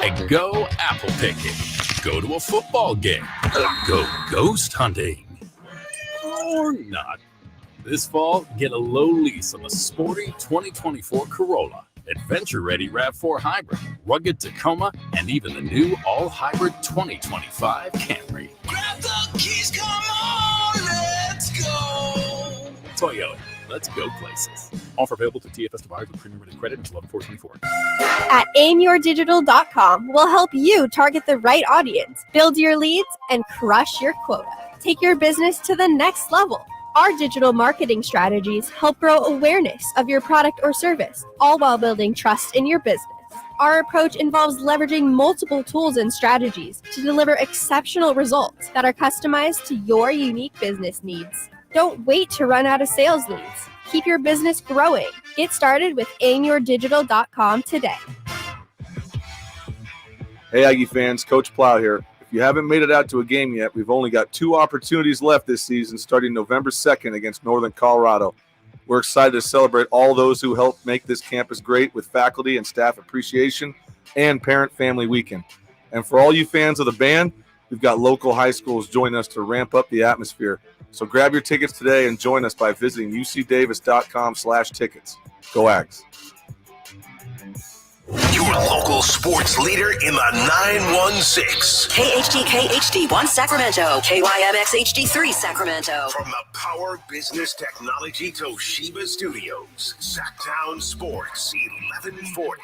and go apple picking. Go to a football game. Go ghost hunting. Or not. This fall, get a low lease on the sporty 2024 Corolla, adventure-ready RAV4 Hybrid, rugged Tacoma, and even the new all-hybrid 2025 Camry. Grab the keys, come on, let's go. Toyota, let's go places. Offer available to TFS buyers with premium rated credit until 11/4/24. At aimyourdigital.com, we'll help you target the right audience, build your leads, and crush your quota. Take your business to the next level. Our digital marketing strategies help grow awareness of your product or service, all while building trust in your business. Our approach involves leveraging multiple tools and strategies to deliver exceptional results that are customized to your unique business needs. Don't wait to run out of sales leads. Keep your business growing. Get started with aimyourdigital.com today. Hey, Aggie fans, Coach Plow here. If you haven't made it out to a game yet, we've only got 2 opportunities left this season, starting November 2nd against Northern Colorado. We're excited to celebrate all those who helped make this campus great with faculty and staff appreciation and parent-family weekend. And for all you fans of the band, we've got local high schools joining us to ramp up the atmosphere. So grab your tickets today and join us by visiting ucdavis.com/tickets. Go Ags. Your local sports leader in the 916. KHD1 Sacramento, KYMX HD3 Sacramento. From the Power Business Technology Toshiba Studios, Sacktown Sports 1140.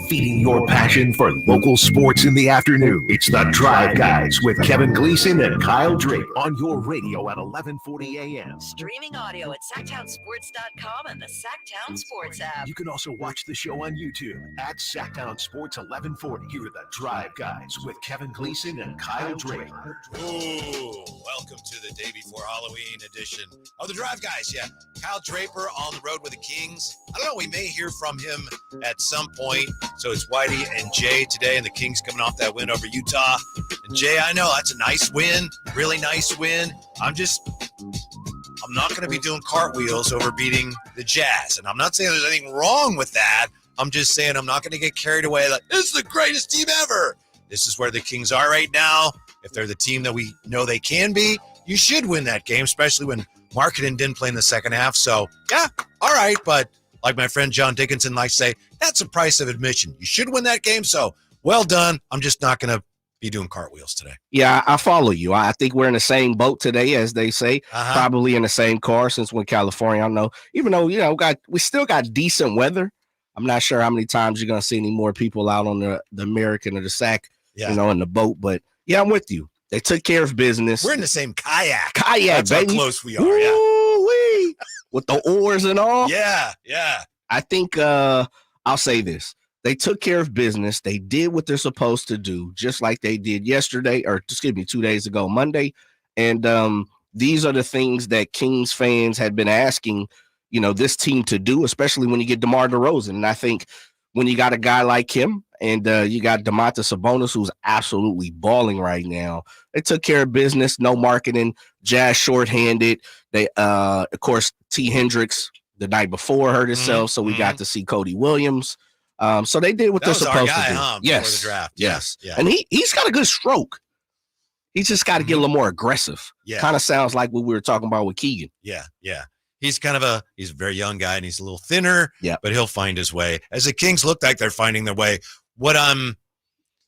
Feeding your passion for local sports in the afternoon. It's the Drive Guys with Kevin Gleason and Kyle Drake on your radio at 1140 a.m. Streaming audio at SacktownSports.com and the Sacktown Sports app. You can also watch the show on YouTube at Sacktown Sports 1140. Here are the Drive Guys with Kevin Gleason and Kyle Drake. Ooh, welcome to the day before Halloween edition of the Drive Guys. Yeah, Kyle Draper on the road with the Kings. I don't know, we may hear from him at some point. So it's Whitey and Jay today, and the Kings coming off that win over Utah. And Jay, I know that's a nice win, really nice win. I'm not going to be doing cartwheels over beating the Jazz. And I'm not saying there's anything wrong with that. I'm just saying I'm not going to get carried away like, this is the greatest team ever. This is where the Kings are right now. If they're the team that we know they can be, you should win that game, especially when Markkanen didn't play in the second half. So, yeah, all right, but like my friend John Dickinson likes to say, that's the price of admission. You should win that game, so well done. I'm just not going to be doing cartwheels today. Yeah, I follow you. I think we're in the same boat today, as they say, probably in the same car since we're in California. I know, even though, we still got decent weather. I'm not sure how many times you're going to see any more people out on the American or the Sac, in the boat. But, yeah, I'm with you. They took care of business. We're in the same kayak. That's baby. How close we are, Woo-wee. With the oars and all. Yeah. I think I'll say this. They took care of business. They did what they're supposed to do, just like they did 2 days ago, Monday. And these are the things that Kings fans had been asking, this team to do, especially when you get DeMar DeRozan. And I think when you got a guy like him and you got Domantas Sabonis, who's absolutely balling right now, they took care of business. No marketing. Jazz shorthanded. They, of course, T. Hendricks the night before hurt himself, so we got to see Cody Williams. So they did what they're supposed to do. Yes, the draft. Yes. Yeah. And he's got a good stroke. He's just got to get a little more aggressive. Yeah. Kind of sounds like what we were talking about with Keegan. Yeah. He's he's a very young guy, and he's a little thinner, but he'll find his way. As the Kings look like they're finding their way. What I'm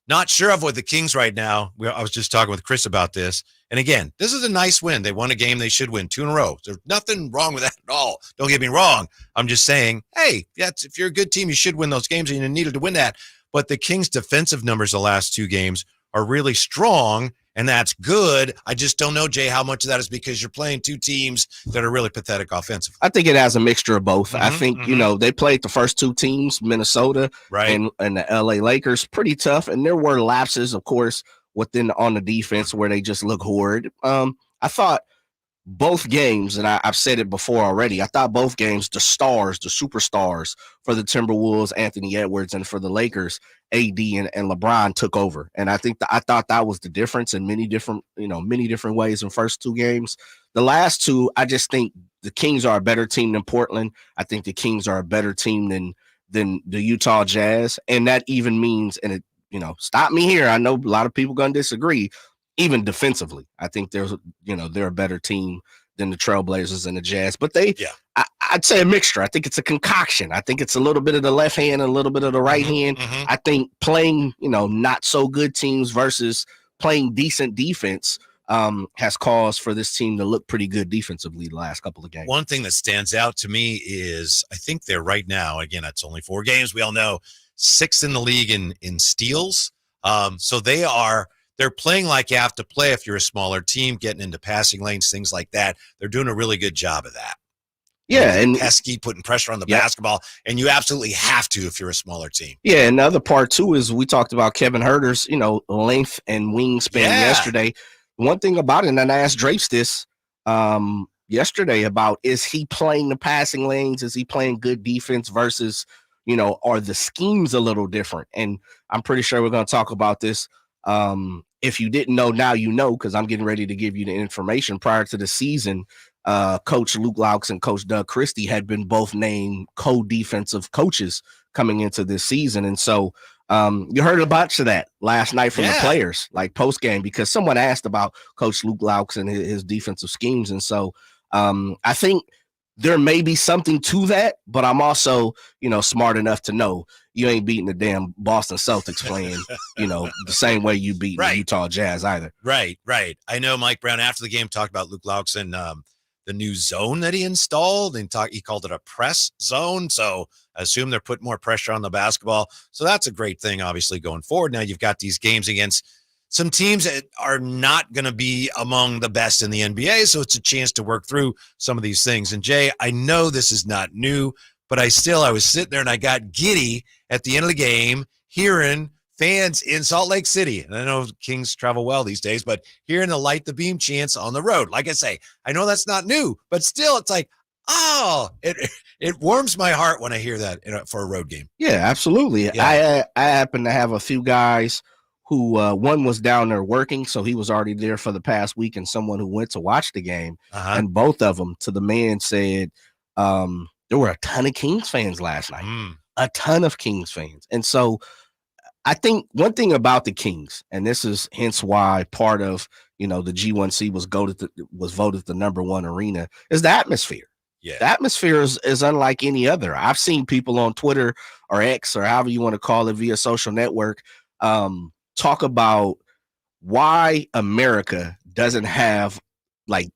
not sure of with the Kings right now, I was just talking with Chris about this, and again, this is a nice win. They won a game they should win 2 in a row. There's nothing wrong with that at all. Don't get me wrong. I'm just saying, hey, if you're a good team, you should win those games, and you needed to win that. But the Kings' defensive numbers the last 2 games are really strong, and that's good. I just don't know, Jay, how much of that is because you're playing 2 teams that are really pathetic offensively. I think it has a mixture of both. I think, they played the first 2 teams, Minnesota and the LA Lakers, pretty tough. And there were lapses, of course, on the defense where they just look horrid. I thought both games, and I've said it before already, I thought both games, the superstars for the Timberwolves, Anthony Edwards, and for the Lakers, AD and LeBron took over. And I thought that was the difference in many different ways in first 2 games. The last 2, I just think the Kings are a better team than Portland. I think the Kings are a better team than than the Utah Jazz. And that even means, and it, stop me here, I know a lot of people going to disagree, even defensively. I think they're a better team than the Trailblazers and the Jazz. But I'd say a mixture. I think it's a concoction. I think it's a little bit of the left hand and a little bit of the right hand. I think playing, not so good teams versus playing decent defense has caused for this team to look pretty good defensively the last couple of games. One thing that stands out to me is I think they're right now, again, it's only 4 games. We all know 6th in the league in steals. So they're playing like you have to play if you're a smaller team, getting into passing lanes, things like that. They're doing a really good job of that. Yeah, and pesky, putting pressure on the basketball, and you absolutely have to if you're a smaller team. Yeah, and the other part too is we talked about Kevin Herter's, length and wingspan yesterday. One thing about it, and I asked Drapes this yesterday about, is he playing the passing lanes? Is he playing good defense versus, are the schemes a little different? And I'm pretty sure we're going to talk about this. If you didn't know, now you know, because I'm getting ready to give you the information. Prior to the season, Coach Luke Laux and Coach Doug Christie had been both named co-defensive coaches coming into this season. And so you heard a bunch of that last night from the players, like post-game, because someone asked about Coach Luke Laux and his defensive schemes. And so I think there may be something to that, but I'm also, smart enough to know you ain't beating the damn Boston Celtics playing, the same way you beat the Utah Jazz either. Right. I know Mike Brown after the game talked about Luke Laux and the new zone that he installed, and he called it a press zone. So I assume they're putting more pressure on the basketball. So that's a great thing, obviously, going forward. Now you've got these games against some teams that are not going to be among the best in the NBA. So it's a chance to work through some of these things. And Jay, I know this is not new, but I was sitting there and I got giddy at the end of the game hearing fans in Salt Lake City. And I know Kings travel well these days, but hearing the Light the Beam chants on the road. Like I say, I know that's not new, but still it's like, it warms my heart when I hear that for a road game. Yeah, absolutely. Yeah. I happen to have a few guys who one was down there working, so he was already there for the past week, and someone who went to watch the game. And both of them, to the man, said there were a ton of Kings fans last night, a ton of Kings fans. And so I think one thing about the Kings, and this is hence why part of, the G1C was voted the number 1 arena, is the atmosphere. Yeah. The atmosphere is unlike any other. I've seen people on Twitter or X or however you want to call it via social network talk about why America doesn't have like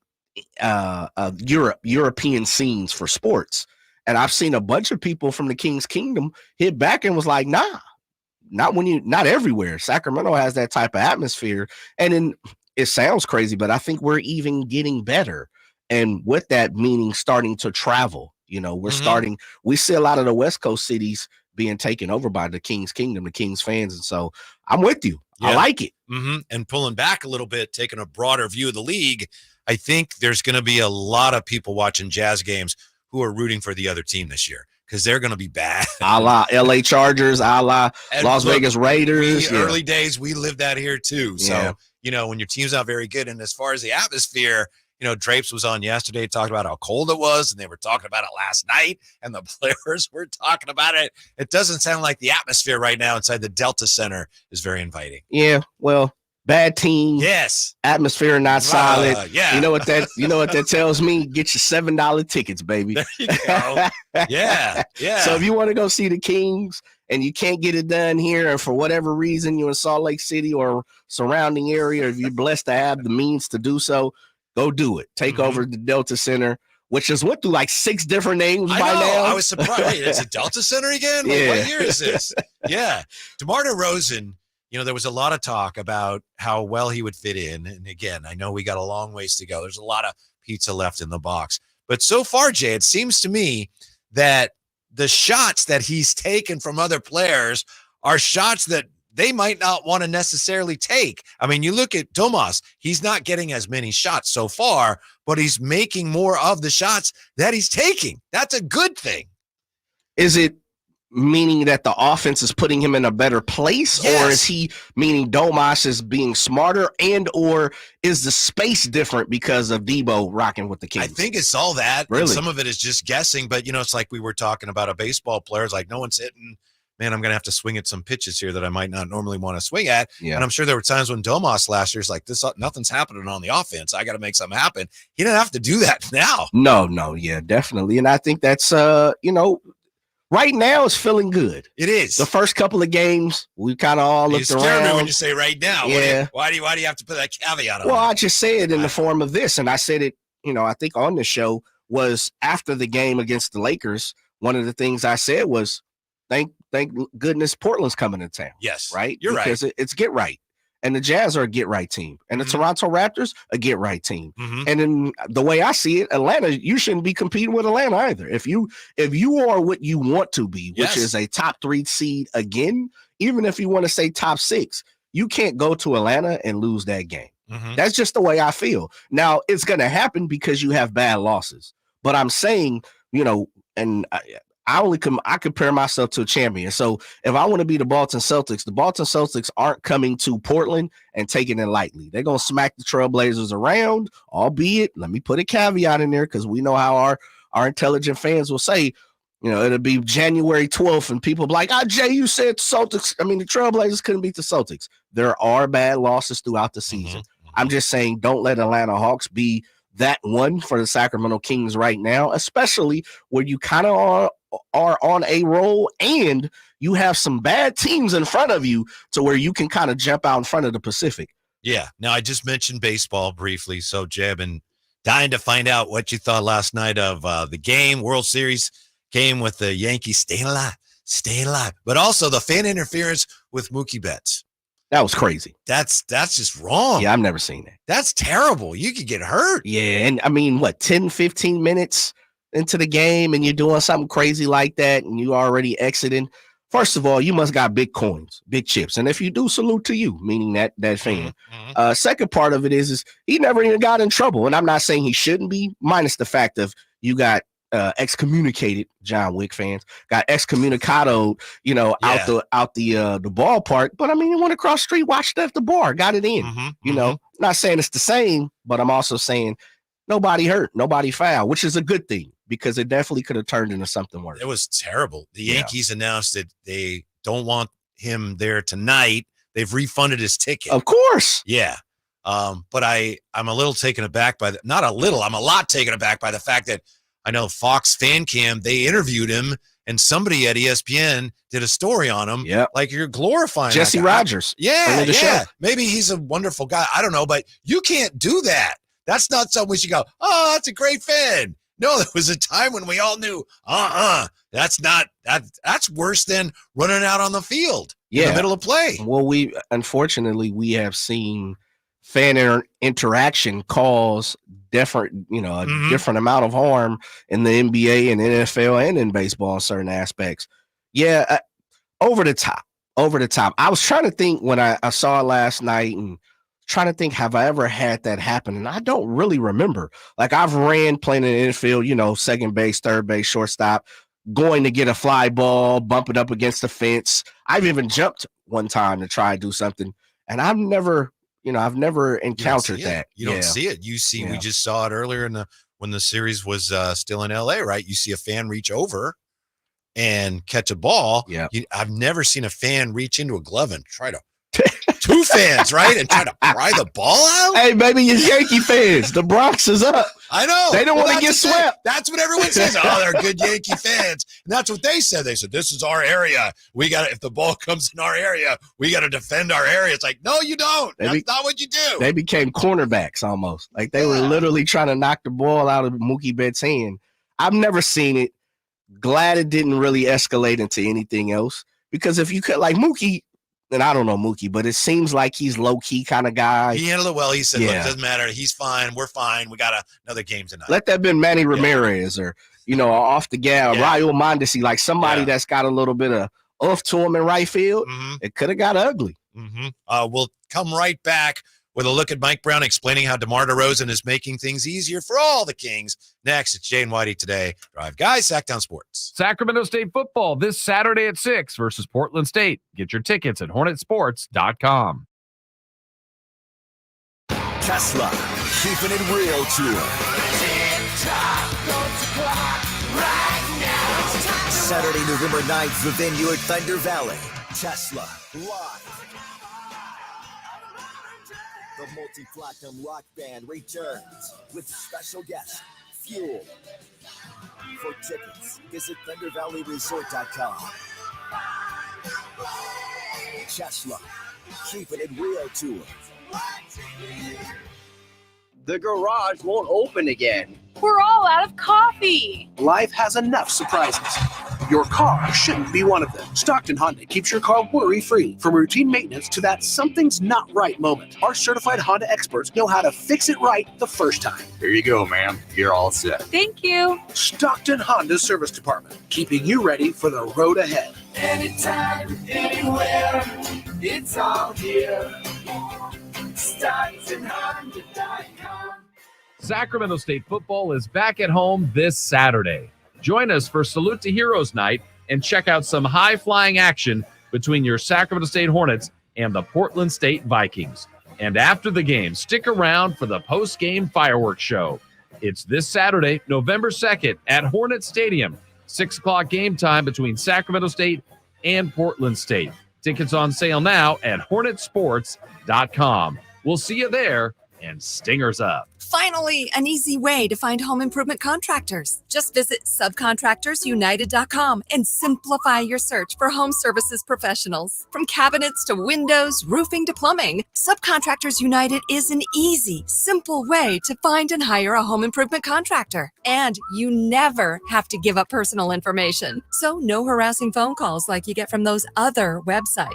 European scenes for sports. And I've seen a bunch of people from the King's Kingdom hit back and was like, nah, not everywhere. Sacramento has that type of atmosphere. And then it sounds crazy, but I think we're even getting better. And with that meaning starting to travel, we see a lot of the West Coast cities being taken over by the King's Kingdom, the Kings fans. And so I'm with you. Yeah. I like it. And pulling back a little bit, taking a broader view of the league, I think there's going to be a lot of people watching Jazz games who are rooting for the other team this year because they're going to be bad. A la LA Chargers, a la Las Vegas Raiders. Early days, we lived that here too. So, when your team's not very good, and as far as the atmosphere, Drapes was on yesterday, talked about how cold it was, and they were talking about it last night, and the players were talking about it. It doesn't sound like the atmosphere right now inside the Delta Center is very inviting. Yeah, well, bad team. Yes. Atmosphere not solid. You know what that tells me? Get your $7 tickets, baby. There you go. Yeah. So if you want to go see the Kings and you can't get it done here, or for whatever reason you're in Salt Lake City or surrounding area, if you're blessed to have the means to do so, go do it. Take over the Delta Center, which has went through like 6 different names by now. I was surprised. Wait, it's a Delta Center again? Wait, what year is this? Yeah. DeMar DeRozan, there was a lot of talk about how well he would fit in. And again, I know we got a long ways to go. There's a lot of pizza left in the box. But so far, Jay, it seems to me that the shots that he's taken from other players are shots that they might not want to necessarily take. I mean, you look at Tomas, he's not getting as many shots so far, but he's making more of the shots that he's taking. That's a good thing. Is it meaning that the offense is putting him in a better place, or is he meaning Domas is being smarter, and or is the space different because of Debo rocking with the Kings? I think it's all that. Really? And some of it is just guessing, but it's like we were talking about a baseball player. It's like no one's hitting. Man, I'm going to have to swing at some pitches here that I might not normally want to swing at. Yeah. And I'm sure there were times when Domas last year's like, nothing's happening on the offense. I got to make something happen. He didn't have to do that now. No, yeah, definitely. And I think that's, right now it's feeling good. It is. The first couple of games, we kind of all looked around. You scare me when you say right now. Yeah. Why do you have to put that caveat on? Well, I just say it in the form of this, and I said it, I think on the show was after the game against the Lakers. One of the things I said was, thank goodness Portland's coming to town. Yes. Right? You're right. Because it's get right. And the Jazz are a get-right team. And the Toronto Raptors, a get-right team. And in the way I see it, Atlanta, you shouldn't be competing with Atlanta either. If you are what you want to be, which is a top 3 seed again, even if you want to say top 6, you can't go to Atlanta and lose that game. That's just the way I feel. Now, it's going to happen because you have bad losses. But I'm saying, and I compare myself to a champion. So if I want to be the Boston Celtics aren't coming to Portland and taking it lightly. They're going to smack the Trailblazers around, albeit, let me put a caveat in there because we know how our intelligent fans will say, it'll be January 12th and people be like, Jay, you said the Trailblazers couldn't beat the Celtics. There are bad losses throughout the season. I'm just saying, don't let Atlanta Hawks be that one for the Sacramento Kings right now, especially where you kind of are on a roll and you have some bad teams in front of you to where you can kind of jump out in front of the Pacific. Yeah. Now, I just mentioned baseball briefly. So, Jay, I've been dying to find out what you thought last night of the game, World Series game with the Yankees staying alive, but also the fan interference with Mookie Betts. That was crazy. That's just wrong. Yeah, I've never seen that. That's terrible. You could get hurt. Yeah, and 10, 15 minutes into the game and you're doing something crazy like that and you already exiting. First of all, you must got big coins, big chips. And if you do, salute to you, meaning that fan. Second part of it is he never even got in trouble. And I'm not saying he shouldn't be, minus the fact of you got excommunicated, John Wick fans got excommunicado, out the ballpark. But he went across the street, watched at the bar, got it in. Not saying it's the same, but I'm also saying nobody hurt, nobody fouled, which is a good thing because it definitely could have turned into something worse. It was terrible. The Yankees announced that they don't want him there tonight. They've refunded his ticket. Of course. Yeah. But I'm a little taken aback by not a little, I'm a lot taken aback by the fact that I know Fox Fan Cam, they interviewed him and somebody at ESPN did a story on him. Yeah. Like you're glorifying Jesse Rogers. Yeah. Show. Maybe he's a wonderful guy. I don't know, but you can't do that. That's not something we should go, oh, that's a great fan. No, there was a time when we all knew, that's worse than running out on the field in the middle of play. Well, we have seen fan interaction cause different amount of harm in the NBA and NFL and in baseball in certain aspects. Yeah, over the top. I was trying to think when I saw it last night and trying to think, have I ever had that happen? And I don't really remember. Like I've ran playing in the infield, second base, third base, shortstop, going to get a fly ball, bump it up against the fence. I've even jumped one time to try to do something. And I've never encountered that. You don't see it. You see, we just saw it earlier when the series was still in LA, right? You see a fan reach over and catch a ball. Yeah. I've never seen a fan reach into a glove and try to two fans, right? And try to pry the ball out. Hey, baby, you Yankee fans. The Bronx is up. I know. They don't want to get swept. That's what everyone says. Oh, they're good Yankee fans. And that's what they said. They said, this is our area. If the ball comes in our area, we got to defend our area. It's like, no, you don't. That's not what you do. They became cornerbacks almost. Like they were literally trying to knock the ball out of Mookie Betts' hand. I've never seen it. Glad it didn't really escalate into anything else. Because if you could, like Mookie, and I don't know Mookie, but it seems like he's low-key kind of guy. He handled it well. He said, look, it doesn't matter. He's fine. We're fine. We got another game tonight. Let that been Manny Ramirez or, off the gas, Raul Mondesi, like somebody that's got a little bit of oomph to him in right field. It could have got ugly. We'll come right back with a look at Mike Brown explaining how DeMar DeRozan is making things easier for all the Kings. Next, it's Jay and Whitey Today. Drive Guys, Sacktown Sports. Sacramento State football this Saturday at 6 versus Portland State. Get your tickets at hornetsports.com. Tesla, keeping it real tour. Saturday, November 9th, the venue at Thunder Valley. Tesla, live. The multi-platinum rock band returns with special guest, Fuel. For tickets, visit ThunderValleyResort.com. Tesla, keeping it real tour. The garage won't open again. We're all out of coffee. Life has enough surprises. Your car shouldn't be one of them. Stockton Honda keeps your car worry-free, from routine maintenance to that something's not right moment. Our certified Honda experts know how to fix it right the first time. Here you go, ma'am. You're all set. Thank you. Stockton Honda Service Department, keeping you ready for the road ahead. Anytime, anywhere, it's all here. StocktonHonda.com. Sacramento State football is back at home this Saturday. Join us for Salute to Heroes Night and check out some high-flying action between your Sacramento State Hornets and the Portland State Vikings. And after the game, stick around for the post-game fireworks show. It's this Saturday, November 2nd at Hornet Stadium. 6 o'clock game time between Sacramento State and Portland State. Tickets on sale now at hornetsports.com. We'll see you there, and Stingers up. Finally, an easy way to find home improvement contractors. Just visit subcontractorsunited.com and simplify your search for home services professionals. From cabinets to windows, roofing to plumbing, Subcontractors United is an easy, simple way to find and hire a home improvement contractor. And you never have to give up personal information. So no harassing phone calls like you get from those other websites.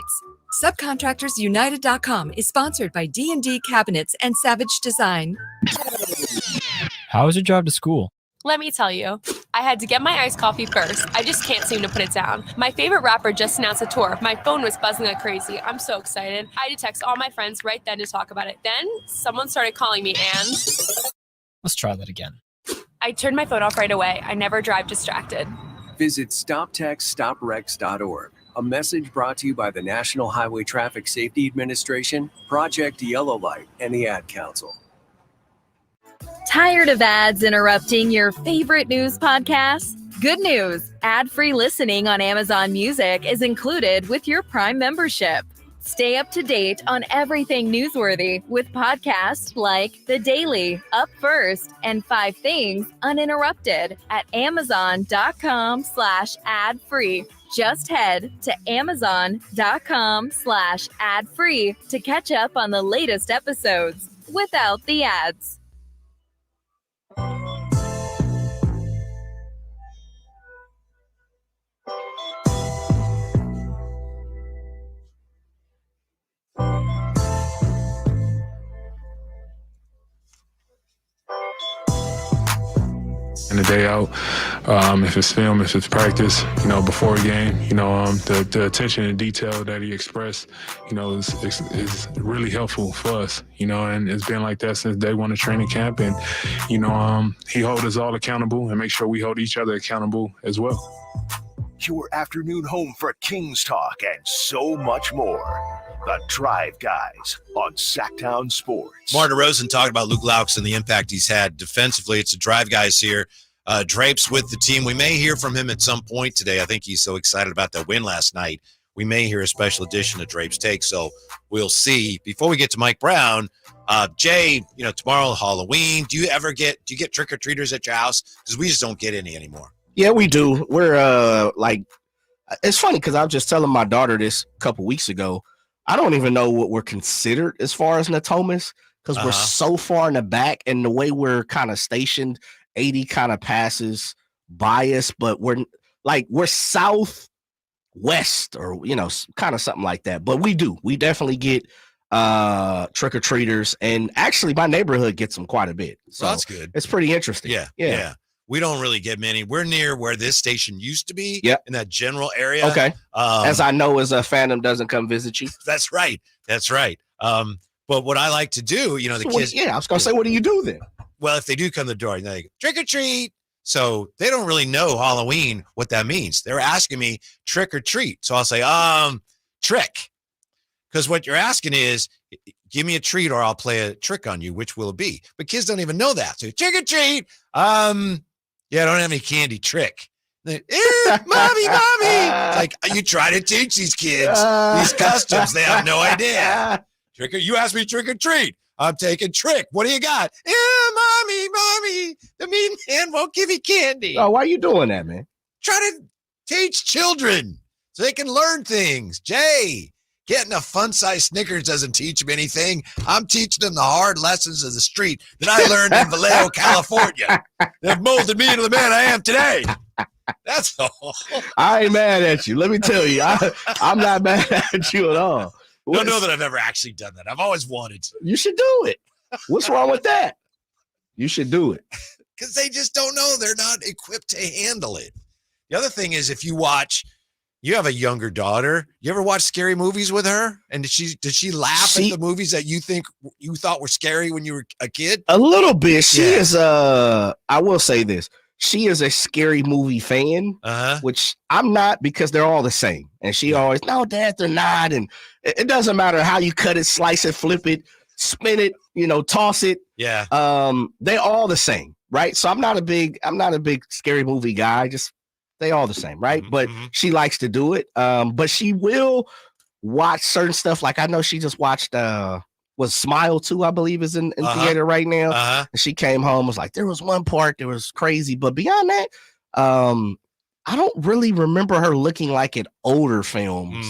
Subcontractorsunited.com is sponsored by D&D Cabinets and Savage Design. How was your drive to school? Let me tell you, I had to get my iced coffee first. I just can't seem to put it down. My favorite rapper just announced a tour. My phone was buzzing like crazy. I'm so excited. I had to text all my friends right then to talk about it. Then someone started calling me and... Let's try that again. I turned my phone off right away. I never drive distracted. Visit StopTextStopWrecks.org. A message brought to you by the National Highway Traffic Safety Administration, Project Yellow Light, and the Ad Council. Tired of ads interrupting your favorite news podcasts? Good news! Ad-free listening on Amazon Music is included with your Prime membership. Stay up to date on everything newsworthy with podcasts like The Daily, Up First, and 5 Things Uninterrupted at Amazon.com/ad-free. Just head to Amazon.com/ad-free to catch up on the latest episodes without the ads. In the day out, if it's film, if it's practice, before a game, the attention and detail that he expressed, is really helpful for us, and it's been like that since day one of training camp. And, he holds us all accountable and make sure we hold each other accountable as well. Your afternoon home for Kings talk and so much more. The Drive Guys on Sacktown Sports. DeMar DeRozan talked about Luke Laux and the impact he's had defensively. It's the Drive Guys here. Drapes with the team. We may hear from him at some point today. I think he's so excited about that win last night. We may hear a special edition of Drapes Take, so we'll see. Before we get to Mike Brown, Jay, tomorrow Halloween. Do you get trick-or-treaters at your house? Because we just don't get any anymore. Yeah, we do. We're it's funny because I was just telling my daughter this a couple weeks ago. I don't even know what we're considered as far as Natomas because we're so far in the back, and the way we're kind of stationed, 80 kind of passes bias, but we're southwest or, kind of something like that. But we definitely get trick-or-treaters, and actually my neighborhood gets them quite a bit. So that's good. It's pretty interesting. Yeah. We don't really get many. We're near where this station used to be. Yep. In that general area. Okay. As I know, as a fandom doesn't come visit you. That's right. But what I like to do, the kids. I was going to say, what do you do then? Well, if they do come to the door, they're like, trick or treat. So they don't really know Halloween, what that means. They're asking me trick or treat. So I'll say, trick. Because what you're asking is, give me a treat or I'll play a trick on you. Which will it be? But kids don't even know that. So trick or treat. I don't have any candy. Trick. Mommy. It's like, you try to teach these kids these customs. They have no idea. You asked me trick or treat. I'm taking trick. What do you got? Mommy. The mean man won't give you candy. Oh, why are you doing that, man? Try to teach children so they can learn things. Jay, getting a fun-sized Snickers doesn't teach them anything. I'm teaching them the hard lessons of the street that I learned in Vallejo, California. That molded me into the man I am today. That's all. I ain't mad at you. Let me tell you, I'm not mad at you at all. Don't know that I've ever actually done that. I've always wanted to. You should do it. What's wrong with that? You should do it. Because they just don't know. They're not equipped to handle it. The other thing is, if you have a younger daughter. You ever watch scary movies with her? And did she laugh at the movies that you thought were scary when you were a kid? A little bit. She is I will say this. She is a scary movie fan, which I'm not, because they're all the same. And she always, no, Dad, they're not. And it doesn't matter how you cut it, slice it, flip it, spin it, toss it. Yeah. They all the same, right? So I'm not a big scary movie guy. Just they all the same, right? Mm-hmm. But she likes to do it. But she will watch certain stuff. Like I know she just watched was Smile 2, I believe, is in theater right now. And she came home, was like, there was one part that was crazy. But beyond that, I don't really remember her looking like at older films.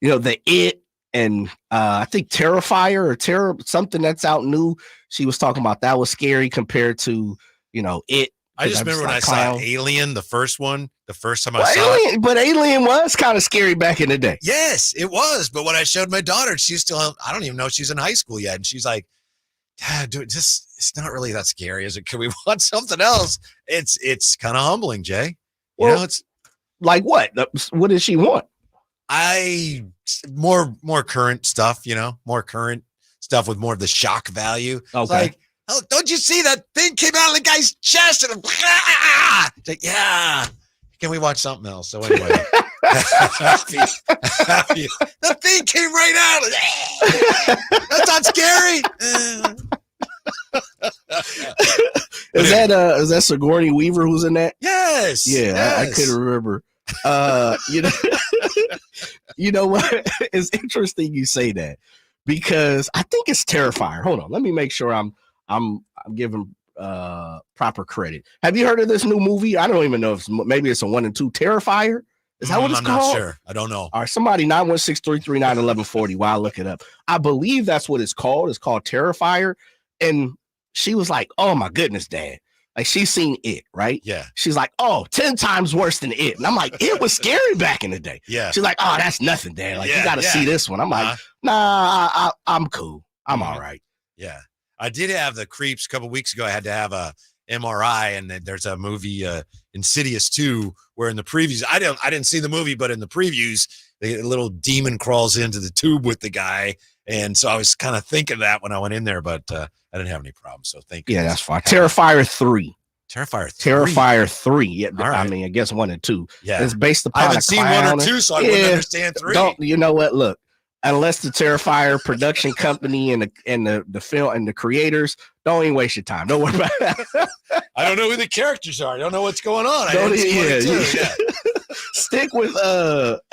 The It and I think Terrifier or something that's out new. She was talking about that was scary compared to, It. I just remember when I saw Alien, the first one, the first time I saw it. But Alien was kind of scary back in the day. Yes, it was. But when I showed my daughter, she's still, I don't even know if she's in high school yet. And she's like, Dad, dude, it's not really that scary, is it? Can we watch something else? It's kind of humbling, Jay. It's like what? What does she want? More current stuff, more current stuff with more of the shock value. Okay. It's like, oh, don't you see that thing came out of the guy's chest? And it's like, yeah. Can we watch something else? So anyway, happy. The thing came right out. That's not scary. Is that Sigourney Weaver who's in that? Yes. Yeah, yes. I couldn't remember. You know what? It's interesting you say that, because I think it's Terrifier. Hold on, let me make sure I'm giving proper credit. Have you heard of this new movie? I don't even know if maybe it's a 1 and 2. Terrifier. Is that what it's called? I'm not sure. I don't know. All right, somebody 916-339-1140 while I look it up. I believe that's what it's called. It's called Terrifier. And she was like, oh my goodness, Dad. Like, she's seen It, right? Yeah. She's like, 10 times worse than It. And I'm like, it was scary back in the day. Yeah. She's like, oh, that's nothing, Dad. Like, you got to see this one. I'm like, nah, I'm cool. I'm all right. Yeah. I did have the creeps a couple weeks ago. I had to have a MRI, and then there's a movie, Insidious 2, where in the previews, I didn't see the movie, but in the previews, the little demon crawls into the tube with the guy. And so I was kind of thinking that when I went in there, but I didn't have any problems. So thank you. Yeah, that's fine. Terrifier 3. Terrifier 3. Yeah. All right. I mean, I guess 1 and 2. Yeah. It's based upon I haven't seen 1 or 2, so I wouldn't understand 3. You know what? Look, unless the Terrifier production company and the film and the creators, don't even waste your time. Don't worry about that. I don't know who the characters are. I don't know what's going on. Stick with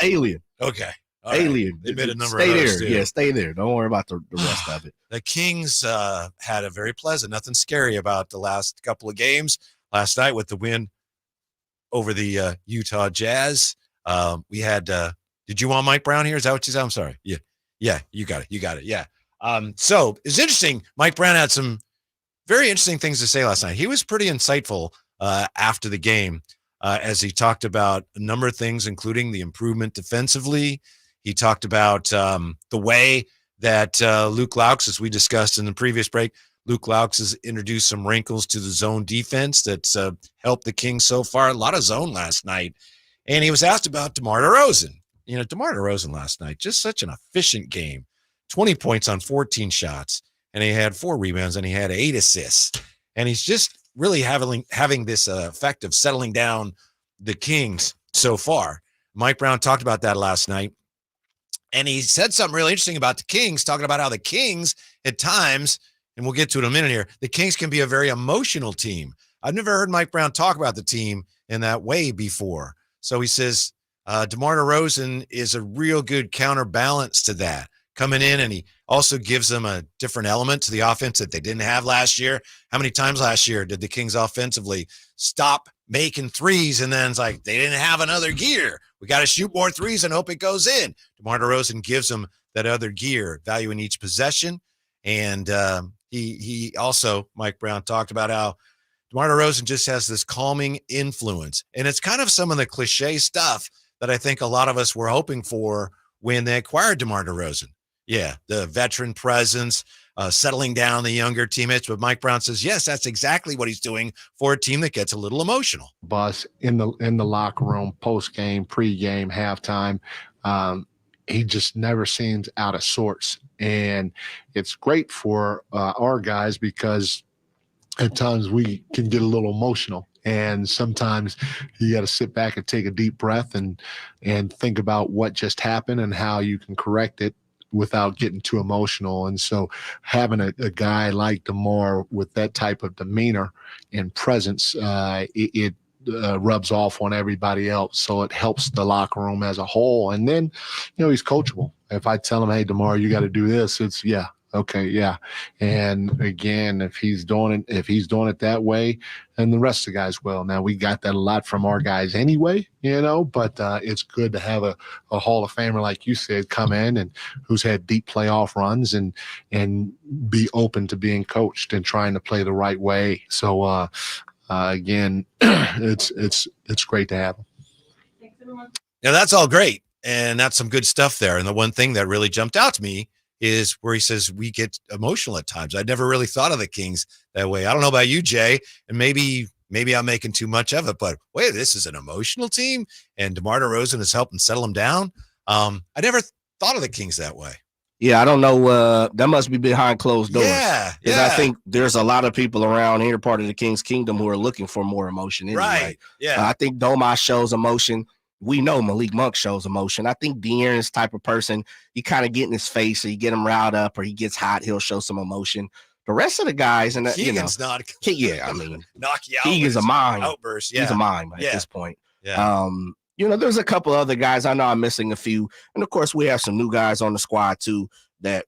Alien. Okay. All Alien. Right. They made a number stay of there. those, too. Yeah, stay there. Don't worry about the rest of it. The Kings had a very pleasant, nothing scary about the last couple of games. Last night with the win over the Utah Jazz. We had did you want Mike Brown here? Is that what you said? I'm sorry. Yeah, you got it. Yeah. So it's interesting. Mike Brown had some very interesting things to say last night. He was pretty insightful after the game as he talked about a number of things, including the improvement defensively. He talked about the way that Luke Laux, as we discussed in the previous break, Luke Laux has introduced some wrinkles to the zone defense that's helped the Kings so far. A lot of zone last night. And he was asked about DeMar DeRozan. DeMar DeRozan last night, just such an efficient game. 20 points on 14 shots, and he had 4 rebounds, and he had 8 assists. And he's just really having this effect of settling down the Kings so far. Mike Brown talked about that last night, and he said something really interesting about the Kings, talking about how the Kings at times, and we'll get to it in a minute here, the Kings can be a very emotional team. I've never heard Mike Brown talk about the team in that way before. So he says DeMar DeRozan is a real good counterbalance to that, coming in, and he also gives them a different element to the offense that they didn't have last year. How many times last year did the Kings offensively stop making threes, and then it's like they didn't have another gear? We got to shoot more threes and hope it goes in. DeMar DeRozan gives them that other gear, value in each possession. And he also, Mike Brown talked about how DeMar DeRozan just has this calming influence. And it's kind of some of the cliche stuff that I think a lot of us were hoping for when they acquired DeMar DeRozan. Yeah, the veteran presence, settling down the younger teammates. But Mike Brown says, yes, that's exactly what he's doing for a team that gets a little emotional. Bus in the locker room, post game, pre-game, halftime. He just never seems out of sorts, and it's great for our guys because at times we can get a little emotional, and sometimes you got to sit back and take a deep breath and think about what just happened and how you can correct it without getting too emotional. And so having a guy like DeMar with that type of demeanor and presence, it rubs off on everybody else. So it helps the locker room as a whole. And then, he's coachable. If I tell him, hey, DeMar, you got to do this, it's okay, yeah. And again, if he's doing it that way, and the rest of the guys will. Now, we got that a lot from our guys anyway, but it's good to have a Hall of Famer, like you said, come in and who's had deep playoff runs and be open to being coached and trying to play the right way. So again, it's great to have him. Now, that's all great, and that's some good stuff there. And the one thing that really jumped out to me is where he says we get emotional at times. I'd never really thought of the Kings that way. I don't know about you, Jay, and maybe I'm making too much of it, but wait, this is an emotional team, and DeMar DeRozan is helping settle them down. I never thought of the Kings that way. Yeah, I don't know. That must be behind closed doors. Yeah. I think there's a lot of people around here, part of the King's Kingdom, who are looking for more emotion anyway. Right. Yeah. I think Doma shows emotion. We know Malik Monk shows emotion. I think De'Aaron's type of person, you kind of get in his face or you get him riled up or he gets hot, he'll show some emotion. The rest of the guys, and Keegan's not. Yeah, I mean, knock you out. Keegan's a mime. Outburst. Yeah. He's a mime at this point. Yeah. There's a couple other guys. I know I'm missing a few. And of course, we have some new guys on the squad too that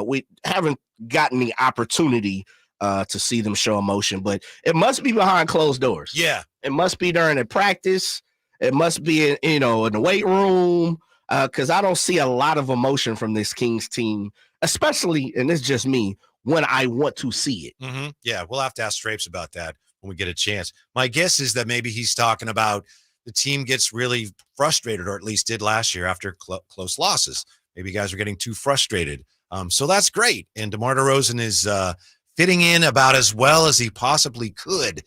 we haven't gotten the opportunity to see them show emotion, but it must be behind closed doors. Yeah. It must be during a practice. It must be, in the weight room, because I don't see a lot of emotion from this Kings team, especially, and it's just me, when I want to see it. Mm-hmm. Yeah, we'll have to ask Strapes about that when we get a chance. My guess is that maybe he's talking about the team gets really frustrated, or at least did last year after close losses. Maybe guys are getting too frustrated. So that's great. And DeMar DeRozan is fitting in about as well as he possibly could.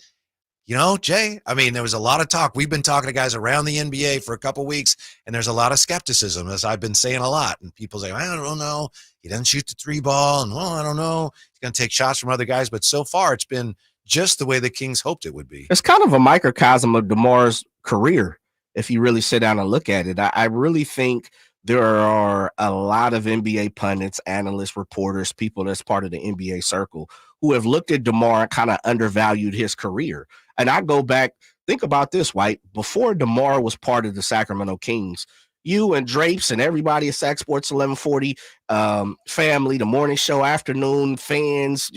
Jay, I mean, there was a lot of talk. We've been talking to guys around the NBA for a couple of weeks, and there's a lot of skepticism, as I've been saying a lot. And people say, I don't know. He doesn't shoot the 3 ball, and, I don't know. He's going to take shots from other guys. But so far, it's been just the way the Kings hoped it would be. It's kind of a microcosm of DeMar's career, if you really sit down and look at it. I really think there are a lot of NBA pundits, analysts, reporters, people that's part of the NBA circle who have looked at DeMar and kind of undervalued his career. And I go back, think about this, White. Before DeMar was part of the Sacramento Kings, you and Drapes and everybody at Sac Sports 1140, family, the morning show, afternoon, fans,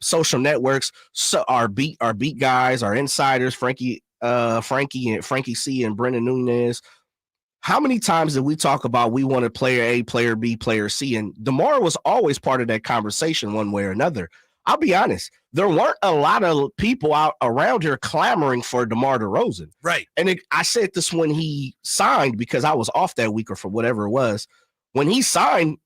social networks, so our beat guys, our insiders, Frankie C and Brendan Nunez. How many times did we talk about we wanted player A, player B, player C? And DeMar was always part of that conversation one way or another. I'll be honest, there weren't a lot of people out around here clamoring for DeMar DeRozan. Right. And I said this when he signed, because I was off that week or for whatever it was. When he signed,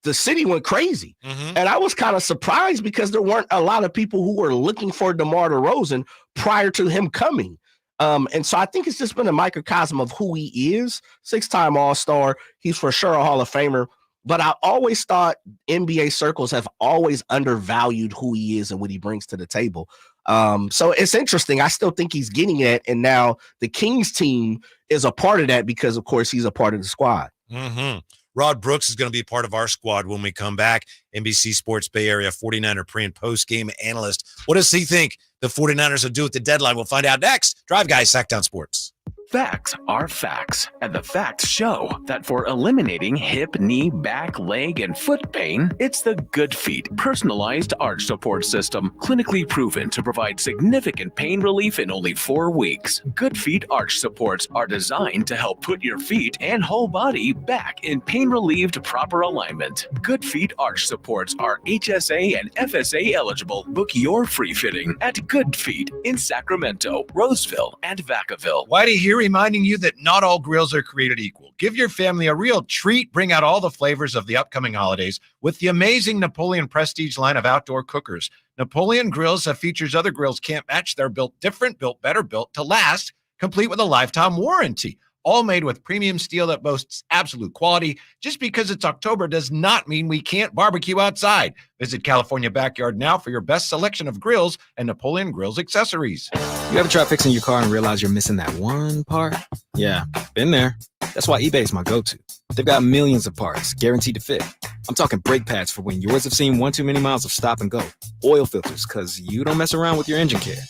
the city went crazy. Mm-hmm. And I was kind of surprised because there weren't a lot of people who were looking for DeMar DeRozan prior to him coming. And so I think it's just been a microcosm of who he is. 6-time All-Star. He's for sure a Hall of Famer. but I always thought NBA circles have always undervalued who he is and what he brings to the table. So it's interesting. I still think he's getting it. And now the Kings team is a part of that because, of course, he's a part of the squad. Mm-hmm. Rod Brooks is going to be part of our squad when we come back. NBC Sports Bay Area 49er pre- and post-game analyst. What does he think the 49ers will do at the deadline? We'll find out next. Drive Guys, Sacktown Sports. Facts are facts, and the facts show that for eliminating hip, knee, back, leg, and foot pain, it's the Good Feet personalized arch support system, clinically proven to provide significant pain relief in only 4 weeks. Good Feet arch supports are designed to help put your feet and whole body back in pain-relieved proper alignment. Good Feet arch supports are HSA and FSA eligible. Book your free fitting at Good Feet in Sacramento, Roseville, and Vacaville. Whitey here reminding you that not all grills are created equal. Give your family a real treat. Bring out all the flavors of the upcoming holidays with the amazing Napoleon Prestige line of outdoor cookers. Napoleon grills have features other grills can't match. They're built different, built better, built to last, complete with a lifetime warranty. All made with premium steel that boasts absolute quality. Just because it's October does not mean we can't barbecue outside. Visit California Backyard now for your best selection of grills and Napoleon Grills accessories. You ever try fixing your car and realize you're missing that one part? Yeah, been there. That's why eBay is my go-to. They've got millions of parts, guaranteed to fit. I'm talking brake pads for when yours have seen one too many miles of stop and go. Oil filters, because you don't mess around with your engine care.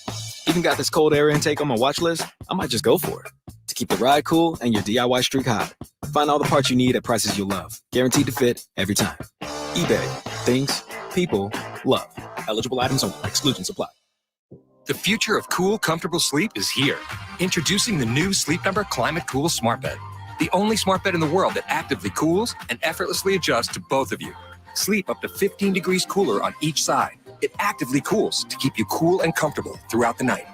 Even got this cold air intake on my watch list. I might just go for it. To keep the ride cool and your DIY streak hot. Find all the parts you need at prices you'll love. Guaranteed to fit every time. eBay. Things people love. Eligible items only. Exclusions apply. The future of cool, comfortable sleep is here. Introducing the new Sleep Number Climate Cool Smart Bed. The only smart bed in the world that actively cools and effortlessly adjusts to both of you. Sleep up to 15 degrees cooler on each side. It actively cools to keep you cool and comfortable throughout the night.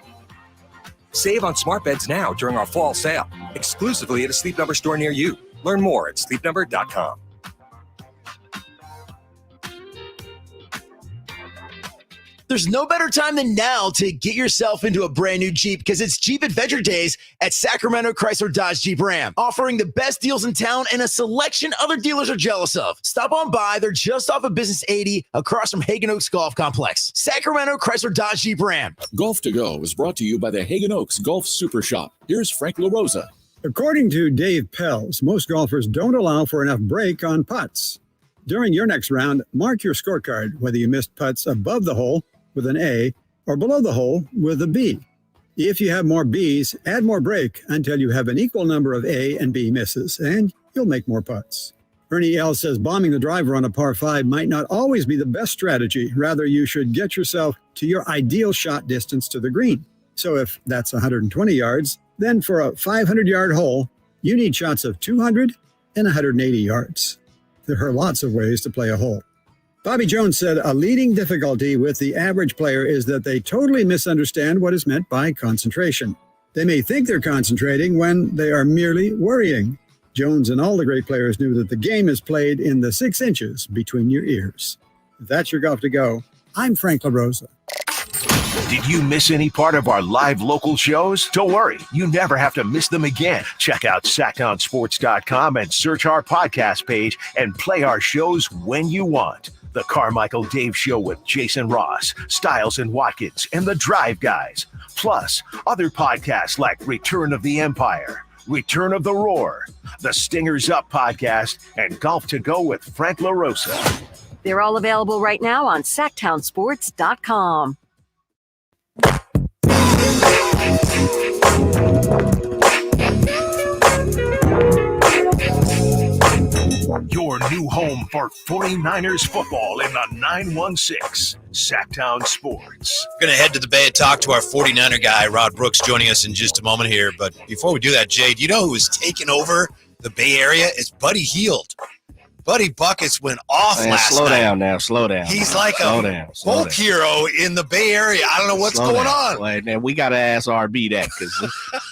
Save on smart beds now during our fall sale, exclusively at a Sleep Number store near you. Learn more at sleepnumber.com. There's no better time than now to get yourself into a brand new Jeep because it's Jeep Adventure Days at Sacramento Chrysler Dodge Jeep Ram, offering the best deals in town and a selection other dealers are jealous of. Stop on by. They're just off of Business 80 across from Hagen Oaks Golf Complex. Sacramento Chrysler Dodge Jeep Ram. Golf to Go is brought to you by the Hagen Oaks Golf Super Shop. Here's Frank LaRosa. According to Dave Pells, most golfers don't allow for enough break on putts. During your next round, mark your scorecard, whether you missed putts above the hole with an A or below the hole with a B. If you have more Bs, add more break until you have an equal number of A and B misses, and you'll make more putts. Ernie L. says bombing the driver on a par 5 might not always be the best strategy. Rather, you should get yourself to your ideal shot distance to the green. So if that's 120 yards, then for a 500-yard hole, you need shots of 200 and 180 yards. There are lots of ways to play a hole. Bobby Jones said a leading difficulty with the average player is that they totally misunderstand what is meant by concentration. They may think they're concentrating when they are merely worrying. Jones and all the great players knew that the game is played in the 6 inches between your ears. If that's your Golf to Go, I'm Frank LaRosa. Did you miss any part of our live local shows? Don't worry, you never have to miss them again. Check out sacktownsports.com and search our podcast page and play our shows when you want. The Carmichael Dave Show with Jason Ross, Stiles and Watkins, and the Drive Guys. Plus, other podcasts like Return of the Empire, Return of the Roar, the Stingers Up podcast, and Golf to Go with Frank LaRosa. They're all available right now on sacktownsports.com. Your new home for 49ers football in the 916, Sacktown Sports. We're going to head to the Bay and talk to our 49er guy, Rod Brooks, joining us in just a moment here. But before we do that, Jay, do you know who is taking over the Bay Area? It's Buddy Hield. Buddy Buckets went off last night. Slow down. He's like a folk hero in the Bay Area. I don't know what's going on. Wait, man, we got to ask RB that because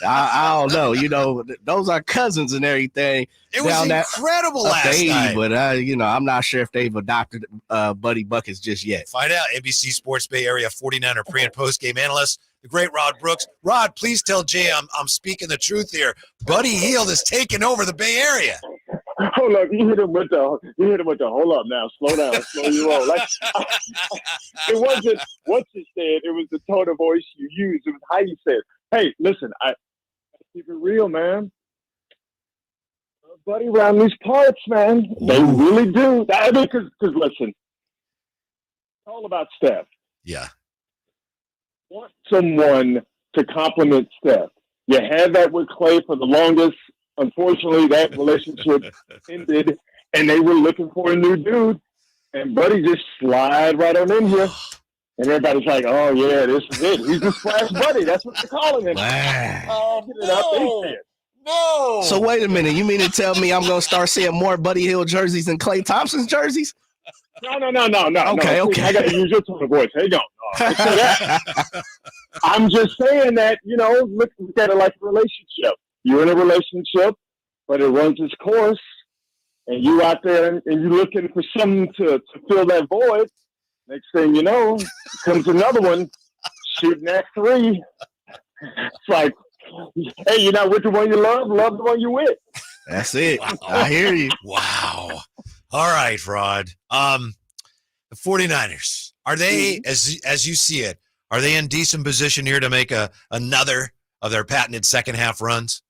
I don't know. You know, those are cousins and everything. It was incredible last night. But, I'm not sure if they've adopted Buddy Buckets just yet. Find out. NBC Sports Bay Area 49er pre- and post-game analyst, the great Rod Brooks. Rod, please tell Jay I'm speaking the truth here. Buddy Hield is taking over the Bay Area. Oh, look, you hit him with the hold up now, slow down, slow your roll. Like it wasn't what you said, it was the tone of voice you used, it was how you said, hey, listen, I keep it real, man. Buddy around these parts, man. They really do. I mean, because listen, it's all about Steph. Yeah. Want someone to compliment Steph. You had that with Clay for the longest. Unfortunately, that relationship ended, and they were looking for a new dude. And Buddy just slide right on in here. And everybody's like, oh, yeah, this is it. He's the Splash Buddy. That's what they're calling him. Wow. No. So wait a minute. You mean to tell me I'm going to start seeing more Buddy Hield jerseys than Klay Thompson's jerseys? No. Okay. I got to use your tone of voice. Hey, don't. I'm just saying that, look at it like a relationship. You're in a relationship, but it runs its course, and you out there and you're looking for something to fill that void. Next thing you know, comes another one shooting that three. It's like, hey, you're not with the one you love the one you're with. That's it. Wow. I hear you. Wow. All right, Rod. The 49ers, are they, as you see it, are they in decent position here to make another of their patented second half runs?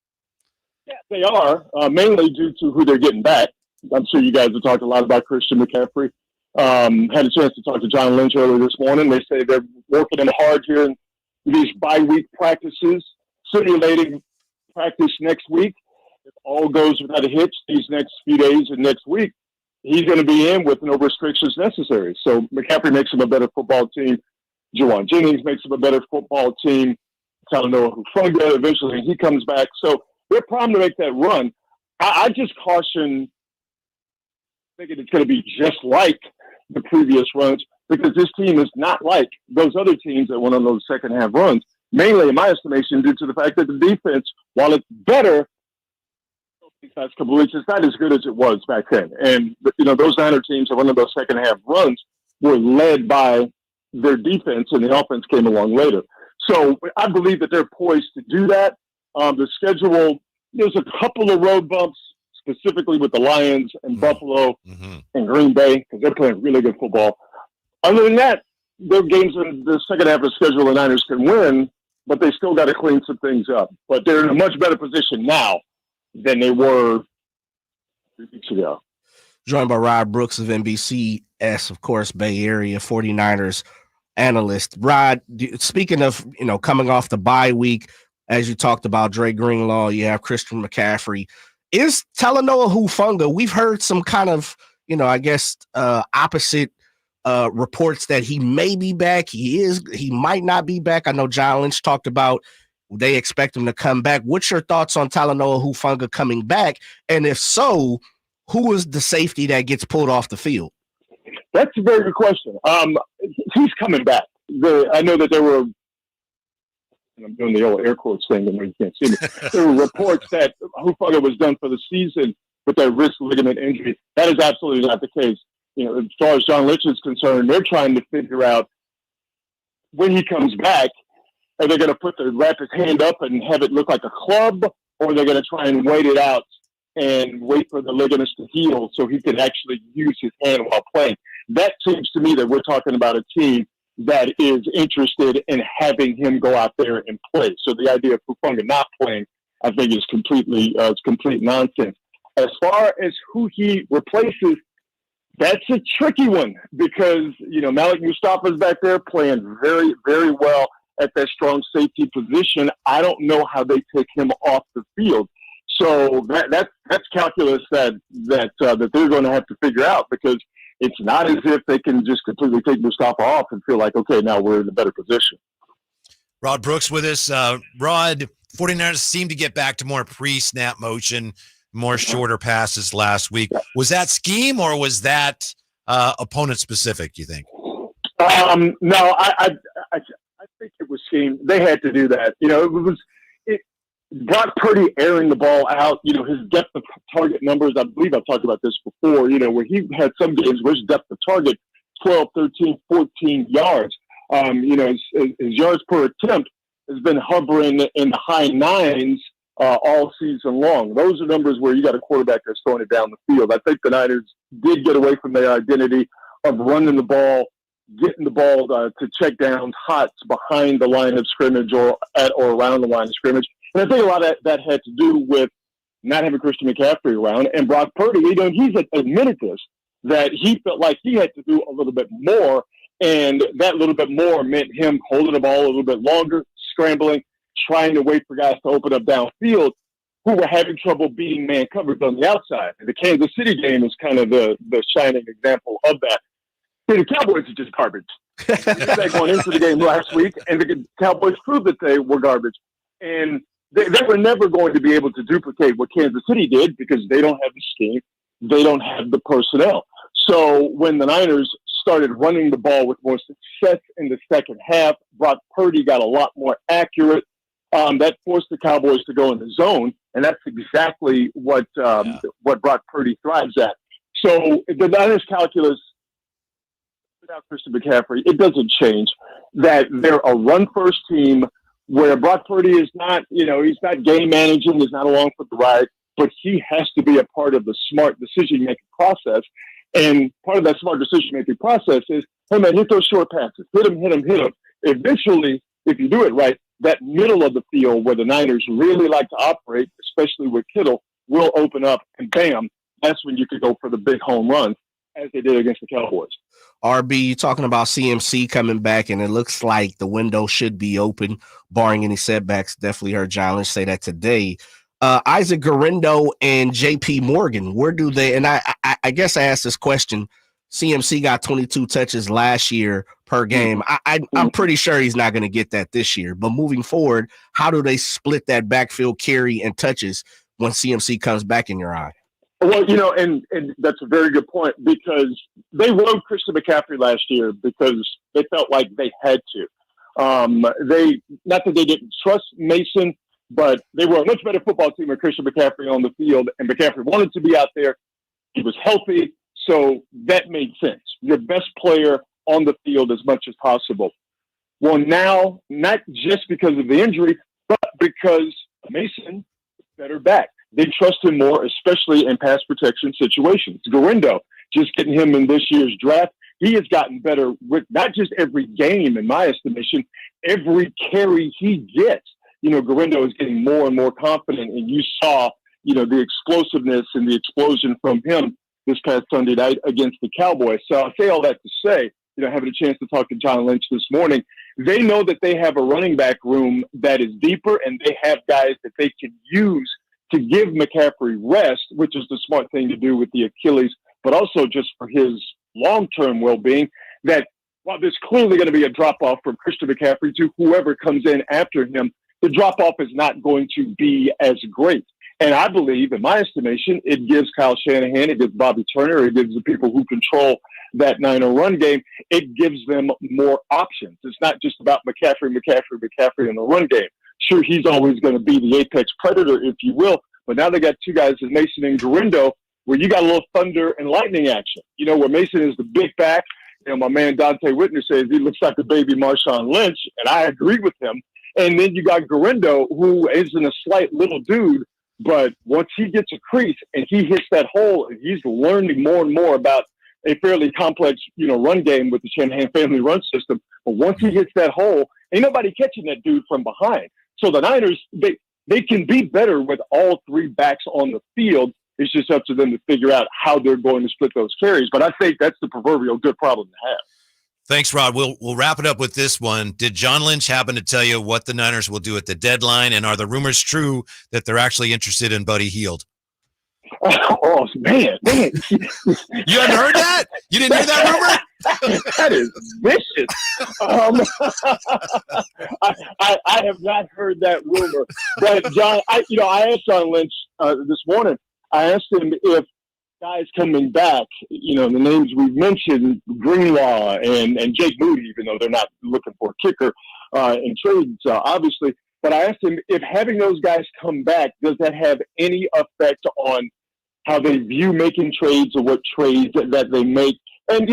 Yeah, they are, mainly due to who they're getting back. I'm sure you guys have talked a lot about Christian McCaffrey. Had a chance to talk to John Lynch earlier this morning. They say they're working him hard here in these bye-week practices, simulating practice next week. If all goes without a hitch these next few days and next week, he's going to be in with no restrictions necessary. So McCaffrey makes him a better football team. Juwan Jennings makes him a better football team. Talanoa Hufanga, eventually he comes back. So they're primed to make that run. I just caution thinking it's going to be just like the previous runs, because this team is not like those other teams that went on those second half runs, mainly in my estimation due to the fact that the defense, while it's better these last couple of weeks, it's not as good as it was back then. And those Niner teams that went on those second half runs were led by their defense, and the offense came along later. So I believe that they're poised to do that. The schedule, there's a couple of road bumps, specifically with the Lions and Buffalo and Green Bay, because they're playing really good football. Other than that, their games in the second half of the schedule, the Niners can win, but they still got to clean some things up. But they're in a much better position now than they were 3 weeks ago. Joined by Rod Brooks of NBCS, of course, Bay Area 49ers analyst. Rod, speaking of, coming off the bye week, as you talked about Dre Greenlaw, you have Christian McCaffrey. Is Talanoa Hufanga, we've heard some kind of, opposite reports that he may be back. He might not be back. I know John Lynch talked about they expect him to come back. What's your thoughts on Talanoa Hufanga coming back? And if so, who is the safety that gets pulled off the field? That's a very good question. He's coming back. I know that there were, and I'm doing the old air quotes thing, and you can't see me. There were reports that Hufanga was done for the season with that wrist ligament injury. That is absolutely not the case. As far as John Lynch is concerned, they're trying to figure out when he comes back, are they going to wrap his hand up and have it look like a club, or are they going to try and wait it out and wait for the ligaments to heal so he can actually use his hand while playing? That seems to me that we're talking about a team that is interested in having him go out there and play. So the idea of Hufanga not playing, I think, is complete nonsense. As far as who he replaces, that's a tricky one because, Malik Mustafa's back there playing very, very well at that strong safety position. I don't know how they take him off the field. So that's calculus that they're going to have to figure out, because it's not as if they can just completely take Mustafa off and feel like, okay, now we're in a better position. Rod Brooks with us. Rod, 49ers seem to get back to more pre-snap motion, more shorter passes last week. Was that scheme or was that opponent specific, you think? No, I think it was scheme. They had to do that. It Brock Purdy airing the ball out, his depth of target numbers, I believe I've talked about this before, where he had some games where his depth of target, 12, 13, 14 yards. His yards per attempt has been hovering in the high nines all season long. Those are numbers where you got a quarterback that's throwing it down the field. I think the Niners did get away from their identity of running the ball, getting the ball to check downs, hots behind the line of scrimmage or at or around the line of scrimmage. And I think a lot of that had to do with not having Christian McCaffrey around. And Brock Purdy, he's admitted this, that he felt like he had to do a little bit more, and that little bit more meant him holding the ball a little bit longer, scrambling, trying to wait for guys to open up downfield who were having trouble beating man coverage on the outside. And the Kansas City game is kind of the shining example of that. See, the Cowboys are just garbage. They did that going into the game last week, and the Cowboys proved that they were garbage. And they were never going to be able to duplicate what Kansas City did because they don't have the scheme. They don't have the personnel. So when the Niners started running the ball with more success in the second half, Brock Purdy got a lot more accurate. That forced the Cowboys to go in the zone, and that's exactly what Brock Purdy thrives at. So the Niners calculus, without Christian McCaffrey, it doesn't change. That they're a run-first team where Brock Purdy is not, he's not game managing, he's not along for the ride, but he has to be a part of the smart decision-making process. And part of that smart decision-making process is, hey, man, hit those short passes. Hit them. Eventually, if you do it right, that middle of the field where the Niners really like to operate, especially with Kittle, will open up, and bam, that's when you could go for the big home runs, as they did against the Cowboys. RB, you're talking about CMC coming back, and it looks like the window should be open, barring any setbacks. Definitely heard John Lynch say that today. Isaac Guerendo and JP Morgan, where do they, and I guess I asked this question, CMC got 22 touches last year per game. I'm pretty sure he's not going to get that this year, but moving forward, how do they split that backfield carry and touches when CMC comes back in your eye? Well, and that's a very good point, because they rode Christian McCaffrey last year because they felt like they had to. Not that they didn't trust Mason, but they were a much better football team with Christian McCaffrey on the field, and McCaffrey wanted to be out there. He was healthy, so that made sense. Your best player on the field as much as possible. Well, now, not just because of the injury, but because Mason is better back. They trust him more, especially in pass protection situations. Guerendo, just getting him in this year's draft, he has gotten better with not just every game, in my estimation, every carry he gets. Guerendo is getting more and more confident, and you saw, the explosiveness and the explosion from him this past Sunday night against the Cowboys. So I say all that to say, having a chance to talk to John Lynch this morning, they know that they have a running back room that is deeper, and they have guys that they can use to give McCaffrey rest, which is the smart thing to do with the Achilles, but also just for his long-term well-being, that while there's clearly going to be a drop-off from Christian McCaffrey to whoever comes in after him, the drop-off is not going to be as great. And I believe, in my estimation, it gives Kyle Shanahan, it gives Bobby Turner, it gives the people who control that Niner run game, it gives them more options. It's not just about McCaffrey in the run game. Sure, he's always going to be the apex predator, if you will, but now they got two guys in Mason and Guerendo where you got a little thunder and lightning action. Where Mason is the big back, my man Dante Whitner says he looks like the baby Marshawn Lynch, and I agree with him. And then you got Guerendo, who isn't a slight little dude, but once he gets a crease and he hits that hole, he's learning more and more about a fairly complex, run game with the Shanahan family run system. But once he hits that hole, ain't nobody catching that dude from behind. So the Niners, they can be better with all three backs on the field. It's just up to them to figure out how they're going to split those carries. But I think that's the proverbial good problem to have. Thanks, Rod. We'll wrap it up with this one. Did John Lynch happen to tell you what the Niners will do at the deadline? And are the rumors true that they're actually interested in Buddy Hield? Oh, man. You hadn't heard that? You didn't hear that rumor? That is vicious. I have not heard that rumor. But, John, I asked John Lynch this morning, I asked him if guys coming back, the names we've mentioned, Greenlaw and Jake Moody, even though they're not looking for a kicker in trades, obviously. But I asked him if having those guys come back, does that have any effect on how they view making trades or what trades that they make? And,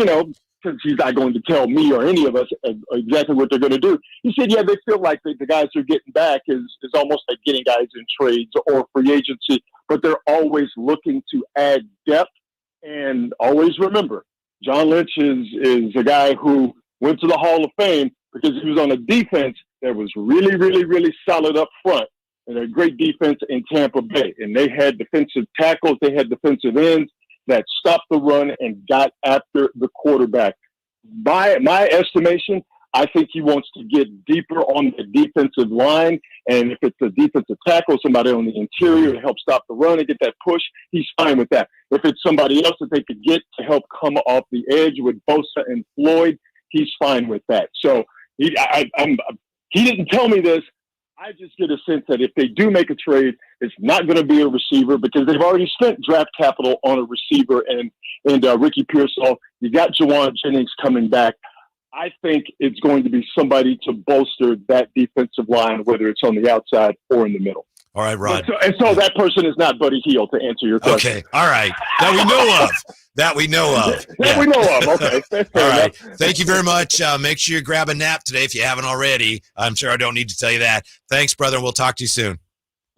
since he's not going to tell me or any of us exactly what they're going to do. He said, yeah, they feel like the guys who are getting back is almost like getting guys in trades or free agency, but they're always looking to add depth. And always remember, John Lynch is a guy who went to the Hall of Fame because he was on a defense that was really, really, really solid up front, and a great defense in Tampa Bay. And they had defensive tackles, they had defensive ends that stopped the run and got after the quarterback. By my estimation, I think he wants to get deeper on the defensive line. And if it's a defensive tackle, somebody on the interior to help stop the run and get that push, he's fine with that. If it's somebody else that they could get to help come off the edge with Bosa and Floyd, he's fine with that. So he didn't tell me this. I just get a sense that if they do make a trade, it's not going to be a receiver because they've already spent draft capital on a receiver and Ricky Pearsall. You got Juwan Jennings coming back. I think it's going to be somebody to bolster that defensive line, whether it's on the outside or in the middle. All right, Rod. So that person is not Buddy Hield, to answer your question. Okay, all right. That we know of. That we know of. That we know of. Okay. All right. Thank you very much. Make sure you grab a nap today if you haven't already. I'm sure I don't need to tell you that. Thanks, brother. We'll talk to you soon.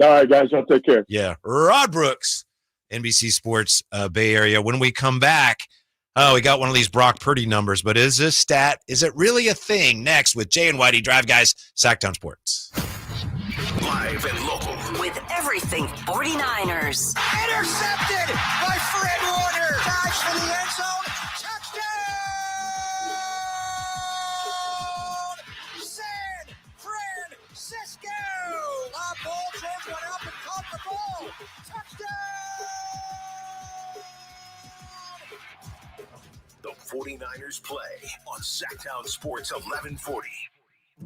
All right, guys. I'll take care. Yeah. Rod Brooks, NBC Sports Bay Area. When we come back, we got one of these Brock Purdy numbers, but is it really a thing? Next with Jay and Whitey, Drive Guys, Sacktown Sports. Live and local. With everything 49ers. Intercepted by Fred Warner. Dives for the end zone. Touchdown! San Francisco! A ball Jones went up and caught the ball. Touchdown! The 49ers play on Sacktown Sports 1140.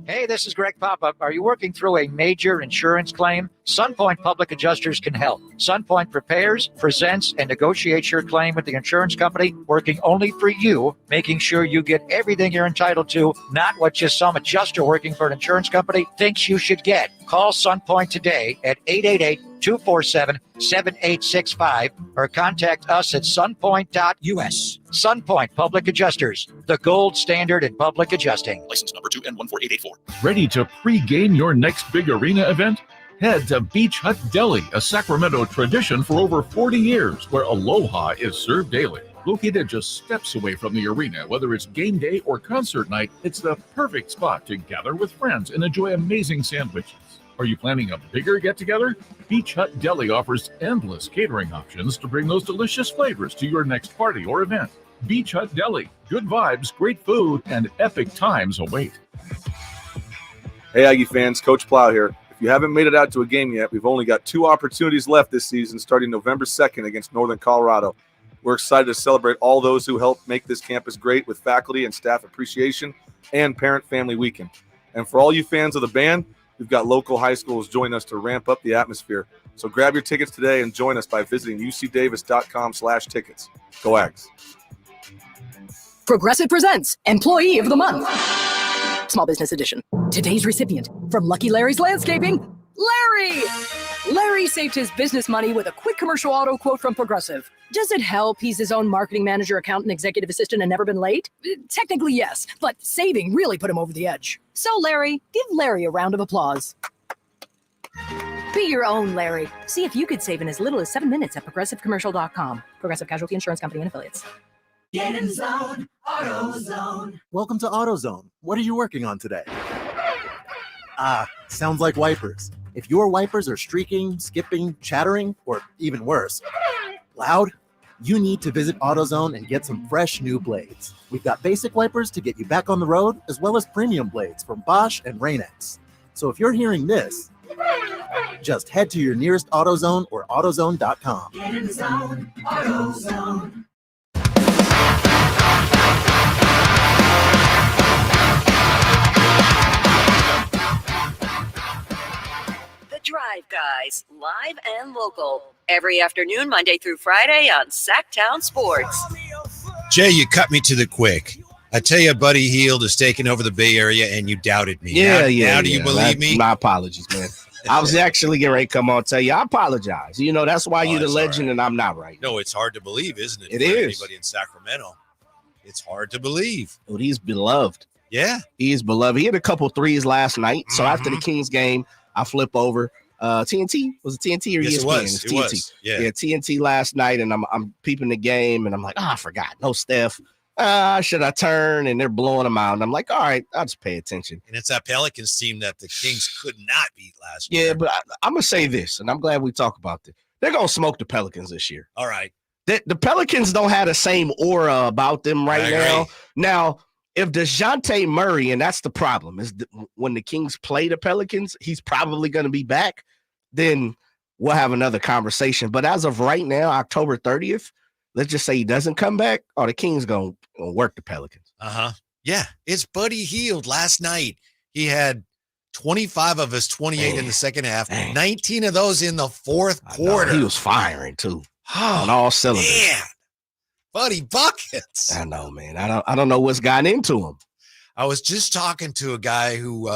Hey, this is Greg Pop-Up. Are you working through a major insurance claim? SunPoint Public Adjusters can help. SunPoint prepares, presents, and negotiates your claim with the insurance company, working only for you, making sure you get everything you're entitled to, not what just some adjuster working for an insurance company thinks you should get. Call SunPoint today at 888-247-7865 or contact us at sunpoint.us. SunPoint Public Adjusters, the gold standard in public adjusting. License number 2N14884. Ready to pre-game your next big arena event? Head to Beach Hut Deli, a Sacramento tradition for over 40 years, where aloha is served daily. Located just steps away from the arena, whether it's game day or concert night, it's the perfect spot to gather with friends and enjoy amazing sandwiches. Are you planning a bigger get-together? Beach Hut Deli offers endless catering options to bring those delicious flavors to your next party or event. Beach Hut Deli. Good vibes, great food, and epic times await. Hey, Aggie fans, Coach Plow here. If you haven't made it out to a game yet, we've only got 2 opportunities left this season, starting November 2nd against Northern Colorado. We're excited to celebrate all those who helped make this campus great with faculty and staff appreciation and parent-family weekend. And for all you fans of the band, we've got local high schools joining us to ramp up the atmosphere. So grab your tickets today and join us by visiting ucdavis.com/tickets. Go Ags. Progressive presents Employee of the Month. Small Business Edition. Today's recipient from Lucky Larry's Landscaping, Larry! Larry saved his business money with a quick commercial auto quote from Progressive. Does it help he's his own marketing manager, accountant, executive assistant, and never been late? Technically, yes, but saving really put him over the edge. So, Larry, give Larry a round of applause. Be your own Larry. See if you could save in as little as 7 minutes at progressivecommercial.com. Progressive Casualty Insurance Company and Affiliates. Get in zone, AutoZone. Welcome to AutoZone. What are you working on today? Sounds like wipers. If your wipers are streaking, skipping, chattering, or even worse, loud, you need to visit AutoZone and get some fresh new blades. We've got basic wipers to get you back on the road, as well as premium blades from Bosch and Rain-X. So if you're hearing this, just head to your nearest AutoZone or AutoZone.com. Get in zone, AutoZone. Drive Guys, live and local, every afternoon, Monday through Friday on Sacktown Sports. Jay, you cut me to the quick. I tell you, Buddy Hield is taking over the Bay Area, and you doubted me. Now do you believe me? My apologies, man. I was actually getting ready to come on and tell you, I apologize. You know, that's why you're the legend and I'm not right. No, it's hard to believe, isn't it? It for is. Anybody in Sacramento. It's hard to believe. But he's beloved. Yeah. He is beloved. He had a couple threes last night. So after the Kings game, I flip over. TNT? Was it TNT or Yes, ESPN? it was. It's It TNT. was. Yeah. TNT last night, and I'm peeping the game, and I'm like, I forgot. No Steph. Should I turn? And they're blowing them out. And I'm like, all right, I'll just pay attention. And it's that Pelicans team that the Kings could not beat last year. Yeah, but I'm going to say this, and I'm glad we talk about this. They're going to smoke the Pelicans this year. All right. The Pelicans don't have the same aura about them right now. Now, if DeJounte Murray, and that's the problem, is when the Kings play the Pelicans, he's probably going to be back, then we'll have another conversation. But as of right now, October 30th, let's just say he doesn't come back, or the Kings going to work the Pelicans. Yeah, it's Buddy Hield last night. He had 25 of his 28 in the second half, 19 of those in the fourth quarter. He was firing, too, on all cylinders. Man, Buddy buckets. I know, man. I don't know what's gotten into him. I was just talking to a guy who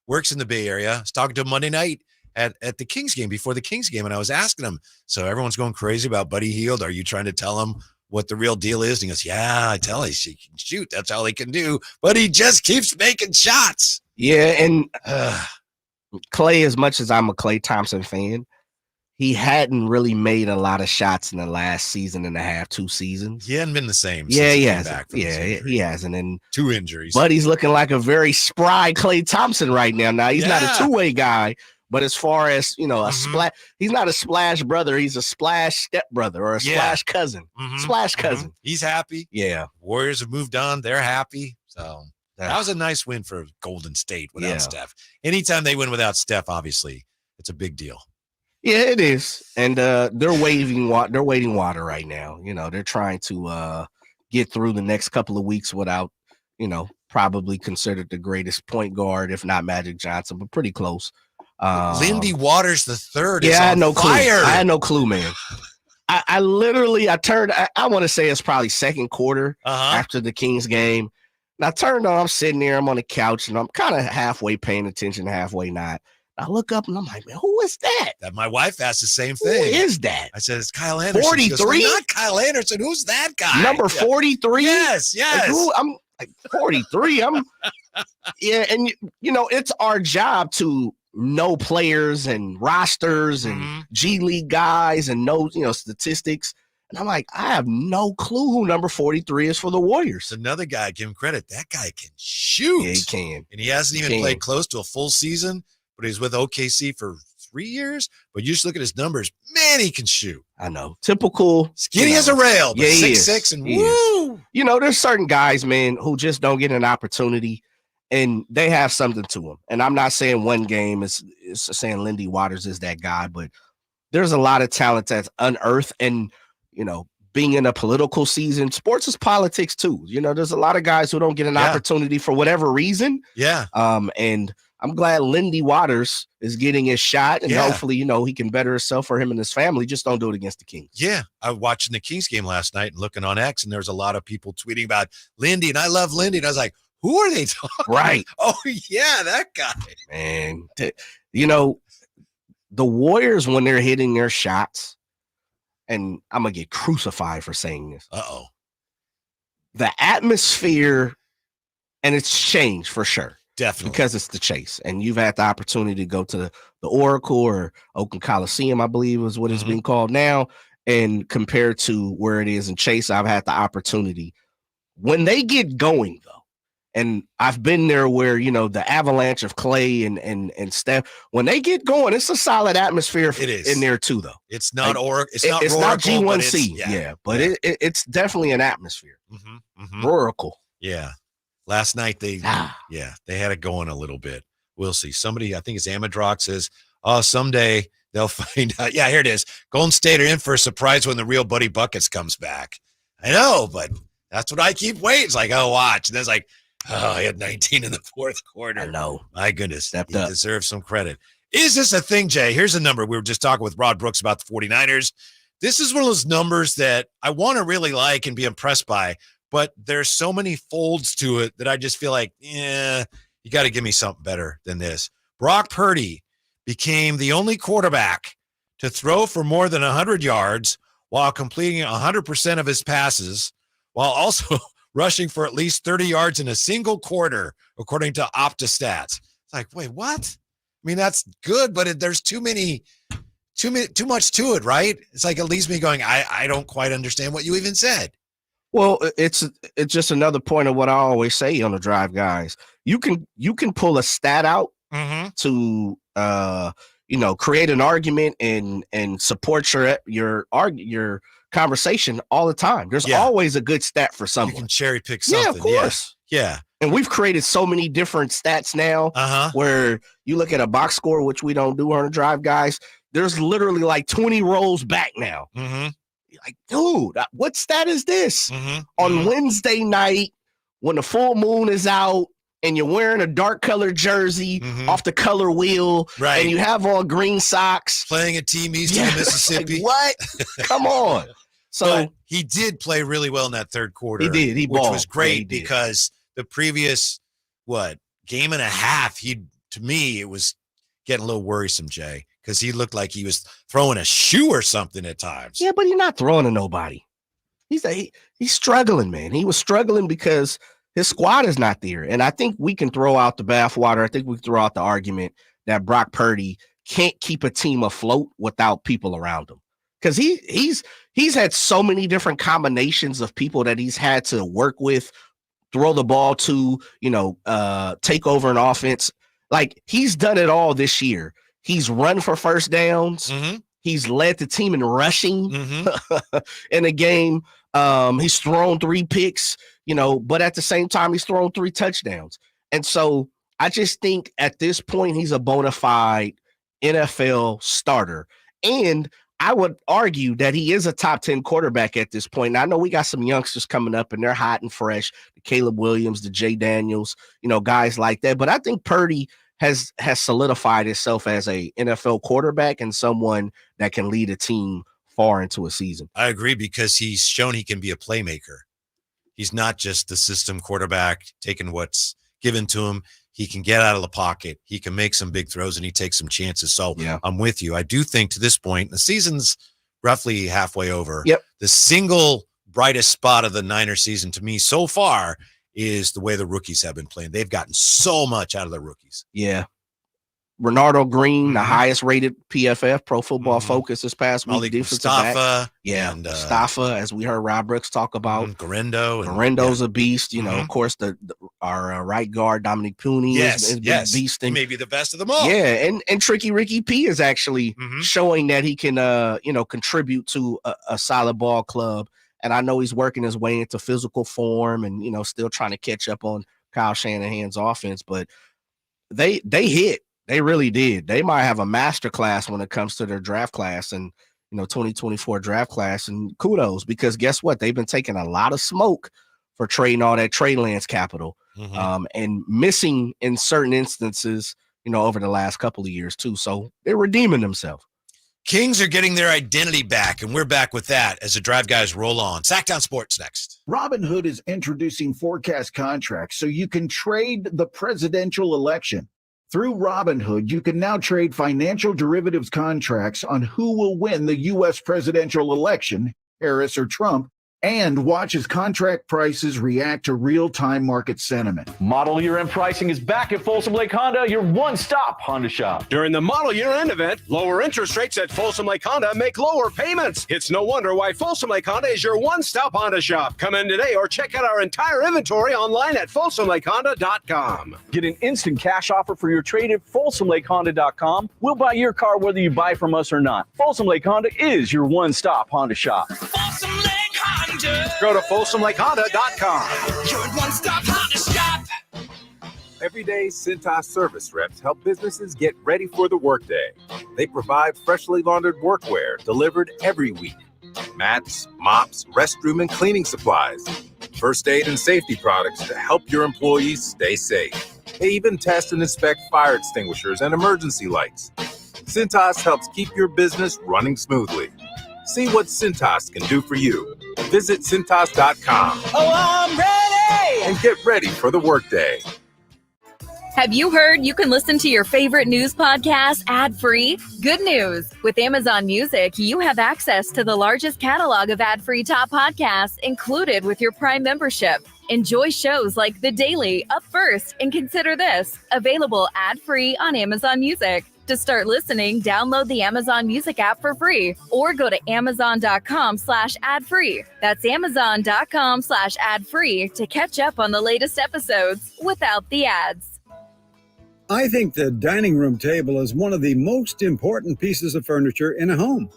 works in the Bay Area. I was talking to him Monday night at the Kings game, before the Kings game, and I was asking him, so everyone's going crazy about Buddy Hield. Are you trying to tell him what the real deal is? And he goes, yeah, I tell him he can shoot. That's all he can do. But he just keeps making shots. Yeah, and Klay, as much as I'm a Klay Thompson fan, he hadn't really made a lot of shots in the last season and a half, 2 seasons. He hadn't been the same. Yeah, since he came hasn't. back from Yeah, he hasn't. And 2 injuries. Buddy's looking like a very spry Klay Thompson right now. Now, he's not a two-way guy, but as far as, a splash, he's not a splash brother. He's a splash stepbrother or a splash cousin. Splash cousin. He's happy. Yeah. Warriors have moved on. They're happy. So that was a nice win for Golden State without Steph. Anytime they win without Steph, obviously, it's a big deal. Yeah, it is. And they're waiting water right now. They're trying to get through the next couple of weeks without, probably considered the greatest point guard, if not Magic Johnson, but pretty close. Lindy Waters III is I had no fire. clue. I had no clue, man. I literally turned, I want to say it's probably second quarter after the Kings game. And I turned on, I'm sitting there, I'm on the couch, and I'm kind of halfway paying attention, halfway not. I look up and I'm like, man, who is that? That my wife asked the same thing. Who is that? I said, it's Kyle Anderson. 43? Not Kyle Anderson. Who's that guy? Number 43? Yes. Like, I'm like 43. And it's our job to know players and rosters and G League guys and know, statistics. And I'm like, I have no clue who number 43 is for the Warriors. Another guy, give him credit. That guy can shoot. Yeah, he can. And he hasn't even played close to a full season, but he's with OKC for 3 years. But you just look at his numbers. Man, he can shoot. I know. Typical. Skinny as a rail, but 6'6" and woo. There's certain guys, man, who just don't get an opportunity, and they have something to them. And I'm not saying one game is saying Lindy Waters is that guy, but there's a lot of talent that's unearthed. And, being in a political season, sports is politics too. There's a lot of guys who don't get an opportunity for whatever reason. Yeah. And I'm glad Lindy Waters is getting his shot, and hopefully, he can better himself for him and his family. Just don't do it against the Kings. Yeah. I was watching the Kings game last night and looking on X, and there's a lot of people tweeting about Lindy, and I love Lindy. And I was like, who are they talking? Right. Oh, yeah, that guy. Man, the Warriors, when they're hitting their shots, and I'm going to get crucified for saying this. Uh-oh. The atmosphere, and it's changed for sure. Definitely. Because it's the Chase. And you've had the opportunity to go to the Oracle or Oakland Coliseum, I believe is what it's being called now. And compared to where it is in Chase, I've had the opportunity. When they get going, though, and I've been there where, the avalanche of Klay and Steph, when they get going, it's a solid atmosphere in there too, though. It's not Oracle. It's not G1C. But it's definitely an atmosphere. Oracle. Yeah. Last night they had it going a little bit. We'll see. Somebody, I think it's Amadrox, says, someday they'll find out. Yeah, here it is. Golden State are in for a surprise when the real Buddy Buckets comes back. I know, but that's what I keep waiting. It's like, watch. And then it's like, he had 19 in the fourth quarter. I know. My goodness. Stepped he up. deserves some credit. Is this a thing, Jay? Here's a number. We were just talking with Rod Brooks about the 49ers. This is one of those numbers that I want to really like and be impressed by, but there's so many folds to it that I just feel like, you got to give me something better than this. Brock Purdy became the only quarterback to throw for more than 100 yards while completing 100% of his passes, while also rushing for at least 30 yards in a single quarter, according to OptaStats. It's like, wait, what? I mean, that's good, but there's too much to it, right? It's like, it leaves me going, I don't quite understand what you even said. Well, it's just another point of what I always say on the Drive Guys. You can pull a stat out to create an argument and support your conversation all the time. There's always a good stat for someone. You can cherry pick something. Yeah, of course. Yeah. And we've created so many different stats now where you look at a box score, which we don't do on the Drive Guys. There's literally like 20 rows back now. Like, dude, what stat is this? On Wednesday night, when the full moon is out and you're wearing a dark colored jersey off the color wheel, right, and you have on green socks. Playing a team east of Mississippi. Like, what? Come on. So but he did play really well in that third quarter. He did. Which was great because the previous, game and a half, to me, it was getting a little worrisome, Jay, because he looked like he was throwing a shoe or something at times. Yeah, but he's not throwing to nobody. He's struggling, man. He was struggling because his squad is not there. And I think we can throw out the bathwater. I think we can throw out the argument that Brock Purdy can't keep a team afloat without people around him. Because he's had so many different combinations of people that he's had to work with, throw the ball to, take over an offense. Like, he's done it all this year. He's run for first downs. He's led the team in rushing in a game. He's thrown 3 picks, but at the same time, he's thrown 3 touchdowns. And so I just think at this point, he's a bona fide NFL starter. And I would argue that he is a top 10 quarterback at this point. And I know we got some youngsters coming up and they're hot and fresh. The Caleb Williams, the Jay Daniels, guys like that. But I think Purdy has solidified himself as a NFL quarterback and someone that can lead a team far into a season. I agree, because he's shown he can be a playmaker. He's not just the system quarterback taking what's given to him. He can get out of the pocket. He can make some big throws, and he takes some chances. So I'm with you. I do think to this point, the season's roughly halfway over. Yep. The single brightest spot of the Niners season to me so far is the way the rookies have been playing. They've gotten so much out of the rookies. Yeah. Renardo Green, the highest rated PFF, Pro Football Focus this past week. Malik defensive Mustafa. back. Yeah, and Mustafa, as we heard Rob Brooks talk about. Garendo. Garendo's a beast. Of course, our right guard, Dominic Puni, is a beast. He may be the best of them all. Yeah, and Tricky Ricky P is actually showing that he can, contribute to a solid ball club. And I know he's working his way into physical form and, still trying to catch up on Kyle Shanahan's offense. But they hit. They really did. They might have a master class when it comes to their draft class and, 2024 draft class. And kudos, because guess what? They've been taking a lot of smoke for trading all that trade lands capital and missing in certain instances, over the last couple of years too. So they're redeeming themselves. Kings are getting their identity back, and we're back with that as the Drive Guys roll on. Sacktown Sports next. Robinhood is introducing forecast contracts so you can trade the presidential election. Through Robinhood, you can now trade financial derivatives contracts on who will win the U.S. presidential election, Harris or Trump, and watch as contract prices react to real-time market sentiment. Model year-end pricing is back at Folsom Lake Honda, your one-stop Honda shop. During the model year-end event, lower interest rates at Folsom Lake Honda make lower payments. It's no wonder why Folsom Lake Honda is your one-stop Honda shop. Come in today or check out our entire inventory online at folsomlakehonda.com. Get an instant cash offer for your trade at folsomlakehonda.com. We'll buy your car whether you buy from us or not. Folsom Lake Honda is your one-stop Honda shop. Folsom Lake Honda. Go to folsomlakehonda.com. Your one-stop Honda shop. Everyday Cintas service reps help businesses get ready for the workday. They provide freshly laundered workwear delivered every week. Mats, mops, restroom and cleaning supplies. First aid and safety products to help your employees stay safe. They even test and inspect fire extinguishers and emergency lights. Cintas helps keep your business running smoothly. See what Cintas can do for you. Visit Cintas.com. Oh, I'm ready! And get ready for the workday. Have you heard you can listen to your favorite news podcasts ad-free? Good news! With Amazon Music, you have access to the largest catalog of ad-free top podcasts included with your Prime membership. Enjoy shows like The Daily, Up First, and Consider This, available ad-free on Amazon Music. To start listening, download the Amazon Music app for free or go to amazon.com/ad-free. That's amazon.com/ad-free to catch up on the latest episodes without the ads. I think the dining room table is one of the most important pieces of furniture in a home.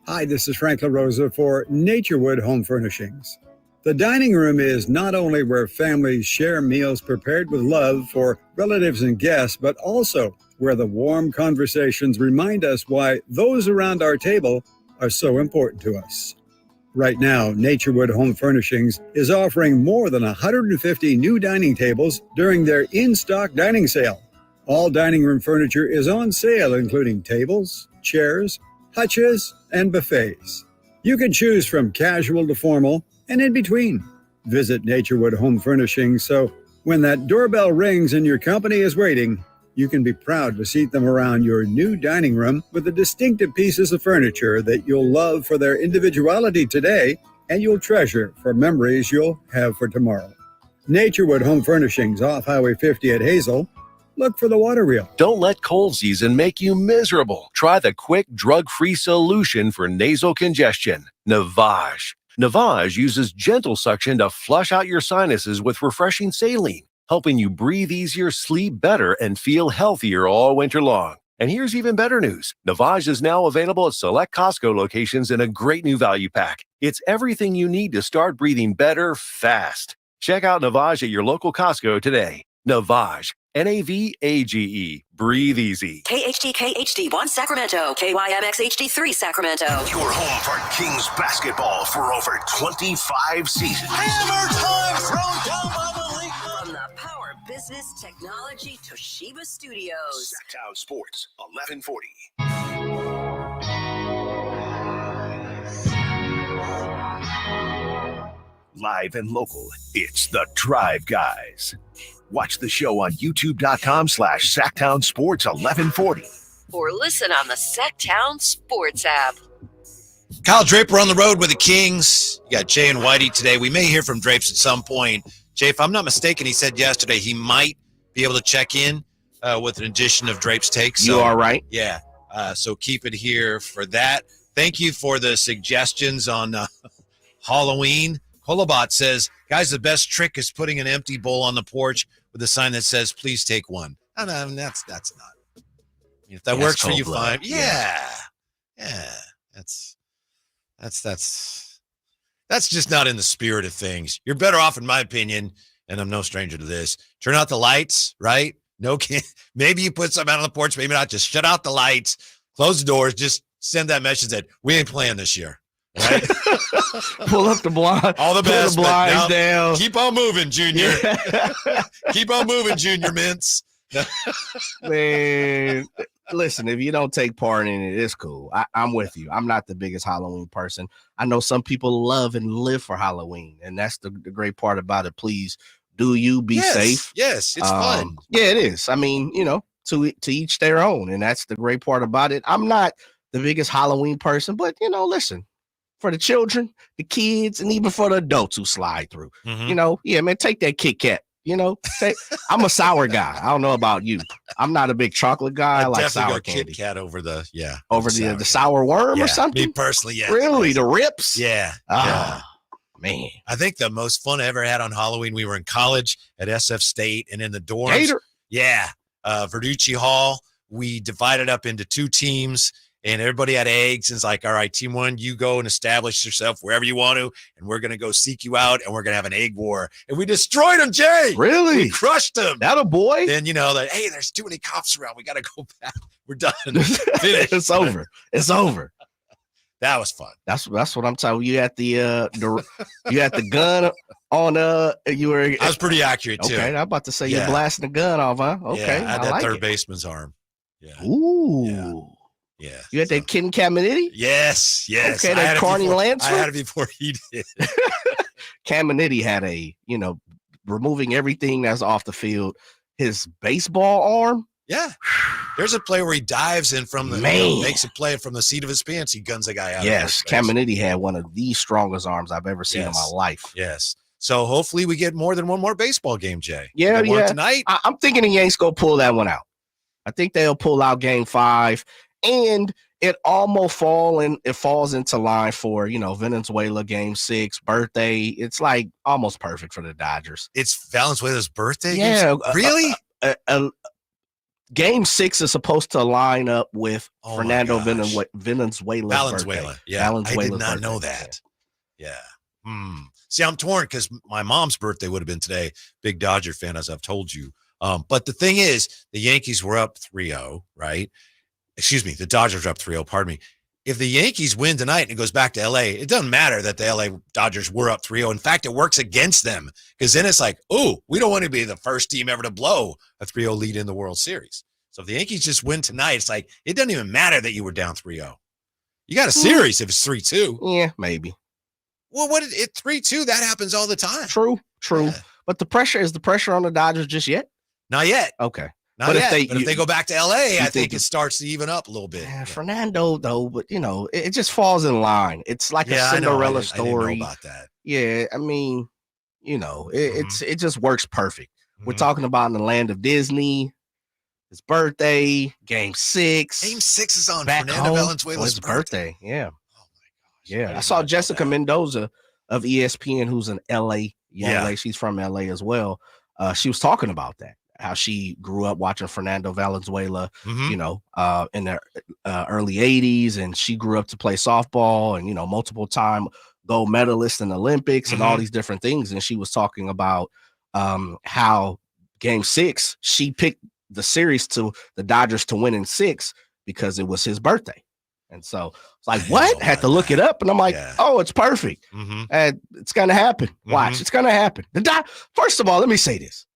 Hi, this is Frank LaRosa for Naturewood Home Furnishings. The dining room is not only where families share meals prepared with love for relatives and guests, but also where the warm conversations remind us why those around our table are so important to us. Right now, Naturewood Home Furnishings is offering more than 150 new dining tables during their in-stock dining sale. All dining room furniture is on sale, including tables, chairs, hutches, and buffets. You can choose from casual to formal and in between. Visit Naturewood Home Furnishings so when that doorbell rings and your company is waiting, you can be proud to seat them around your new dining room with the distinctive pieces of furniture that you'll love for their individuality today and you'll treasure for memories you'll have for tomorrow. Naturewood Home Furnishings off Highway 50 at Hazel. Look for the water wheel. Don't let cold season make you miserable. Try the quick, drug-free solution for nasal congestion, Navage. Navage uses gentle suction to flush out your sinuses with refreshing saline, helping you breathe easier, sleep better, and feel healthier all winter long. And here's even better news. Navage is now available at select Costco locations in a great new value pack. It's everything you need to start breathing better fast. Check out Navage at your local Costco today. Navage. Navage. Breathe easy. KHTK HD1 Sacramento, KYMX HD3 Sacramento. Your home for Kings basketball for over 25 seasons. Hammer time thrown down by the league. From the Power Business Technology Toshiba Studios. Sacktown Sports, 1140. Live and local, it's the Drive Guys. Watch the show on youtube.com/Sacktown Sports 1140. Or listen on the Sacktown Sports app. Kyle Draper on the road with the Kings. You got Jay and Whitey today. We may hear from Drapes at some point. Jay, if I'm not mistaken, he said yesterday he might be able to check in with an edition of Drapes Takes. You are right. Yeah. So keep it here for that. Thank you for the suggestions on Halloween. Holobot says, guys, the best trick is putting an empty bowl on the porch with a sign that says, please take one. No, that's not. If that works for you, fine. Yeah. That's just not in the spirit of things. You're better off, in my opinion, and I'm no stranger to this. Turn out the lights, right? Maybe you put something out on the porch, maybe not. Just shut out the lights, close the doors, just send that message that we ain't playing this year. Right? Pull up the blind. All the best. Pull the blinds down. Keep on moving, Junior. Keep on moving, Junior Mints. Man, listen, if you don't take part in it, it's cool. I'm with you. I'm not the biggest Halloween person. I know some people love and live for Halloween, and that's the great part about it. Please do you be safe. Yes, it's fun. Yeah, it is. I mean, to each their own, and that's the great part about it. I'm not the biggest Halloween person, but listen. For the children, the kids, and even for the adults who slide through. Man, take that Kit Kat. I'm a sour guy. I don't know about you. I'm not a big chocolate guy. I like sour candy. Kit Kat over the sour worm or something. Me personally, yeah. Really, the rips? Yeah. Man, I think the most fun I ever had on Halloween. We were in college at SF State, and in the dorms. Gator. Yeah, Verducci Hall. We divided up into two teams. And everybody had eggs. And it's like, all right, team one, you go and establish yourself wherever you want to. And we're going to go seek you out. And we're going to have an egg war. And we destroyed them, Jay. Really? We crushed them. That a boy? Then, hey, there's too many cops around. We got to go back. We're done. Finish. It's over. It's over. That was fun. That's what I'm telling you. You had the gun on you were. I was pretty accurate too. Okay, I'm about to say you're blasting the gun off, huh? Okay, yeah, I had that like third baseman's arm. Yeah. Ooh. Yeah. You had that Ken Caminiti? Yes. Okay, that Carney Lancer? I had it before he did. Caminiti had removing everything that's off the field. his baseball arm. Yeah. There's a play where he dives in from the makes a play from the seat of his pants. He guns a guy out. Yes, Caminiti had one of the strongest arms I've ever seen in my life. Yes. So hopefully we get more than one more baseball game, Jay. Yeah. Tonight. I'm thinking the Yanks go pull that one out. I think they'll pull out Game 5, and it almost falls into line for Venezuela Game 6 birthday. It's like almost perfect for the Dodgers. It's Valenzuela's birthday. Yeah, really. Game 6 is supposed to line up with Fernando Venezuela's Valenzuela. birthday. Yeah, Valenzuela's I did not birthday. know that. Yeah. See, I'm torn because my mom's birthday would have been today. Big Dodger fan, as I've told you. But the thing is, the Yankees were up 3-0, right? Excuse me, the Dodgers were up 3-0, pardon me. If the Yankees win tonight and it goes back to L.A., it doesn't matter that the L.A. Dodgers were up 3-0. In fact, it works against them because then it's like, oh, we don't want to be the first team ever to blow a 3-0 lead in the World Series. So if the Yankees just win tonight, it's like it doesn't even matter that you were down 3-0. You got a series if it's 3-2. Yeah, maybe. Well, what it 3-2, that happens all the time. True. Yeah. But the pressure on the Dodgers just yet? Not yet. Okay. Not yet. If they go back to LA, I think it starts to even up a little bit. Yeah, Fernando, though, but it just falls in line. It's like a Cinderella story. I didn't know about that. Yeah, I mean, it just works perfect. We're talking about in the land of Disney. His birthday, Game 6. Game 6 is on back Fernando home. Valenzuela's birthday. Yeah. Oh my gosh. Yeah. I saw Jessica Mendoza of ESPN, who's an LA young lady. She's from LA as well. She was talking about that. How she grew up watching Fernando Valenzuela, in the early 80s, and she grew up to play softball and, multiple time gold medalist in the Olympics and all these different things. And she was talking about how Game 6, she picked the series to the Dodgers to win in 6 because it was his birthday. And so it's like, what? Had to look it up. And I'm like, oh, it's perfect. And it's going to happen. Watch, it's going to happen. First of all, let me say this.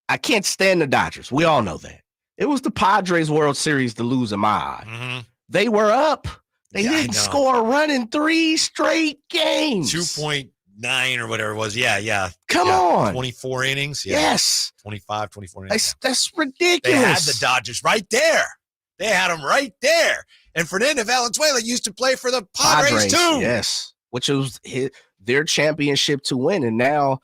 I can't stand the Dodgers. We all know that. It was the Padres World Series to lose in my eye. They were up. They didn't score a run in 3 straight games. 2.9 or whatever it was. Yeah. Come on. 24 innings. Yeah. Yes. 25, 24 innings. That's ridiculous. They had the Dodgers right there. They had them right there. And Fernando Valenzuela used to play for the Padres too. Yes. Which was their championship to win. And now,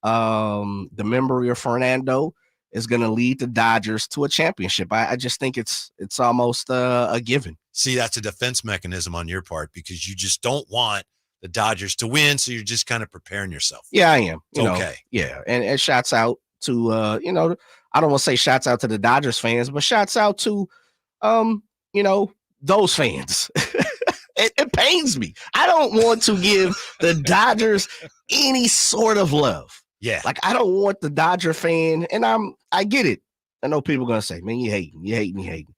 the memory of Fernando is going to lead the Dodgers to a championship. I just think it's almost a given. See, that's a defense mechanism on your part because you just don't want the Dodgers to win, so you're just kind of preparing yourself. Yeah, I am. Okay. Yeah, and shouts out to I don't want to say shouts out to the Dodgers fans, but shouts out to those fans. It pains me. I don't want to give the Dodgers any sort of love. Yeah. Like, I don't want the Dodger fan, and I get it. I know people are going to say, man, you hating.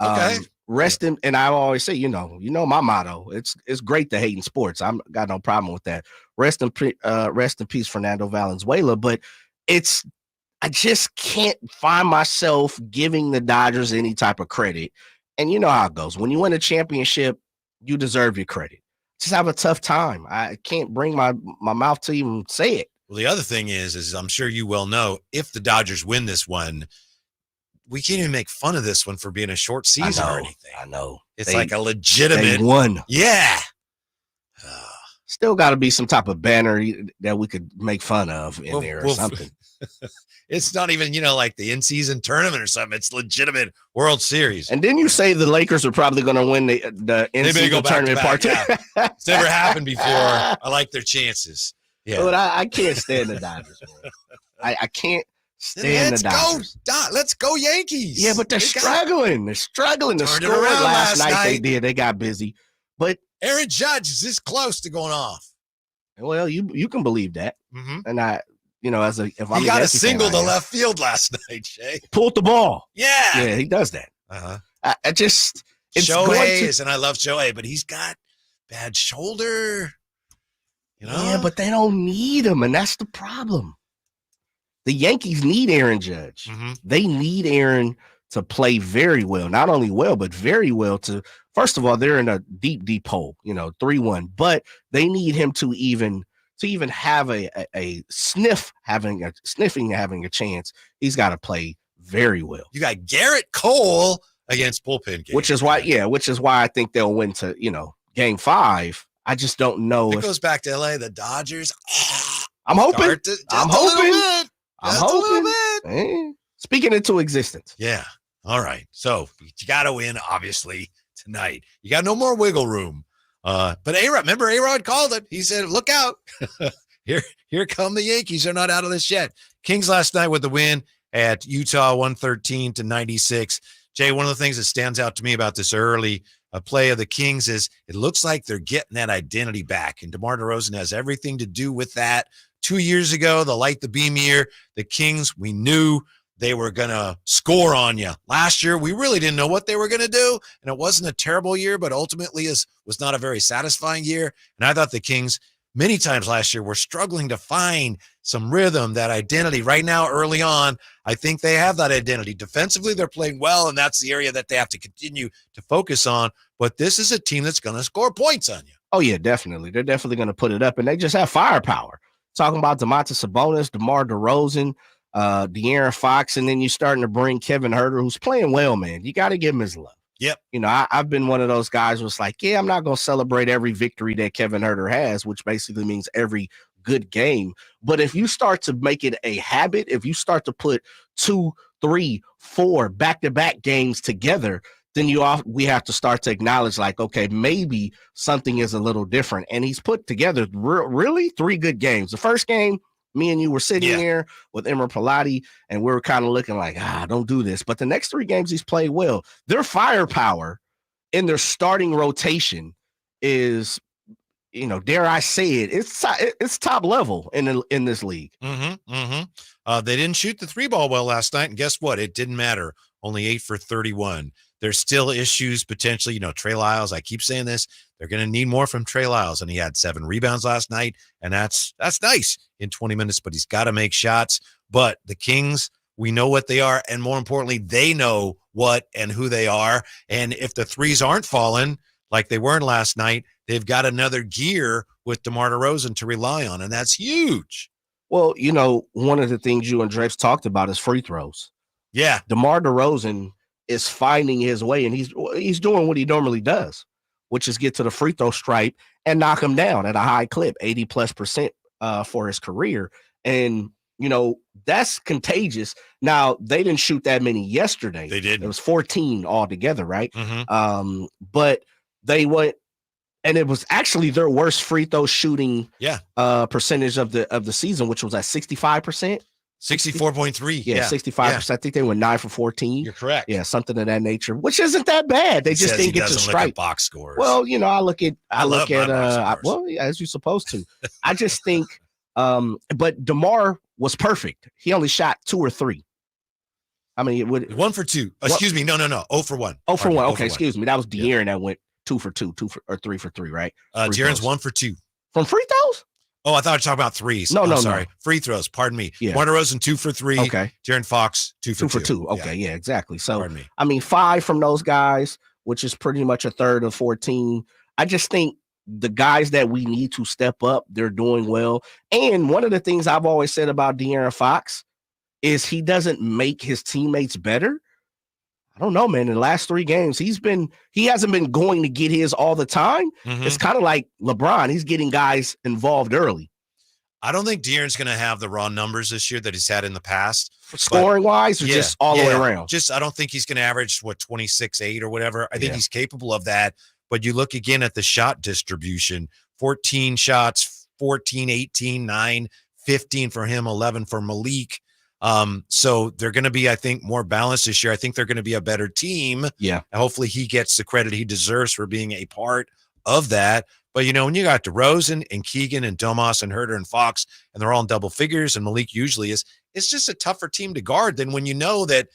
Okay. Rest in, and I always say, my motto, it's great to hate in sports. I'm got no problem with that. Rest in peace, Fernando Valenzuela. But I just can't find myself giving the Dodgers any type of credit. And you know how it goes. When you win a championship, you deserve your credit. Just have a tough time. I can't bring my mouth to even say it. Well, the other thing is I'm sure you well know, if the Dodgers win this one, we can't even make fun of this one for being a short season or anything. I know. It's like a legitimate. They won. Yeah. Still got to be some type of banner that we could make fun of in there or something. It's not even, like the in-season tournament or something. It's legitimate World Series. And then you say the Lakers are probably going to win the in-season tournament part 2. Yeah. It's never happened before. I like their chances. Yeah. But I can't stand the Dodgers. I can't stand the Dodgers. Let's go Yankees. Yeah, but they're struggling. They're struggling to score. Last night they did. They got busy. But Aaron Judge is this close to going off. Well, you can believe that. And he got a single to left field last night, Shay. Pulled the ball. Yeah, he does that. I just Shohei and I love Shohei, but he's got bad shoulder. Yeah, but they don't need him, and that's the problem. The Yankees need Aaron Judge. They need Aaron to play very well. Not only well, but very well to, first of all, they're in a deep hole, 3-1. But they need him to even to even have a sniffing having a chance, he's got to play very well. You got Garrett Cole against bullpen games. Which is why I think they'll win to, game 5. I just don't know. It goes back to LA, the Dodgers. I'm hoping. I'm hoping. Speaking into existence. Yeah. All right. So you got to win, obviously, tonight. You got no more wiggle room. But A-Rod called it. He said, look out. Here come the Yankees. They're not out of this yet. Kings last night with the win at Utah, 113-96. Jay, one of the things that stands out to me about this early play of the Kings is it looks like they're getting that identity back. And DeMar DeRozan has everything to do with that. 2 years ago, the light the beam year, the Kings, we knew they were going to score on you. Last year, we really didn't know what they were going to do, and it wasn't a terrible year, but ultimately was not a very satisfying year. And I thought the Kings, many times last year, were struggling to find some rhythm, that identity. Right now, early on, I think they have that identity. Defensively, they're playing well, and that's the area that they have to continue to focus on. But this is a team that's going to score points on you. Oh, yeah, definitely. They're definitely going to put it up, and they just have firepower. Talking about Domantas Sabonis, DeMar DeRozan, De'Aaron Fox, and then you're starting to bring Kevin Huerter, who's playing well, man. You got to give him his love. Yep. I've been one of those guys who's like, I'm not going to celebrate every victory that Kevin Huerter has, which basically means every good game. But if you start to make it a habit, if you start to put 2, 3, 4 back-to-back games together, then we have to start to acknowledge, like, okay, maybe something is a little different. And he's put together really 3 good games. The first game, me and you were sitting here with Emmer Pilati, and we were kind of looking like, don't do this. But the next 3 games, he's played well. Their firepower in their starting rotation is, dare I say it, it's top level in this league. They didn't shoot the 3-ball well last night, and guess what? It didn't matter. Only 8 for 31. There's still issues potentially. Trey Lyles, I keep saying this, they're going to need more from Trey Lyles, and he had 7 rebounds last night, and that's nice in 20 minutes, but he's got to make shots. But the Kings, we know what they are, and more importantly, they know what and who they are. And if the threes aren't falling like they weren't last night, they've got another gear with DeMar DeRozan to rely on, and that's huge. Well, one of the things you and Drapes talked about is free throws. Yeah. DeMar DeRozan is finding his way, and he's doing what he normally does, which is get to the free throw stripe and knock him down at a high clip, 80+% for his career. And, that's contagious. Now, they didn't shoot that many yesterday. They did. It was 14 altogether, right? Mm-hmm. But they went, and it was actually their worst free throw shooting percentage of the season, which was at 65%. 64.3. Yeah, 65%. Yeah. I think they went 9 for 14. You're correct. Yeah, something of that nature, which isn't that bad. They just didn't get to strike. Look at box scores. Well, I look at as you're supposed to. I just think but DeMar was perfect. He only shot 2 or 3. I mean, 1 for 2. Excuse me. No. 0 for 1. 0 for 1. Okay, excuse me. That was De'Aaron that went 2 for 2, 3 for 3, right? De'Aaron's 1 for 2. From free throws? Oh, I thought you were talking about threes. No, sorry. Free throws. Pardon me. Yeah. DeMar DeRozan 2 for 3. Okay. De'Aaron Fox 2 for 2. Okay, yeah, exactly. So, pardon me. I mean, 5 from those guys, which is pretty much a third of 14. I just think the guys that we need to step up, they're doing well. And one of the things I've always said about De'Aaron Fox is he doesn't make his teammates better. I don't know, man. In the last 3 games, he hasn't been going to get his all the time. Mm-hmm. It's kind of like LeBron. He's getting guys involved early. I don't think De'Aaron's going to have the raw numbers this year that he's had in the past. Scoring wise, or just all the way around? I don't think he's going to average 26-8 or whatever. I think he's capable of that. But you look again at the shot distribution, 14 shots, 14, 18, 9, 15 for him, 11 for Malik. So they're going to be, I think, more balanced this year. I think they're going to be a better team. Yeah. Hopefully he gets the credit he deserves for being a part of that. But, when you got DeRozan and Keegan and Domas and Herder and Fox, and they're all in double figures, and Malik usually is, it's just a tougher team to guard than when you know that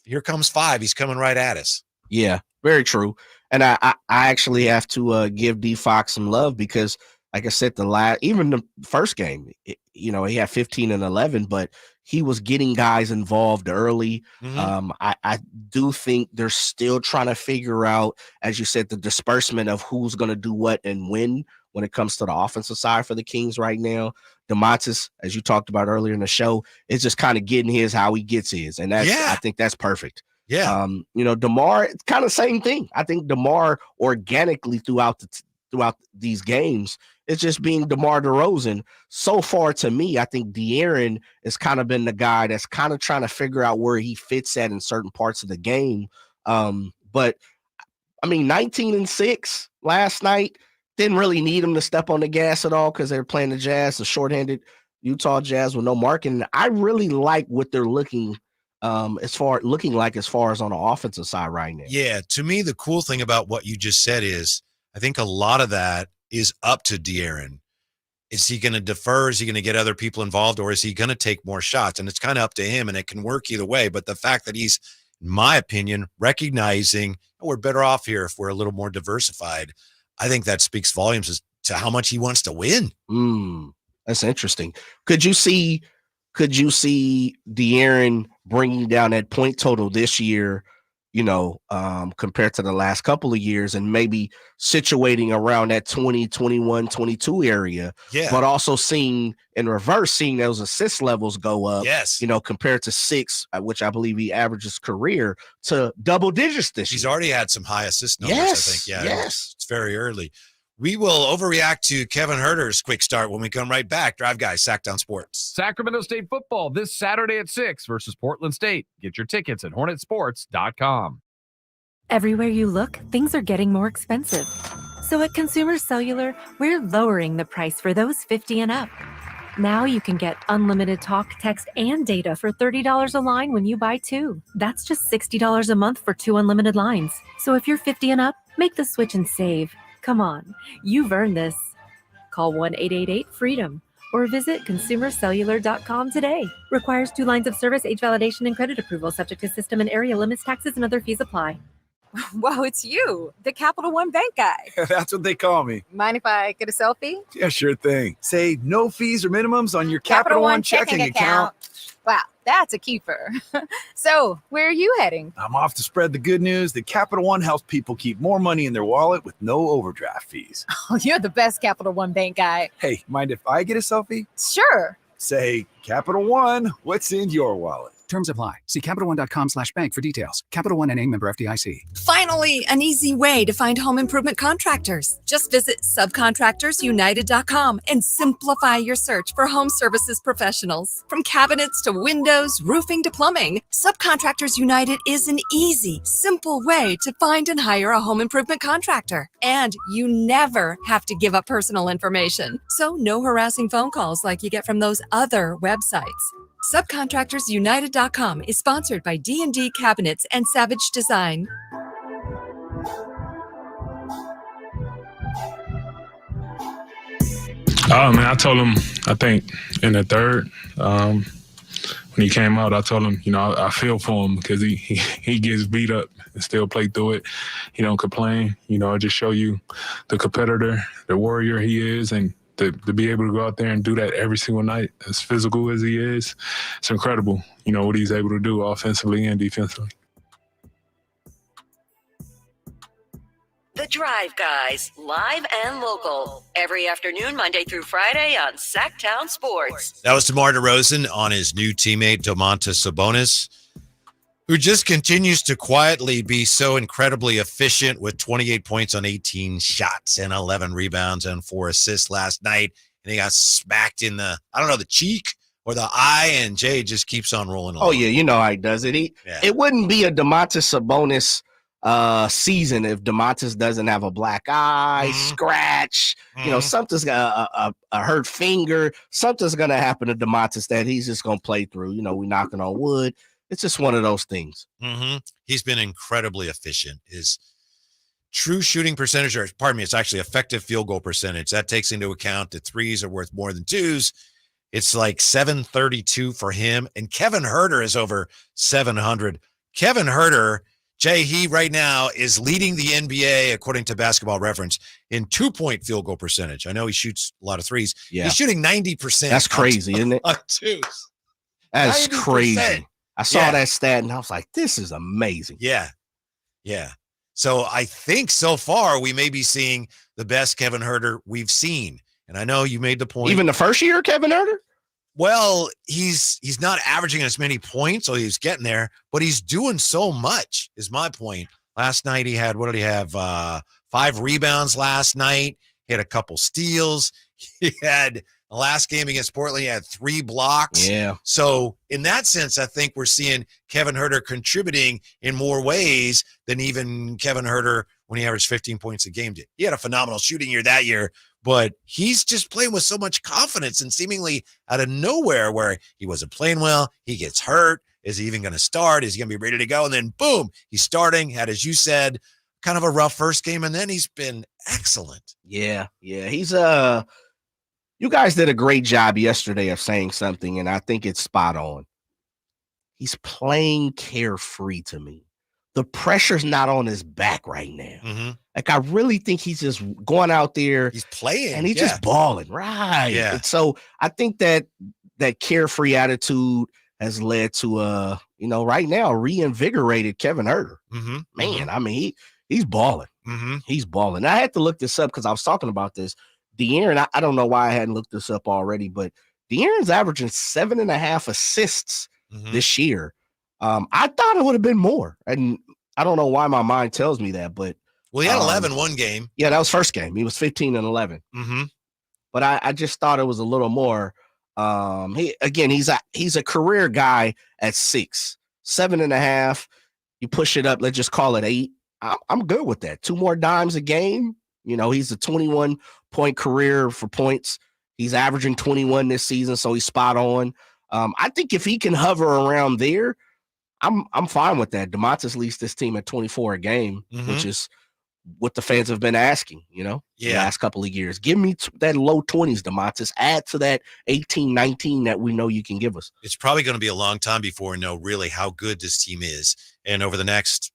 here comes 5. He's coming right at us. Yeah, very true. And I actually have to give D Fox some love because, like I said, even the first game, he had 15 and 11, but he was getting guys involved early. Mm-hmm. I do think they're still trying to figure out, as you said, the disbursement of who's going to do what and when when it comes to the offensive side for the Kings right now. Domantas, as you talked about earlier in the show, is just kind of getting his how he gets his. And that's, I think that's perfect. Yeah. DeMar, it's kind of same thing. I think DeMar organically throughout these games, it's just being DeMar DeRozan. So far to me, I think De'Aaron has kind of been the guy that's kind of trying to figure out where he fits at in certain parts of the game. But I mean, 19-6 last night, didn't really need him to step on the gas at all because they're playing the Jazz, the shorthanded Utah Jazz with no marking. I really like what they're looking as far as on the offensive side right now. Yeah, to me, the cool thing about what you just said is I think a lot of that is up to De'Aaron. Is he going to defer? Is he going to get other people involved? Or is he going to take more shots? And it's kind of up to him, and it can work either way. But the fact that he's, in my opinion, recognizing we're better off here if we're a little more diversified, I think that speaks volumes as to how much he wants to win. That's interesting. Could you see De'Aaron bringing down that point total this year, compared to the last couple of years, and maybe situating around that 20, 21, 22 area, but also seeing those assist levels go up, compared to 6, which I believe he averages career, to double digits this year. He's already had some high assist numbers, I think. Yeah, it's very early. We will overreact to Kevin Huerter's quick start when we come right back. Drive Guys, Sacktown Sports. Sacramento State football this Saturday at 6 versus Portland State. Get your tickets at hornetsports.com. Everywhere you look, things are getting more expensive. So at Consumer Cellular, we're lowering the price for those 50 and up. Now you can get unlimited talk, text, and data for $30 a line when you buy 2. That's just $60 a month for 2 unlimited lines. So if you're 50 and up, make the switch and save. Come on, you've earned this. Call 1-888-FREEDOM or visit consumercellular.com today. Requires 2 lines of service, age validation, and credit approval, subject to system and area limits, taxes, and other fees apply. Whoa, it's you, the Capital One Bank guy. That's what they call me. Mind if I get a selfie? Yeah, sure thing. Say no fees or minimums on your Capital One checking account. Wow, that's a keeper. So, where are you heading? I'm off to spread the good news that Capital One helps people keep more money in their wallet with no overdraft fees. Oh, you're the best Capital One Bank guy. Hey, mind if I get a selfie? Sure. Say, Capital One, what's in your wallet? Terms apply. See CapitalOne.com/bank for details. Capital One NA, member FDIC. Finally, an easy way to find home improvement contractors. Just visit subcontractorsunited.com and simplify your search for home services professionals. From cabinets to windows, roofing to plumbing, Subcontractors United is an easy, simple way to find and hire a home improvement contractor. And you never have to give up personal information. So no harassing phone calls like you get from those other websites. Subcontractorsunited.com is sponsored by D&D Cabinets and Savage Design. Oh, man, I told him, I think in the third, when he came out, I told him, I feel for him because he gets beat up and still play through it. He don't complain. I just show you the competitor, the warrior he is, and to be able to go out there and do that every single night, as physical as he is, it's incredible, what he's able to do offensively and defensively. The Drive Guys, live and local, every afternoon, Monday through Friday on Sacktown Sports. That was DeMar DeRozan on his new teammate, Domantas Sabonis, who just continues to quietly be so incredibly efficient with 28 points on 18 shots and 11 rebounds and 4 assists last night. And he got smacked in the cheek or the eye, and Jay just keeps on rolling along. Oh, yeah, how he does it. It wouldn't be a Domantas Sabonis season if Domantas doesn't have a black eye, scratch, something's got a hurt finger, something's going to happen to Domantas that he's just going to play through. We're knocking on wood. It's just one of those things. Mm-hmm. He's been incredibly efficient. His true shooting percentage, it's actually effective field goal percentage. That takes into account that threes are worth more than twos. It's like 732 for him. And Kevin Huerter is over 700. Kevin Huerter, Jay, he right now is leading the NBA, according to Basketball Reference, in 2-point field goal percentage. I know he shoots a lot of threes. Yeah. He's shooting 90%. That's crazy, isn't it? On twos. That's 90%. Crazy. I saw that stat and I was like, this is amazing. Yeah. Yeah. So I think so far we may be seeing the best Kevin Huerter we've seen. And I know you made the point. Even the first year, Kevin Huerter? Well, he's not averaging as many points, so he's getting there, but he's doing so much, is my point. Last night he had, what did he have? 5 rebounds last night. He had a couple steals. He had the last game against Portland, he had 3 blocks. Yeah. So in that sense, I think we're seeing Kevin Huerter contributing in more ways than even Kevin Huerter when he averaged 15 points a game did. He had a phenomenal shooting year that year, but he's just playing with so much confidence and seemingly out of nowhere where he wasn't playing well. He gets hurt. Is he even going to start? Is he going to be ready to go? And then boom, he's starting. Had, as you said, kind of a rough first game, and then he's been excellent. Yeah. He's you guys did a great job yesterday of saying something, and I think it's spot on. He's playing carefree to me. The pressure's not on his back right now. Mm-hmm. Like, I really think he's just going out there. He's playing. And he's just balling. Right. Yeah. And so I think that carefree attitude has led to, right now, reinvigorated Kevin Herder. Mm-hmm. Man, I mean, he's balling. Mm-hmm. He's balling. I had to look this up because I was talking about this. De'Aaron, I don't know why I hadn't looked this up already, but De'Aaron's averaging 7.5 assists this year. I thought it would have been more, and I don't know why my mind tells me that, but he had 11 one game. Yeah, that was first game. He was 15 and 11. Mm-hmm. But I just thought it was a little more. He's a career guy at 6, 7.5. You push it up, let's just call it 8. I'm good with that. 2 more dimes a game. He's a 21-point career for points. He's averaging 21 this season, so he's spot on. I think if he can hover around there, I'm fine with that. DeMontis leads this team at 24 a game, which is what the fans have been asking, the last couple of years. Give me that low 20s, DeMontis. Add to that 18, 19 that we know you can give us. It's probably going to be a long time before we know really how good this team is. And over the next,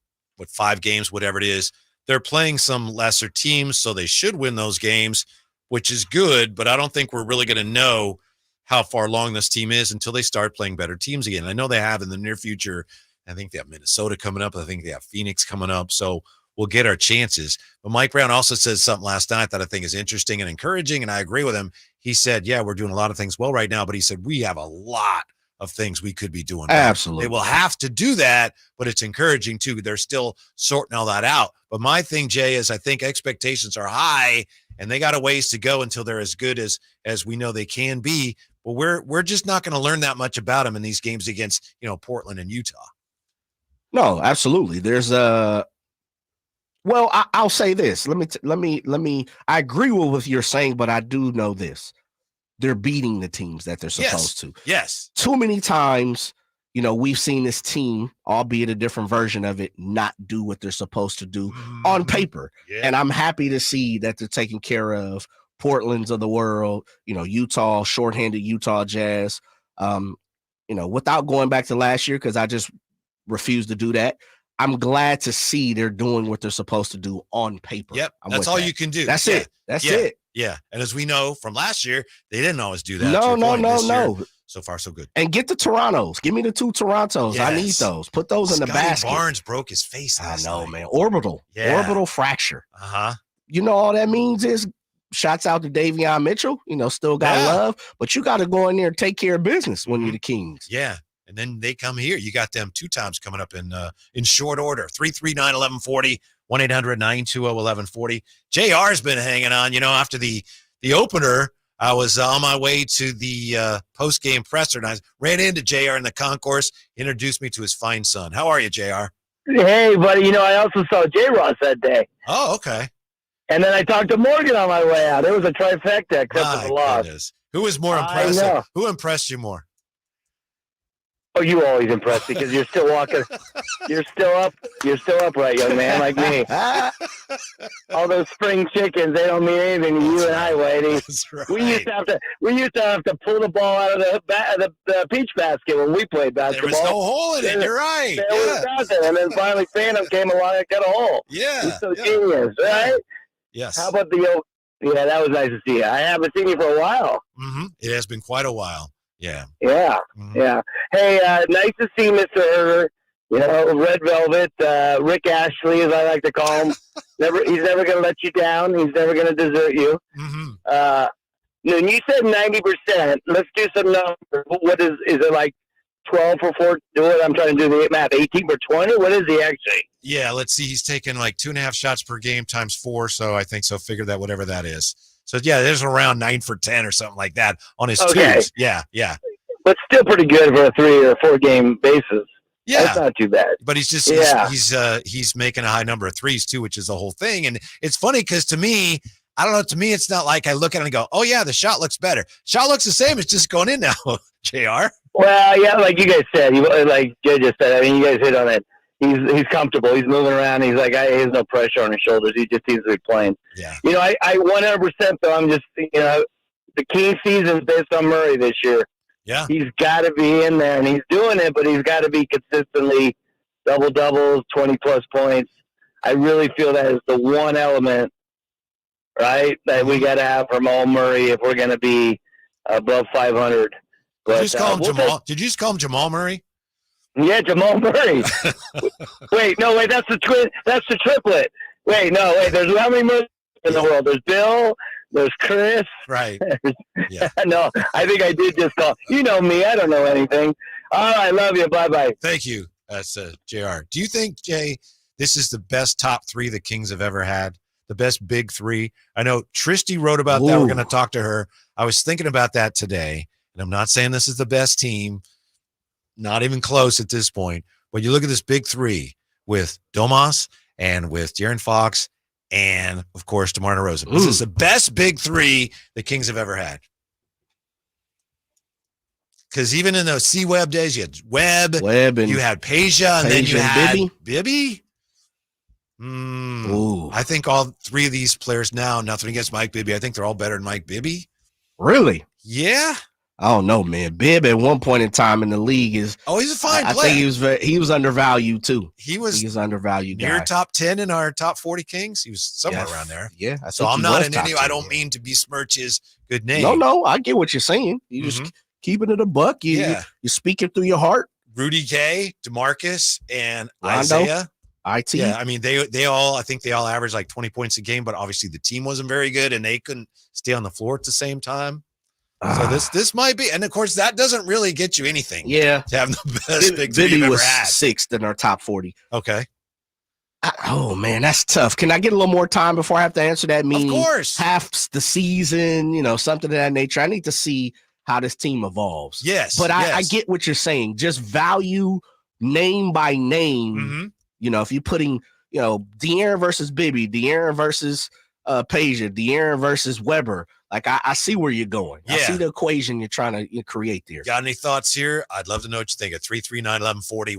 5 games, whatever it is, they're playing some lesser teams, so they should win those games, which is good, but I don't think we're really going to know how far along this team is until they start playing better teams again. I know they have in the near future. I think they have Minnesota coming up. I think they have Phoenix coming up, so we'll get our chances. But Mike Brown also said something last night that I think is interesting and encouraging, and I agree with him. He said, yeah, we're doing a lot of things well right now, but he said we have a lot of things we could be doing better. Absolutely. They will have to do that, but it's encouraging too. They're still sorting all that out. But my thing, Jay, is I think expectations are high and they got a ways to go until they're as good as we know they can be. But we're just not going to learn that much about them in these games against, Portland and Utah. No, absolutely. There's I'll say this. Let me I agree with what you're saying, but I do know this. They're beating the teams that they're supposed to. Yes. Too many times, we've seen this team, albeit a different version of it, not do what they're supposed to do on paper. Yeah. And I'm happy to see that they're taking care of Portland's of the world, Utah, shorthanded Utah Jazz. Without going back to last year, because I just refuse to do that. I'm glad to see they're doing what they're supposed to do on paper. Yep. That's all you can do. That's it. That's it. Yeah. And as we know from last year, they didn't always do that. No. So far, so good. And get the Torontos. Give me the 2 Torontos. Yes. I need those. Put those in the basket. Barnes broke his face last night. Man. Orbital fracture. Uh-huh. All that means is shouts out to Davion Mitchell. Still got love, but you got to go in there and take care of business when you're the Kings. Yeah. And then they come here. You got them 2 times coming up in short order. 339-1140, 1-800-920-1140. JR's been hanging on. After the opener, I was on my way to the post-game presser, and I ran into JR in the concourse, introduced me to his fine son. How are you, JR? Hey, buddy. I also saw J-Ross that day. Oh, okay. And then I talked to Morgan on my way out. It was a trifecta, except for the loss. Goodness. Who was more impressive? Who impressed you more? Oh, you always impress because you're still walking. You're still upright, young man, like me. All those spring chickens, they don't mean anything to you and I, Whitey. That's right. We used to have to pull the ball out of the peach basket when we played basketball. There was no hole in it. You're right. There was nothing. And then finally Phantom came along and got a hole. Yeah. He's so genius, right? Yes. How about yeah, that was nice to see you. I haven't seen you for a while. Mm-hmm. It has been quite a while. Yeah. Yeah. Mm-hmm. Yeah. Hey, nice to see Mr. Herder. You know, Red Velvet, Rick Ashley, as I like to call him. He's never going to let you down. He's never going to desert you. And you said 90%. Let's do some numbers. What is it like 12 for 4? What I'm trying to do the math. 18 for 20? What is he actually? Yeah, let's see. He's taking like 2.5 shots per game times 4. So I think so. Figure that whatever that is. So yeah, there's around 9 for 10 or something like that on his twos. Yeah. But still pretty good for a 3 or 4 game basis. Yeah, that's not too bad. But he's just he's making a high number of threes too, which is the whole thing. And it's funny because to me, I don't know. To me, it's not like I look at it and go, "Oh yeah, the shot looks better." Shot looks the same. It's just going in now, JR. Well, yeah, like you guys said, like Jay just said. I mean, you guys hit on it. He's comfortable. He's moving around. He's like, he has no pressure on his shoulders. He just seems to be playing. Yeah. You know, I 100% though. I'm just the key season based on Murray this year. Yeah. He's got to be in there, and he's doing it, but he's got to be consistently double-doubles, 20-plus points. I really feel that is the one element, right, that we got to have from All Murray if we're going to be above 500. But, Did you just call him Jamal? Did you just call him Jamal Murray? Yeah, Jamal Murray. Wait, that's the twin. That's the triplet. Wait, there's how many Murrays in the world? There's Bill. There's Chris. Right. Yeah. No, I think I did just call. You know me. I don't know anything. All right. Love you. Bye-bye. Thank you. That's JR. Do you think, Jay, this is the best top 3 the Kings have ever had? The best big 3? I know Tristy wrote about that. We're going to talk to her. I was thinking about that today, and I'm not saying this is the best team. Not even close at this point. But you look at this big 3 with Domas and with De'Aaron Fox and, of course, DeMar DeRozan. This is the best big 3 the Kings have ever had. Because even in those C-Webb days, you had Webb and you had Peja, and then you had Bibby. I think all 3 of these players now, nothing against Mike Bibby, I think they're all better than Mike Bibby. Really? Yeah. I don't know, man. Bib at one point in time in the league he's a fine player. I think he was undervalued too. He's undervalued. Near top 10 in our top 40 Kings. He was somewhere around there. Yeah. So I'm not in any. I don't mean to besmirch his good name. No. I get what you're saying. You just keeping it a buck. You're speaking through your heart. Rudy Gay, DeMarcus, and Rondo, Isaiah. IT. Yeah, I mean they all. I think they all averaged like 20 points a game, but obviously the team wasn't very good, and they couldn't stay on the floor at the same time. So this might be, and of course that doesn't really get you anything. Yeah, to have the best big 3 Bibby you've ever was had. 6th in our top 40. Okay. Oh man, that's tough. Can I get a little more time before I have to answer that? Meaning, of course, half the season, something of that nature. I need to see how this team evolves. Yes, but I get what you're saying. Just value name by name. If you're putting, De'Aaron versus Bibby, De'Aaron versus Peja, De'Aaron versus Weber. Like I see where you're going. Yeah. I see the equation you're trying to create there. Got any thoughts here? I'd love to know what you think. At 339-1140,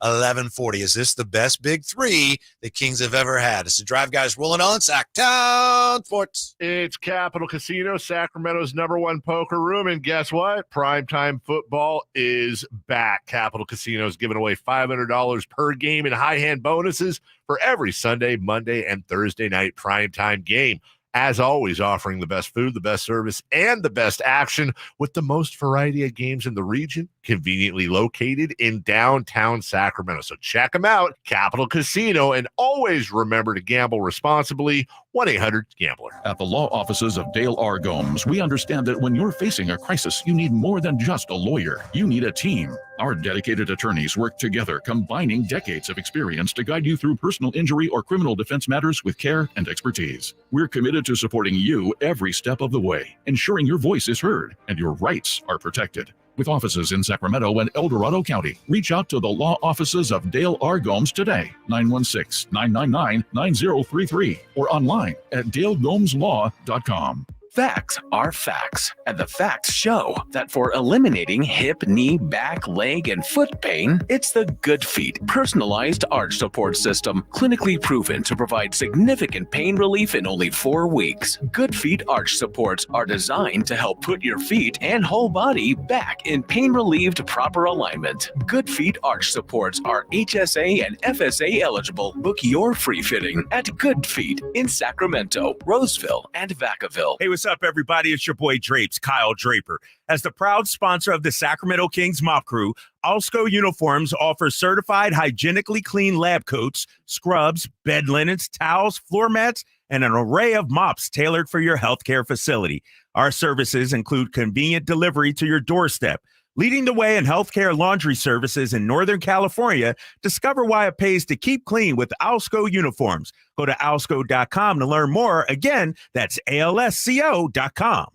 1-800-920-1140. Is this the best big 3 the Kings have ever had? It's the Drive Guys rolling on Sacktown Sports. It's Capital Casino, Sacramento's #1 poker room. And guess what? Primetime football is back. Capital Casino is giving away $500 per game in high hand bonuses for every Sunday, Monday, and Thursday night primetime game. As always, offering the best food, the best service, and the best action with the most variety of games in the region, conveniently located in downtown Sacramento. So check them out, Capital Casino, and always remember to gamble responsibly. 1-800-GAMBLER. At the law offices of Dale R. Gomes, we understand that when you're facing a crisis, you need more than just a lawyer. You need a team. Our dedicated attorneys work together, combining decades of experience to guide you through personal injury or criminal defense matters with care and expertise. We're committed to supporting you every step of the way, ensuring your voice is heard and your rights are protected. With offices in Sacramento and El Dorado County, reach out to the law offices of Dale R. Gomes today, 916-999-9033, or online at dalegomslaw.com. Facts are facts, and the facts show that for eliminating hip, knee, back, leg, and foot pain, it's the Good Feet personalized arch support system, clinically proven to provide significant pain relief in only 4 weeks. Good Feet arch supports are designed to help put your feet and whole body back in pain-relieved proper alignment. Good Feet arch supports are HSA and FSA eligible. Book your free fitting at Good Feet in Sacramento, Roseville, and Vacaville. Hey, with What's up, everybody? It's your boy Drapes, Kyle Draper. As the proud sponsor of the Sacramento Kings Mop Crew, Alsco Uniforms offers certified hygienically clean lab coats, scrubs, bed linens, towels, floor mats, and an array of mops tailored for your healthcare facility. Our services include convenient delivery to your doorstep. Leading the way in healthcare laundry services in Northern California, discover why it pays to keep clean with Alsco Uniforms. Go to alsco.com to learn more. Again, that's alsco.com.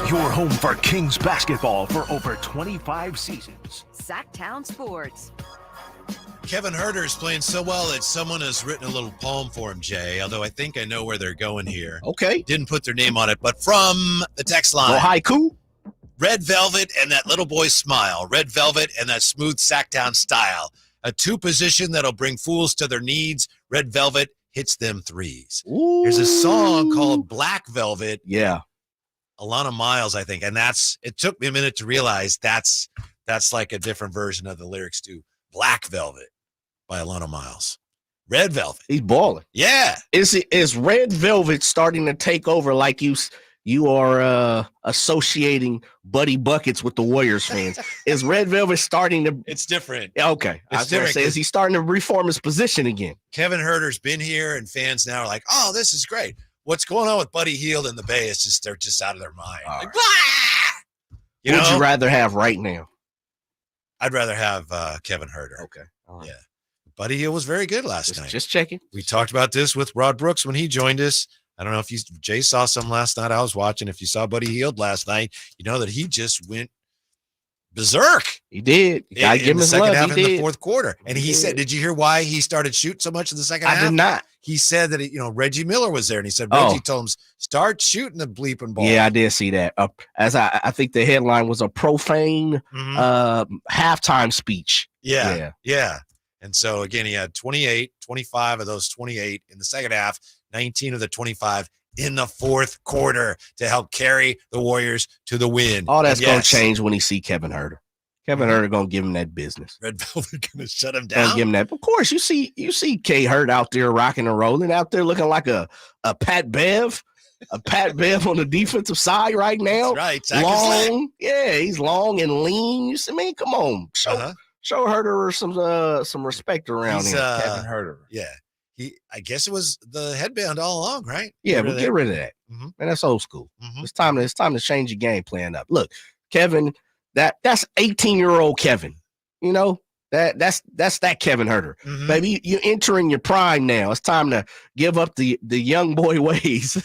Your home for Kings basketball for over 25 seasons. Sacktown Sports. Kevin Huerter is playing so well that someone has written a little poem for him, Jay, although I think I know where they're going here. Okay. Didn't put their name on it, but from the text line. Oh, haiku? Red velvet and that little boy's smile. Red velvet and that smooth sacktown style. A two position that'll bring fools to their needs. Red velvet hits them threes. Ooh. There's a song called Black Velvet. Yeah. Alana Miles, I think. And it took me a minute to realize that's like a different version of the lyrics to Black Velvet by Alana Miles. Red Velvet. He's balling. Yeah. Is Red Velvet starting to take over like you are associating Buddy Buckets with the Warriors fans? Is Red Velvet starting to... It's different. Okay. I was going to say, is he starting to reform his position again? Kevin Herter's been here, and fans now are like, oh, this is great. What's going on with Buddy Hield in the Bay is just they're just out of their mind. Like, What would you rather have right now? I'd rather have Kevin Herter. Okay. All right. Yeah. Buddy Hield was very good last night. Just checking. We talked about this with Rod Brooks when he joined us. I don't know if Jay saw some last night. I was watching. If you saw Buddy Hield last night, you know that he just went berserk. He did. You gotta give him the his second love. half He in did. the fourth quarter. And he said, did you hear why he started shooting so much in the second half? I did not. He said that Reggie Miller was there, and he said Reggie told him start shooting the bleeping ball. Yeah, I did see that. As I think the headline was a profane halftime speech. Yeah. And so, again, he had 25 of those 28 in the second half, 19 of the 25 in the fourth quarter to help carry the Warriors to the win. All that's going to change when he see Kevin Herter. Kevin Herter going to give him that business. Red Velvet going to shut him down. Give him that. Of course, you see K. Hurt out there rocking and rolling, out there looking like a Pat Bev. A Pat Bev on the defensive side right now. That's right. Long. Yeah, he's long and lean. You see, man, come on. Show Herter some respect around him. Kevin Herter. Yeah. I guess it was the headband all along, right? Yeah, but get rid of that. Mm-hmm. Man, that's old school. It's time to change your game plan up. Look, Kevin, that's 18-year-old Kevin. You know, that's that Kevin Herter. Baby, you're entering your prime now. It's time to give up the young boy ways.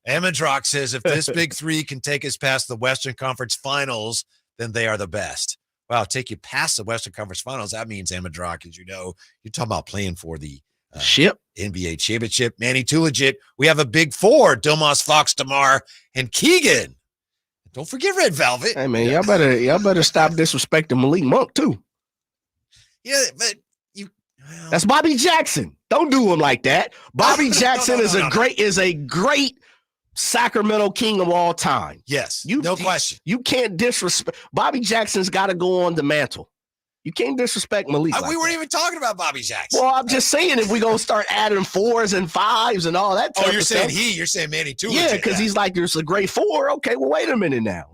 Amadrock says if this big three can take us past the Western Conference Finals, then they are the best. Wow, take you past the Western Conference Finals. That means, Amadrock, as you know, you're talking about playing for the NBA championship. Manny, too legit. We have a big four: Domas, Fox, DeMar, and Keegan. Don't forget Red Velvet. Hey man, y'all better stop disrespecting Malik Monk too. Yeah, but that's Bobby Jackson. Don't do him like that. Bobby Jackson is a great Sacramento King of all time. Yes, no question. You can't disrespect. Bobby Jackson's got to go on the mantle. You can't disrespect Malik. We weren't even talking about Bobby Jackson. Well, I'm just saying if we're going to start adding 4s and 5s and all that you're saying you're saying Manny too. Yeah, because he's like, there's a great 4. Okay, well, wait a minute now.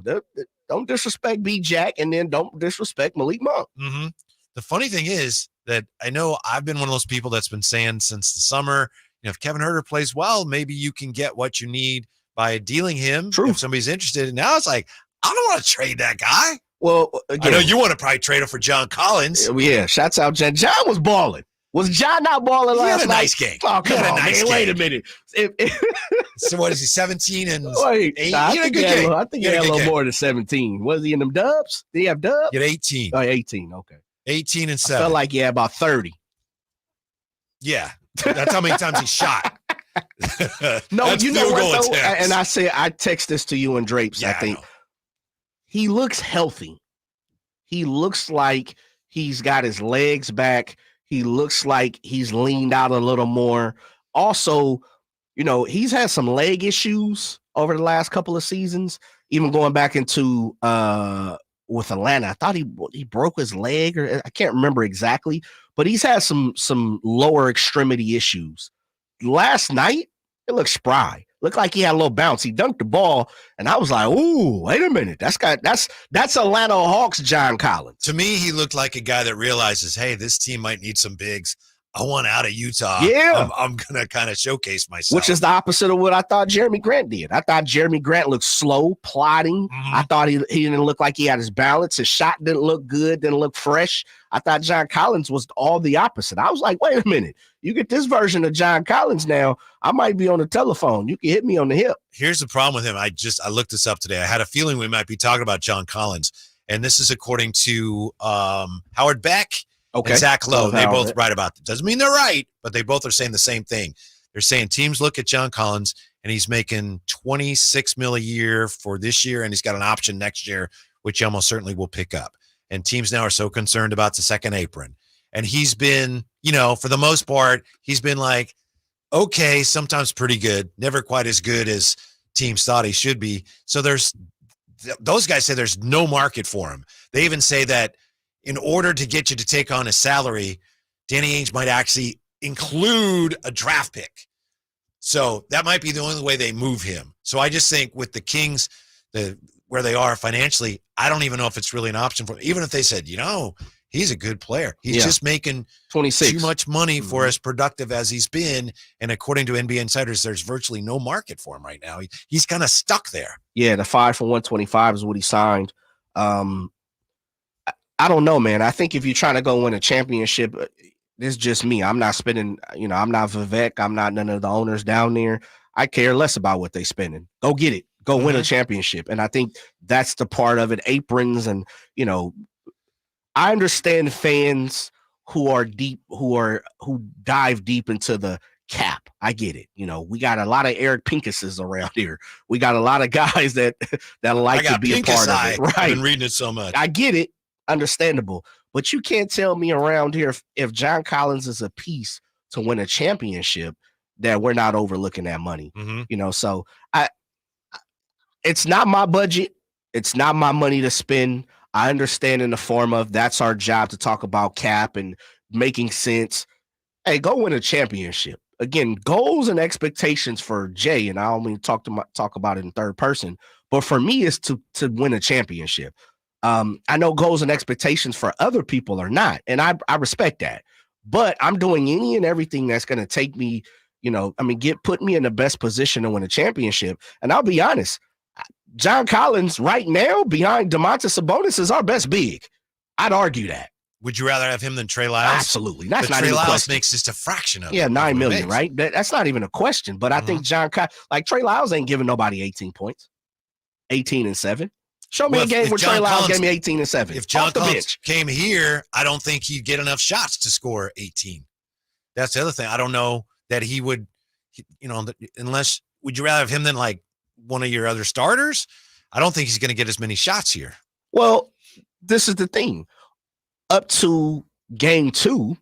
Don't disrespect B. Jack and then don't disrespect Malik Monk. Mm-hmm. The funny thing is that I know I've been one of those people that's been saying since the summer, if Kevin Herter plays well, maybe you can get what you need by dealing him. True. If somebody's interested. And now it's like, I don't want to trade that guy. Well, again, I know you want to probably trade him for John Collins. Yeah, shouts out John. John was balling. Was John not balling last night? He had a nice game. Oh, come on, man. Wait a minute. So what is he, 17 and 8? I think he had a little more than 17. Was he in them dubs? Did he have dubs? He had 18. Oh, 18. Okay. 18 and 7. I felt like he had about 30. Yeah. That's how many times he shot. No, you know what, though? And I text this to you and Drapes, I think. He looks healthy. He looks like he's got his legs back. He looks like he's leaned out a little more. Also, he's had some leg issues over the last couple of seasons, even going back into with Atlanta. I thought he broke his leg, or I can't remember exactly, but he's had some lower extremity issues. Last night, it looked spry. Looked like he had a little bounce. He dunked the ball, and I was like, "Ooh, wait a minute! That's Atlanta Hawks John Collins." To me, he looked like a guy that realizes, hey, this team might need some bigs. I want out of Utah. Yeah. I'm going to kind of showcase myself. Which is the opposite of what I thought Jeremy Grant did. I thought Jeremy Grant looked slow, plodding. I thought he didn't look like he had his balance. His shot didn't look good, didn't look fresh. I thought John Collins was all the opposite. I was like, wait a minute. You get this version of John Collins now, I might be on the telephone. You can hit me on the hip. Here's the problem with him. I looked this up today. I had a feeling we might be talking about John Collins, and this is according to Howard Beck. Okay. And Zach Lowe, they both Howard. write about it. Doesn't mean they're right, but they both are saying the same thing. They're saying teams look at John Collins, and he's making $26 million a year for this year, and he's got an option next year, which he almost certainly will pick up. And teams now are so concerned about the second apron. And he's been, for the most part, he's been like, okay, sometimes pretty good, never quite as good as teams thought he should be. So those guys say there's no market for him. They even say that in order to get you to take on a salary, Danny Ainge might actually include a draft pick. So that might be the only way they move him. So I just think with the Kings, where they are financially, I don't even know if it's really an option for them. Even if they said, he's a good player. He's just making 26 too much money for as productive as he's been. And according to NBA insiders, there's virtually no market for him right now. He's kind of stuck there. Yeah, the 5 for 125 is what he signed. I don't know, man. I think if you're trying to go win a championship, this is just me. I'm not spending, I'm not Vivek. I'm not none of the owners down there. I care less about what they spending. Go get it. Go win a championship. And I think that's the part of it. Aprons and, I understand fans who are deep, who dive deep into the cap. I get it. We got a lot of Eric Pinkuses around here. We got a lot of guys that like to be a part of it. Right. I've been reading it so much. I get it. Understandable. But you can't tell me around here if John Collins is a piece to win a championship that we're not overlooking that money. So it's not my budget. It's not my money to spend. I understand in the form of that's our job to talk about cap and making sense. Hey, go win a championship. Again, goals and expectations for Jay, and I only talk about it in third person, but for me is to win a championship. I know goals and expectations for other people are not, and I respect that. But I'm doing any and everything that's going to take me, put me in the best position to win a championship. And I'll be honest, John Collins right now behind Domantas Sabonis is our best big. I'd argue that. Would you rather have him than Trey Lyles? Absolutely. That's not Trey even a Lyles question. makes just a fraction of it. Yeah, $9 million, right? That's not even a question. But I think Trey Lyles ain't giving nobody 18 points, 18 and 7. Show me a game where Trey Lyles gave me 18 and 7. If John off the Collins bench came here, I don't think he'd get enough shots to score 18. That's the other thing. I don't know that he would, unless, would you rather have him than like one of your other starters? I don't think he's going to get as many shots here. Well, this is the thing. Up to game 2,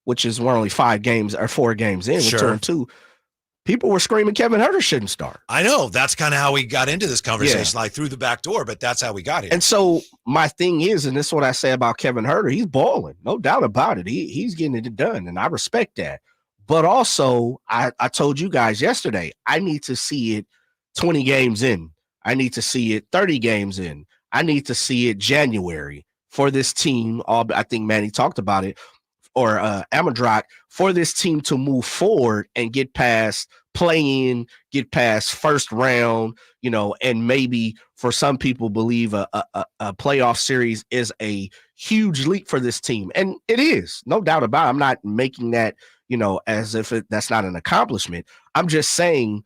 which is we're only 4 games in, return 2, people were screaming Kevin Huerter shouldn't start. I know. That's kind of how we got into this conversation, like through the back door, but that's how we got here. And so my thing is, and this is what I say about Kevin Huerter, he's balling. No doubt about it. He's getting it done, and I respect that. But also, I told you guys yesterday, I need to see it 20 games in. I need to see it 30 games in. I need to see it January for this team. I think Manny talked about it, or Amadrock, for this team to move forward and get past play-in, get past first round, and maybe for some people believe a playoff series is a huge leap for this team. And it is, no doubt about it. I'm not making that, as if that's not an accomplishment. I'm just saying,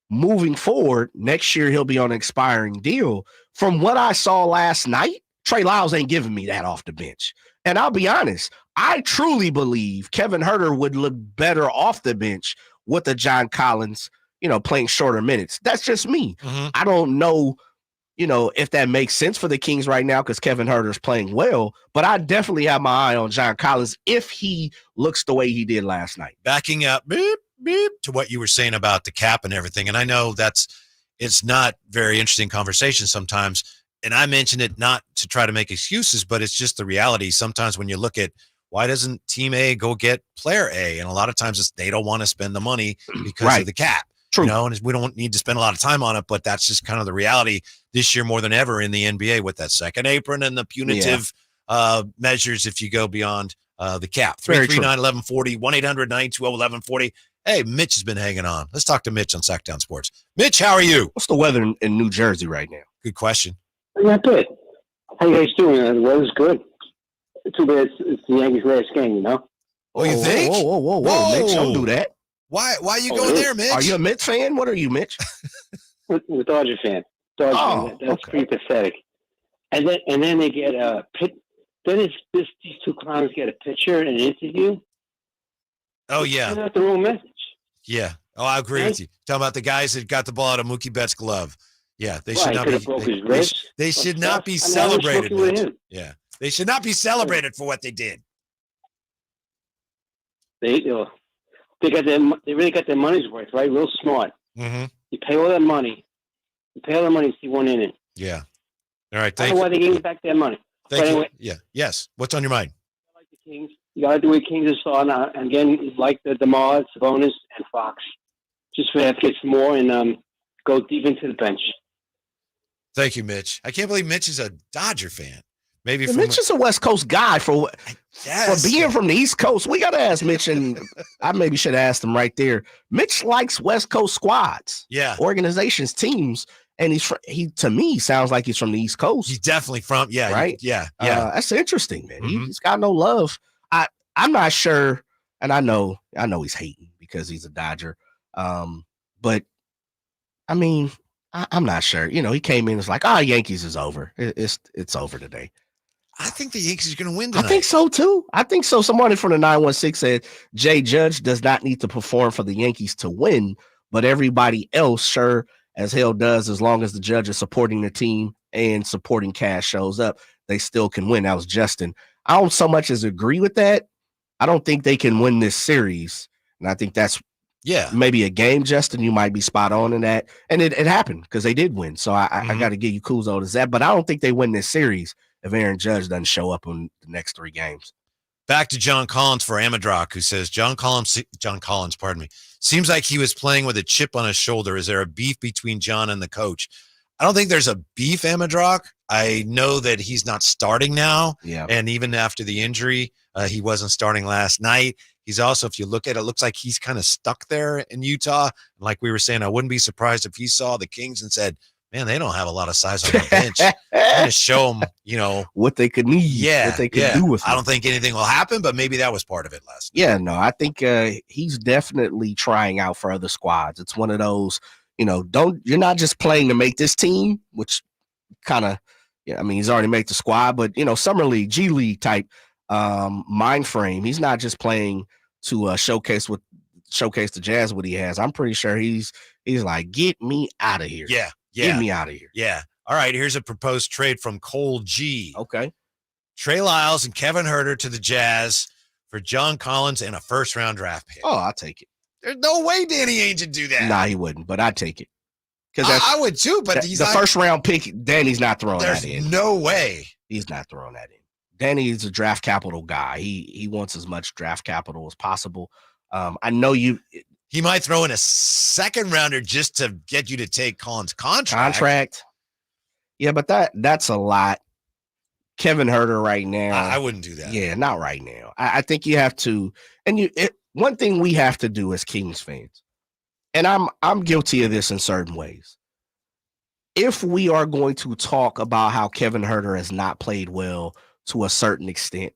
moving forward, next year he'll be on an expiring deal. From what I saw last night, Trey Lyles ain't giving me that off the bench. And I'll be honest, I truly believe Kevin Huerter would look better off the bench with a John Collins, playing shorter minutes. That's just me. I don't know, if that makes sense for the Kings right now because Kevin Huerter is playing well, but I definitely have my eye on John Collins if he looks the way he did last night. Backing up, to what you were saying about the cap and everything. And I know it's not very interesting conversation sometimes. and I mentioned it not to try to make excuses, but it's just the reality. Sometimes when you look at why doesn't team A go get player A? And a lot of times it's they don't want to spend the money because of the cap. True. You know, and we don't need to spend a lot of time on it, but that's just kind of the reality this year more than ever in the NBA with that second apron and the punitive measures if you go beyond the cap. 339-1140, 1-800-920-1140. Hey, Mitch has been hanging on. Let's talk to Mitch on Sacktown Sports. Mitch, how are you? What's the weather in New Jersey right now? Good question. Not good. How you guys doing? The weather's good. Too bad it's the Yankees' last game, you know? Oh, you think? Whoa, Mitch, don't do that. Why are you going there, Mitch? Are you a Mets fan? What are you, Mitch? We're Dodger fan. That's pretty pathetic. And then they get a pit. Then these two clowns get a picture and an interview. Oh yeah, that's the wrong message. Yeah. Oh, I agree with you. Talking about the guys that got the ball out of Mookie Betts' glove. Yeah, they should not be. They should not be celebrated. Yeah, they should not be celebrated for what they did. They really got their money's worth, right? Real smart. Mm-hmm. You pay all that money. To see one inning. Yeah. All right. I don't know why they gave back their money. Thank you. Anyway, Yeah. Yes. What's on your mind? I like the Kings. You got to do what Kings is on. And again, like the DeMar, Sabonis, and Fox. Just for that gets more and go deep into the bench. Thank you, Mitch. I can't believe Mitch is a Dodger fan. Maybe Mitch is a West Coast guy for being from the East Coast. We got to ask Mitch, and I maybe should ask him right there. Mitch likes West Coast squads, organizations, teams, and he to me sounds like he's from the East Coast. He's definitely from, right? Yeah. That's interesting, man. He's got no love. I'm not sure, and I know he's hating because he's a Dodger, but I mean, I'm not sure. You know, he came in, it's like, Yankees is over. It's over today. I think the Yankees are going to win tonight. I think so, too. I think so. Somebody from the 916 said Jay Judge does not need to perform for the Yankees to win, but everybody else sure as hell does as long as the Judge is supporting the team and supporting cash shows up. They still can win. That was Justin. I don't so much as agree with that. I don't think they can win this series, and I think that's maybe a game, Justin. You might be spot on in that, and it happened because they did win. So I got to give you kudos to that, but I don't think they win this series if Aaron Judge doesn't show up in the next 3 games. Back to John Collins for Amadrock, who says, John Collins, seems like he was playing with a chip on his shoulder. Is there a beef between John and the coach? I don't think there's a beef, Amadrock. I know that he's not starting now. Yeah. And even after the injury, he wasn't starting last night. He's also, if you look at it, looks like he's kind of stuck there in Utah. Like we were saying, I wouldn't be surprised if he saw the Kings and said, man, they don't have a lot of size on the bench. I'm going to show them, what they could need, what they could do with it. I don't think anything will happen, but maybe that was part of it last night. Yeah, no, I think he's definitely trying out for other squads. It's one of those, you're not just playing to make this team, which kind of, he's already made the squad, but, Summer League, G League type mind frame. He's not just playing to showcase the Jazz what he has. I'm pretty sure he's like, get me out of here. Yeah. Get me out of here. Yeah. All right. Here's a proposed trade from Cole G. Okay. Trey Lyles and Kevin Huerter to the Jazz for John Collins and a first-round draft pick. Oh, I'll take it. There's no way Danny Ainge would do that. Nah, he wouldn't, but I'd take it. I would too, but the first-round pick, Danny's not throwing that in. There's no way. He's not throwing that in. Danny's a draft capital guy. He wants as much draft capital as possible. I know he might throw in a second rounder just to get you to take Collins' contract. Yeah, but that's a lot. Kevin Huerter right now. I wouldn't do that. Yeah, not right now. I think you have to, and one thing we have to do as Kings fans, and I'm guilty of this in certain ways. If we are going to talk about how Kevin Huerter has not played well to a certain extent,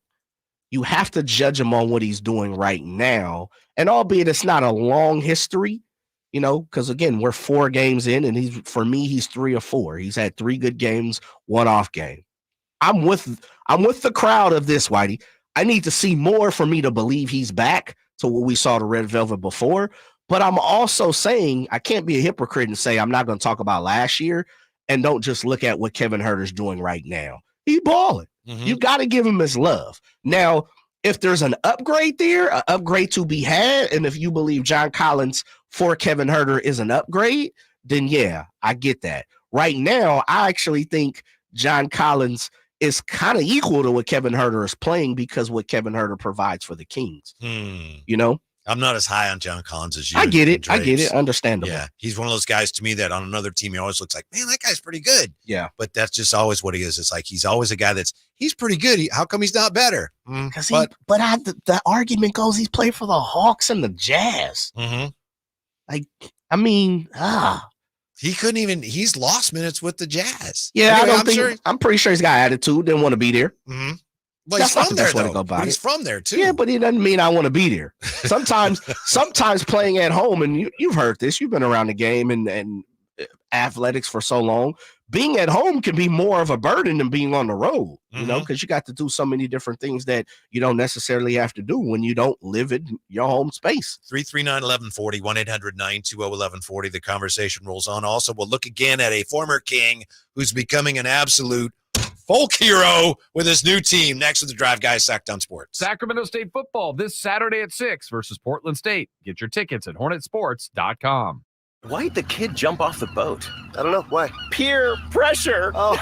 you have to judge him on what he's doing right now. And albeit it's not a long history, because again, we're 4 games in, and he's 3 or 4. He's had 3 good games, 1 off game. I'm with the crowd of this, Whitey. I need to see more for me to believe he's back to what we saw the Red Velvet before. But I'm also saying I can't be a hypocrite and say I'm not going to talk about last year and don't just look at what Kevin Huerter's doing right now. He's balling. Mm-hmm. You got to give him his love. Now, if there's an upgrade there, an upgrade to be had, and if you believe John Collins for Kevin Huerter is an upgrade, then yeah, I get that. Right now, I actually think John Collins is kind of equal to what Kevin Huerter is playing because what Kevin Huerter provides for the Kings. You know? I'm not as high on John Collins as you. I get it. Understandable. Yeah. He's one of those guys to me that on another team, he always looks like, man, that guy's pretty good. Yeah. But that's just always what he is. It's like he's always a guy he's pretty good. How come he's not better? The argument goes he's played for the Hawks and the Jazz. Like, I mean, he couldn't even. He's lost minutes with the Jazz. Yeah, anyway, I'm pretty sure he's got attitude. Didn't want to be there. Well, he's from there, though. He's from there too. Yeah, but it doesn't mean I want to be there. Sometimes playing at home, and you've heard this. You've been around the game and athletics for so long. Being at home can be more of a burden than being on the road. You know, because you got to do so many different things that you don't necessarily have to do when you don't live in your home space. 339-1140, 1-800-920-1140. The conversation rolls on. Also, we'll look again at a former King who's becoming an absolute folk hero with his new team. Next with the Drive Guys, Sacktown Sports. Sacramento State football this Saturday at 6 versus Portland State. Get your tickets at hornetsports.com. Why'd the kid jump off the boat? I don't know. Why? Peer pressure. Oh.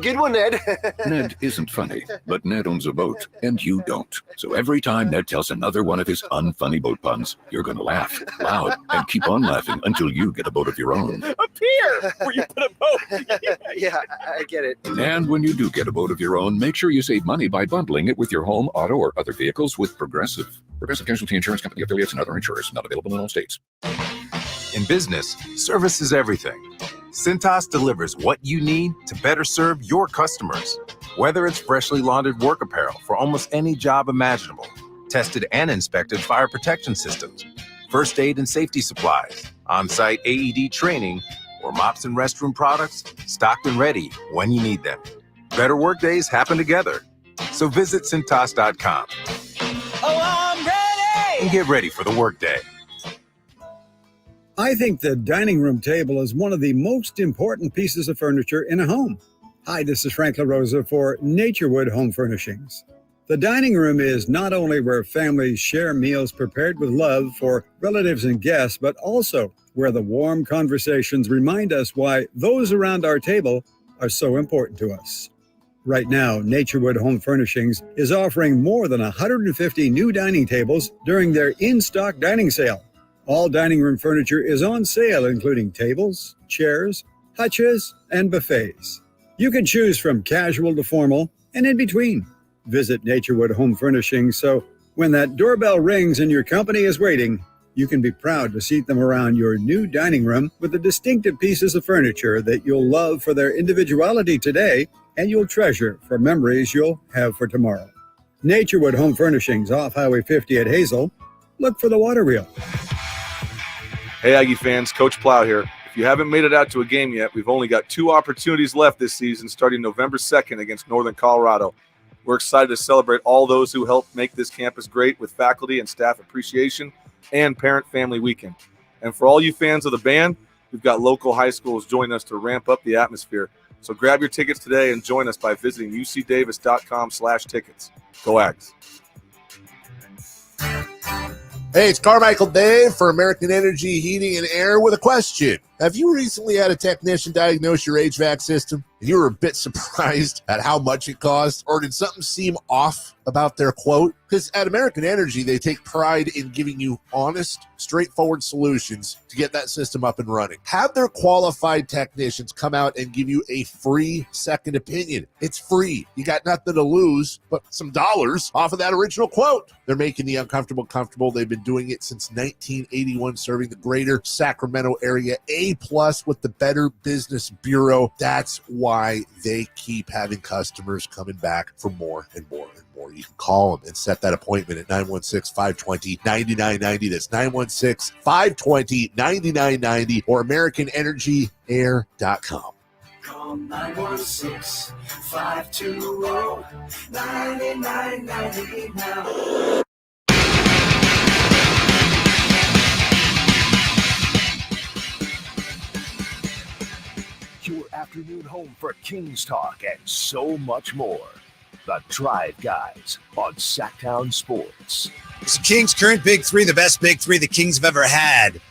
Good one, Ned. Ned isn't funny, but Ned owns a boat, and you don't. So every time Ned tells another one of his unfunny boat puns, you're going to laugh loud and keep on laughing until you get a boat of your own. A pier where you put a boat. Yeah, I get it. And when you do get a boat of your own, make sure you save money by bundling it with your home, auto, or other vehicles with Progressive. Progressive Casualty Insurance Company affiliates and other insurers. Not available in all states. In business, service is everything. Cintas delivers what you need to better serve your customers. Whether it's freshly laundered work apparel for almost any job imaginable, tested and inspected fire protection systems, first aid and safety supplies, on-site AED training, or mops and restroom products, stocked and ready when you need them. Better work days happen together. So visit Cintas.com. Oh, I'm ready! And get ready for the workday. I think the dining room table is one of the most important pieces of furniture in a home. Hi, this is Frank LaRosa for Naturewood Home Furnishings. The dining room is not only where families share meals prepared with love for relatives and guests, but also where the warm conversations remind us why those around our table are so important to us. Right now, Naturewood Home Furnishings is offering more than 150 new dining tables during their in-stock dining sale. All dining room furniture is on sale, including tables, chairs, hutches, and buffets. You can choose from casual to formal and in between. Visit Naturewood Home Furnishings so when that doorbell rings and your company is waiting, you can be proud to seat them around your new dining room with the distinctive pieces of furniture that you'll love for their individuality today and you'll treasure for memories you'll have for tomorrow. Naturewood Home Furnishings off Highway 50 at Hazel. Look for the water wheel. Hey, Aggie fans, Coach Plow here. If you haven't made it out to a game yet, we've only got 2 opportunities left this season starting November 2nd against Northern Colorado. We're excited to celebrate all those who helped make this campus great with faculty and staff appreciation and parent-family weekend. And for all you fans of the band, we've got local high schools joining us to ramp up the atmosphere. So grab your tickets today and join us by visiting ucdavis.com/tickets. Go Ags. Hey, it's Carmichael Dave for American Energy Heating and Air with a question. Have you recently had a technician diagnose your HVAC system and you were a bit surprised at how much it cost? Or did something seem off about their quote? Because at American Energy, they take pride in giving you honest, straightforward solutions to get that system up and running. Have their qualified technicians come out and give you a free second opinion. It's free. You got nothing to lose but some dollars off of that original quote. They're making the uncomfortable comfortable. They've been doing it since 1981, serving the greater Sacramento area. A+ with the Better Business Bureau. That's why they keep having customers coming back for more and more and more. You can call them and set that appointment at 916-520-9990. That's 916-520-9990 or AmericanEnergyAir.com. Call 916-520-9990 now. Your afternoon home for Kings talk and so much more. The Drive Guys on Sacktown Sports. It's the Kings' current Big Three, the best Big Three the Kings have ever had.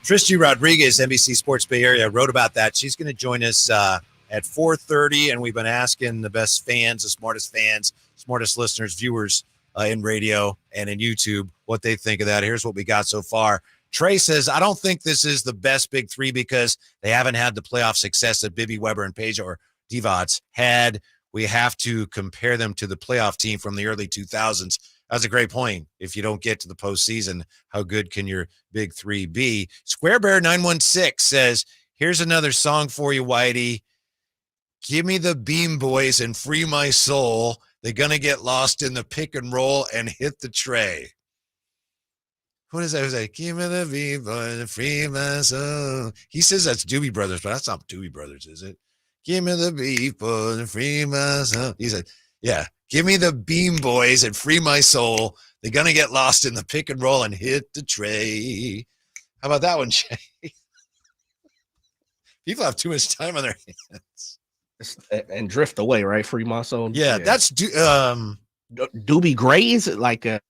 Tristy Rodriguez, NBC Sports Bay Area, wrote about that. She's going to join us at 4:30, and we've been asking the best fans, the smartest listeners, viewers in radio and in YouTube what they think of that. Here's what we got so far. Trey says, I don't think this is the best big three because they haven't had the playoff success that Bibby, Weber, and Page or Divac had. We have to compare them to the playoff team from the early 2000s. That's a great point. If you don't get to the postseason, how good can your big three be? Square Bear 916 says, here's another song for you, Whitey. Give me the Beam Boys and free my soul. They're going to get lost in the pick and roll and hit the tray. What is that? Who's like, give me the Beam Boys and free my soul. He says that's Doobie Brothers, but that's not Doobie Brothers, is it? Give me the Beam Boys and free my soul. He said, yeah. Give me the Beam Boys and free my soul. They're going to get lost in the pick and roll and hit the tray. How about that one, Jay? People have too much time on their hands. And drift away, right? Free my soul. Yeah, that's Doobie Gray. Is it like a?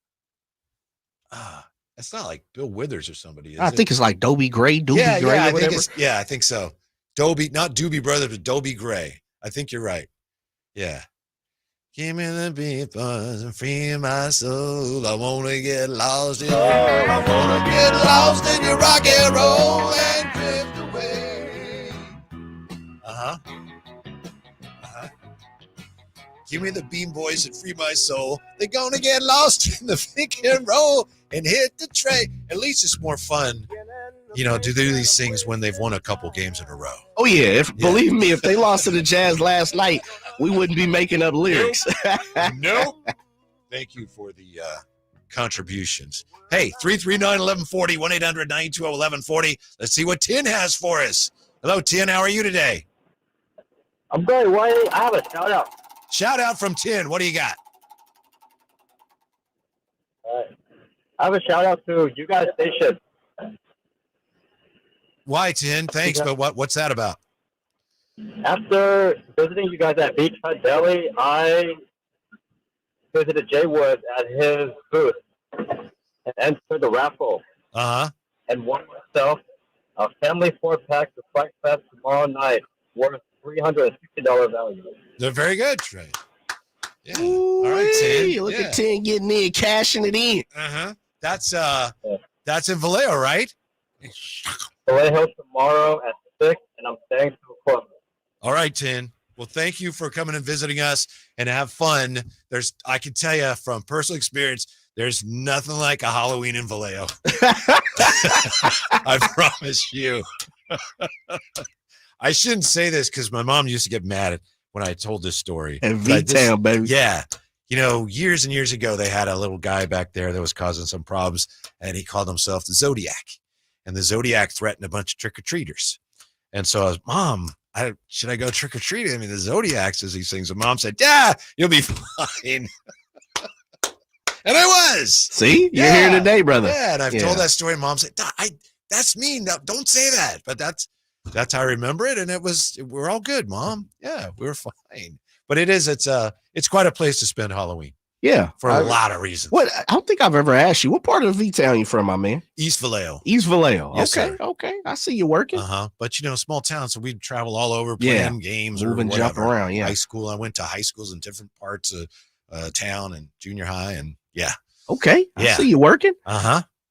It's not like Bill Withers or somebody. I think it's like Dobie Gray. Doobie Gray. Yeah, or whatever. I think so. Dobie, not Doobie Brothers, but Dobie Gray. I think you're right. Yeah. Give me the beat buzz and free my soul. I want to get lost in your rock and roll and drift away. Give me the Beam Boys and free my soul. They're going to get lost in the pick and roll and hit the tray. At least it's more fun, to do these things when they've won a couple games in a row. Oh, yeah. Believe me, if they lost to the Jazz last night, we wouldn't be making up lyrics. Nope. Thank you for the contributions. Hey, 339-1140, 1-800-920-1140. Let's see what Tin has for us. Hello, Tin. How are you today? I'm good. Whitey, I have a shout-out. Shout-out from Tin. What do you got? All right. I have a shout-out to you guys' station. Why, Tin? Thanks, but what's that about? After visiting you guys at Beach Hut Deli, I visited Jay Woods at his booth and entered the raffle. And won myself a family 4-pack to Fright Fest tomorrow night worth $360 value. They're very good, Trey. Yeah. Ooh, all right, Tin. Look at Tin getting in, cashing it in. That's in Vallejo, right? Vallejo tomorrow at 6, and I'm staying till 12. All right, Tin. Well, thank you for coming and visiting us and have fun. I can tell you from personal experience, there's nothing like a Halloween in Vallejo. I promise you. I shouldn't say this because my mom used to get mad when I told this story. And V-Town, baby. Yeah. Years and years ago, they had a little guy back there that was causing some problems, and he called himself the Zodiac. And the Zodiac threatened a bunch of trick-or-treaters. And so I was, Mom, should I go trick-or-treating? I mean, the Zodiac says these things. And Mom said, yeah, you'll be fine. And I was. See? You're here today, brother. Yeah, and I've told that story. Mom said, that's mean. No, don't say that. But that's how I remember it. And we're all good, Mom. Yeah, we were fine. But it's quite a place to spend Halloween. Yeah. For a lot of reasons. I don't think I've ever asked you. What part of V-Town you from, my man? East Vallejo. East Vallejo. Yes, okay. Sir. Okay. I see you working. But small town, so we'd travel all over playing games Move or and whatever. jump around. Yeah. High school. I went to high schools in different parts of town and junior high, and yeah. Okay. I see you working.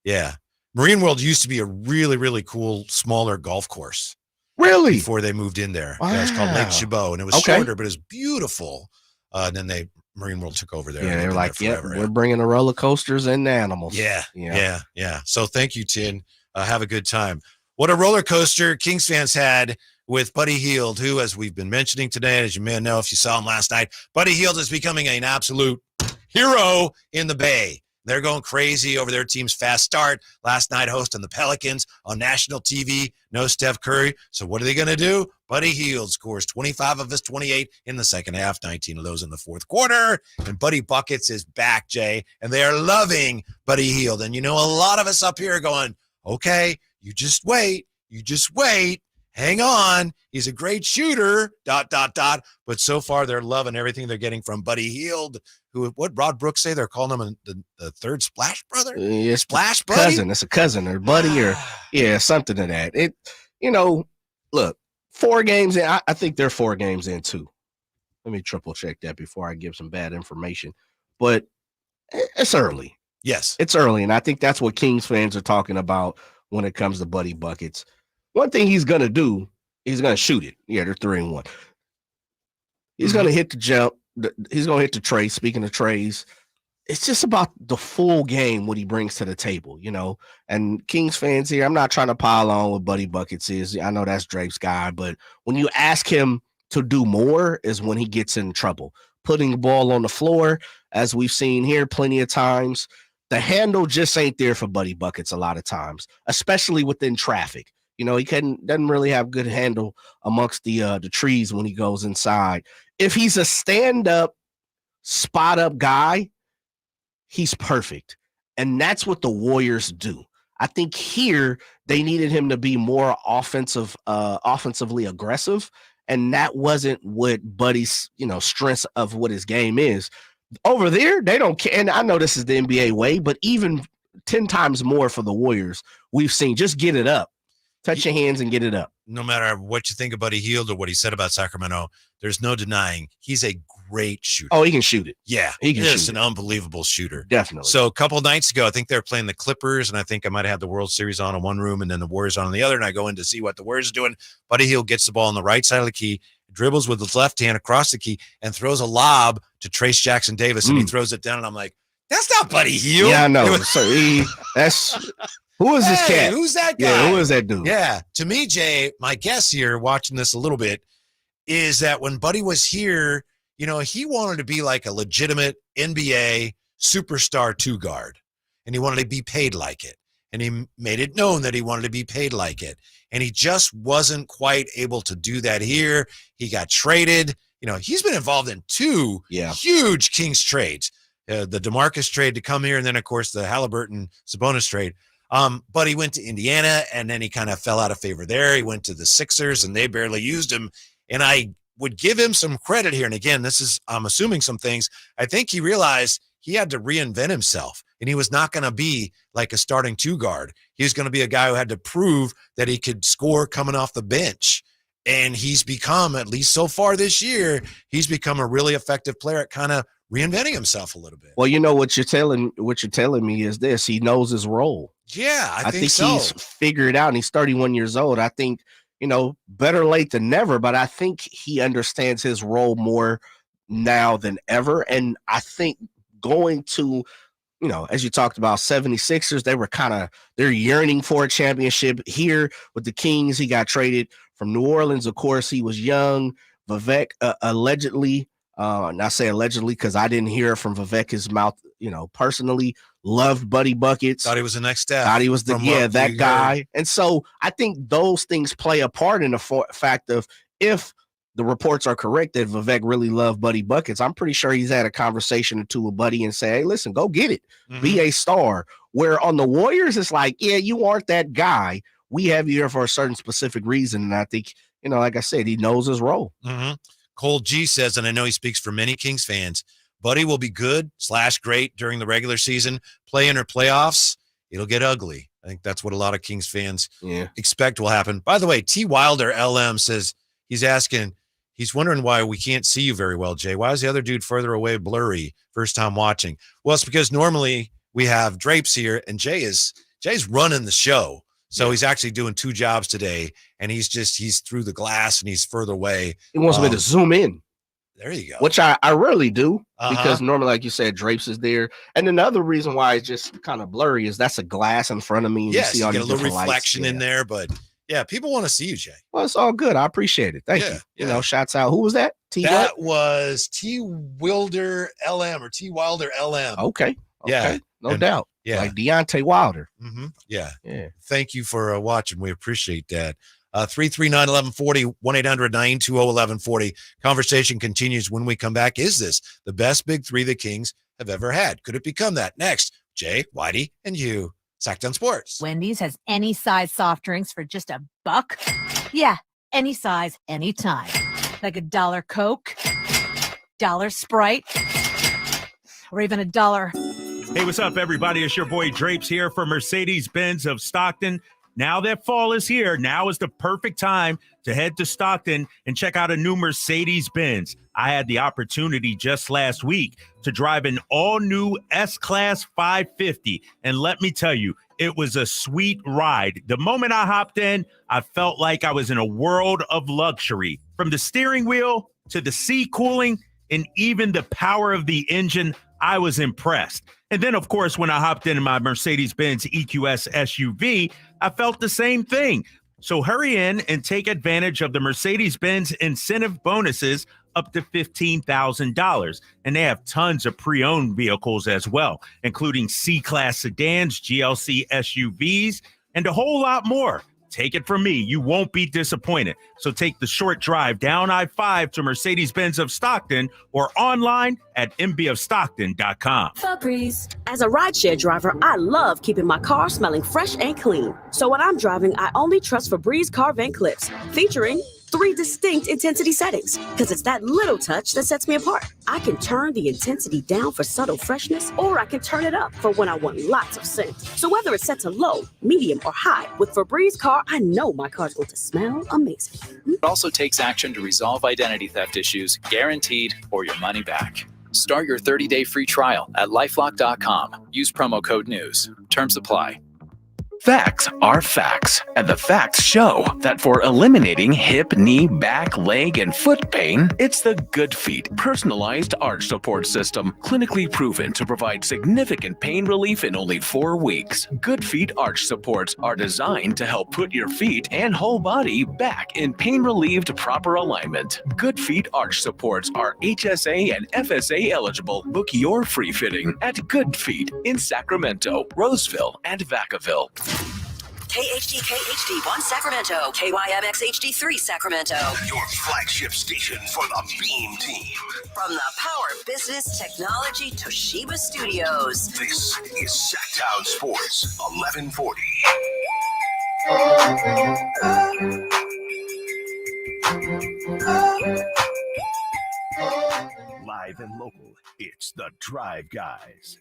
Yeah. Marine World used to be a really, really cool, smaller golf course. Really? Before they moved in there. Wow. Yeah, it's called Lake Chabot, and it was shorter, but it was beautiful. And then Marine World took over there. Yeah, they were like, we're bringing the roller coasters and the animals. Yeah. So thank you, Tin. Have a good time. What a roller coaster Kings fans had with Buddy Hield, who, as we've been mentioning today, as you may know if you saw him last night, Buddy Hield is becoming an absolute hero in the Bay. They're going crazy over their team's fast start. Last night hosting the Pelicans on national TV. No Steph Curry. So what are they going to do? Buddy Hield scores 25 of his 28 in the second half, 19 of those in the fourth quarter. And Buddy Buckets is back, Jay. And they are loving Buddy Hield. And a lot of us up here are going, okay, you just wait. hang on. He's a great shooter, ... But so far, they're loving everything they're getting from Buddy Hield, who, what Rod Brooks say? They're calling him the third Splash brother? It's Splash Buddy? cousin. It's a cousin or buddy or, something to that. It, look, 4 games in. I think they're 4 games in, too. Let me triple check that before I give some bad information. But it's early. Yes. It's early, and I think that's what Kings fans are talking about when it comes to Buddy Buckets. One thing he's going to do, he's going to shoot it. Yeah, they're 3-1. He's going to hit the jump. He's going to hit the tray. Speaking of trays, it's just about the full game, what he brings to the table, And Kings fans here, I'm not trying to pile on what Buddy Buckets is. I know that's Drake's guy, but when you ask him to do more is when he gets in trouble. Putting the ball on the floor, as we've seen here plenty of times, the handle just ain't there for Buddy Buckets a lot of times, especially within traffic. He doesn't really have good handle amongst the trees when he goes inside. If he's a stand-up, spot-up guy, he's perfect. And that's what the Warriors do. I think here they needed him to be more offensively aggressive, and that wasn't what Buddy's, strength of what his game is. Over there, they don't care. And I know this is the NBA way, but even 10 times more for the Warriors, we've seen just get it up. Touch your hands and get it up. No matter what you think of Buddy Hield or what he said about Sacramento, there's no denying he's a great shooter. Oh, he can shoot it. Yeah, he can just shoot an unbelievable shooter. Definitely. So a couple of nights ago, I think they were playing the Clippers, and I think I might have had the World Series on in one room and then the Warriors on the other, and I go in to see what the Warriors are doing. Buddy Hield gets the ball on the right side of the key, dribbles with his left hand across the key, and throws a lob to Trace Jackson Davis, and he throws it down, and I'm like, that's not Buddy Hield. Yeah, I know. That's... Who is this cat? Who's that guy? Yeah, who is that dude? Yeah. To me, Jay, my guess here, watching this a little bit, is that when Buddy was here, he wanted to be like a legitimate NBA superstar 2-guard, and he wanted to be paid like it. And he made it known that he wanted to be paid like it. And he just wasn't quite able to do that here. He got traded. He's been involved in 2 huge Kings trades. The DeMarcus trade to come here, and then, of course, the Halliburton Sabonis trade. But he went to Indiana, and then he kind of fell out of favor there. He went to the Sixers, and they barely used him. And I would give him some credit here. And again, I'm assuming some things. I think he realized he had to reinvent himself, and he was not going to be like a starting 2-guard. He was going to be a guy who had to prove that he could score coming off the bench. And he's become, at least so far this year, he's become a really effective player at kind of reinventing himself a little bit. Well, what you're telling me is this: he knows his role. Yeah, I think so. He's figured it out, and he's 31 years old. I think, better late than never, but I think he understands his role more now than ever. And I think going to, as you talked about, 76ers, they're yearning for a championship. Here with the Kings, he got traded from New Orleans. Of course, he was young. Vivek allegedly, and I say allegedly because I didn't hear from Vivek's mouth, personally, loved Buddy Buckets. Thought he was the next step. Thought he was that guy. Heard. And so I think those things play a part in the fact of, if the reports are correct that Vivek really loved Buddy Buckets, I'm pretty sure he's had a conversation or two with Buddy and say, hey, listen, go get it. Be a star. Where on the Warriors, it's like, yeah, you aren't that guy. We have you here for a certain specific reason. And I think, like I said, he knows his role. Cole G says, and I know he speaks for many Kings fans, Buddy will be good/great during the regular season. Play-in or playoffs, it'll get ugly. I think that's what a lot of Kings fans expect will happen. By the way, T. Wilder LM says he's wondering why we can't see you very well, Jay. Why is the other dude further away, blurry, first time watching? Well, it's because normally we have Drapes here, and Jay's running the show. So he's actually doing 2 jobs today, and he's through the glass and he's further away. He wants me to zoom in. There you go. Which I rarely do, because normally, like you said, Drapes is there. And then the other reason why it's just kind of blurry is that's a glass in front of me. And yes, you see all get a little reflection lights. in there, but yeah, people want to see you, Jay. Well, it's all good. I appreciate it. Thank you. Shouts out. Who was that? That was T. Wilder LM or T. Wilder LM. Okay. Yeah. No doubt. Yeah. Like Deontay Wilder. Yeah. Thank you for watching. We appreciate that. 339-1140, 1-800-920-1140. Conversation continues when we come back. Is this the best big 3 the Kings have ever had? Could it become that? Next, Jay, Whitey, and you. Sacktown Sports. Wendy's has any size soft drinks for just $1. Yeah, any size, anytime. Like a $1 Coke, $1 Sprite, or even $1. Hey, what's up, everybody? It's your boy Drapes here for Mercedes-Benz of Stockton. Now that fall is here, now is the perfect time to head to Stockton and check out a new Mercedes-Benz. I had the opportunity just last week to drive an all-new S-Class 550, and let me tell you, it was a sweet ride. The moment I hopped in, I felt like I was in a world of luxury. From the steering wheel to the seat cooling and even the power of the engine, I was impressed. And then, of course, when I hopped into my Mercedes-Benz EQS SUV, I felt the same thing. So hurry in and take advantage of the Mercedes-Benz incentive bonuses up to $15,000. And they have tons of pre-owned vehicles as well, including C-Class sedans, GLC SUVs, and a whole lot more. Take it from me, you won't be disappointed. So take the short drive down I-5 to Mercedes-Benz of Stockton or online at mbofstockton.com. Febreze. As a rideshare driver, I love keeping my car smelling fresh and clean. So when I'm driving, I only trust Febreze car vent clips, featuring 3 distinct intensity settings, because it's that little touch that sets me apart. I can turn the intensity down for subtle freshness, or I can turn it up for when I want lots of scent. So whether it's set to low, medium, or high, with Febreze car, I know my car's going to smell amazing. It also takes action to resolve identity theft issues, guaranteed, or your money back. Start your 30-day free trial at LifeLock.com. Use promo code NEWS. Terms apply. Facts are facts, and the facts show that for eliminating hip, knee, back, leg, and foot pain, it's the Good Feet personalized arch support system, clinically proven to provide significant pain relief in only 4 weeks. Good Feet arch supports are designed to help put your feet and whole body back in pain-relieved proper alignment. Good Feet arch supports are HSA and FSA eligible. Book your free fitting at Good Feet in Sacramento, Roseville, and Vacaville. KHD1 Sacramento, KYMX HD3 Sacramento. Your flagship station for the Beam Team. From the Power Business Technology Toshiba Studios. This is Sacktown Sports 1140. Live and local, it's the Drive Guys.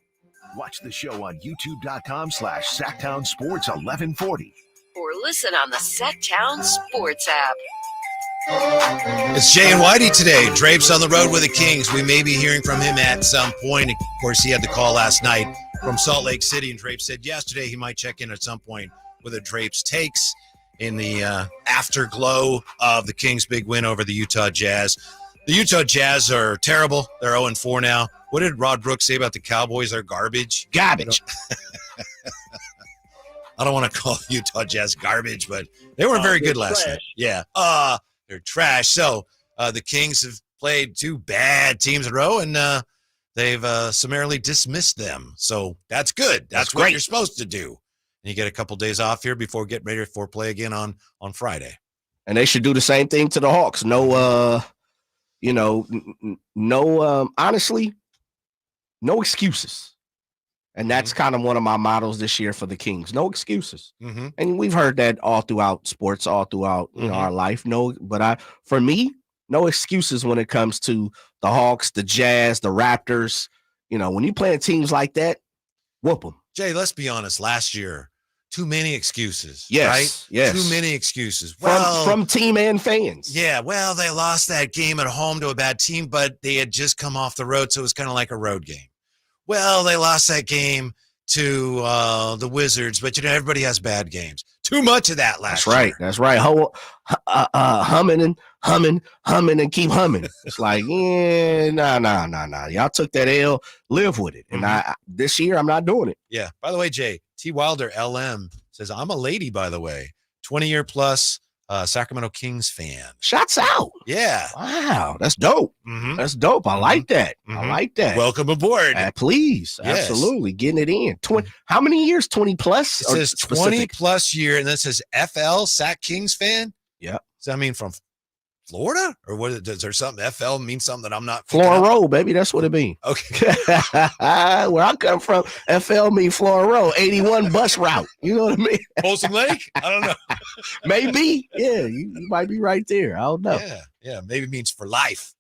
Watch the show on youtube.com/Sacktown Sports 1140. Or listen on the Sacktown Sports app. It's Jay and Whitey today. Drapes on the road with the Kings. We may be hearing from him at some point. Of course, he had the call last night from Salt Lake City, and Drapes said yesterday he might check in at some point with a Drapes takes in the afterglow of the Kings' big win over the Utah Jazz. The Utah Jazz are terrible. They're 0-4 now. What did Rod Brooks say about the Cowboys? They're garbage. Garbage. I don't want to call Utah Jazz garbage, but they weren't very good last night. Yeah. They're trash. So the Kings have played 2 bad teams in a row, and they've summarily dismissed them. So that's good. That's what great. You're supposed to do. And you get a couple days off here before getting ready for play again on Friday. And they should do the same thing to the Hawks. Honestly, no excuses. And that's kind of one of my mottos this year for the Kings. No excuses. Mm-hmm. And we've heard that all throughout sports, all throughout our life. For me, no excuses when it comes to the Hawks, the Jazz, the Raptors. When you play teams like that, whoop them. Jay, let's be honest. Last year, too many excuses. Yes, right? yes. Too many excuses. From team and fans. Yeah, well, they lost that game at home to a bad team, but they had just come off the road, so it was kind of like a road game. Well, they lost that game to the Wizards, but everybody has bad games. Too much of that last year. That's right. Humming and keep humming. It's like, nah. Y'all took that L, live with it. And this year, I'm not doing it. Yeah. By the way, Jay, T. Wilder, LM, says, I'm a lady, by the way. 20-year plus Sacramento Kings fan. Shouts out. Yeah. Wow. That's dope. Mm-hmm. That's dope. I like that. Mm-hmm. I like that. Welcome aboard. Please. Yes. Absolutely. Getting it in. 20. How many years? 20 plus? It says 20 plus year, and then it says FL, Sac Kings fan. Yeah. So I mean from Florida? Or what? Does there something FL mean something that I'm not? Florida Road, baby. That's what it mean. Okay. Where I come from, FL mean Florida Road, 81 bus route. You know what I mean? Folsom Lake? I don't know. Maybe. Yeah, you might be right there. I don't know. Yeah. Maybe it means for life.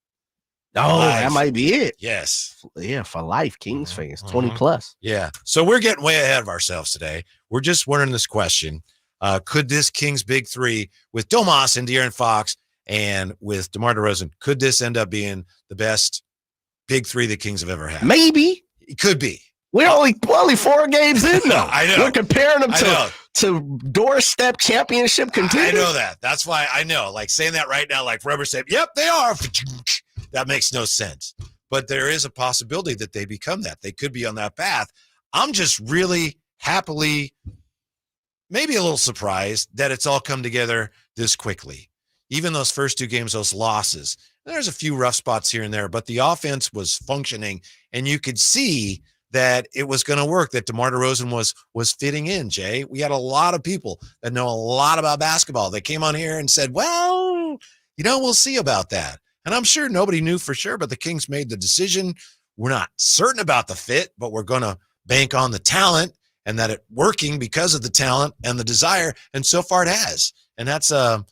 Oh, that might be it. Yes. Yeah, for life, Kings fans, 20 plus. Yeah. So we're getting way ahead of ourselves today. We're just wondering this question. Could this Kings big three with Domas and De'Aaron Fox and with DeMar DeRozan, could this end up being the best big three the Kings have ever had? Maybe. It could be. We're only 4 games in, though. I know. We're comparing them to doorstep championship contenders. I know that. That's why I know. Like saying that right now, like rubber stamp. Yep, they are. That makes no sense. But there is a possibility that they become that. They could be on that path. I'm just really happily, maybe a little surprised that it's all come together this quickly. Even those first 2 games, those losses, there's a few rough spots here and there, but the offense was functioning, and you could see that it was going to work, that DeMar DeRozan was fitting in, Jay. We had a lot of people that know a lot about basketball that came on here and said, well, we'll see about that. And I'm sure nobody knew for sure, but the Kings made the decision. We're not certain about the fit, but we're going to bank on the talent and that it working because of the talent and the desire. And so far it has. And that's a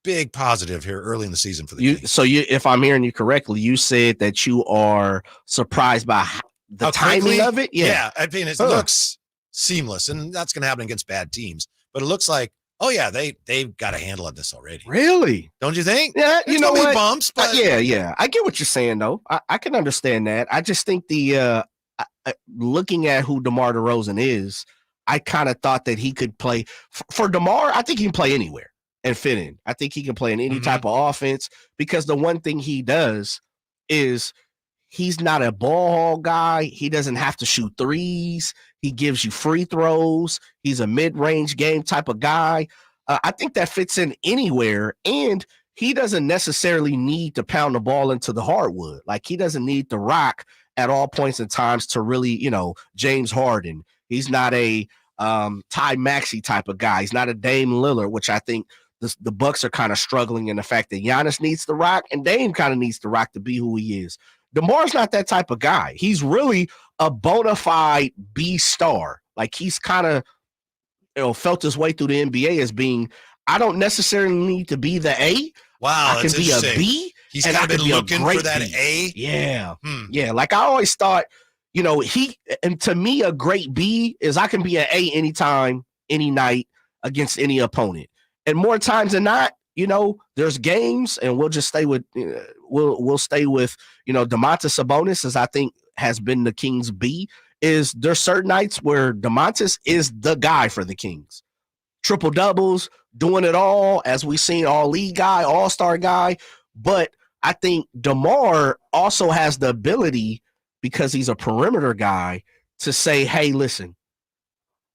big positive here early in the season for the Kings. So if I'm hearing you correctly, you said that you are surprised by the timing of it. Yeah. I mean, it looks seamless, and that's going to happen against bad teams. But it looks like, oh yeah, they've got a handle on this already. Really? Don't you think? Yeah, you know what? Bumps, but yeah. I get what you're saying, though. I can understand that. I just think looking at who DeMar DeRozan is, I kind of thought that he could play for DeMar. I think he can play anywhere and fit in. I think he can play in any type of offense, because the one thing he does is he's not a ball hog guy. He doesn't have to shoot threes. He gives you free throws. He's a mid-range game type of guy. I think that fits in anywhere, and he doesn't necessarily need to pound the ball into the hardwood. Like, he doesn't need to rock at all points and times to really, James Harden. He's not a Ty Maxey type of guy. He's not a Dame Lillard, which I think the Bucks are kind of struggling in the fact that Giannis needs to rock and Dame kind of needs to rock to be who he is. DeMar's not that type of guy. He's really a bona fide B star. Like, he's kind of felt his way through the NBA as being, I don't necessarily need to be the A. Wow, I can be a B. He's kind of been looking for that B. A. Yeah. Yeah. Like, I always thought, and to me, a great B is I can be an A anytime, any night against any opponent. And more times than not, there's games, and we'll just stay with, we'll stay with, Domantas Sabonis, as I think has been the Kings' B, is there's certain nights where Domantas is the guy for the Kings. Triple doubles, doing it all, as we've seen, all league guy, all-star guy. But I think DeMar also has the ability, because he's a perimeter guy, to say, hey, listen,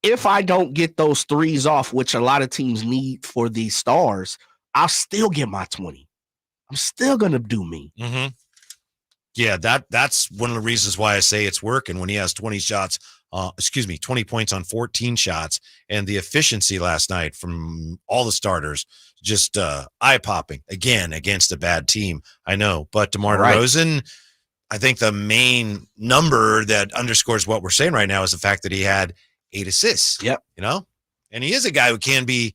if I don't get those threes off, which a lot of teams need for these stars, I'll still get my 20. I'm still going to do me. Mm-hmm. Yeah, that's one of the reasons why I say it's working when he has 20 points on 14 shots. And the efficiency last night from all the starters, just eye-popping, again, against a bad team. I know, but DeMar DeRozan, I think the main number that underscores what we're saying right now is the fact that he had 8 assists. Yep. And he is a guy who can be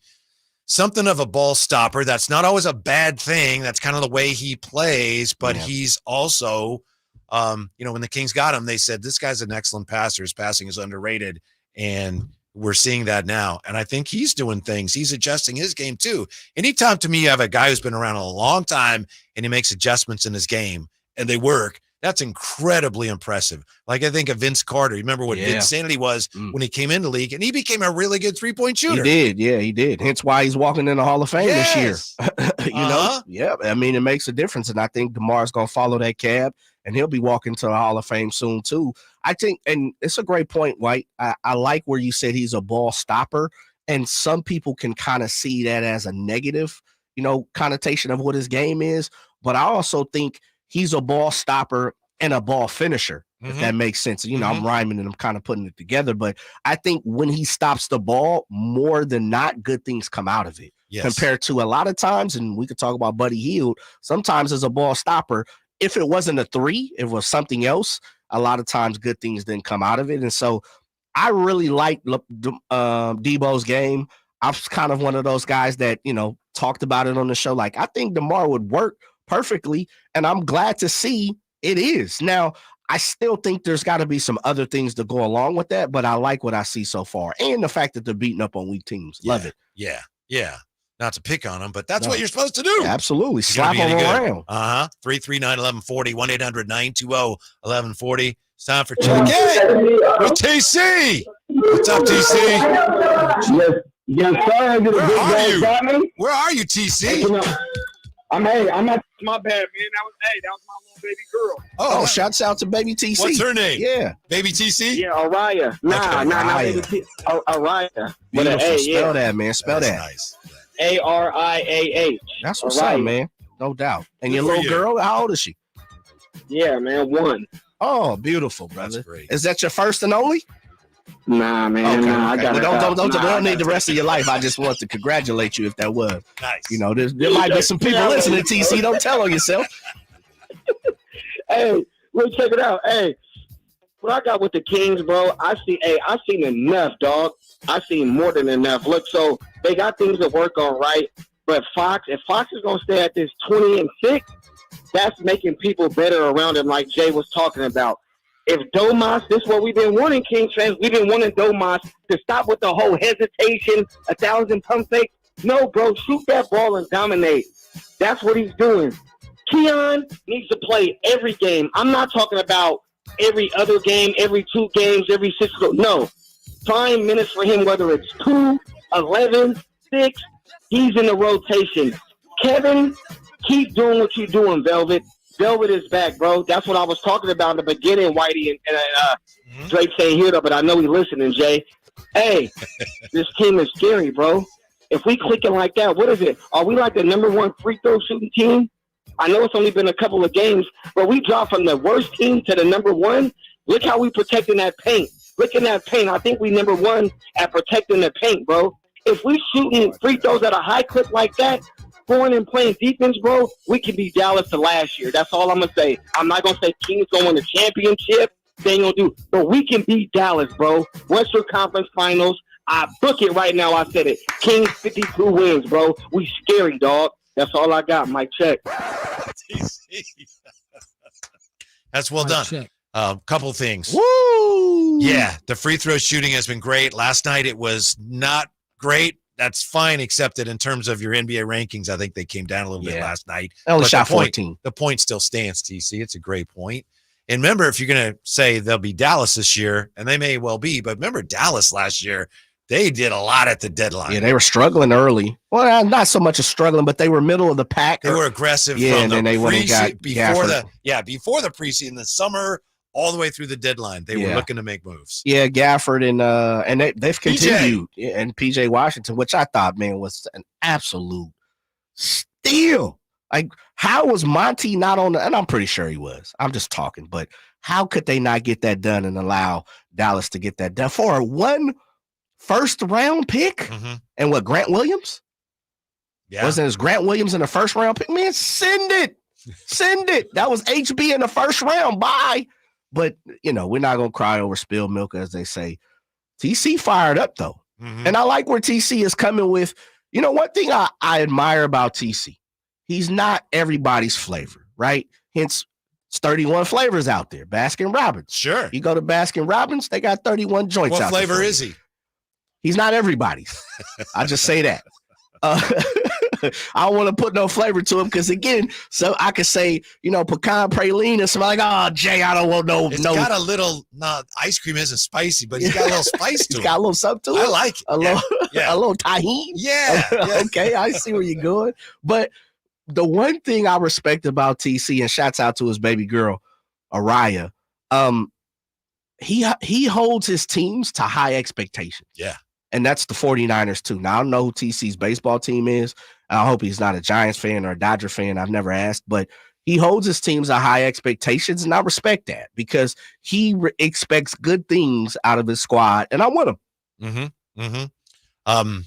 something of a ball stopper. That's not always a bad thing. That's kind of the way he plays, but he's also, when the Kings got him, they said, this guy's an excellent passer. His passing is underrated. And we're seeing that now. And I think he's doing things. He's adjusting his game too. Anytime to me, you have a guy who's been around a long time and he makes adjustments in his game and they work, that's incredibly impressive. Like, I think of Vince Carter. You remember what Vinsanity was when he came into the league, and he became a really good three-point shooter. He did. Yeah, he did. Hence why he's walking in the Hall of Fame this year. Yeah. I mean, it makes a difference, and I think DeMar's going to follow that cab, and he'll be walking to the Hall of Fame soon too. I think, and it's a great point, White. I like where you said he's a ball stopper, and some people can kind of see that as a negative, connotation of what his game is. But I also think he's a ball stopper and a ball finisher, if that makes sense. I'm rhyming and I'm kind of putting it together, but I think when he stops the ball, more than not, good things come out of it. compared to a lot of times, and we could talk about Buddy Hield, sometimes as a ball stopper, if it wasn't a three, it was something else, a lot of times good things didn't come out of it. And so I really like Debo's game. I was kind of one of those guys that, talked about it on the show. Like, I think DeMar would work perfectly, and I'm glad to see it is. Now, I still think there's got to be some other things to go along with that, but I like what I see so far. And the fact that they're beating up on weak teams. Love it. Yeah. Not to pick on them, but that's what you're supposed to do. Yeah, absolutely. Slap them around. 339-1140, 1-800-920-1140. It's time for Check It with TC. What's up, TC? Yes, sir. Where are you, TC? I'm at my bad, man. That was my little baby girl. Oh, shouts out to baby TC. What's her name? Yeah. Baby TC? Yeah, Araya. Nah, baby TC. Araya. Beautiful. Spell that, man. Spell that. Nice. Ariah. That's what's up, man. No doubt. And your little girl, how old is she? Yeah, man, 1. Oh, beautiful, brother. That's great. Is that your first and only? Nah, man. Okay. Nah, I got don't need the rest of your life. I just want to congratulate you if that was. Nice. There might be some people listening, TC. Don't tell on yourself. Hey, let's check it out. Hey, what I got with the Kings, bro, I seen enough, dog. I seen more than enough. Look, so they got things to work on, right? But if Fox is going to stay at this 20-6, that's making people better around him, like Jay was talking about. If Domas, this is what we've been wanting, Kings fans. We've been wanting Domas to stop with the whole hesitation, 1,000 pump fake. No, bro, shoot that ball and dominate. That's what he's doing. Keon needs to play every game. I'm not talking about every other game, every 2 games, every 6. No. Find minutes for him, whether it's 2, 11, 6. He's in the rotation. Kevin, keep doing what you're doing, Velvet. Velvet is back, bro. That's what I was talking about in the beginning, Whitey and Drake saying here, but I know he's listening, Jay. Hey, this team is scary, bro. If we click it like that, what is it? Are we like the number 1 free throw shooting team? I know it's only been a couple of games, but we dropped from the worst team to the number 1. Look how we protecting that paint. Look in that paint. I think we number 1 at protecting the paint, bro. If we shooting free throws at a high clip like that, scoring and playing defense, bro, we can be Dallas to last year. That's all I'm going to say. I'm not going to say Kings going to win the championship. They ain't going to do. But we can beat Dallas, bro. Western Conference Finals. I book it right now. I said it. Kings 52 wins, bro. We scary, dog. That's all I got. Mike check. That's well done. Couple things. Woo! Yeah, the free throw shooting has been great. Last night it was not great. That's fine, except that in terms of your NBA rankings, I think they came down a little bit last night. Only shot 14. The point still stands, TC. It's a great point. And remember, if you're going to say they'll be Dallas this year, and they may well be, but remember Dallas last year, they did a lot at the deadline. Yeah, they were struggling early. Well, not so much as struggling, but they were middle of the pack. They were aggressive. Yeah, and then they went and got before the preseason, the summer, all the way through the deadline. They were looking to make moves. Yeah, Gafford and they've continued. Yeah, and PJ Washington, which I thought, man, was an absolute steal. Like, how was Monty not on and I'm pretty sure he was. I'm just talking, but how could they not get that done and allow Dallas to get that done for a 1 first-round pick? Mm-hmm. And what, Grant Williams? Yeah. Wasn't it Grant Williams in the first-round pick? Man, send it. Send it. That was HB in the first round. Bye. But, we're not going to cry over spilled milk, as they say. TC fired up, though. Mm-hmm. And I like where TC is coming with. One thing I admire about TC, he's not everybody's flavor, right? Hence, it's 31 flavors out there. Baskin-Robbins. Sure. You go to Baskin-Robbins, they got 31 joints out there. What flavor is he? He's not everybody's. I just say that. I don't want to put no flavor to him because, again, so I could say, pecan praline and somebody like, oh, Jay, I don't want no. It's got a little, ice cream isn't spicy, but he's got a little spice to it. He's got a little something to it. I like it. A little tahini. Yeah. Okay, I see where you're going. But the one thing I respect about TC, and shouts out to his baby girl, Araya, he holds his teams to high expectations. Yeah. And that's the 49ers, too. Now, I don't know who TC's baseball team is. I hope he's not a Giants fan or a Dodger fan. I've never asked. But he holds his teams to high expectations, and I respect that because he expects good things out of his squad, and I want him. Mm-hmm. Mm-hmm.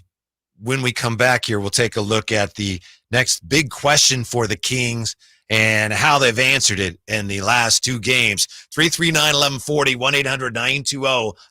when we come back here, we'll take a look at the next big question for the Kings and how they've answered it in the last two games. 339-1140,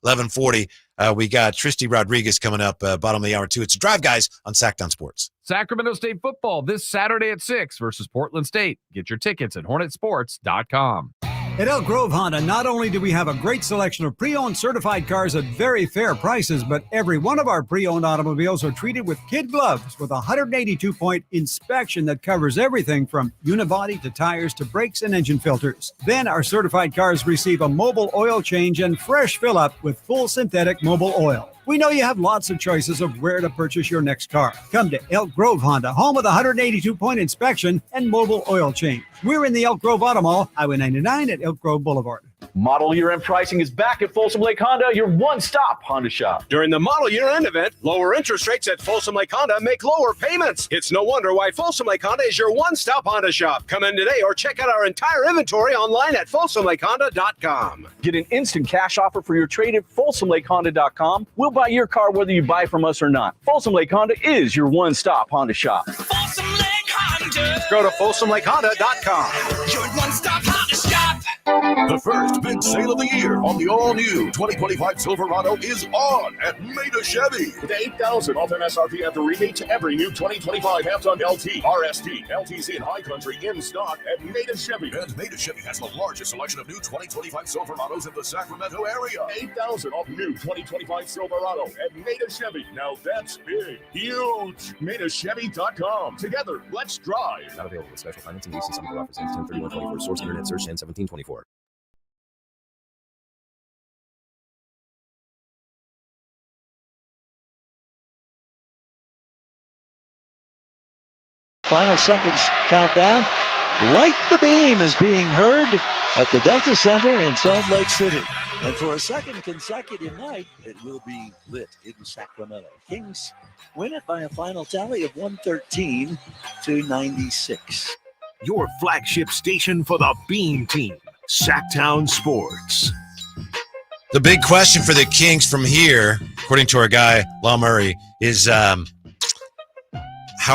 1-800-920-1140. We got Tristy Rodriguez coming up, bottom of the hour, too. It's Drive Guys on Sacktown Sports. Sacramento State football this Saturday at 6 versus Portland State. Get your tickets at hornetsports.com. At Elk Grove Honda, not only do we have a great selection of pre-owned certified cars at very fair prices, but every one of our pre-owned automobiles are treated with kid gloves with a 182-point inspection that covers everything from unibody to tires to brakes and engine filters. Then our certified cars receive a mobile oil change and fresh fill-up with full synthetic mobile oil. We know you have lots of choices of where to purchase your next car. Come to Elk Grove Honda, home of the 182-point inspection and mobile oil change. We're in the Elk Grove Auto Mall, Highway 99 at Elk Grove Boulevard. Model year-end pricing is back at Folsom Lake Honda, your one-stop Honda shop. During the model year-end event, lower interest rates at Folsom Lake Honda make lower payments. It's no wonder why Folsom Lake Honda is your one-stop Honda shop. Come in today or check out our entire inventory online at folsomlakehonda.com. Get an instant cash offer for your trade at folsomlakehonda.com. We'll buy your car whether you buy from us or not. Folsom Lake Honda is your one-stop Honda shop. Folsom Lake Honda. Go to folsomlakehonda.com. Your one-stop Honda shop. The first big sale of the year on the all-new 2025 Silverado is on at Maida Chevy. With $8,000 off MSRP after rebate to every new 2025 half-ton LT, RST, LTZ, and High Country in stock at Maida Chevy. And Maida Chevy has the largest selection of new 2025 Silverados in the Sacramento area. $8,000 off new 2025 Silverado at Maida Chevy. Now that's big, huge. MaidaChevy.com. Together, let's drive. Not available with special financing. Lease and some other offers. 103124. Source internet search and 1724. Final seconds countdown. Light the Beam is being heard at the Delta Center in Salt Lake City. And for a second consecutive night, it will be lit in Sacramento. Kings win it by a final tally of 113-96. Your flagship station for the Beam Team, Sacktown Sports. The big question for the Kings from here, according to our guy, Law Murray, is how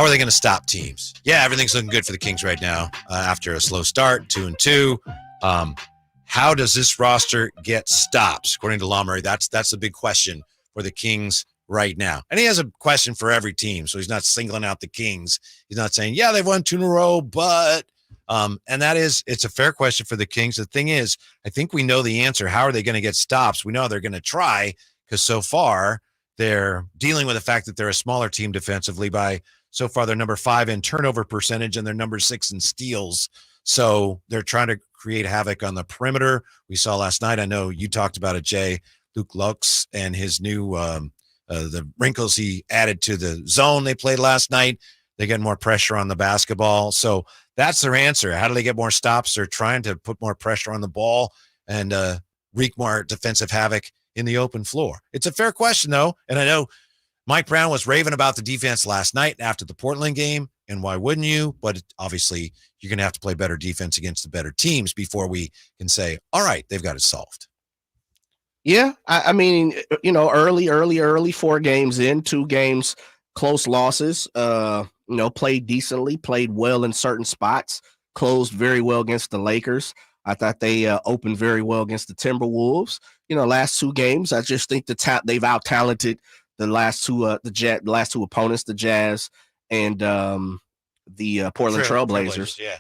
are they going to stop teams? Yeah, everything's looking good for the Kings right now after a slow start, 2-2. How does this roster get stops? According to Law Murray, that's the big question for the Kings right now. And he has a question for every team, so he's not singling out the Kings. He's not saying, yeah, they've won 2 in a row, but and that is, it's a fair question for the Kings. The thing is, I think we know the answer. How are they going to get stops? We know they're going to try because so far they're dealing with the fact that they're a smaller team defensively by so far they're number 5 in turnover percentage and they're number 6 in steals. So they're trying to create havoc on the perimeter. We saw last night, I know you talked about it, Jay, Luke Lux and his new the wrinkles he added to the zone they played last night. They get more pressure on the basketball. So that's their answer. How do they get more stops? They're trying to put more pressure on the ball and wreak more defensive havoc in the open floor. It's a fair question, though. And I know Mike Brown was raving about the defense last night after the Portland game, and why wouldn't you? But obviously, you're going to have to play better defense against the better teams before we can say, all right, they've got it solved. Yeah, I mean, early 4 games in, 2 games, close losses, played decently, played well in certain spots, closed very well against the Lakers. I thought they opened very well against the Timberwolves. Last 2 games, I just think they've out-talented the last two opponents, the Jazz and the Portland Trailblazers. Yeah.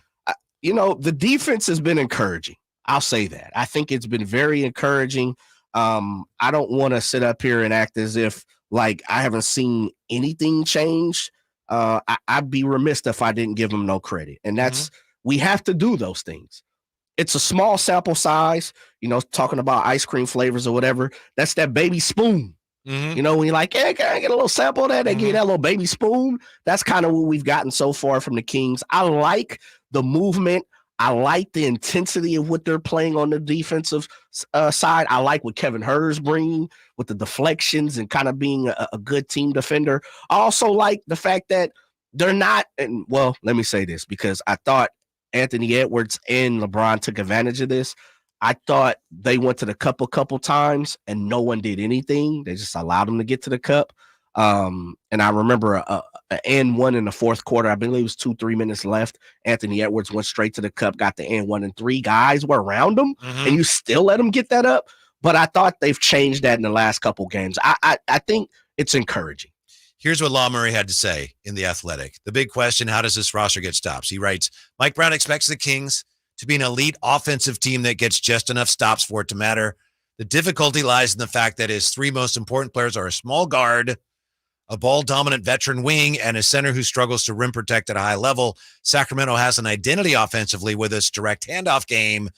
The defense has been encouraging. I'll say that. I think it's been very encouraging. I don't want to sit up here and act as if like I haven't seen anything change. I'd be remiss if I didn't give them no credit. And that's we have to do those things. It's a small sample size, talking about ice cream flavors or whatever. That's that baby spoon. When you're like, hey, can I get a little sample of that? They give you that little baby spoon. That's kind of what we've gotten so far from the Kings. I like the movement. I like the intensity of what they're playing on the defensive side. I like what Kevin Huerter's bringing with the deflections and kind of being a good team defender. I also like the fact that they're not, and well, let me say this because I thought Anthony Edwards and LeBron took advantage of this. I thought they went to the cup a couple times and no one did anything. They just allowed them to get to the cup. And I remember a and one in the fourth quarter. I believe it was 2-3 minutes left. Anthony Edwards went straight to the cup, got the and one, and 3 guys were around him, and you still let him get that up. But I thought they've changed that in the last couple games. I think it's encouraging. Here's what Law Murray had to say in The Athletic. The big question, how does this roster get stops? He writes, Mike Brown expects the Kings to be an elite offensive team that gets just enough stops for it to matter. The difficulty lies in the fact that his 3 most important players are a small guard, a ball-dominant veteran wing, and a center who struggles to rim protect at a high level. Sacramento has an identity offensively with its direct handoff game,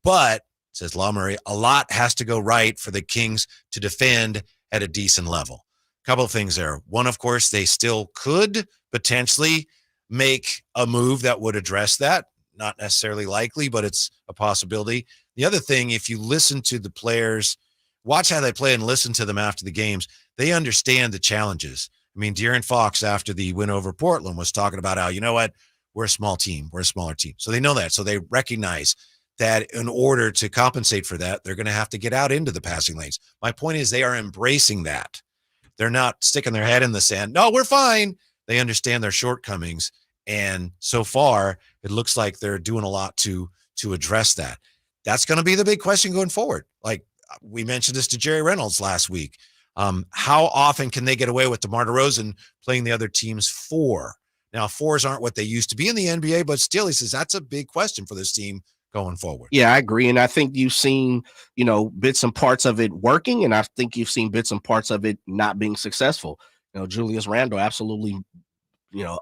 but, says Law Murray, a lot has to go right for the Kings to defend at a decent level. Couple of things there. One, of course, they still could potentially make a move that would address that. Not necessarily likely, but it's a possibility. The other thing, if you listen to the players, watch how they play and listen to them after the games, they understand the challenges. I mean, De'Aaron Fox, after the win over Portland, was talking about how, you know what, we're a small team. We're a smaller team. So they know that. So they recognize that in order to compensate for that, they're going to have to get out into the passing lanes. My point is they are embracing that. They're not sticking their head in the sand. No, we're fine. They understand their shortcomings. And so far, it looks like they're doing a lot to address that. That's going to be the big question going forward. Like we mentioned this to Jerry Reynolds last week. How often can they get away with DeMar DeRozan playing the other team's 4? Now, 4s aren't what they used to be in the NBA, but still, he says that's a big question for this team going forward. Yeah, I agree. And I think you've seen, bits and parts of it working, and I think you've seen bits and parts of it not being successful. Julius Randle absolutely,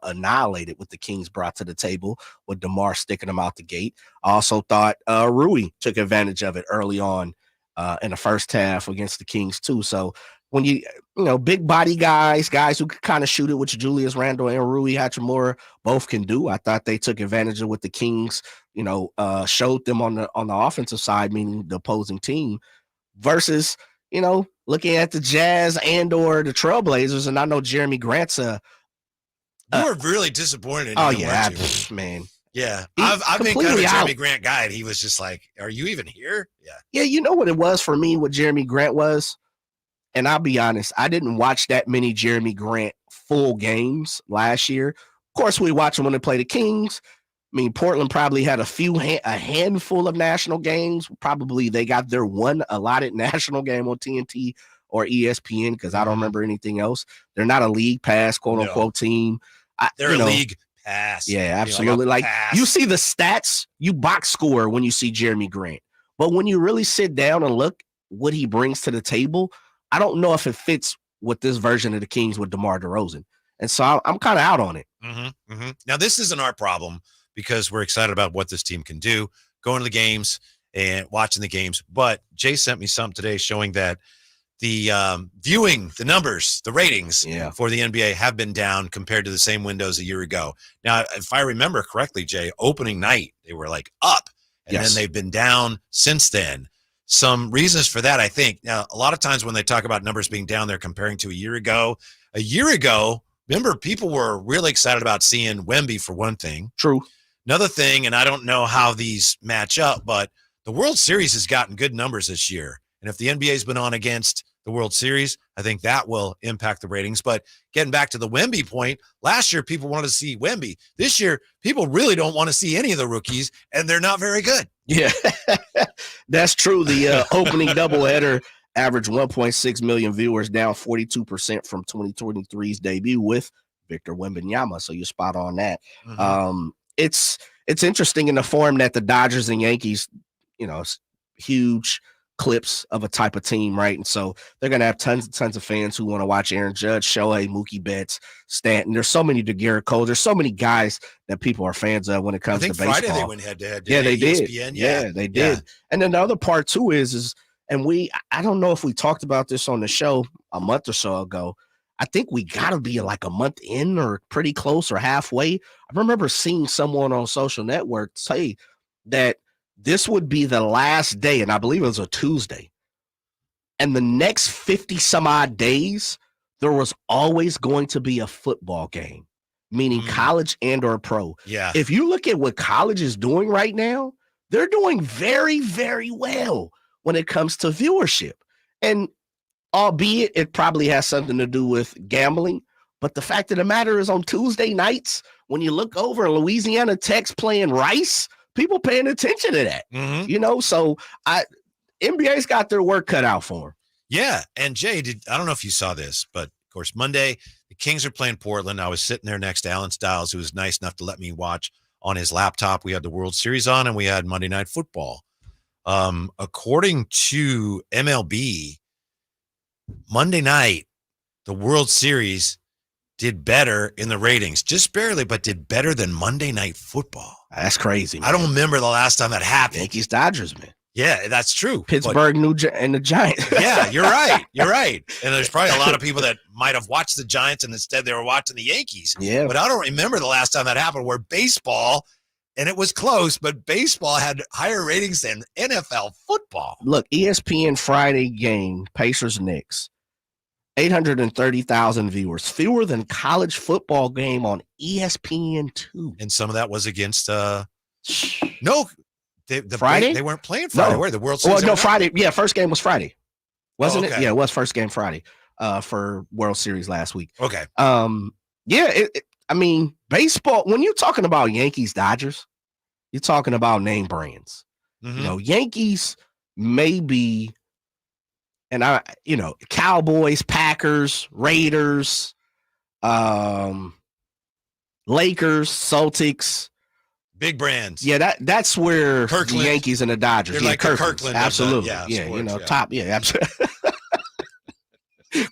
annihilated what the Kings brought to the table with DeMar sticking them out the gate. I also thought Rui took advantage of it early on in the first half against the Kings too. So when big body guys who could kind of shoot it, which Julius Randle and Rui Hachimura both can do, I thought they took advantage of what the Kings, showed them on the offensive side, meaning the opposing team, versus, looking at the Jazz and or the Trailblazers. And I know Jeremy Grant's you were really disappointed. Oh yeah, man. Yeah, I've been kind of a Jeremy Grant guy, and he was just like, "Are you even here?" Yeah. You know what it was for me? What Jeremy Grant was, and I'll be honest, I didn't watch that many Jeremy Grant full games last year. Of course, we watched him when they played the Kings. I mean, Portland probably had a handful of national games. Probably they got their one allotted national game on TNT or ESPN because I don't remember anything else. They're not a league pass, quote unquote team. They're a league pass. Yeah, absolutely. Like you see the stats, you box score when you see Jeremy Grant. But when you really sit down and look what he brings to the table, I don't know if it fits with this version of the Kings with DeMar DeRozan. And so I'm kind of out on it. Now, this isn't our problem because we're excited about what this team can do, going to the games and watching the games. But Jay sent me something today showing that the viewing, the numbers, the ratings for the NBA have been down compared to the same windows a year ago. Now, if I remember correctly, Jay, opening night, they were like up, and then they've been down since then. Some reasons for that, I think. Now, a lot of times when they talk about numbers being down, they're comparing to a year ago. A year ago, remember, people were really excited about seeing Wemby for one thing. True. Another thing, and I don't know how these match up, but the World Series has gotten good numbers this year. And if the NBA's been on against the World Series, I think that will impact the ratings. But getting back to the Wemby point, last year people wanted to see Wemby. This year, people really don't want to see any of the rookies, and they're not very good. Yeah, that's true. The opening doubleheader averaged 1.6 million viewers, down 42% from 2023's debut with Victor Wembanyama. So you're spot on that. It's interesting in the form that the Dodgers and Yankees, huge clips of a type of team, right? And so they're going to have tons of fans who want to watch Aaron Judge, Shohei, Mookie Betts, Stanton. There's so many DeGarrett Cole. There's so many guys that people are fans of when it comes to baseball. I think Friday they went head-to-head. Yeah, they did. ESPN, yeah, they did. Yeah. And then the other part too is and I don't know if we talked about this on the show a month or so ago. I think we got to be like a month in or pretty close or halfway. I remember seeing someone on social network say that this would be the last day, and I believe it was a Tuesday. And the next 50 some odd days, there was always going to be a football game, meaning college and or pro. Yeah. If you look at what college is doing right now, they're doing very, very well when it comes to viewership. And albeit it probably has something to do with gambling. But the fact of the matter is, on Tuesday nights, when you look over Louisiana Tech's playing Rice, people paying attention to that. Mm-hmm. You know, so NBA's got their work cut out for them. Yeah, and Jay, I don't know if you saw this, but of course, Monday, the Kings are playing Portland. I was sitting there next to Alan Stiles, who was nice enough to let me watch on his laptop. We had the World Series on, and we had Monday Night Football. According to MLB, Monday night, the World Series did better in the ratings, just barely, but did better than Monday Night Football. That's crazy, man. I don't remember the last time that happened. Yankees Dodgers, man. Yeah, that's true. Pittsburgh, and the Giants. Yeah, you're right. You're right. And there's probably a lot of people that might have watched the Giants and instead they were watching the Yankees. Yeah. But I don't remember the last time that happened where baseball, and it was close, but baseball had higher ratings than NFL football. Look, ESPN Friday game, Pacers-Knicks, 830,000 viewers, fewer than college football game on ESPN2. And some of that was against Friday? They weren't playing Friday, were they? The World Series? Well, no, Friday. Yeah, first game was Friday. Wasn't okay. it? Yeah, it was first game Friday for World Series last week. Okay. Yeah, I mean, baseball, when you're talking about Yankees, Dodgers, you're talking about name brands. Mm-hmm. You know, Yankees maybe, and Cowboys, Packers, Raiders, Lakers, Celtics. Big brands. Yeah, that's where Kirkland. the Yankees and the Dodgers. They're yeah, like Kirkland. Absolutely. Sports, top. Yeah, absolutely.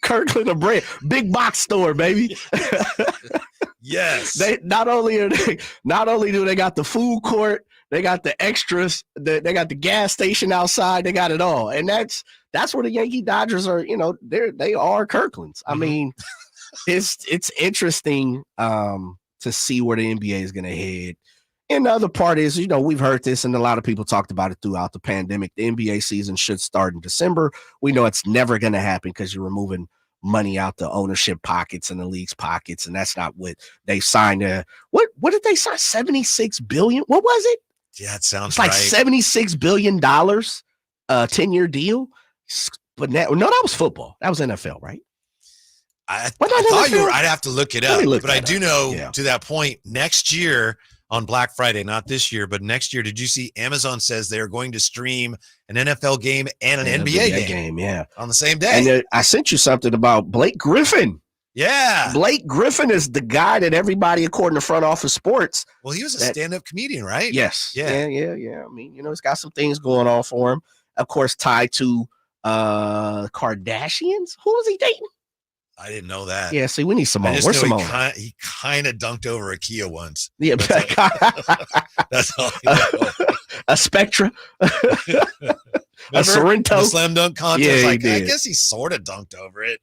Kirkland, a brand, big box store, baby. Yes. They not only do they got the food court, they got the extras, they got the gas station outside, they got it all, and that's where the Yankee Dodgers are. You know, they are Kirkland's. I mean, it's interesting to see where the NBA is going to head. And the other part is, we've heard this, and a lot of people talked about it throughout the pandemic. The NBA season should start in December. We know it's never going to happen because you're removing money out the ownership pockets and the league's pockets, and that's not what they signed. What did they sign? $76 billion? What was it? Yeah, it sounds it's like right. $76 billion, 10-year deal. But no, that was football. That was NFL, right? I thought you were. I'd have to look it up, but I do know to that point next year. On Black Friday, not this year, but next year. Did you see Amazon says they're going to stream an NFL game and an NBA game? Yeah, on the same day. And I sent you something about Blake Griffin. Yeah, Blake Griffin is the guy that everybody, according to Front Office Sports. Well, he was a stand-up comedian, right? Yes. Yeah. I mean, he's got some things going on for him. Of course, tied to Kardashians. Who was he dating? I didn't know that. Yeah, see, we need Simone. Where's Simone? He kind of dunked over a Kia once. Yeah, that's all. A Spectra, a Sorrento, the slam dunk contest. Yeah, I guess he sort of dunked over it.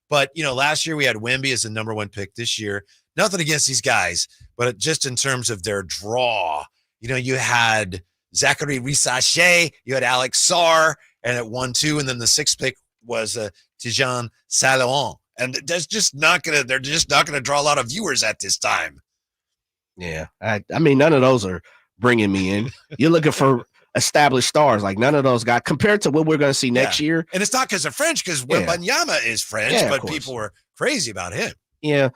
But last year we had Wemby as the number one pick. This year, nothing against these guys, but just in terms of their draw, you had Zachary Risache, you had Alex Sarr, and at 1-2, and then the sixth pick was Tijan Salomon. And they're just not gonna draw a lot of viewers at this time. Yeah, I mean, none of those are bringing me in. You're looking for established stars, like none of those guys compared to what we're going to see next year. And it's not because they're French, because Wembanyama is French, but people were crazy about him. Yeah,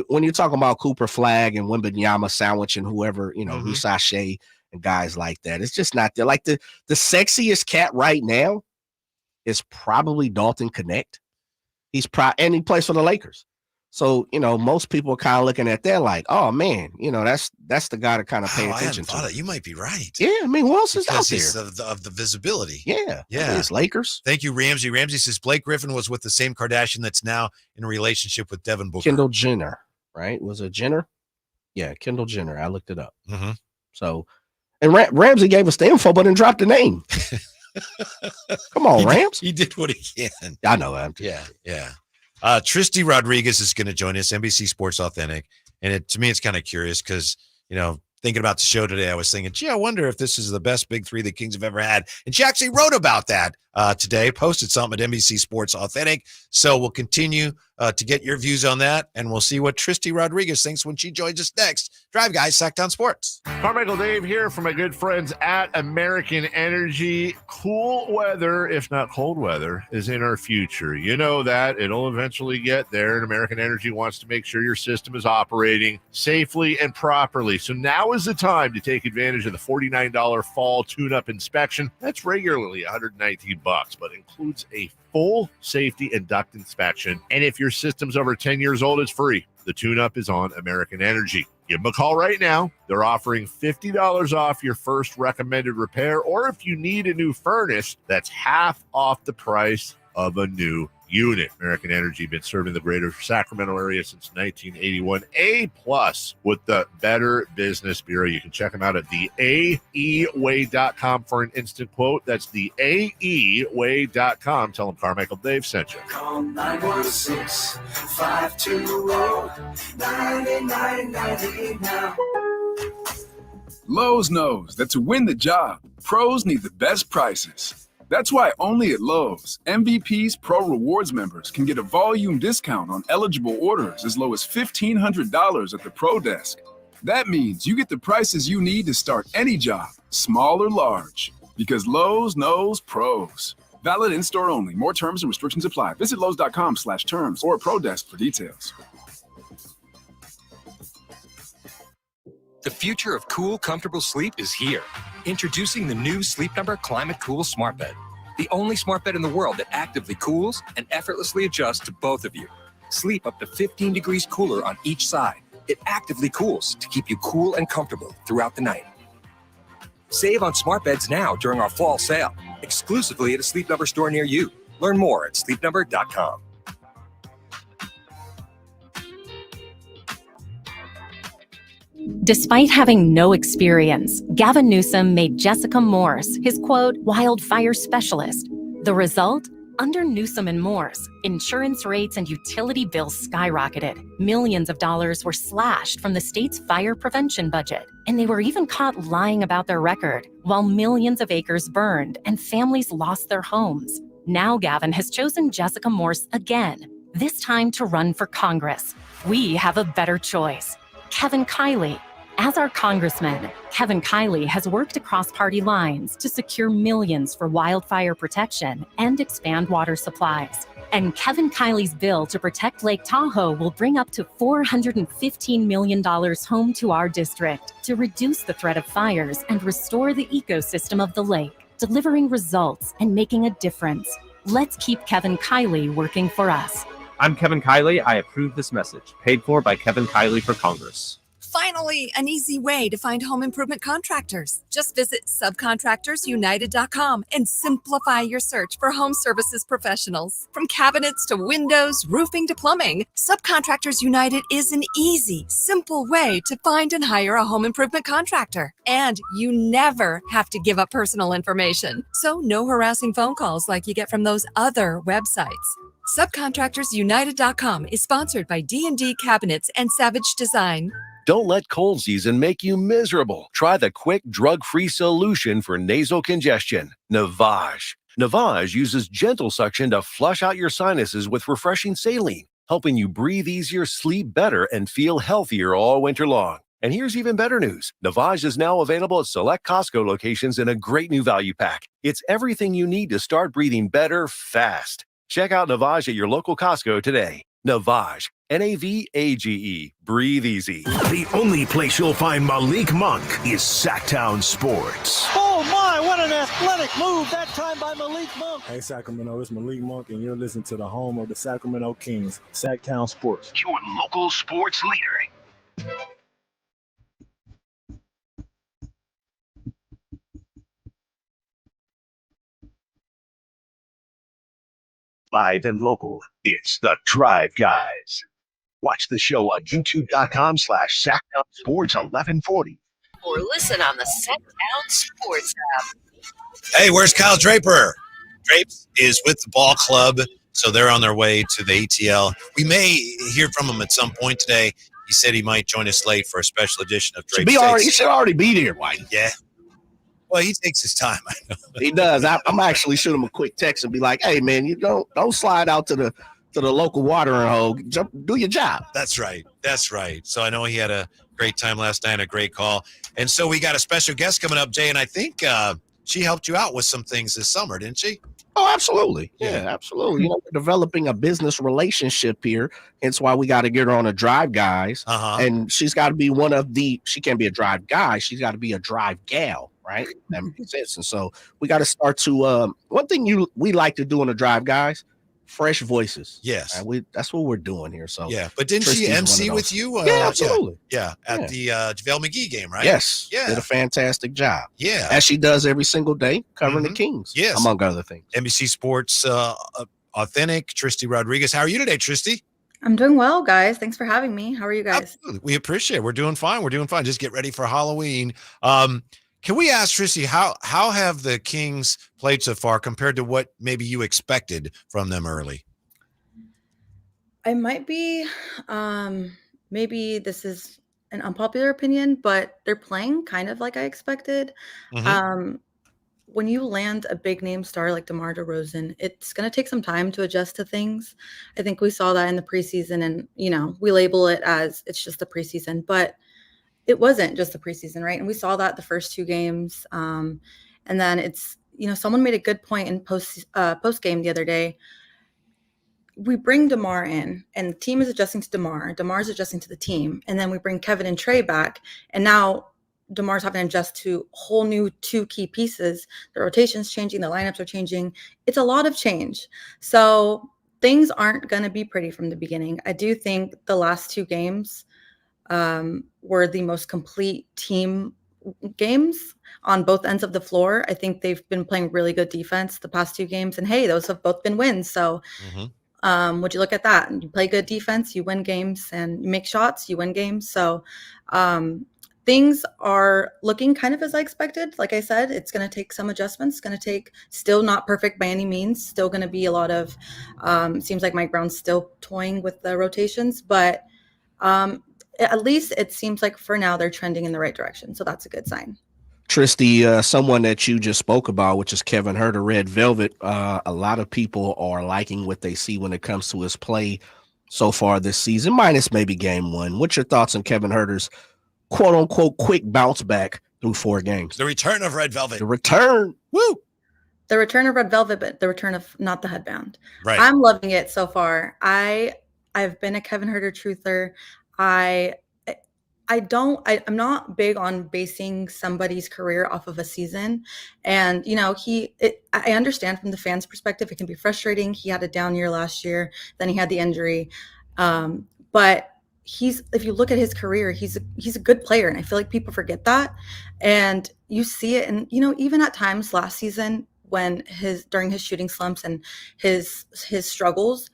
when you're talking about Cooper Flag and Wembanyama sandwich and whoever, Risache and guys like that, it's just not there. Like the sexiest cat right now is probably Dalton Connect. And he plays for the Lakers. So, most people are kind of looking at that like, oh man, that's the guy to kind of pay attention to. You might be right. Yeah, I mean, who else is out there? Of the visibility. Yeah. It's Lakers. Thank you, Ramsey. Ramsey says Blake Griffin was with the same Kardashian that's now in a relationship with Devin Booker. Kendall Jenner, right? Was it Jenner? Yeah, Kendall Jenner. I looked it up. Mm-hmm. So, and Ramsey gave us the info, but didn't drop the name. Come on, Rams. He did what he can. I know. Yeah. Tristy Rodriguez is going to join us, NBC Sports Authentic. And to me, it's kind of curious because, thinking about the show today, I was thinking, I wonder if this is the best big three the Kings have ever had. And she actually wrote about that today, posted something at NBC Sports Authentic. So we'll continue to get your views on that, and we'll see what Tristy Rodriguez thinks when she joins us next. Drive Guys, Sacktown Sports. Carmichael Dave here from my good friends at American Energy. Cool weather, if not cold weather, is in our future. You know that. It'll eventually get there, and American Energy wants to make sure your system is operating safely and properly. So now is the time to take advantage of the $49 fall tune-up inspection. That's regularly $119, but includes a full safety and duct inspection. And if your system's over 10 years old, it's free. The tune-up is on American Energy. Give them a call right now. They're offering $50 off your first recommended repair, or if you need a new furnace, that's half off the price of a new unit. American Energy been serving the greater Sacramento area since 1981. A+ with the Better Business Bureau. You can check them out at theaeway.com for an instant quote. That's theaeway.com. Tell them Carmichael Dave sent you. Call 916-520-9990 now. Lowe's knows that to win the job, pros need the best prices. That's why only at Lowe's, MVP's Pro Rewards members can get a volume discount on eligible orders as low as $1,500 at the Pro Desk. That means you get the prices you need to start any job, small or large, because Lowe's knows pros. Valid in-store only. More terms and restrictions apply. Visit Lowe's.com/terms or Pro Desk for details. The future of cool, comfortable sleep is here. Introducing the new Sleep Number Climate Cool Smart Bed. The only smart bed in the world that actively cools and effortlessly adjusts to both of you. Sleep up to 15 degrees cooler on each side. It actively cools to keep you cool and comfortable throughout the night. Save on smart beds now during our fall sale, exclusively at a Sleep Number store near you. Learn more at sleepnumber.com. Despite having no experience, Gavin Newsom made Jessica Morse his, quote, wildfire specialist. The result? Under Newsom and Morse, insurance rates and utility bills skyrocketed. Millions of dollars were slashed from the state's fire prevention budget, and they were even caught lying about their record, while millions of acres burned and families lost their homes. Now Gavin has chosen Jessica Morse again, this time to run for Congress. We have a better choice. Kevin Kiley. As our congressman, Kevin Kiley has worked across party lines to secure millions for wildfire protection and expand water supplies. And Kevin Kiley's bill to protect Lake Tahoe will bring up to $415 million home to our district to reduce the threat of fires and restore the ecosystem of the lake, delivering results and making a difference. Let's keep Kevin Kiley working for us. I'm Kevin Kiley. I approve this message. Paid for by Kevin Kiley for Congress. Finally, an easy way to find home improvement contractors. Just visit subcontractorsunited.com and simplify your search for home services professionals. From cabinets to windows, roofing to plumbing, Subcontractors United is an easy, simple way to find and hire a home improvement contractor. And you never have to give up personal information. So no harassing phone calls like you get from those other websites. Subcontractorsunited.com is sponsored by D&D Cabinets and Savage Design. Don't let cold season make you miserable. Try the quick, drug-free solution for nasal congestion, Navage. Navage uses gentle suction to flush out your sinuses with refreshing saline, helping you breathe easier, sleep better, and feel healthier all winter long. And here's even better news. Navage is now available at select Costco locations in a great new value pack. It's everything you need to start breathing better fast. Check out Navage at your local Costco today. Navage, Navage. Breathe easy. The only place you'll find Malik Monk is Sacktown Sports. Oh my, what an athletic move that time by Malik Monk. Hey Sacramento, it's Malik Monk and you're listening to the home of the Sacramento Kings, Sacktown Sports. Your local sports leader. Live and local, it's the Drive Guys. Watch the show on youtube.com/Sacktown Sports 1140. Or listen on the Sacktown Sports app. Hey, where's Kyle Draper? Drapes is with the ball club, so they're on their way to the ATL. We may hear from him at some point today. He said he might join us late for a special edition of Drapes. He should already be there, White. Yeah. Well, he takes his time. I know. He does. I'm actually shoot him a quick text and be like, "Hey, man, you don't slide out to the local watering hole. Do your job." That's right. That's right. So I know he had a great time last night, a great call. And so we got a special guest coming up, Jay, and I think she helped you out with some things this summer, didn't she? Oh, absolutely. Yeah, absolutely. You know, we're developing a business relationship here. Hence why we got to get her on a Drive Guys. And she's got to be she can't be a Drive Guy. She's got to be a Drive Gal, right? That makes sense. And so we got to start to, one thing we like to do on the Drive Guys, fresh voices. Yes. That's what we're doing here. So yeah. But didn't Tristy's she MC with you? Yeah, absolutely. Yeah. At the JaVale McGee game, right? Yes. Yeah. Did a fantastic job. Yeah. As she does every single day covering the Kings. Yes. Among other things. NBC Sports Authentic, Tristy Rodriguez. How are you today, Tristy? I'm doing well, guys. Thanks for having me. How are you guys? Absolutely. We appreciate it. We're doing fine. We're doing fine. Just get ready for Halloween. Can we ask Tristy, how have the Kings played so far compared to what maybe you expected from them early? I might be, maybe this is an unpopular opinion, but they're playing kind of like I expected. When you land a big name star like DeMar DeRozan, it's going to take some time to adjust to things. I think we saw that in the preseason, and, you know, we label it as it's just the preseason, but it wasn't just the preseason, right? And we saw that the first two games. And then it's, you know, someone made a good point in post game the other day. We bring DeMar in, and the team is adjusting to DeMar. DeMar's adjusting to the team. And then we bring Kevin and Trey back, and now DeMar's having to adjust to whole new two key pieces. The rotation's changing, the lineups are changing. It's a lot of change. So things aren't going to be pretty from the beginning. I do think the last two games were the most complete team games on both ends of the floor. I think they've been playing really good defense the past two games, and hey, those have both been wins. So would you look at that? You play good defense, you win games, and you make shots, you win games. So things are looking kind of as I expected. Like I said, it's going to take some adjustments. It's going to take, still not perfect by any means. Still going to be a lot of, seems like Mike Brown's still toying with the rotations, but at least it seems like for now they're trending in the right direction. So that's a good sign. Tristy, someone that you just spoke about, which is Kevin Herder, Red Velvet. A lot of people are liking what they see when it comes to his play so far this season, minus maybe game one. What's your thoughts on Kevin Herder's quote unquote quick bounce back through 4 games? The return of Red Velvet. The return. Woo! The return of Red Velvet, but the return of not the headband. Right. I'm loving it so far. I've been a Kevin Herder truther. I'm not big on basing somebody's career off of a season. And, you know, I understand from the fans' perspective, it can be frustrating. He had a down year last year, then he had the injury. But if you look at his career, he's a good player. And I feel like people forget that. And you see it. And, you know, even at times last season when during his shooting slumps and his struggles,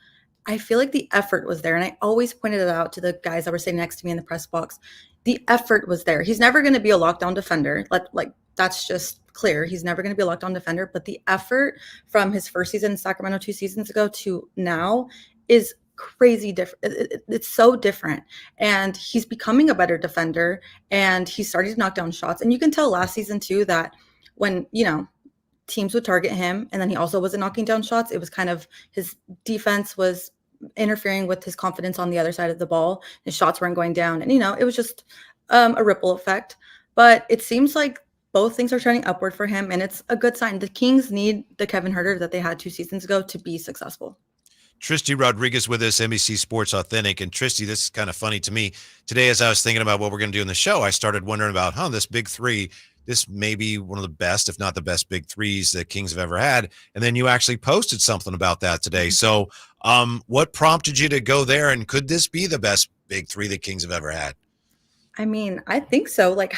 I feel like the effort was there. And I always pointed it out to the guys that were sitting next to me in the press box. The effort was there. He's never going to be a lockdown defender. Like that's just clear. He's never going to be a lockdown defender. But the effort from his first season in Sacramento 2 seasons ago to now is crazy different. It's so different. And he's becoming a better defender. And he's starting to knock down shots. And you can tell last season too that when, you know, teams would target him and then he also wasn't knocking down shots, it was kind of his defense was interfering with his confidence on the other side of the ball. His shots weren't going down. And, you know, it was just a ripple effect. But it seems like both things are trending upward for him. And it's a good sign. The Kings need the Kevin Herder that they had 2 seasons ago to be successful. Tristy Rodriguez with us, NBC Sports Authentic. And Tristy, this is kind of funny to me. Today, as I was thinking about what we're going to do in the show, I started wondering about, this big three, this may be one of the best, if not the best big threes that Kings have ever had. And then you actually posted something about that today. So what prompted you to go there? And could this be the best big three that Kings have ever had? I mean, I think so. Like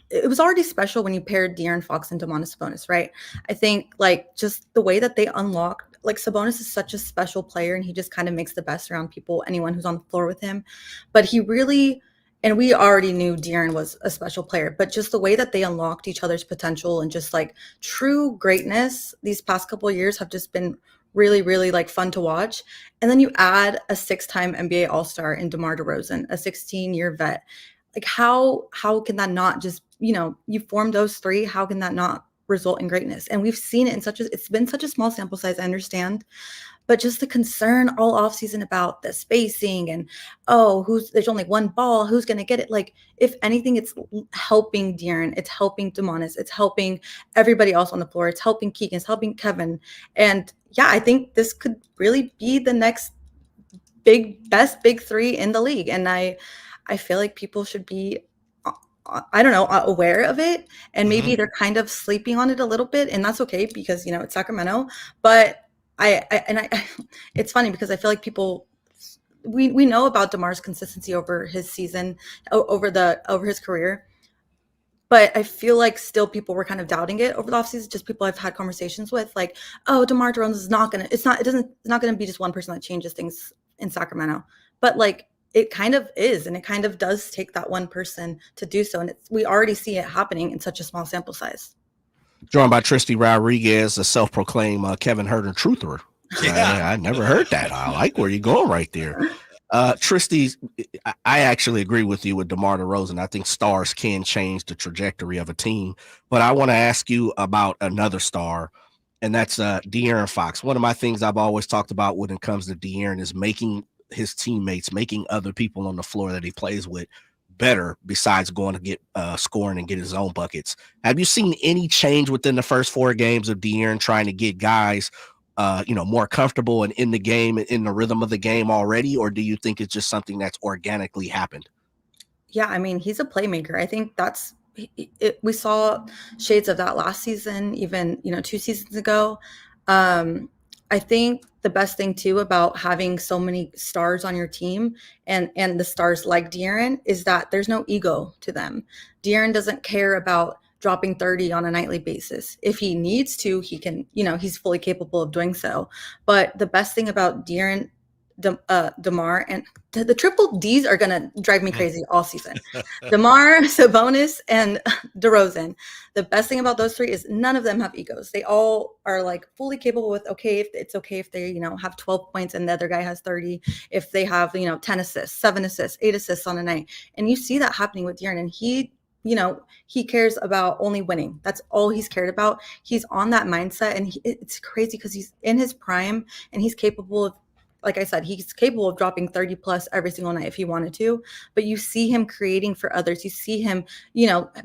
it was already special when you paired De'Aaron Fox and Domantas Sabonis, right? I think like just the way that they unlocked, like Sabonis is such a special player and he just kind of makes the best around people, anyone who's on the floor with him. But he really, and we already knew De'Aaron was a special player, but just the way that they unlocked each other's potential and just like true greatness these past couple of years have just been really, really like fun to watch. And then you add a 6-time NBA All-Star in DeMar DeRozan, a 16-year vet. Like how can that not just you form those three, how can that not result in greatness? And we've seen it it's been such a small sample size, I understand, but just the concern all offseason about the spacing and, there's only one ball, who's going to get it? Like, if anything, it's helping De'Aaron, it's helping Demonis, it's helping everybody else on the floor, it's helping Keegan, it's helping Kevin. And yeah, I think this could really be the next best big three in the league. And I feel like people should be, aware of it. And maybe they're kind of sleeping on it a little bit. And that's okay because, it's Sacramento. But it's funny because I feel like we know about DeMar's consistency over his season, over his career. But I feel like still people were kind of doubting it over the offseason. Just people I've had conversations with, like, DeMar DeRozan is not going to, it's not going to be just one person that changes things in Sacramento. But like, it kind of is. And it kind of does take that one person to do so. And we already see it happening in such a small sample size. Joined by Tristy Rodriguez, a self-proclaimed Kevin Herder truther. Yeah. I never heard that. I like where you're going right there. Tristy, I actually agree with you with DeMar DeRozan. I think stars can change the trajectory of a team. But I want to ask you about another star, and that's De'Aaron Fox. One of my things I've always talked about when it comes to De'Aaron is making his teammates, making other people on the floor that he plays with better, besides going to get scoring and get his own buckets. Have you seen any change within the first 4 games of De'Aaron trying to get guys more comfortable and in the game and in the rhythm of the game already? Or do you think it's just something that's organically happened? Yeah, I mean, he's a playmaker. I think we saw shades of that last season, even, 2 seasons ago. I think the best thing too about having so many stars on your team and the stars like De'Aaron is that there's no ego to them. De'Aaron doesn't care about dropping 30 on a nightly basis. If he needs to, he can, he's fully capable of doing so. But the best thing about De'Aaron, DeMar, and the triple D's are going to drive me crazy all season. DeMar, Sabonis, and DeRozan. The best thing about those three is none of them have egos. They all are like fully capable with, it's okay if they, have 12 points and the other guy has 30, if they have, 10 assists, 7 assists, 8 assists on a night. And you see that happening with De'Aaron, and he cares about only winning. That's all he's cared about. He's on that mindset, and it's crazy because he's in his prime and he's capable of, like I said, he's capable of dropping 30 plus every single night if he wanted to, but you see him creating for others. You see him,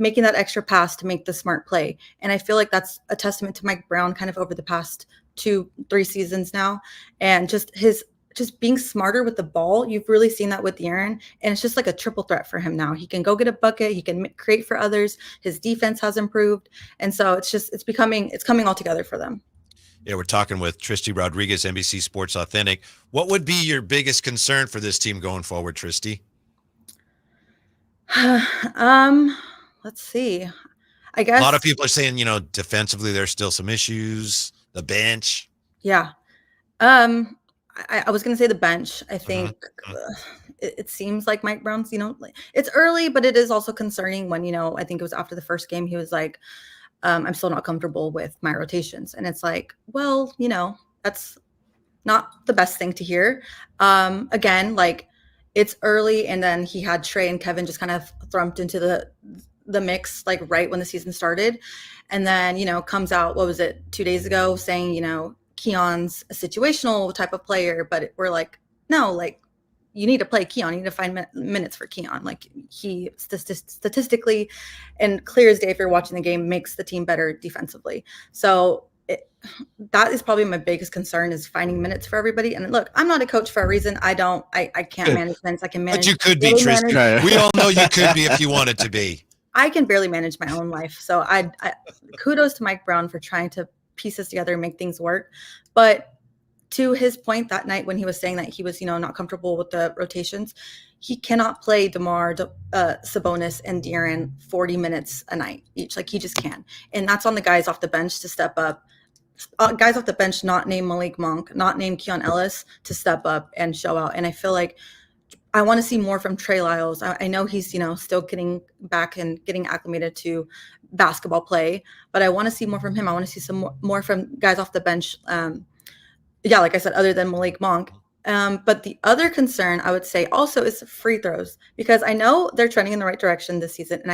making that extra pass to make the smart play. And I feel like that's a testament to Mike Brown kind of over the past 2-3 seasons now. And just being smarter with the ball. You've really seen that with De'Aaron, and it's just like a triple threat for him now. He can go get a bucket. He can create for others. His defense has improved. And so it's coming all together for them. Yeah, we're talking with Tristy Rodriguez, NBC Sports Authentic. What would be your biggest concern for this team going forward, Tristy? Let's see. I guess a lot of people are saying, defensively, there's still some issues. The bench. Yeah. I was going to say the bench. I think it seems like Mike Brown's, it's early, but it is also concerning when, I think it was after the first game, he was like, I'm still not comfortable with my rotations. And it's like, well, that's not the best thing to hear. Again, like, it's early, and then he had Trey and Kevin just kind of thrown into the mix, like right when the season started. And then, comes out, what was it, 2 days ago, saying, Keon's a situational type of player, but we're like, no, like, you need to play Keon. You need to find minutes for Keon. Like, he statistically and clear as day, if you're watching the game, makes the team better defensively. So that is probably my biggest concern, is finding minutes for everybody. And look, I'm not a coach for a reason. I can't manage minutes. I can manage. But you could be, Tristan. We all know you could be if you wanted to be. I can barely manage my own life. So I kudos to Mike Brown for trying to piece this together and make things work. But to his point that night when he was saying that he was, not comfortable with the rotations, he cannot play DeMar, Sabonis, and De'Aaron 40 minutes a night each. Like, he just can't. And that's on the guys off the bench to step up. Guys off the bench, not named Malik Monk, not named Keon Ellis, to step up and show out. And I feel like I want to see more from Trey Lyles. I know he's, still getting back and getting acclimated to basketball play, but I want to see more from him. I want to see some more from guys off the bench. Yeah, like I said, other than Malik Monk. But the other concern I would say also is free throws, because I know they're trending in the right direction this season. And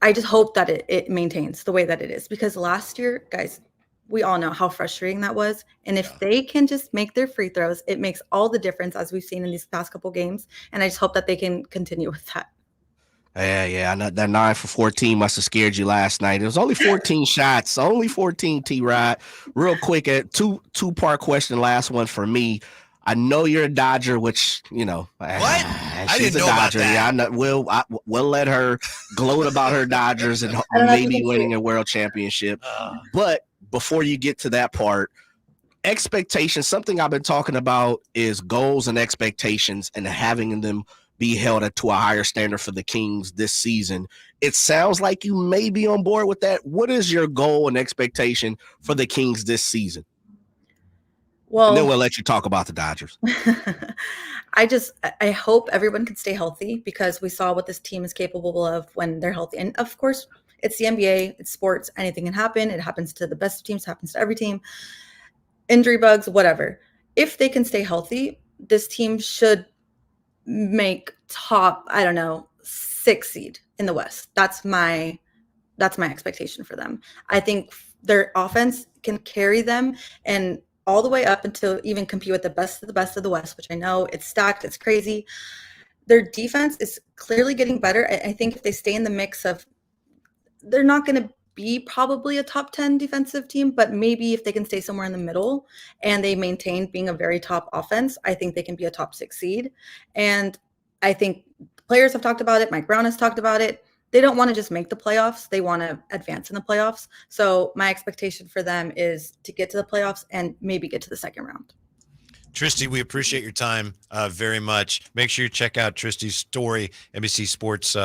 I just hope that it maintains the way that it is, because last year, guys, we all know how frustrating that was. And if they can just make their free throws, it makes all the difference, as we've seen in these past couple games. And I just hope that they can continue with that. Yeah. I know that 9 for 14 must have scared you last night. It was only 14 shots, only 14 T-Rod. Real quick, a two-part question, last one for me. I know you're a Dodger, which, you know. What? I She's didn't know a Dodger. about that. Yeah, I know. We'll let her gloat about her Dodgers and maybe winning a world championship. But before you get to that part, expectations, something I've been talking about is goals and expectations and having them be held to a higher standard for the Kings this season. It sounds like you may be on board with that. What is your goal and expectation for the Kings this season? Well, and then we'll let you talk about the Dodgers. I hope everyone can stay healthy, because we saw what this team is capable of when they're healthy. And of course, it's the NBA, it's sports, anything can happen. It happens to the best of teams, happens to every team. Injury bugs, whatever. If they can stay healthy, this team should make top, 6 seed in the West. That's my expectation for them. I think their offense can carry them and all the way up until even compete with the best of the West, which I know it's stacked, it's crazy. Their defense is clearly getting better. I think if they stay in the mix of, they're not going to be probably a top 10 defensive team, but maybe if they can stay somewhere in the middle and they maintain being a very top offense, I think they can be a top 6 seed. And I think players have talked about it. Mike Brown has talked about it. They don't want to just make the playoffs. They want to advance in the playoffs. So my expectation for them is to get to the playoffs and maybe get to the second round. Tristy, we appreciate your time very much. Make sure you check out Tristy's story, NBC Sports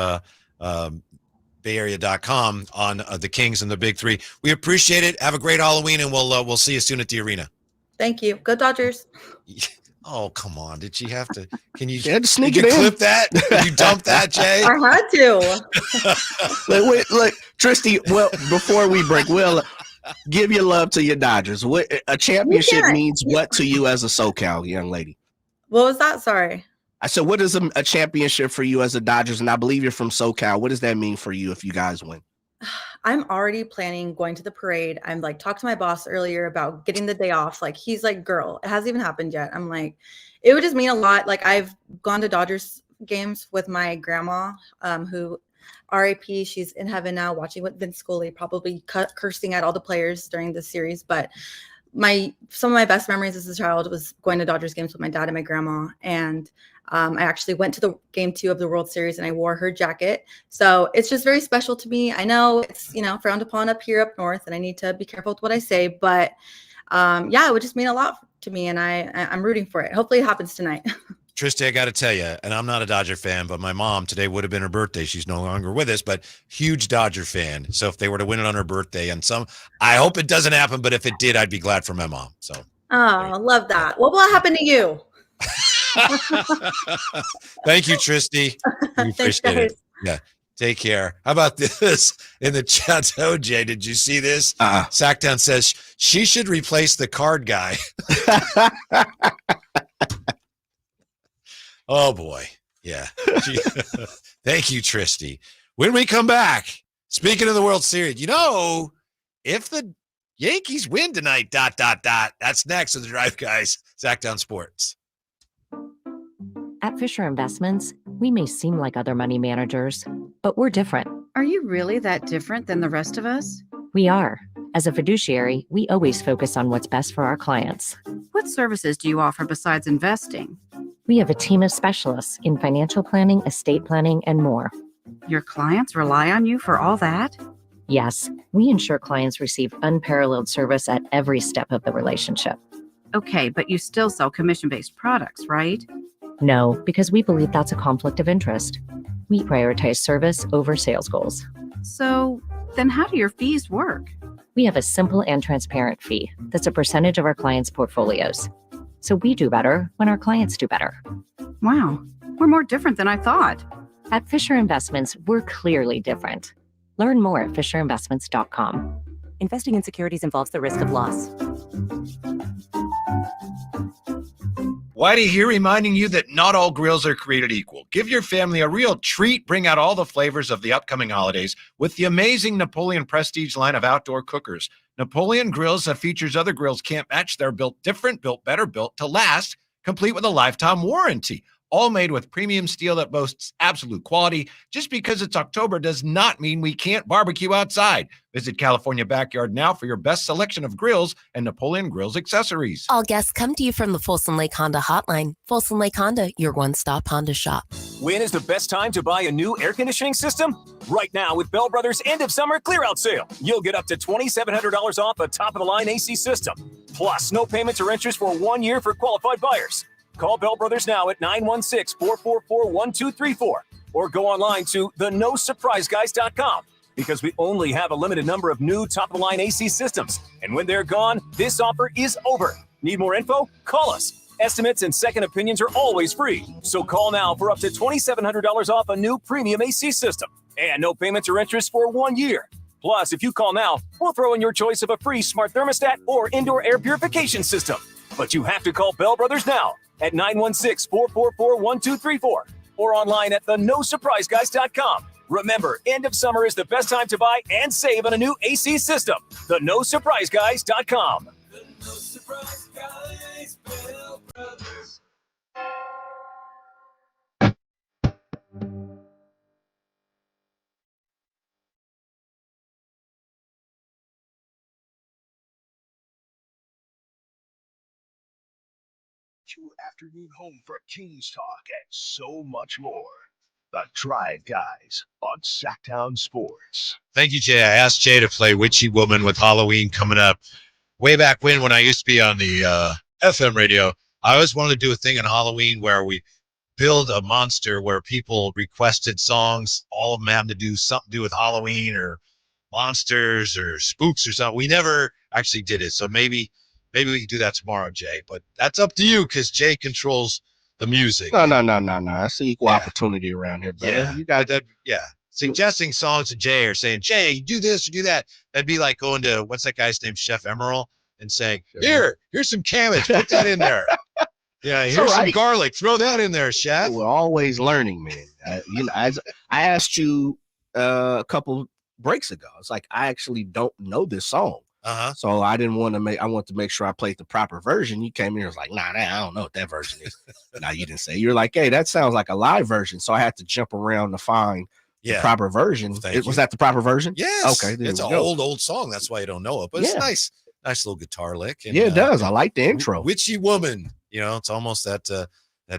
BayArea.com on the Kings and the Big Three. We appreciate it. Have a great Halloween, and we'll see you soon at the arena. Thank you. Go Dodgers. Oh, come on. Did she have to? Can you sneak did it you in? clip that? Did you dump that, Jay? I had to. Look, Tristy, well, before we break, we'll give your love to your Dodgers. What a championship means what to you as a SoCal young lady? What was that? Sorry. I said, what is a championship for you as a Dodgers? And I believe you're from SoCal. What does that mean for you if you guys win? I'm already planning going to the parade. I'm like, talked to my boss earlier about getting the day off. Like, he's like, girl, it hasn't even happened yet. I'm like, it would just mean a lot. Like, I've gone to Dodgers games with my grandma, who RIP, she's in heaven now watching with Vince Scully, probably cursing at all the players during this series. But some of my best memories as a child was going to Dodgers games with my dad and my grandma. And I actually went to the game 2 of the World Series and I wore her jacket. So it's just very special to me. I know it's, frowned upon up here up north, and I need to be careful with what I say, but it would just mean a lot to me, and I'm rooting for it. Hopefully it happens tonight. Tristy, I got to tell you, and I'm not a Dodger fan, but my mom, today would have been her birthday. She's no longer with us, but huge Dodger fan. So if they were to win it on her birthday, I hope it doesn't happen, but if it did, I'd be glad for my mom. So. Oh, love that. What will happen to you? Thank you, Tristy. We appreciate it. Yeah. Take care. How about this in the chat? Oh, Jay, did you see this? Sacktown says she should replace the card guy. Oh, boy. Yeah. Thank you, Tristy. When we come back, speaking of the World Series, if the Yankees win tonight, ... That's next to the Drive Guys, Sacktown Sports. At Fisher Investments, we may seem like other money managers, but we're different. Are you really that different than the rest of us? We are. As a fiduciary, we always focus on what's best for our clients. What services do you offer besides investing? We have a team of specialists in financial planning, estate planning, and more. Your clients rely on you for all that? Yes, we ensure clients receive unparalleled service at every step of the relationship. Okay, but you still sell commission-based products, right? No, because we believe that's a conflict of interest. We prioritize service over sales goals. So then how do your fees work? We have a simple and transparent fee that's a percentage of our clients' portfolios. So we do better when our clients do better. Wow, we're more different than I thought. At Fisher Investments, we're clearly different. Learn more at fisherinvestments.com. Investing in securities involves the risk of loss. Whitey here reminding you that not all grills are created equal. Give your family a real treat. Bring out all the flavors of the upcoming holidays with the amazing Napoleon Prestige line of outdoor cookers. Napoleon grills that features other grills can't match. They're built different, built better, built to last, complete with a lifetime warranty. All made with premium steel that boasts absolute quality. Just because it's October does not mean we can't barbecue outside. Visit California Backyard now for your best selection of grills and Napoleon Grills accessories. All guests come to you from the Folsom Lake Honda hotline. Folsom Lake Honda, your one-stop Honda shop. When is the best time to buy a new air conditioning system? Right now with Bell Brothers' end of summer clear-out sale. You'll get up to $2,700 off a top-of-the-line AC system. Plus, no payments or interest for 1 year for qualified buyers. Call Bell Brothers now at 916-444-1234 or go online to thenosurpriseguys.com because we only have a limited number of new top-of-the-line AC systems. And when they're gone, this offer is over. Need more info? Call us. Estimates and second opinions are always free. So call now for up to $2,700 off a new premium AC system. And no payments or interest for 1 year. Plus, if you call now, we'll throw in your choice of a free smart thermostat or indoor air purification system. But you have to call Bell Brothers now at 916-444-1234 or online at thenosurpriseguys.com. Remember, end of summer is the best time to buy and save on a new AC system. Thenosurpriseguys.com. The No Surprise Guys, Bell Brothers. Your afternoon home for Kings talk and so much more. The Drive Guys on Sacktown Sports. Thank you, Jay. I asked Jay to play Witchy Woman with Halloween coming up. Way back when I used to be on the FM radio, I always wanted to do a thing on Halloween where we build a monster where people requested songs, all of them having to do something to do with Halloween or monsters or spooks or something. We never actually did it, so maybe we can do that tomorrow, Jay. But that's up to you because Jay controls the music. No. That's equal opportunity around here, brother. Yeah, You got that. Yeah, suggesting songs to Jay or saying, Jay, do this or do that. That'd be like going to what's that guy's name, Chef Emerald, and saying, here's some cabbage, put that in there. Yeah, here's some garlic, throw that in there, Chef. We're always learning, man. I asked you a couple breaks ago. It's like I actually don't know this song. So I didn't want to I want to make sure I played the proper version. You came here and was like, nah, I don't know what that version is. No, you didn't say. You're like, hey, that sounds like a live version. So I had to jump around to find the proper version. Was that the proper version? Yes. Okay. It's an old song. That's why you don't know it. But it's nice little guitar lick. And, it does. I like the intro. Witchy Woman. It's almost that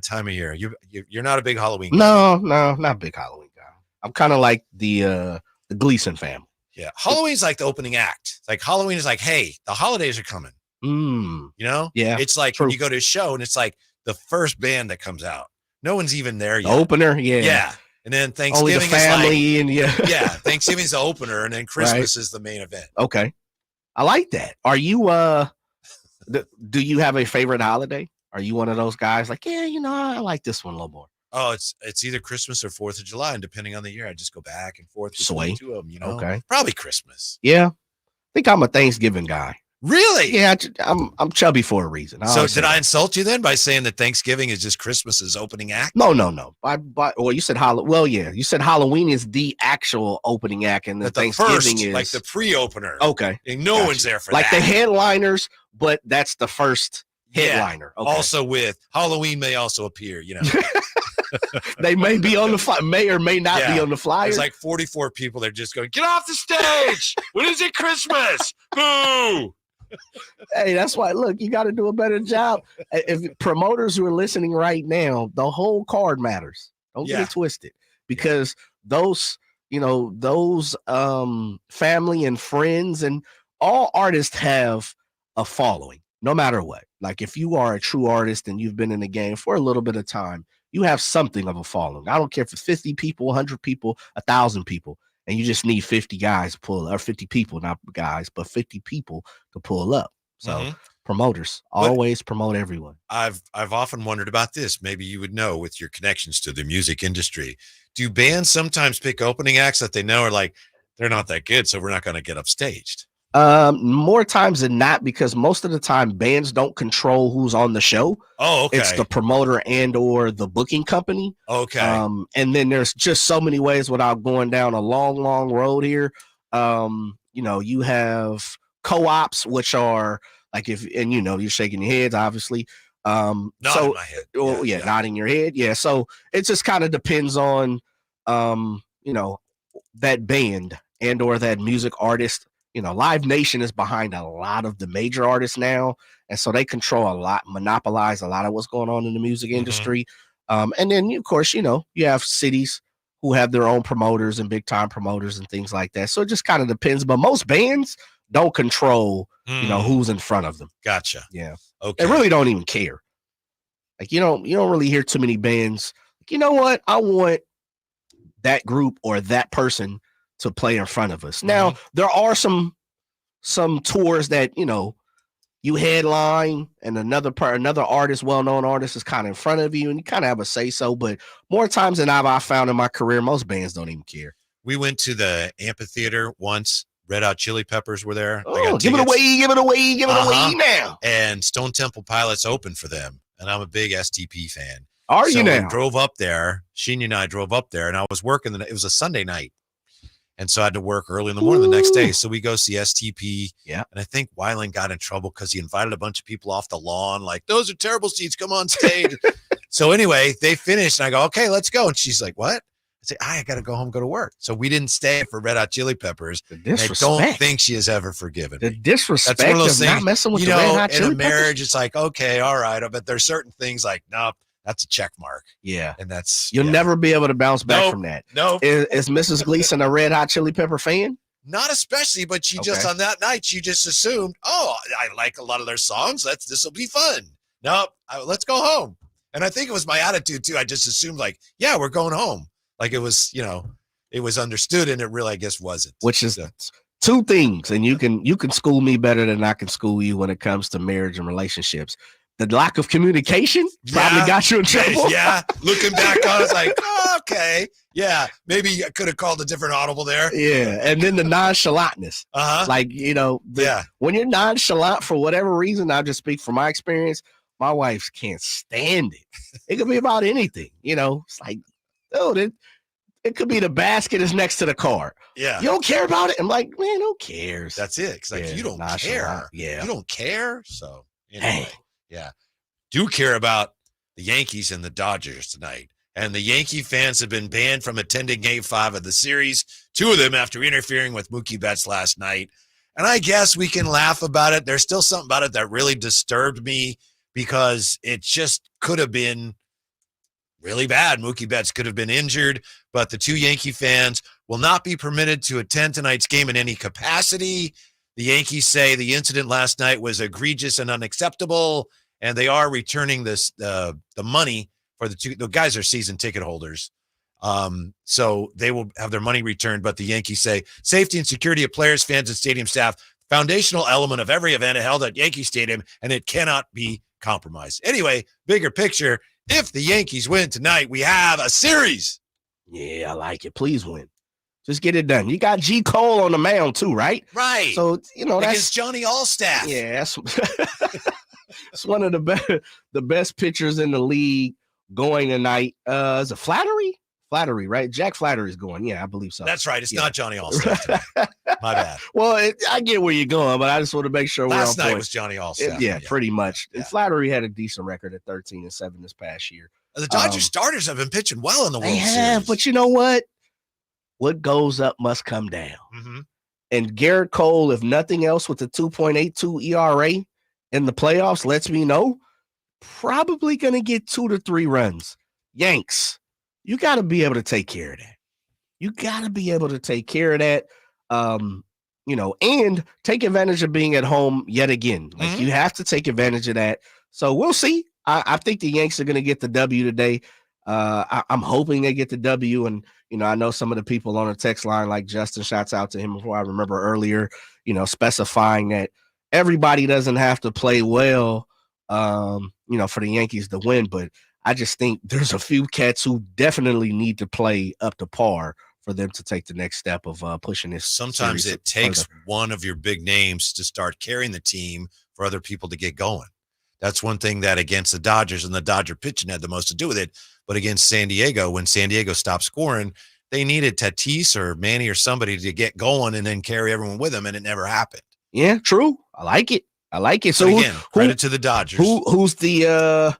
time of year. You're not a big Halloween guy. No, not a big Halloween guy. I'm kind of like the Gleason family. Yeah, Halloween's like the opening act. It's like Halloween is like, hey, the holidays are coming. Yeah, it's like when you go to a show and it's like the first band that comes out. No one's even there yet. The opener, yeah. And then Thanksgiving only the family is like, and Thanksgiving's the opener, and then Christmas is the main event. Okay, I like that. Are you do you have a favorite holiday? Are you one of those guys like, I like this one a little more? Oh, it's either Christmas or 4th of July, and depending on the year, I just go back and forth between the two of them. Okay, probably Christmas. Yeah, I think I'm a Thanksgiving guy. Really? Yeah, I'm chubby for a reason. So did I insult you then by saying that Thanksgiving is just Christmas's opening act? No. Well, you said you said Halloween is the actual opening act, and the Thanksgiving is like the pre-opener. Okay, and no one's there for like that. the headliners, but that's the first headliner. Okay. Also, with Halloween may also appear. They may be on the may or may not be on the flyer. There's like 44 people. They're just going, get off the stage. When is it Christmas? Boo. Hey, that's why. Look, you got to do a better job. If promoters who are listening right now, the whole card matters. Don't get it twisted, because those family and friends and all artists have a following, no matter what. Like if you are a true artist and you've been in the game for a little bit of time, you have something of a following. I don't care if it's 50 people, 100 people, 1,000 people, and you just need 50 guys to pull, or 50 people, not guys, but 50 people to pull up. So promoters always promote everyone. I've often wondered about this. Maybe you would know with your connections to the music industry. Do bands sometimes pick opening acts that they know are like, they're not that good, so we're not going to get upstaged? More times than not, because most of the time bands don't control who's on the show. Oh, okay. It's the promoter and or the booking company. Okay. And then there's just so many ways without going down a long road here. You have co-ops, which are like you're shaking your heads, obviously. Nodding my head. Nodding your head. Yeah. So it just kind of depends on that band and or that music artist. Live Nation is behind a lot of the major artists now. And so they monopolize a lot of what's going on in the music industry. And then, of course, you have cities who have their own promoters and big time promoters and things like that. So it just kind of depends. But most bands don't control, who's in front of them. Gotcha. Yeah. Okay. They really don't even care. Like, you don't really hear too many bands. Like, you know what? I want that group or that person to play in front of us. Now, there are some tours that, you headline and another artist, well-known artist is kind of in front of you and you kind of have a say-so, but more times than I've found in my career, most bands don't even care. We went to the amphitheater once. Red Hot Chili Peppers were there. Oh, give it away now. And Stone Temple Pilots opened for them. And I'm a big STP fan. Are you now? We drove up there. Sheeny and I drove up there and I was working. It was a Sunday night. And so I had to work early in the morning the next day. So we go see STP. Yeah. And I think Weiland got in trouble because he invited a bunch of people off the lawn. Like, those are terrible seats. Come on stage. So anyway, they finished. And I go, okay, let's go. And she's like, what? I say, I got to go home, go to work. So we didn't stay for Red Hot Chili Peppers. I don't think she has ever forgiven me. The disrespect That's one of those things, not messing with the Red Hot Chili in a marriage, Peppers? it's like, okay, all right. But there's certain things like, nope, that's a check mark. Yeah. And that's You'll never be able to bounce back from that. Nope. Is Mrs. Gleason a Red Hot Chili Pepper fan? Not especially, but she just on that night, she just assumed, oh, I like a lot of their songs. This will be fun. Nope, let's go home. And I think it was my attitude too. I just assumed like, yeah, we're going home. Like it was, it was understood and it really, I guess, wasn't. Which is two things. And you can school me better than I can school you when it comes to marriage and relationships. The lack of communication probably got you in trouble. Yeah. Looking back on it, it's like, oh, okay. Yeah. Maybe I could have called a different audible there. Yeah. And then the nonchalantness. Like, when you're nonchalant for whatever reason, I'll just speak from my experience. My wife can't stand it. It could be about anything. It's like, dude, it could be the basket is next to the car. Yeah. You don't care about it? I'm like, man, who cares? That's it. It's like, you don't care. Yeah. You don't care. So anyway. Yeah. Do care about the Yankees and the Dodgers tonight. And the Yankee fans have been banned from attending Game 5 of the series, 2 of them after interfering with Mookie Betts last night. And I guess we can laugh about it. There's still something about it that really disturbed me because it just could have been really bad. Mookie Betts could have been injured, but the 2 Yankee fans will not be permitted to attend tonight's game in any capacity. The Yankees say the incident last night was egregious and unacceptable, and they are returning the money for the guys are season ticket holders. So they will have their money returned, but the Yankees say safety and security of players, fans, and stadium staff, foundational element of every event held at Yankee Stadium, and it cannot be compromised. Anyway, bigger picture, if the Yankees win tonight, we have a series. Yeah, I like it. Please win. Just get it done. You got G. Cole on the mound too, right? Right. So, that's against Johnny Allstaff. Yeah, it's one of the best pitchers in the league going tonight. Is it Flattery? Flattery, right? Jack Flattery's going. Yeah, I believe so. That's right. It's not Johnny Allstaff tonight. My bad. Well, I get where you're going, but I just want to make sure last we're on night point. was Johnny Allstaff. Yeah, pretty much. And Flattery had a decent record at 13-7 this past year. The Dodgers starters have been pitching well in the World Series. But you know what? What goes up must come down. Mm-hmm. And Garrett Cole, if nothing else, with the 2.82 ERA in the playoffs, lets me know probably going to get 2 to 3 runs. Yanks, you got to be able to take care of that. You got to be able to take care of that, and take advantage of being at home yet again. Like you have to take advantage of that. So we'll see. I think the Yanks are going to get the W today. I'm hoping they get the W. And, I know some of the people on the text line, like Justin, shouts out to him before I remember earlier, specifying that everybody doesn't have to play well, for the Yankees to win. But I just think there's a few cats who definitely need to play up to par for them to take the next step of pushing this. Sometimes series it takes further. one of your big names to start carrying the team for other people to get going. That's one thing that against the Dodgers, and the Dodger pitching had the most to do with it. But against San Diego, when San Diego stopped scoring, they needed Tatis or Manny or somebody to get going and then carry everyone with them, and it never happened. Yeah, true. I like it. So But again, credit to the Dodgers. Who's the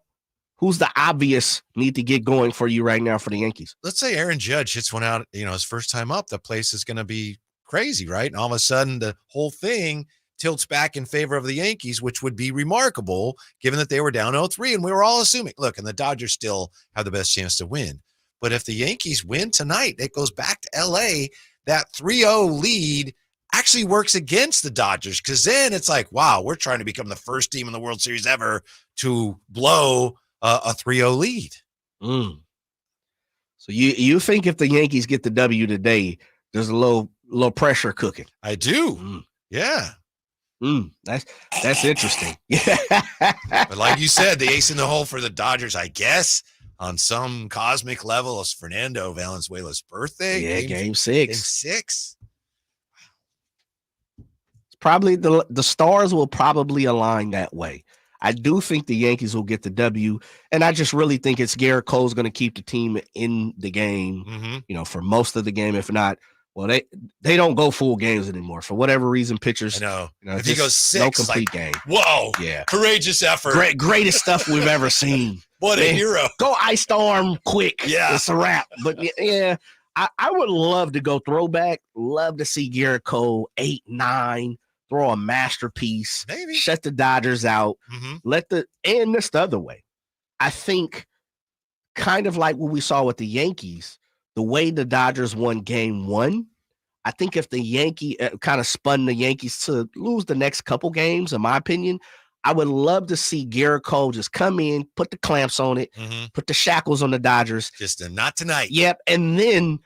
obvious need to get going for you right now for the Yankees? Let's say Aaron Judge hits one out, his first time up. The place is going to be crazy, right? And all of a sudden, the whole thing tilts back in favor of the Yankees, which would be remarkable given that they were down 0-3. And we were all assuming, look, and the Dodgers still have the best chance to win. But if the Yankees win tonight, it goes back to LA. That 3-0 lead actually works against the Dodgers, because then it's like, wow, we're trying to become the first team in the World Series ever to blow a 3-0 lead. So you think if the Yankees get the W today, there's a little pressure cooking? I do. Yeah. That's interesting. But like you said, the ace in the hole for the Dodgers, I guess, on some cosmic level, is Fernando Valenzuela's birthday. Yeah, game 6. Game 6. Probably the stars will probably align that way. I do think the Yankees will get the W, and I just really think it's Garrett Cole's going to keep the team in the game, for most of the game. If not, well, they don't go full games anymore for whatever reason. Pitchers, I know. If just he goes 6, no complete game. Whoa, yeah, courageous effort, greatest stuff we've ever seen. What a hero! Go Ice Storm quick. Yeah, it's a wrap. But yeah. I would love to go throwback. Love to see Garrett Cole 8-9. Throw a masterpiece, maybe shut the Dodgers out, and this the other way. I think kind of like what we saw with the Yankees, the way the Dodgers won game 1, I think if the Yankee kind of spun the Yankees to lose the next couple games, in my opinion, I would love to see Garrett Cole just come in, put the clamps on it, put the shackles on the Dodgers. Just not tonight. Yep. And then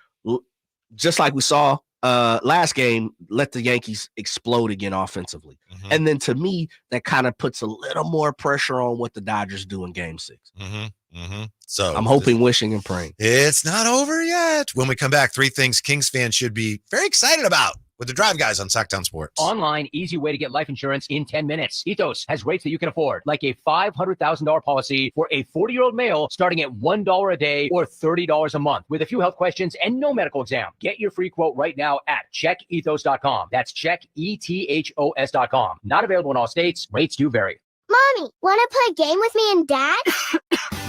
just like we saw last game, let the Yankees explode again offensively. And then to me, that kind of puts a little more pressure on what the Dodgers do in game 6. So I'm hoping, wishing, and praying. It's not over yet. When we come back, 3 things Kings fans should be very excited about with the Drive Guys on Sacktown Sports. Online, easy way to get life insurance in 10 minutes. Ethos has rates that you can afford, like a $500,000 policy for a 40-year-old male starting at $1 a day or $30 a month with a few health questions and no medical exam. Get your free quote right now at checkethos.com. That's checkethos.com. Not available in all states. Rates do vary. Mommy, want to play a game with me and Dad?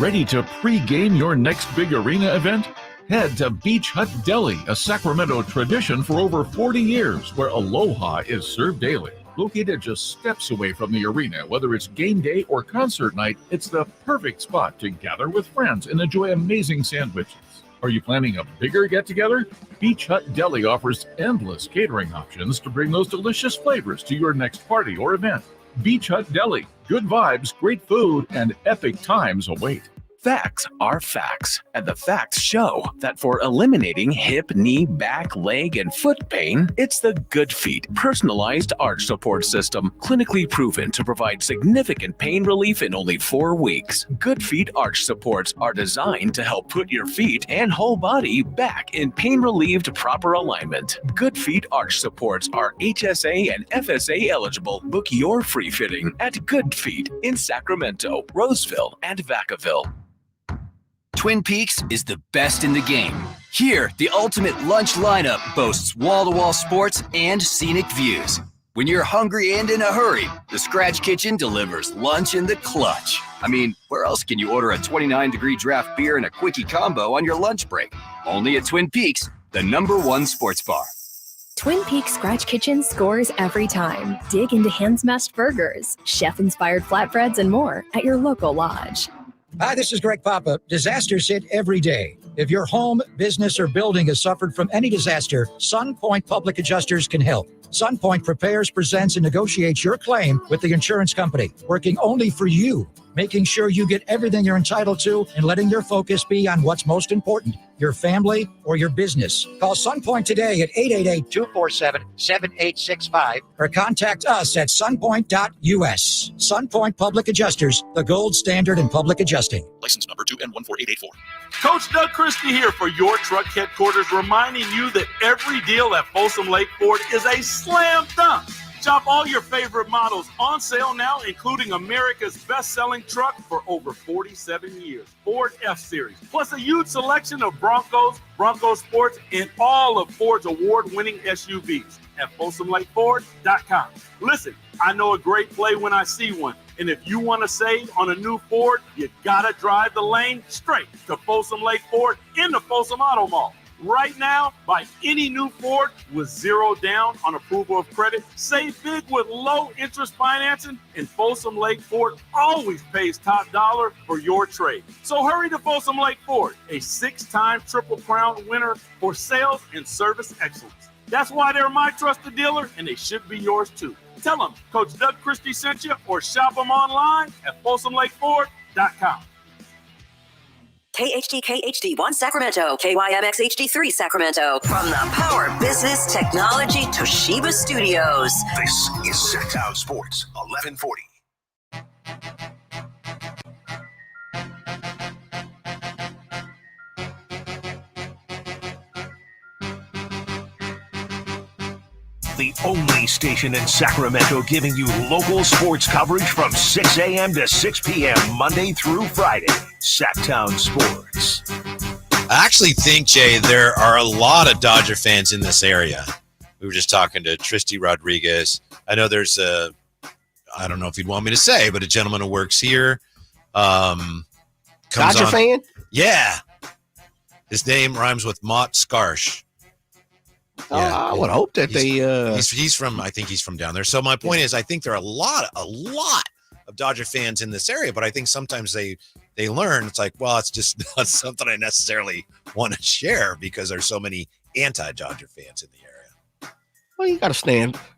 Ready to pre-game your next big arena event? Head to Beach Hut Deli, a Sacramento tradition for over 40 years, where aloha is served daily. Located just steps away from the arena, whether it's game day or concert night, it's the perfect spot to gather with friends and enjoy amazing sandwiches. Are you planning a bigger get-together? Beach Hut Deli offers endless catering options to bring those delicious flavors to your next party or event. Beach Hut Deli. Good vibes, great food, and epic times await. Facts are facts, and the facts show that for eliminating hip, knee, back, leg, and foot pain, it's the Good Feet personalized arch support system, clinically proven to provide significant pain relief in only 4 weeks. Good Feet arch supports are designed to help put your feet and whole body back in pain-relieved proper alignment. Good Feet arch supports are HSA and FSA eligible. Book your free fitting at Good Feet in Sacramento, Roseville, and Vacaville. Twin Peaks is the best in the game. Here, the ultimate lunch lineup boasts wall-to-wall sports and scenic views. When you're hungry and in a hurry, the Scratch Kitchen delivers lunch in the clutch. I mean, where else can you order a 29-degree draft beer and a quickie combo on your lunch break? Only at Twin Peaks, the #1 sports bar. Twin Peaks Scratch Kitchen scores every time. Dig into hand-smashed burgers, chef-inspired flatbreads, and more at your local lodge. Hi, this is Greg Papa. Disasters hit every day. If your home, business, or building has suffered from any disaster, SunPoint Public Adjusters can help. SunPoint prepares, presents, and negotiates your claim with the insurance company, working only for you, making sure you get everything you're entitled to and letting your focus be on what's most important, your family or your business. Call SunPoint today at 888-247-7865 or contact us at sunpoint.us. SunPoint Public Adjusters, the gold standard in public adjusting. License number 2N14884. Coach Doug Christie here for your truck headquarters, reminding you that every deal at Folsom Lake Ford is a slam dunk. Shop all your favorite models on sale now, including America's best-selling truck for over 47 years, Ford F-Series, plus a huge selection of Broncos, Bronco Sports, and all of Ford's award-winning SUVs at FolsomLakeFord.com. Listen, I know a great play when I see one, and if you want to save on a new Ford, you gotta drive the lane straight to Folsom Lake Ford in the Folsom Auto Mall. Right now, buy any new Ford with zero down on approval of credit. Save big with low interest financing, and Folsom Lake Ford always pays top dollar for your trade. So hurry to Folsom Lake Ford, a 6-time Triple Crown winner for sales and service excellence. That's why they're my trusted dealer, and they should be yours too. Tell them Coach Doug Christie sent you, or shop them online at FolsomLakeFord.com. KHD HD1 Sacramento, KYMX HD3 Sacramento. From the Power Business Technology Toshiba Studios. This is Sacktown Sports 1140. The only station in Sacramento giving you local sports coverage from 6 a.m. to 6 p.m. Monday through Friday. Sacktown Sports. I actually think, Jay, there are a lot of Dodger fans in this area. We were just talking to Tristy Rodriguez. I know there's I don't know if you'd want me to say, but a gentleman who works here. Dodger fan? Yeah. His name rhymes with Mott Skarsh. I would hope that he's from, I think he's from down there. So my point is, I think there are a lot of Dodger fans in this area, but I think sometimes they learn it's like, well, it's just not something I necessarily want to share because there's so many anti-Dodger fans in the area. Well, you got to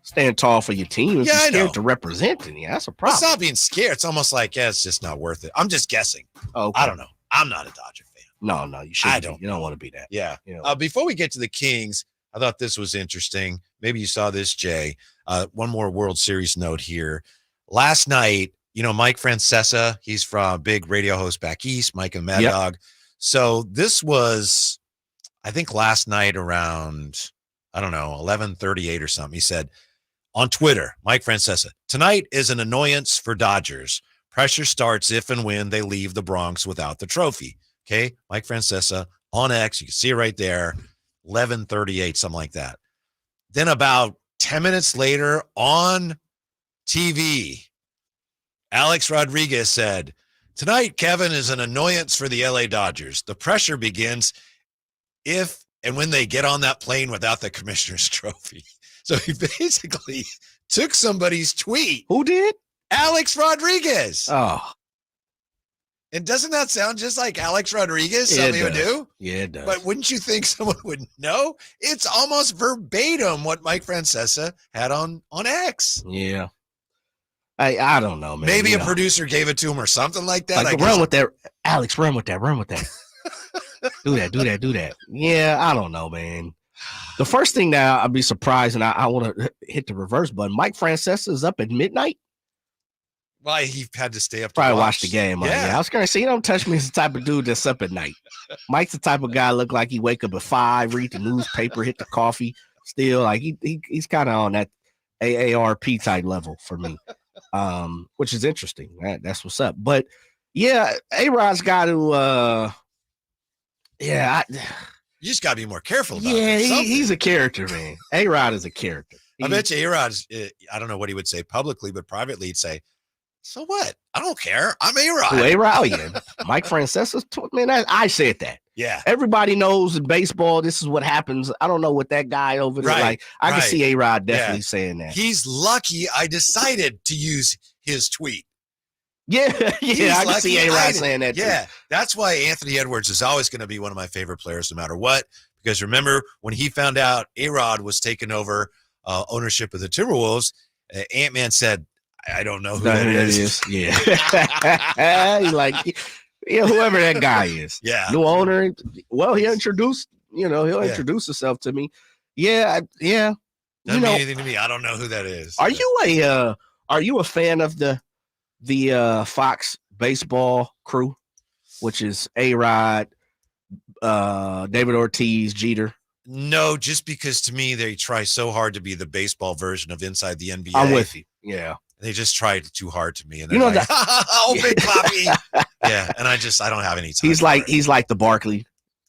stand tall for your team. If Yeah, you're I scared know. to represent it, yeah, that's a problem. It's not being scared. It's almost like, yeah, it's just not worth it. I'm just guessing. Okay. I don't know. I'm not a Dodger fan. No, you shouldn't. You don't want to be that. Yeah. You know. Before we get to the Kings, I thought this was interesting. Maybe you saw this, Jay. One more World Series note here. Last night, Mike Francesa, he's from a big radio host back east, Mike and Mad Dog. So this was, I think, last night around, 11:38 or something. He said on Twitter, Mike Francesa, tonight is an annoyance for Dodgers. Pressure starts if and when they leave the Bronx without the trophy. Okay, Mike Francesa on X. You can see it right there. 11:38, something like that. Then about 10 minutes later on TV, Alex Rodriguez said, tonight, Kevin, is an annoyance for the LA Dodgers. The pressure begins if and when they get on that plane without the commissioner's trophy. So he basically took somebody's tweet. Who did? Alex Rodriguez. Oh. And doesn't that sound just like Alex Rodriguez? Yeah, Something he would do? Yeah, it does. But wouldn't you think someone would know? It's almost verbatim what Mike Francesa had on X. Yeah. I don't know, man. Maybe a producer gave it to him or something like that. Like, run with that. Alex, run with that. do that. Yeah, I don't know, man. The first thing that I'd be surprised, and I want to hit the reverse button. Mike Francesa is up at midnight. Why he had to stay up to Probably watch the game. Yeah. I was going to say, don't touch me. He's the type of dude that's up at night. Mike's the type of guy look like he wake up at 5, read the newspaper, hit the coffee. Still, like he's kind of on that AARP type level for me, which is interesting. That's what's up. But yeah, A-Rod's got to. You just got to be more careful about Yeah, it. he's a character, man. A-Rod is a character. I bet you A-Rod's, I don't know what he would say publicly, but privately he'd say, so what? I don't care. I'm A-Rod. Who, A-Rod? Yeah. Mike Francesa's, man, I said that. Yeah. Everybody knows in baseball, this is what happens. I don't know what that guy over there, like, I can see A-Rod definitely saying that. He's lucky I decided to use his tweet. Yeah, I can see A-Rod saying that too. Yeah, that's why Anthony Edwards is always going to be one of my favorite players no matter what. Because remember, when he found out A-Rod was taking over ownership of the Timberwolves, Ant-Man said, I don't know who that is. Yeah. He's like, whoever that guy is. Yeah. New owner. Well, he'll introduce himself to me. Yeah. Doesn't mean anything to me. I don't know who that is. Are you a fan of the Fox baseball crew? which is A-Rod, David Ortiz, Jeter? No, just because to me they try so hard to be the baseball version of Inside the NBA. I'm with you. Yeah. They just tried too hard to me, and You know like, that- oh, big Poppy. Yeah, and I don't have any time. He's like the Barkley,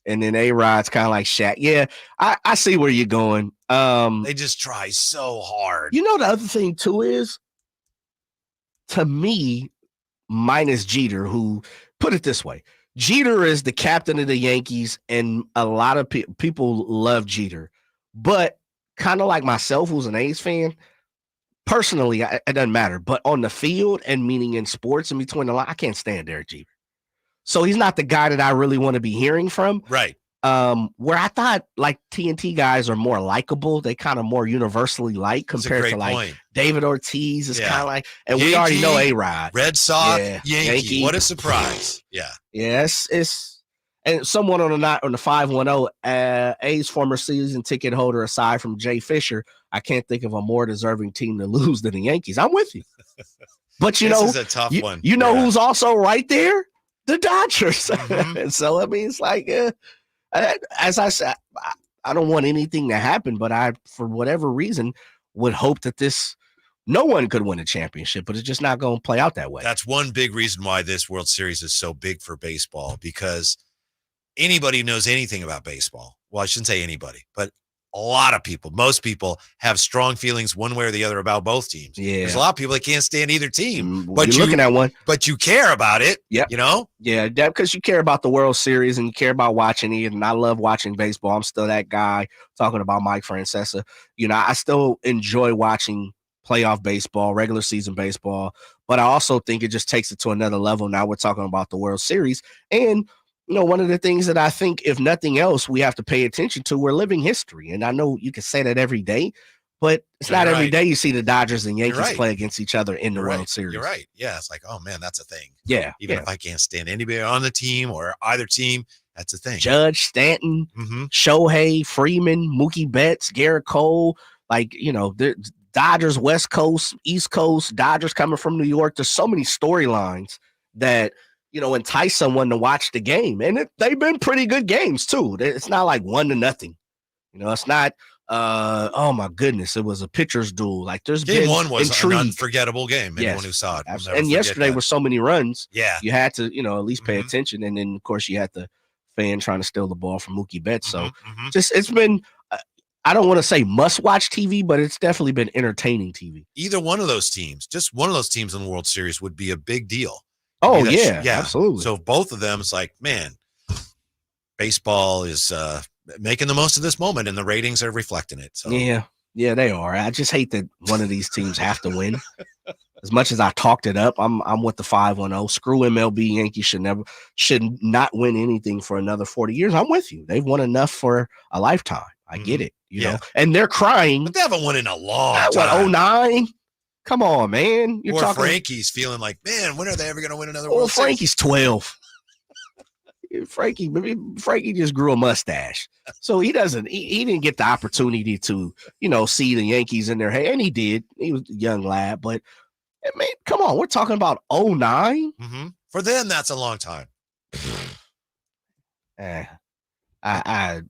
and then A-Rod's kind of like Shaq. Yeah, I see where you're going. They just try so hard. You know, the other thing too is, to me, minus Jeter, who, put it this way, Jeter is the captain of the Yankees, and a lot of people love Jeter. But kind of like myself, who's an A's fan, personally, it doesn't matter. But on the field, and meaning in sports and between the line, I can't stand Derek Jeter. So he's not the guy that I really want to be hearing from. Right. Where I thought like TNT guys are more likable, they kind of more universally like compared to like point. David Ortiz is Yeah. kind of like, and Yankee, we already know A-Rod. Red Sox, Yeah, Yankee. What a surprise. Yeah. Yes, it's and someone on the 510, A's former season ticket holder aside from Jay Fisher, I can't think of a more deserving team to lose than the Yankees. I'm with you. But you This know, is a tough one. You know Yeah. who's also right there? The Dodgers. Mm-hmm. And so I mean, it's like, as I said, I don't want anything to happen, but I, for whatever reason, would hope that no one could win a championship, but it's just not going to play out that way. That's one big reason why this World Series is so big for baseball, because anybody who knows anything about baseball, well, I shouldn't say anybody, but a lot of people, most people have strong feelings one way or the other about both teams. Yeah. There's a lot of people that can't stand either team, But but you're looking at one. But you care about it. Yeah. You know? Yeah, because you care about the World Series and you care about watching it. And I love watching baseball. I'm still that guy talking about Mike Francesa. You know, I still enjoy watching playoff baseball, regular season baseball, but I also think it just takes it to another level. Now we're talking about the World Series. And you know, one of the things that I think, if nothing else, we have to pay attention to, we're living history. And I know you can say that every day, but it's not every day you see the Dodgers and Yankees play against each other in the World Series. You're right. Yeah. It's like, oh, man, that's a thing. Yeah. Even if I can't stand anybody on the team or either team, that's a thing. Judge, Stanton, Shohei, Freeman, Mookie Betts, Garrett Cole, like, you know, the Dodgers, West Coast, East Coast, Dodgers coming from New York. There's so many storylines that, you know, entice someone to watch the game. And they've been pretty good games too. It's not like 1-0. You know, it's not, oh my goodness, it was a pitcher's duel. Like there's Game been one was intrigue. an unforgettable game. Anyone who saw it. will never And forget yesterday that. were so many runs. Yeah. You had to, you know, at least pay attention. And then of course you had the fan trying to steal the ball from Mookie Betts. So just, it's been, I don't want to say must watch TV, but it's definitely been entertaining TV. Either one of those teams, just one of those teams in the World Series would be a big deal. Oh, I mean, yeah, absolutely. So both of them, it's like, man, baseball is making the most of this moment, and the ratings are reflecting it. So Yeah, they are. I just hate that one of these teams have to win. As much as I talked it up, I'm with the 510. Screw MLB. Yankees should not win anything for another 40 years. I'm with you. They've won enough for a lifetime. I get it. You know, and they're crying. But they haven't won in a long What, time. 09? Come on, man. You're or talking. Frankie's feeling like, man, when are they ever going to win another Well, World Series? Frankie's 12. Frankie just grew a mustache, so he doesn't. He didn't get the opportunity to, you know, see the Yankees in their head, and he did. He was a young lad, but man, come on, we're talking about 09. For them, that's a long time. I haven't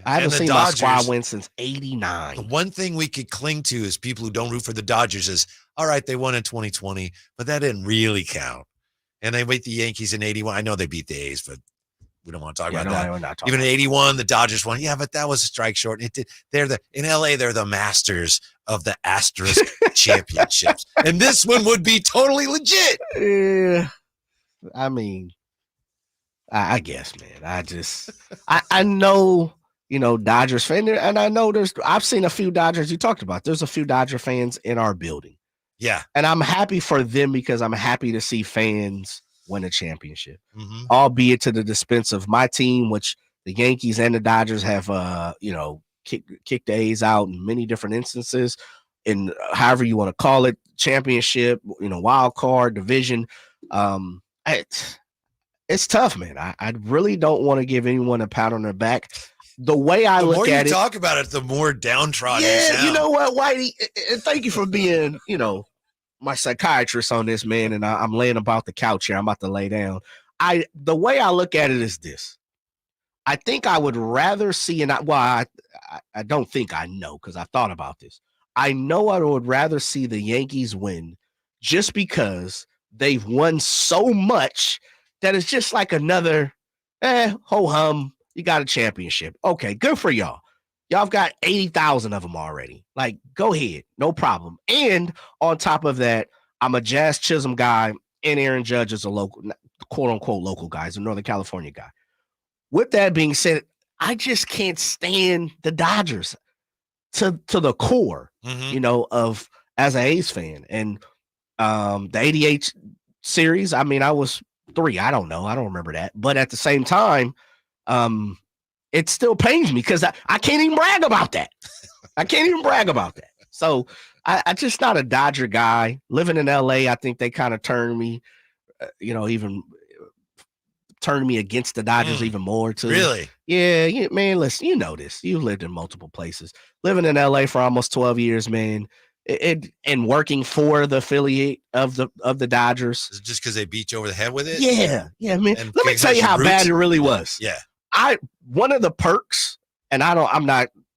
And the seen my squad Dodgers- win since '89. The one thing we could cling to as people who don't root for the Dodgers is, all right, they won in 2020, but that didn't really count. And they beat the Yankees in 81. I know they beat the A's, but we don't want to talk about that. We're not talking Even in 81, the Dodgers won. Yeah, but that was a strike short. It did. In LA, they're the masters of the asterisk championships. And this one would be totally legit. Yeah, I mean, I guess, man. I know, you know, Dodgers fan, and I know I've seen a few Dodgers. You talked about. There's a few Dodger fans in our building. Yeah, and I'm happy for them because I'm happy to see fans win a championship, albeit to the expense of my team, which the Yankees and the Dodgers have, you know, kicked the A's out in many different instances, and however you want to call it, championship, you know, wild card, division. It's tough, man. I really don't want to give anyone a pat on their back. The way I The look more at you it, talk about it, the more downtrodden you yeah, sound. you know what, Whitey? And thank you for being, you know, my psychiatrist on this, man. And I'm laying about the couch here. I'm about to lay down. the way I look at it is this. I think I would rather see, I don't think I know because I thought about this. I know I would rather see the Yankees win just because they've won so much that it's just like another, ho-hum, you got a championship. Okay, good for y'all. Y'all have got 80,000 of them already. Like, go ahead, no problem. And on top of that, I'm a Jazz Chisholm guy, and Aaron Judge is a local, quote-unquote local guy. He's a Northern California guy. With that being said, I just can't stand the Dodgers to the core, of as an A's fan. And the 88 series, I mean, I was 3. I don't know. I don't remember that. But at the same time, it still pains me because I can't even brag about that. I can't even brag about that. So I just not a Dodger guy. Living in LA, I think they kind of turned me, even turned me against the Dodgers even more too. Really? Yeah, man, listen, you know this. You've lived in multiple places. Living in LA for almost 12 years, man. And working for the affiliate of the Dodgers. Is it just because they beat you over the head with it? Yeah, man. Let me tell you how bad it really was. Yeah. One of the perks, and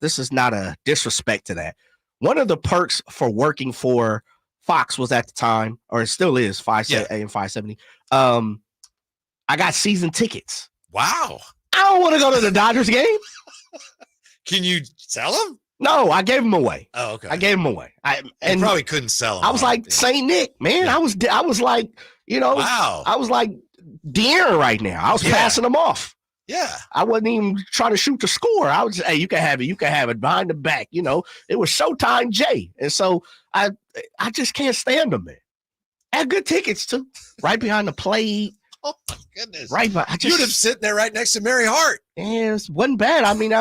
this is not a disrespect to that. One of the perks for working for Fox was at the time, or it still is, 570. I got season tickets. Wow. I don't want to go to the Dodgers game. Can you sell them? No, I gave them away. Oh, okay. I gave them away. And probably couldn't sell them. I was like Saint Nick, man. I was like, wow. I was like De'Aaron right now. I was passing them off. Yeah. I wasn't even trying to shoot the score. I was, hey, you can have it. You can have it behind the back. It was Showtime Jay. And so I just can't stand them, man. I had good tickets too. Right behind the plate. Oh my goodness. Right, but you'd have sitting there right next to Mary Hart. Yeah, it wasn't bad. I mean,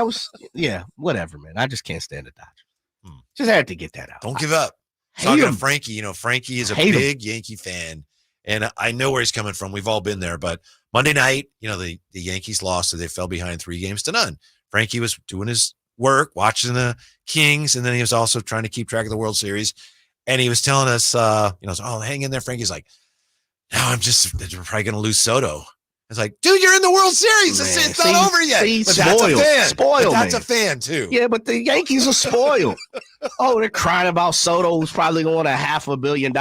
whatever, man. I just can't stand the Dodgers. Just had to get that out. Don't give up. Talking to Frankie, Frankie is a big Yankee fan, and I know where he's coming from. We've all been there, but Monday night, the Yankees lost, so they fell behind 3-0. Frankie was doing his work, watching the Kings, and then he was also trying to keep track of the World Series, and he was telling us, hang in there, Frankie's like, no, they're probably going to lose Soto. It's like, dude, you're in the World Series. It's not over yet. But that's a fan. Spoiled, that's man. A fan, too. Yeah, but the Yankees are spoiled. They're crying about Soto, who's probably going to $500 million.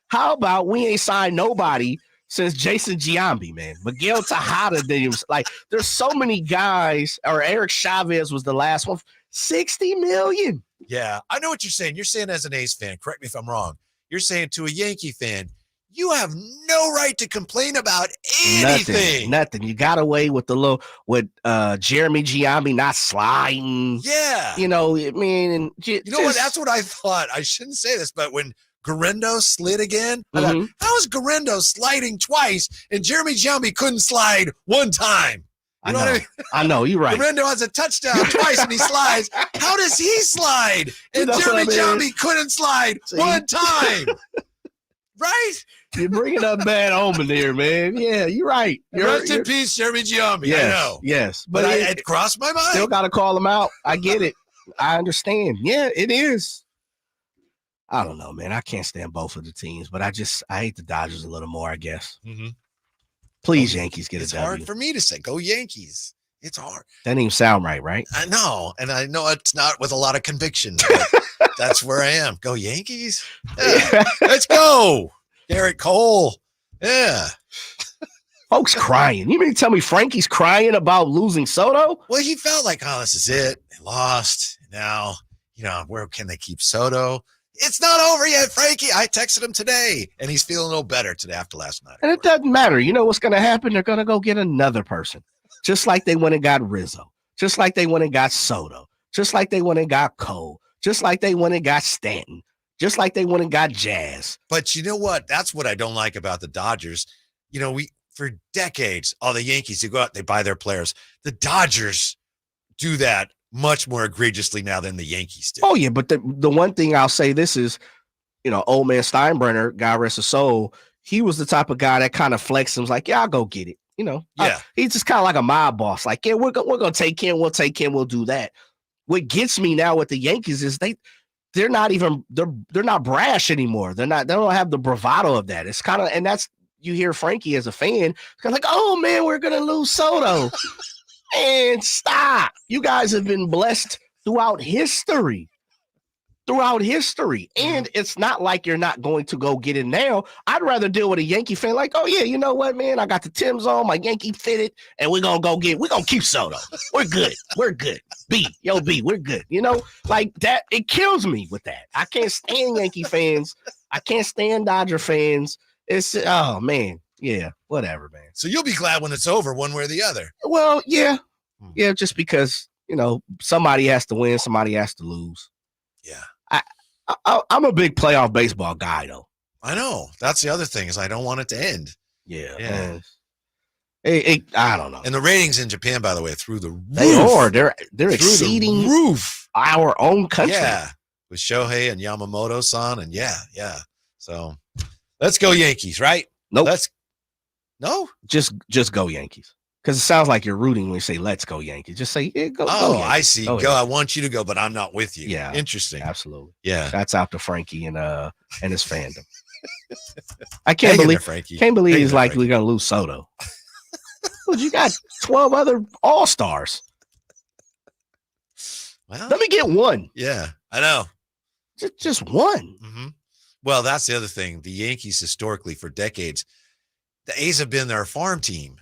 How about we ain't signed nobody since Jason Giambi, man? Miguel Tejada didn't. Like, there's so many guys, or Eric Chavez was the last one. $60 million. Yeah, I know what you're saying. You're saying as an A's fan, correct me if I'm wrong. You're saying to a Yankee fan, you have no right to complain about anything. Nothing. You got away with Jeremy Giambi not sliding. Yeah. You know what? That's what I thought. I shouldn't say this, but when Garendo slid again, I thought, how is Garendo sliding twice and Jeremy Giambi couldn't slide one time? You know what I mean? I know, you're right. Garendo has a touchdown twice and he slides. How does he slide? And Jeremy Giambi couldn't slide one time. Right? You're bringing up bad omen there, man. Yeah, you're right. Rest in peace, Jeremy Giambi. Yes, I know. Yes. But it crossed my mind. Still got to call him out. I get it. I understand. Yeah, it is. I don't know, man. I can't stand both of the teams, but I hate the Dodgers a little more, I guess. Mm-hmm. Please, Yankees, get a W. It's hard for me to say, go Yankees. It's hard. That didn't even sound right? I know. And I know it's not with a lot of conviction, but that's where I am. Go Yankees. Yeah. Let's go. Garrett Cole. Yeah. Folks crying. You mean to tell me Frankie's crying about losing Soto? Well, he felt like, this is it. They lost. Now, where can they keep Soto? It's not over yet, Frankie. I texted him today, and he's feeling a little better today after last night. And it doesn't matter. You know what's going to happen? They're going to go get another person. Just like they went and got Rizzo. Just like they went and got Soto. Just like they went and got Cole. Just like they went and got Stanton. Just like they went and got Jazz. But you know what? That's what I don't like about the Dodgers. For decades, all the Yankees, they go out, they buy their players. The Dodgers do that much more egregiously now than the Yankees do. Oh, yeah. But the one thing I'll say this is, old man Steinbrenner, God rest his soul, he was the type of guy that kind of flexed and was like, yeah, I'll go get it. He's just kind of like a mob boss. Like, yeah, we're going to take him. We'll take him. We'll do that. What gets me now with the Yankees is they're not brash anymore. They don't have the bravado of that. It's kind of, and that's, you hear Frankie as a fan, it's kind of like, oh man, we're gonna lose Soto. And stop. You guys have been blessed throughout history. And it's not like you're not going to go get it now. I'd rather deal with a Yankee fan like, oh yeah, you know what, man? I got the Timbs on, my Yankee fitted, and we're gonna keep Soto. We're good. B, we're good. You know, like that, it kills me with that. I can't stand Yankee fans. I can't stand Dodger fans. It's oh man, yeah, whatever, man. So you'll be glad when it's over, one way or the other. Well, yeah, just because somebody has to win, somebody has to lose. Yeah. I'm a big playoff baseball guy, though. I know. That's the other thing is I don't want it to end. Yeah. I don't know. And the ratings in Japan, by the way, through the roof. They are. They're exceeding our own country. Yeah. With Shohei and Yamamoto-san. And yeah. So let's go Yankees, right? Nope. No? Just go Yankees. Because it sounds like you're rooting when you say, let's go Yankees. Just say, yeah, go. Oh, go I see. Go. I want you to go, but I'm not with you. Yeah. Interesting. Absolutely. Yeah. That's out to Frankie and his fandom. I can't believe he's like, we're going to lose Soto. Dude, you got 12 other all-stars. Well, let me get one. Yeah, I know. Just one. Mm-hmm. Well, that's the other thing. The Yankees, historically, for decades, the A's have been their farm team.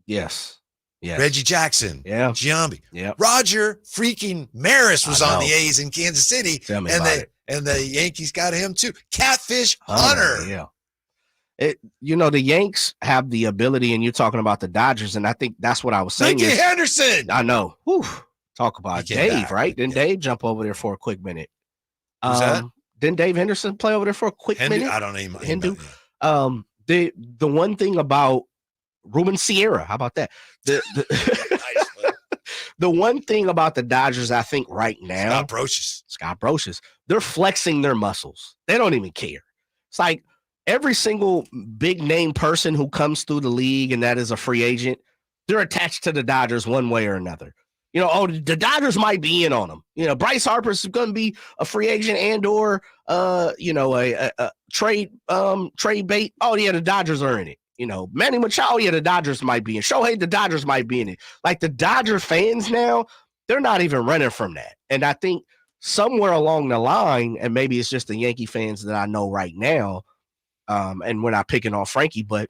Yes. Reggie Jackson. Yeah. Giambi. Yeah. Roger freaking Maris was on the A's in Kansas City. Tell me about it. And the Yankees got him too. Catfish Hunter. Yeah. The Yanks have the ability, and you're talking about the Dodgers, and I think that's what I was saying. Ricky Henderson. I know. Whew. Talk about Dave, right? Didn't Dave jump over there for a quick minute? Who's that? Didn't Dave Henderson play over there for a quick minute? I don't even. Hindu. The one thing about Ruben Sierra, how about that? The one thing about the Dodgers, I think right now, Scott Brocious, they're flexing their muscles. They don't even care. It's like every single big name person who comes through the league and that is a free agent, they're attached to the Dodgers one way or another. The Dodgers might be in on them. Bryce Harper's going to be a free agent and or a trade bait. Oh yeah, the Dodgers are in it. Manny Machado, the Dodgers might be in. Shohei, the Dodgers might be in it. Like the Dodger fans now, they're not even running from that. And I think somewhere along the line, and maybe it's just the Yankee fans that I know right now, and we're not picking on Frankie, but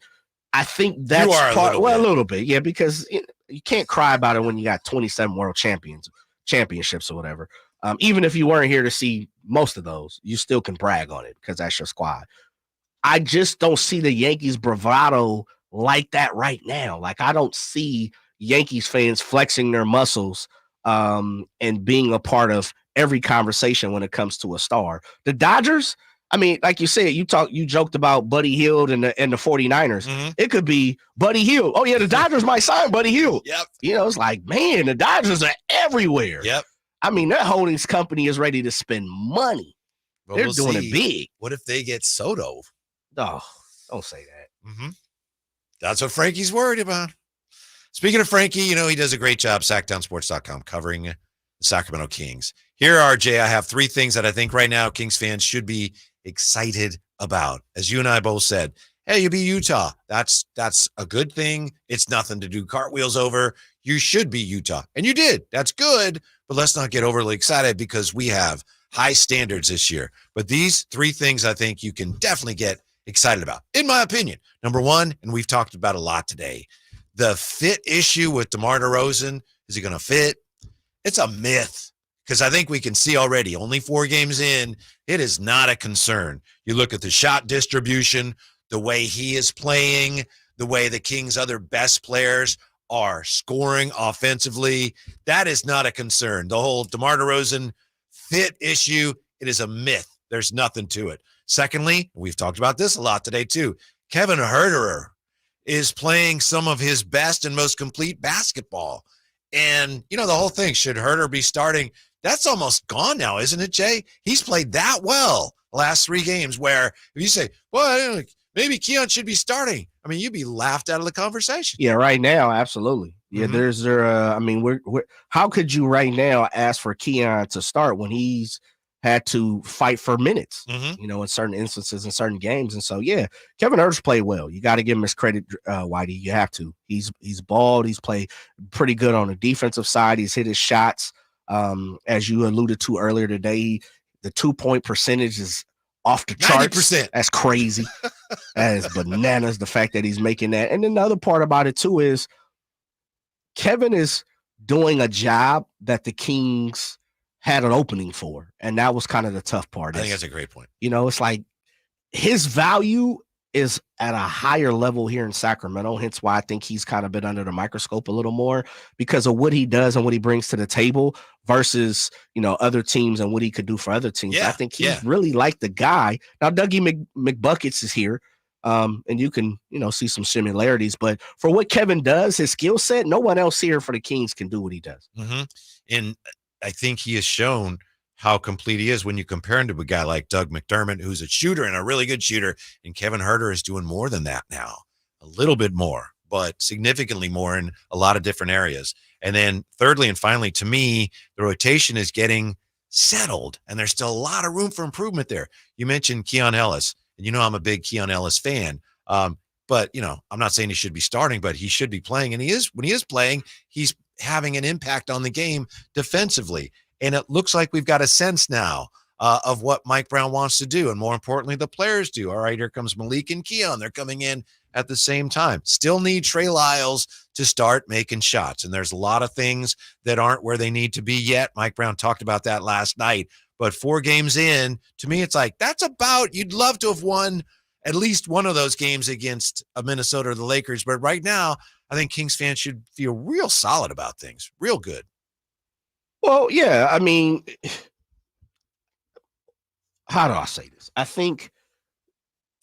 I think that's a little bit, yeah, because you can't cry about it when you got 27 world championships or whatever. Even if you weren't here to see most of those, you still can brag on it because that's your squad. I just don't see the Yankees bravado like that right now. Like I don't see Yankees fans flexing their muscles and being a part of every conversation when it comes to a star. The Dodgers, I mean, like you said, you joked about Buddy Hield and the 49ers. Mm-hmm. It could be Buddy Hield. Oh yeah, the Dodgers might sign Buddy Hield. Yep. It's like, man, the Dodgers are everywhere. Yep. I mean, their holdings company is ready to spend money. Well, They're doing it big. What if they get Soto? Oh, don't say that. Mm-hmm. That's what Frankie's worried about. Speaking of Frankie, he does a great job, sacktownsports.com, covering the Sacramento Kings. Here are, Jay, I have 3 things that I think right now Kings fans should be excited about. As you and I both said, hey, you beat Utah. That's a good thing. It's nothing to do cartwheels over. You should be Utah. And you did. That's good. But let's not get overly excited because we have high standards this year. But these 3 things I think you can definitely get excited about, in my opinion. Number 1, and we've talked about a lot today, the fit issue with DeMar DeRozan. Is he going to fit? It's a myth because I think we can see already, only 4 games in, it is not a concern. You look at the shot distribution, the way he is playing, the way the Kings' other best players are scoring offensively. That is not a concern. The whole DeMar DeRozan fit issue, it is a myth. There's nothing to it. Secondly, we've talked about this a lot today too. Kevin Huerter is playing some of his best and most complete basketball. And, the whole thing, should Huerter be starting? That's almost gone now, isn't it, Jay? He's played that well the last 3 games where if you say, well, maybe Keon should be starting, I mean, you'd be laughed out of the conversation. Yeah, right now, absolutely. Yeah, mm-hmm. We're how could you right now ask for Keon to start when he's had to fight for minutes, you know, in certain instances, in certain games. And so, yeah, Kevin Herter's played well. You got to give him his credit, Whitey. You have to. He's balled. He's played pretty good on the defensive side. He's hit his shots. As you alluded to earlier today, the 2-point percentage is off the charts. 90%. That's crazy. That is bananas, the fact that he's making that. And then the other part about it, too, is Kevin is doing a job that the Kings had an opening for, and that was kind of the tough part. I think that's a great point. You know, it's like his value is at a higher level here in Sacramento, hence why I think he's kind of been under the microscope a little more because of what he does and what he brings to the table versus, you know, other teams and what he could do for other teams. I think he's really like the guy. Now, Dougie McBuckets is here, and you can, you know, see some similarities, but for what Kevin does, his skill set, no one else here for the Kings can do what he does. And I think he has shown how complete he is when you compare him to a guy like Doug McDermott, who's a shooter and a really good shooter. And Kevin Herter is doing more than that now, a little bit more, but significantly more in a lot of different areas. And then thirdly, and finally, to me, the rotation is getting settled and there's still a lot of room for improvement there. You mentioned Keon Ellis, and you know, I'm a big Keon Ellis fan. But you know, I'm not saying he should be starting, but he should be playing. And he is, when he is playing, he's having an impact on the game defensively. And it looks like we've got a sense now of what Mike Brown wants to do. And more importantly, the players do. All right, here comes Malik and Keon. They're coming in at the same time. Still need Trey Lyles to start making shots. And there's a lot of things that aren't where they need to be yet. Mike Brown talked about that last night. But 4 games in, to me, it's like, that's about, you'd love to have won at least one of those games against Minnesota or the Lakers. But right now, I think Kings fans should feel real solid about things, real good. Well, yeah, I mean, how do I say this? I think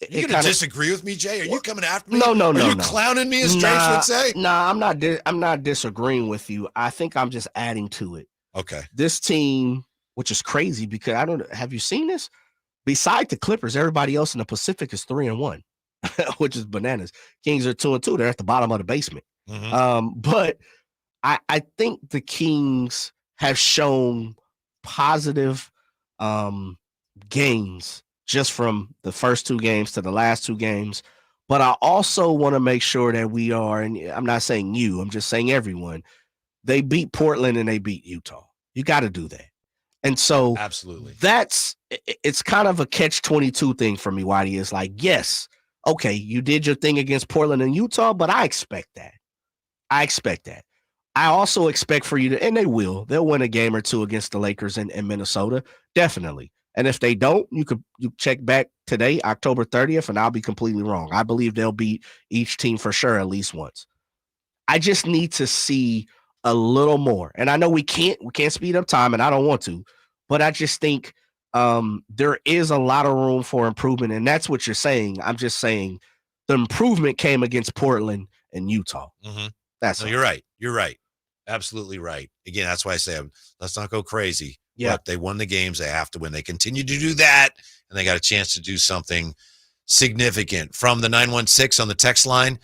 you're going to disagree with me, Jay? Are you coming after me? No. Are you clowning me, as Trace would say? I'm not disagreeing with you. I think I'm just adding to it. Okay. This team, which is crazy because have you seen this? Beside the Clippers, everybody else in the Pacific is 3-1, which is bananas. Kings are 2-2. They're at the bottom of the basement. But I think the Kings have shown positive gains just from the first 2 games to the last 2 games. But I also want to make sure that we are, and I'm not saying you, I'm just saying everyone, they beat Portland and they beat Utah. You got to do that. And so absolutely, it's kind of a catch-22 thing for me, Whitey. It's like, yes, okay, you did your thing against Portland and Utah, but I expect that. I also expect for you to, and they'll win a game or 2 against the Lakers and Minnesota, definitely. And if they don't, you check back today, October 30th, and I'll be completely wrong. I believe they'll beat each team for sure at least once. I just need to see a little more. And I know we can't speed up time, and I don't want to, but I just think there is a lot of room for improvement, and that's what you're saying. I'm just saying the improvement came against Portland and Utah. That's You're right. You're right. Absolutely right. Again, that's why I say let's not go crazy. Yeah. But they won the games. They have to win. They continue to do that, and they got a chance to do something significant. From the 916 on the text line,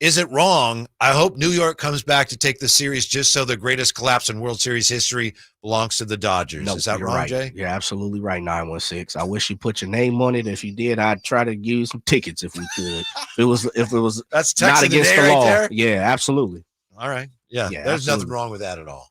is it wrong? I hope New York comes back to take the series just so the greatest collapse in World Series history belongs to the Dodgers. No, is that you're wrong, right. Jay? You're absolutely right, 916. I wish you put your name on it. If you did, I'd try to use some tickets if we could. if it was that's not Texas against the right law. there? Yeah, absolutely. All right. Yeah, there's absolutely. nothing wrong with that at all.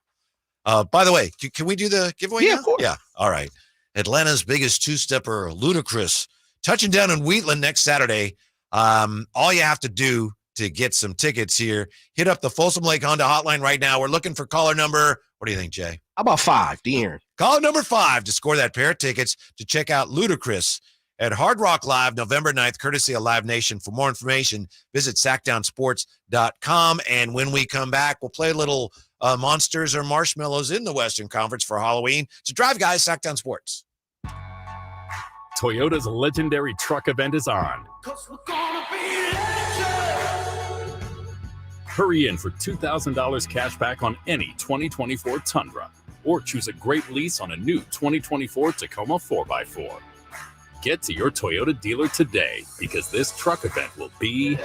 By the way, can we do the giveaway now? Of course. Yeah. All right. Atlanta's biggest two-stepper, Ludacris, touching down in Wheatland next Saturday. All you have to do to get some tickets here, hit up the Folsom Lake Honda hotline right now. We're looking for caller number. What do you think, Jay? How about 5, De'Aaron? Caller number 5 to score that pair of tickets to check out Ludacris at Hard Rock Live November 9th, courtesy of Live Nation. For more information, visit sackdownsports.com. And when we come back, we'll play a little Monsters or Marshmallows in the Western Conference for Halloween. So drive, guys, Sackdown Sports. Toyota's legendary truck event is on. Hurry in for $2,000 cash back on any 2024 Tundra, or choose a great lease on a new 2024 Tacoma 4x4. Get to your Toyota dealer today, because this truck event will be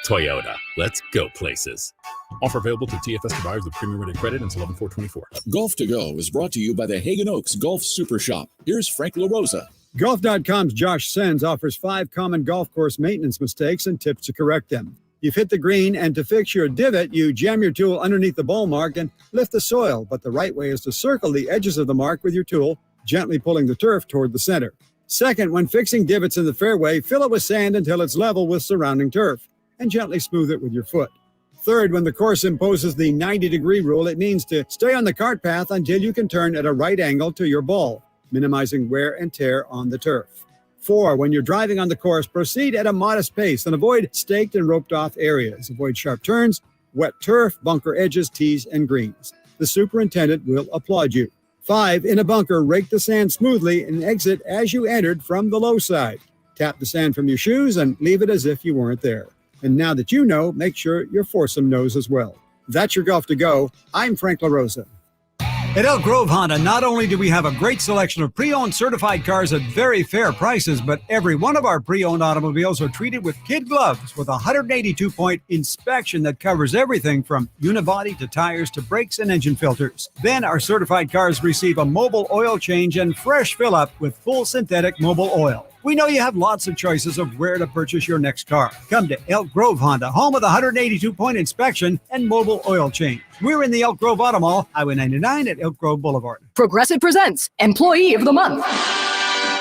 Toyota. Let's go places. Offer available to TFS buyers with premium rated credit until 11/4/24. Golf to Go is brought to you by the Hagen Oaks Golf Super Shop. Here's Frank LaRosa. Golf.com's Josh Sens offers 5 common golf course maintenance mistakes and tips to correct them. You've hit the green, and to fix your divot, you jam your tool underneath the ball mark and lift the soil, but the right way is to circle the edges of the mark with your tool, gently pulling the turf toward the center. Second, when fixing divots in the fairway, fill it with sand until it's level with surrounding turf, and gently smooth it with your foot. Third, when the course imposes the 90-degree rule, it means to stay on the cart path until you can turn at a right angle to your ball, minimizing wear and tear on the turf. 4, when you're driving on the course, proceed at a modest pace and avoid staked and roped off areas. Avoid sharp turns, wet turf, bunker edges, tees, and greens. The superintendent will applaud you. 5, in a bunker, rake the sand smoothly and exit as you entered from the low side. Tap the sand from your shoes and leave it as if you weren't there. And now that you know, make sure your foursome knows as well. That's your Golf to Go. I'm Frank LaRosa. At Elk Grove Honda, not only do we have a great selection of pre-owned certified cars at very fair prices, but every one of our pre-owned automobiles are treated with kid gloves with a 182-point inspection that covers everything from unibody to tires to brakes and engine filters. Then our certified cars receive a mobile oil change and fresh fill-up with full synthetic mobile oil. We know you have lots of choices of where to purchase your next car. Come to Elk Grove Honda, home of the 182-point inspection and mobile oil change. We're in the Elk Grove Auto Mall, Highway 99 at Elk Grove Boulevard. Progressive presents Employee of the Month.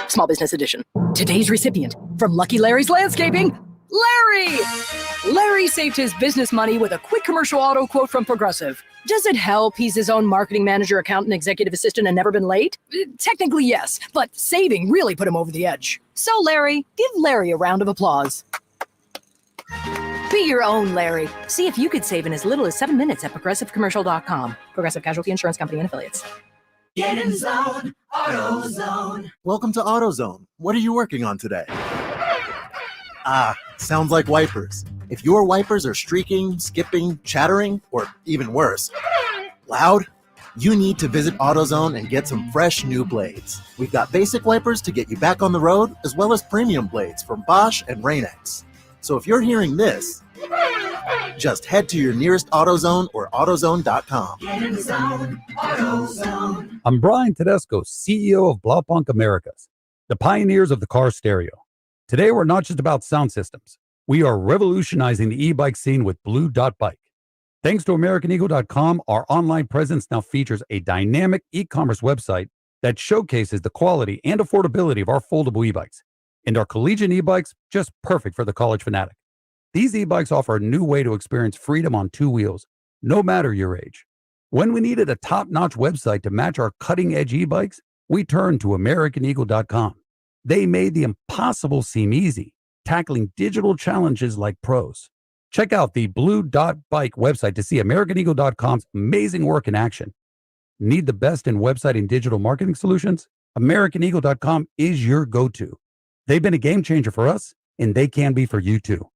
Small Business Edition. Today's recipient from Lucky Larry's Landscaping, Larry! Larry saved his business money with a quick commercial auto quote from Progressive. Does it help he's his own marketing manager, accountant, executive assistant, and never been late? Technically, yes, but saving really put him over the edge. So, Larry, give Larry a round of applause. Be your own Larry. See if you could save in as little as 7 minutes at ProgressiveCommercial.com. Progressive Casualty Insurance Company and Affiliates. Get in zone, AutoZone. Welcome to AutoZone. What are you working on today? Sounds like wipers. If your wipers are streaking, skipping, chattering, or even worse, loud, you need to visit AutoZone and get some fresh new blades. We've got basic wipers to get you back on the road, as well as premium blades from Bosch and Rain-X. So if you're hearing this, just head to your nearest AutoZone or AutoZone.com. Get in zone, AutoZone. I'm Brian Tedesco, CEO of Blaupunkt Americas, the pioneers of the car stereo. Today, we're not just about sound systems. We are revolutionizing the e-bike scene with Blue Dot Bike. Thanks to AmericanEagle.com, our online presence now features a dynamic e-commerce website that showcases the quality and affordability of our foldable e-bikes. And our collegiate e-bikes, just perfect for the college fanatic. These e-bikes offer a new way to experience freedom on 2 wheels, no matter your age. When we needed a top-notch website to match our cutting-edge e-bikes, we turned to AmericanEagle.com. They made the impossible seem easy, tackling digital challenges like pros. Check out the Blue Dot Bike website to see AmericanEagle.com's amazing work in action. Need the best in website and digital marketing solutions? AmericanEagle.com is your go-to. They've been a game changer for us, and they can be for you too.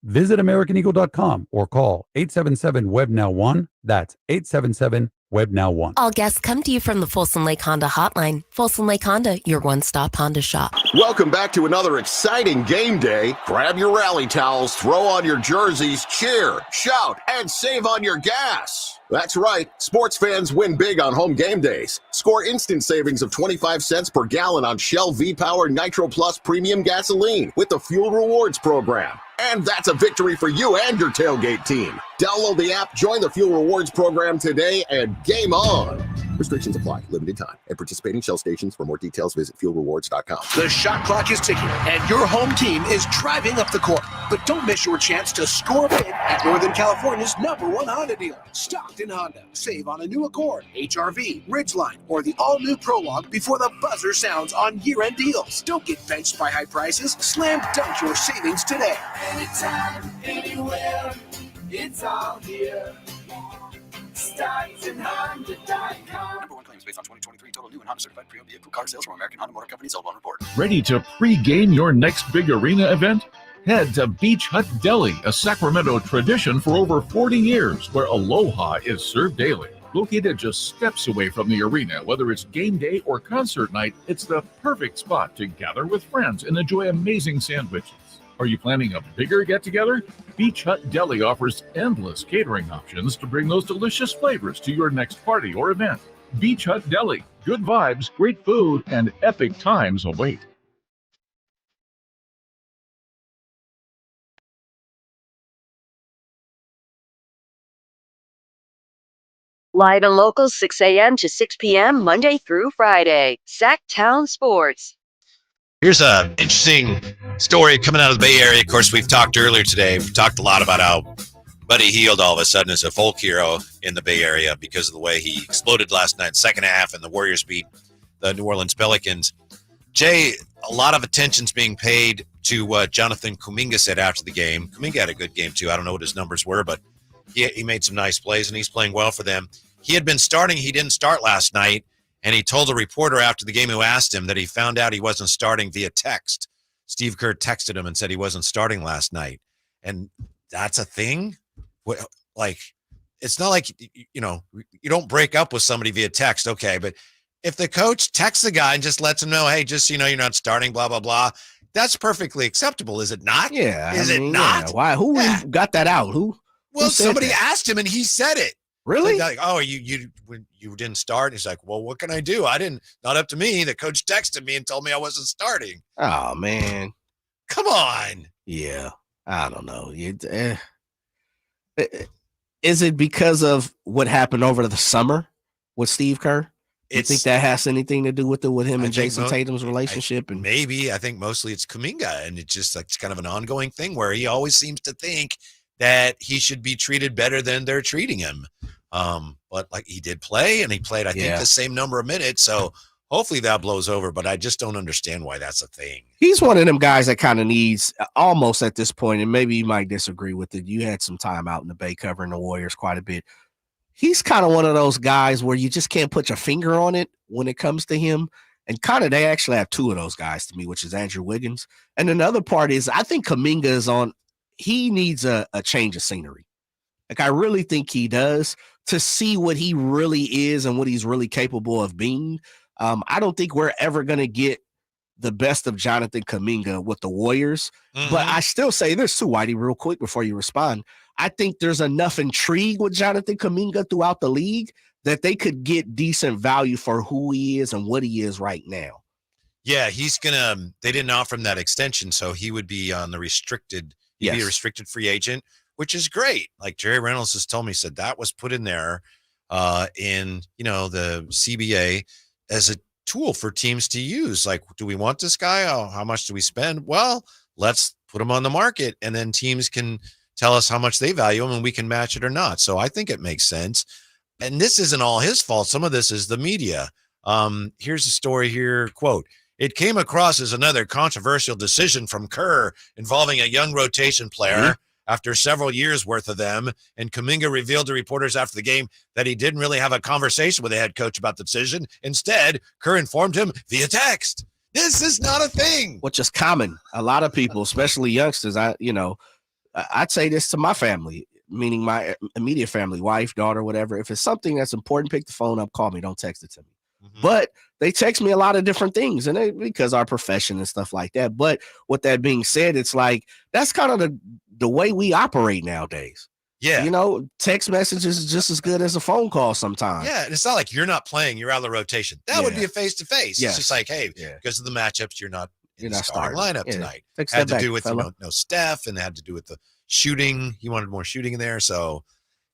Visit AmericanEagle.com or call 877-WEB-NOW-1. That's 877-WEB-NOW-1. All guests come to you from the Folsom Lake Honda Hotline. Folsom Lake Honda, your one-stop Honda shop. Welcome back to another exciting game day. Grab your rally towels, throw on your jerseys, cheer, shout, and save on your gas. That's right. Sports fans win big on home game days. Score instant savings of 25 cents per gallon on Shell V-Power Nitro Plus Premium Gasoline with the Fuel Rewards program. And that's a victory for you and your tailgate team. Download the app, join the Fuel Rewards program today, and game on. Restrictions apply. Limited time. At participating Shell stations. For more details, visit fuelrewards.com. The shot clock is ticking, and your home team is driving up the court. But don't miss your chance to score big at Northern California's #1 Honda dealer, Stockton Honda. Save on a new Accord, HRV, Ridgeline, or the all-new Prologue before the buzzer sounds on year-end deals. Don't get benched by high prices. Slam dunk your savings today. Anytime, anywhere, it's all here. StocktonHonda.com. Number one claims based on 2023 total new and Honda certified pre-owned vehicle car sales from American Honda Motor Company, sold on report. Ready to pre-game your next big arena event? Head to Beach Hut Deli, a Sacramento tradition for over 40 years, where aloha is served daily. Located just steps away from the arena, whether it's game day or concert night, it's the perfect spot to gather with friends and enjoy amazing sandwiches. Are you planning a bigger get-together? Beach Hut Deli offers endless catering options to bring those delicious flavors to your next party or event. Beach Hut Deli. Good vibes, great food, and epic times await. Live and local, 6 a.m. to 6 p.m., Monday through Friday. Sacktown Sports. Here's an interesting story coming out of the Bay Area. Of course, we've talked earlier today. We've talked a lot about how Buddy Hield all of a sudden is a folk hero in the Bay Area because of the way he exploded last night, second half, and the Warriors beat the New Orleans Pelicans. Jay, a lot of attention's being paid to what Jonathan Kuminga said after the game. Kuminga had a good game, too. I don't know what his numbers were, but he made some nice plays, and he's playing well for them. He had been starting. He didn't start last night, and he told a reporter after the game who asked him that he found out he wasn't starting via text. Steve Kerr texted him and said he wasn't starting last night. And that's a thing? Like, it's not like, you don't break up with somebody via text, okay, but if the coach texts the guy and just lets him know, hey, just so you know, you're not starting, blah, blah, blah, that's perfectly acceptable, is it not? Yeah. Is it not? Yeah. Why? Who got that out? Who Somebody that? asked him and he said it. Really? Like, oh, you didn't start? He's like, well, what can I do? Not up to me. The coach texted me and told me I wasn't starting. Oh, man. Come on. Yeah. I don't know. Is it because of what happened over the summer with Steve Kerr? You think that has anything to do with him and Jason Tatum's relationship? And maybe. I think mostly it's Kuminga, and it's just like it's kind of an ongoing thing where he always seems to think that he should be treated better than they're treating him. But like he did play, and he played, I think, the same number of minutes. So hopefully that blows over, but I just don't understand why that's a thing. He's one of them guys that kind of needs almost at this point, and maybe you might disagree with it. You had some time out in the Bay covering the Warriors quite a bit. He's kind of one of those guys where you just can't put your finger on it when it comes to him. And kind of, they actually have two of those guys to me, which is Andrew Wiggins. And another part is I think Kuminga is he needs a change of scenery. Like, I really think he does, to see what he really is and what he's really capable of being. I don't think we're ever going to get the best of Jonathan Kuminga with the Warriors. Mm-hmm. But I still say this too, Whitey, real quick before you respond. I think there's enough intrigue with Jonathan Kuminga throughout the league that they could get decent value for who he is and what he is right now. Yeah, they didn't offer him that extension, so he would be on the restricted. He'd be a restricted free agent, which is great. Like Jerry Reynolds has told me, said that was put in there in the CBA as a tool for teams to use. Like, do we want this guy? Oh, how much do we spend? Well, let's put him on the market, and then teams can tell us how much they value him, and we can match it or not. So I think it makes sense. And this isn't all his fault. Some of this is the media. Here's a story here. Quote, "It came across as another controversial decision from Kerr involving a young rotation player after several years worth of them. And Kuminga revealed to reporters after the game that he didn't really have a conversation with the head coach about the decision. Instead, Kerr informed him via text. This is not a thing." Which is common. A lot of people, especially youngsters, I'd say this to my family, meaning my immediate family, wife, daughter, whatever. If it's something that's important, pick the phone up, call me, don't text it to me. Mm-hmm. But they text me a lot of different things, and because our profession and stuff like that. But with that being said, it's like that's kind of the way we operate nowadays. Yeah. Text messages is just as good as a phone call sometimes. Yeah, and it's not like you're not playing, you're out of the rotation. That would be a face-to-face. It's just like, hey, because of the matchups, you're not in the starting lineup tonight. Had to do with no Steph, and it had to do with the shooting. He wanted more shooting in there. So,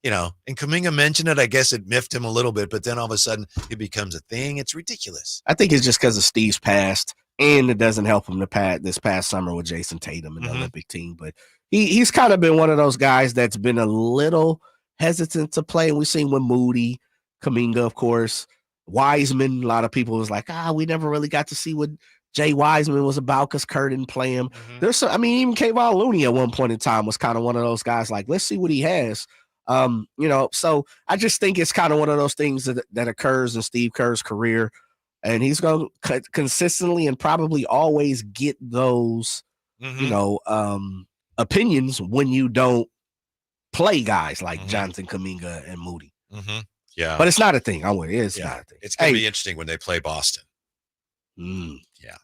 and Kuminga mentioned it. I guess it miffed him a little bit, but then all of a sudden it becomes a thing. It's ridiculous. I think it's just because of Steve's past, and it doesn't help him this past summer with Jason Tatum and the Olympic team. But he's kind of been one of those guys that's been a little hesitant to play. And we've seen with Moody, Kuminga, of course, Wiseman. A lot of people was like, we never really got to see what Jay Wiseman was about because Kerr didn't play him. Mm-hmm. Even Kevon Looney at one point in time was kind of one of those guys like, let's see what he has. So I just think it's kind of one of those things that occurs in Steve Kerr's career, and he's going to consistently and probably always get those, opinions when you don't play guys like Jonathan Kuminga and Moody. Mm-hmm. Yeah. But it's not a thing. It's not a thing. It's going to be interesting when they play Boston. Yeah.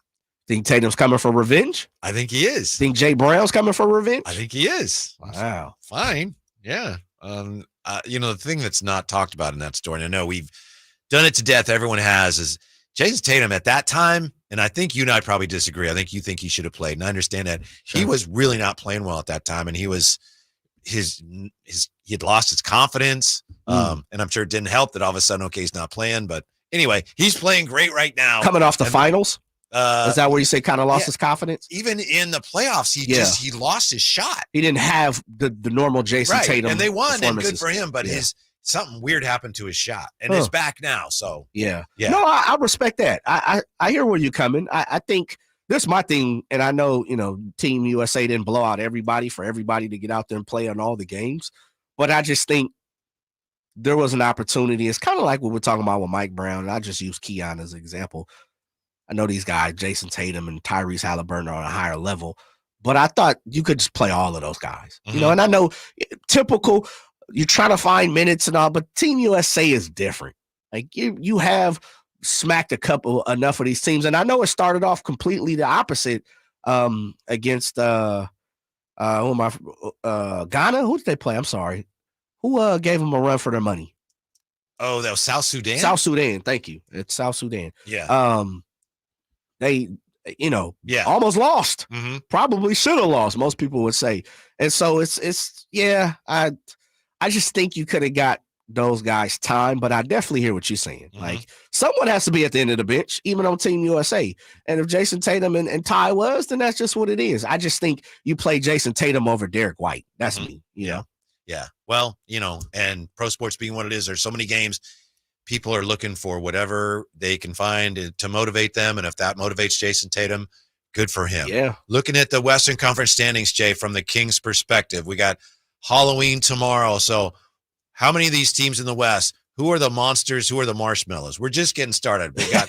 Think Tatum's coming for revenge? I think he is. Think Jay Brown's coming for revenge? I think he is. Wow. Fine. Yeah. The thing that's not talked about in that story, and I know we've done it to death, everyone has, is Jason Tatum at that time, and I think you and I probably disagree. I think you think he should have played, and I understand that. Sure. He was really not playing well at that time, and he was he had lost his confidence, and I'm sure it didn't help that all of a sudden, okay, he's not playing, but anyway, he's playing great right now. Coming off the finals? Is that where you say kind of lost his confidence? Even in the playoffs, he lost his shot. He didn't have the normal Jason Tatum. And they won, and good for him, but something weird happened to his shot, and it's back now. So yeah. No, I respect that. I hear where you're coming. I think this is my thing, and I know Team USA didn't blow out everybody for everybody to get out there and play on all the games, but I just think there was an opportunity. It's kind of like what we're talking about with Mike Brown, and I just use Keon as an example. I know these guys, Jason Tatum and Tyrese Halliburton, are on a higher level, but I thought you could just play all of those guys. Mm-hmm. And I know typical, you're trying to find minutes and all, but Team USA is different. Like you have smacked enough of these teams, and I know it started off completely the opposite against Ghana. Who did they play? I'm sorry. Who gave them a run for their money? Oh, that was South Sudan? South Sudan. Thank you. It's South Sudan. Yeah. They, almost lost. Mm-hmm. Probably should have lost, most people would say. And so I just think you could have got those guys time, but I definitely hear what you're saying. Mm-hmm. Like, someone has to be at the end of the bench, even on Team USA. And if Jason Tatum and Ty was, then that's just what it is. I just think you play Jason Tatum over Derek White. That's me, Yeah. Well, and pro sports being what it is, there's so many games. People are looking for whatever they can find to motivate them. And if that motivates Jason Tatum, good for him. Yeah. Looking at the Western Conference standings, Jay, from the Kings' perspective, we got Halloween tomorrow. So how many of these teams in the West, who are the monsters? Who are the marshmallows? We're just getting started. We got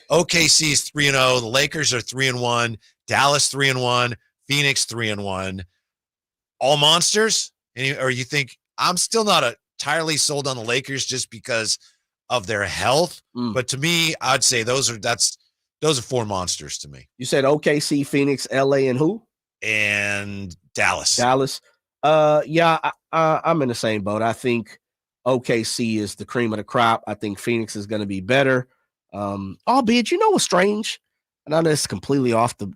OKC's 3-0. The Lakers are 3-1. Dallas 3-1. Phoenix 3-1. All monsters? Or you think I'm still not entirely sold on the Lakers just because of their health, but to me, I'd say those are four monsters to me. You said OKC, Phoenix, LA, and who? And Dallas. I'm in the same boat. I think OKC is the cream of the crop. I think Phoenix is going to be better. Albeit, what's strange? And I know it's completely off the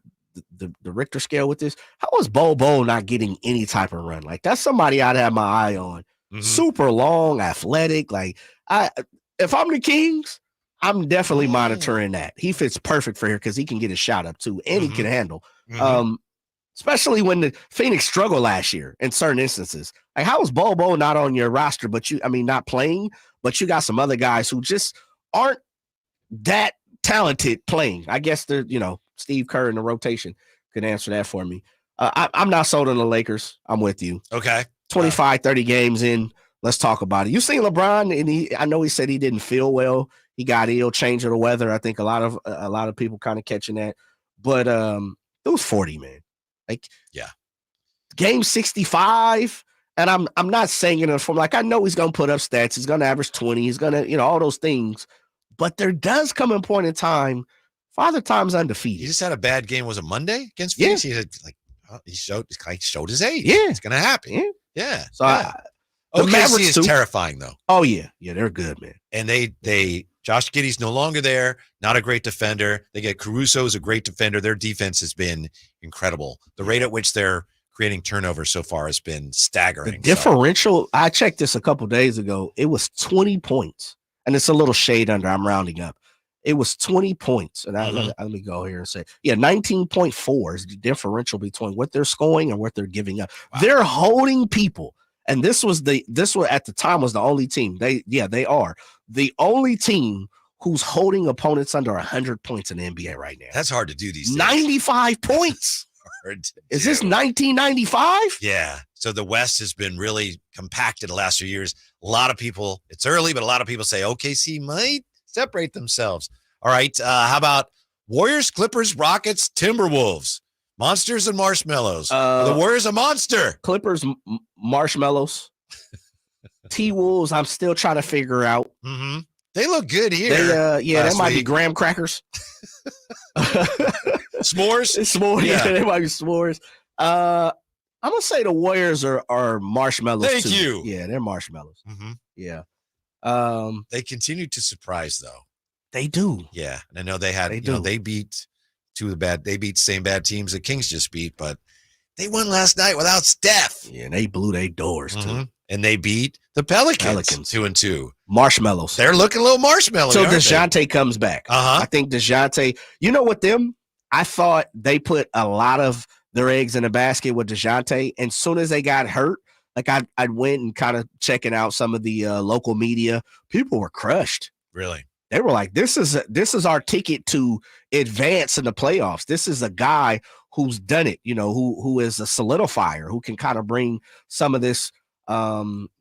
Richter scale with this. How is Bobo not getting any type of run? Like, that's somebody I'd have my eye on. Mm-hmm. Super long, athletic. Like, if I'm the Kings, I'm definitely monitoring that. He fits perfect for here because he can get his shot up too, and he can handle. Especially when the Phoenix struggled last year in certain instances. Like, how is Bobo not on your roster, not playing, but you got some other guys who just aren't that talented playing? I guess they're, Steve Kerr in the rotation could answer that for me. I'm not sold on the Lakers. I'm with you. Okay. 25, 30 games in. Let's talk about it. You seen LeBron, and I know he said he didn't feel well. He got ill, change of the weather. I think a lot of people kind of catching that. But it was 40, man. Like, yeah. Game 65, and I'm not saying it in a form like I know he's gonna put up stats. He's gonna average 20. He's gonna, all those things. But there does come a point in time. Father Time's undefeated. He just had a bad game. Was it Monday against Phoenix? Yeah. He showed his age. Yeah, it's gonna happen. Yeah. So OKC is terrifying, though. Oh yeah, they're good, man. And they Josh Giddey's no longer there. Not a great defender. They get Caruso as a great defender. Their defense has been incredible. The rate at which they're creating turnovers so far has been staggering. The differential. I checked this a couple days ago. It was 20 points, and it's a little shade under. I'm rounding up. It was 20 points, and let me go here and say, 19.4 is the differential between what they're scoring and what they're giving up. Wow. They're holding people. And this was at the time was the only team. They are the only team who's holding opponents under 100 points in the NBA right now. That's hard to do these days. 95 points. Is this 1995? Yeah. So the West has been really compacted the last few years. A lot of people, it's early, but a lot of people say OKC might separate themselves. All right. How about Warriors, Clippers, Rockets, Timberwolves? Monsters and marshmallows. The Warriors a monster. Clippers, marshmallows. T-Wolves, I'm still trying to figure out. They look good here. That might be graham crackers. S'mores? S'mores. Yeah. Yeah, they might be s'mores. I'm gonna say the Warriors are marshmallows. Thank too. you. Yeah, they're marshmallows. Mm-hmm. Yeah. They continue to surprise, though. They do. Yeah, and I know they had. They beat They beat the same bad teams the Kings just beat, but they won last night without Steph. Yeah, and they blew their doors too. And they beat the Pelicans 2-2. Marshmallows. They're looking a little marshmallow. So DeJounte comes back. Uh-huh. I think DeJounte, with them, I thought they put a lot of their eggs in a basket with DeJounte. And soon as they got hurt, like I went and kind of checking out some of the local media, people were crushed. Really? They were like, this is our ticket to advance in the playoffs. This is a guy who's done it, who is a solidifier, who can kind of bring some of this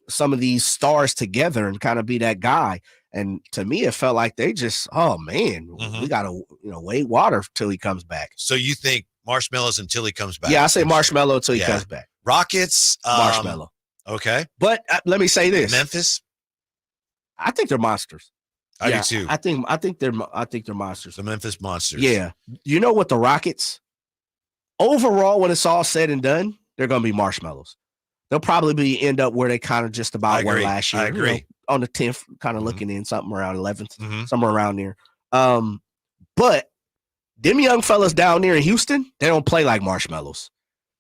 some of these stars together and kind of be that guy. And to me, it felt like they just, we got to, wait water till he comes back. So you think marshmallows until he comes back? Yeah, I say marshmallow until he comes back. Rockets, marshmallow. Okay. But let me say this. Memphis? I think they're monsters. I do too. I think they're monsters. The Memphis Monsters. Yeah. You know what, the Rockets, overall, when it's all said and done, they're going to be marshmallows. They'll probably end up where they kind of just about were last year. I agree. On the 10th, kind of looking in something around 11th, Mhm. somewhere around there. But them young fellas down there in Houston, they don't play like marshmallows.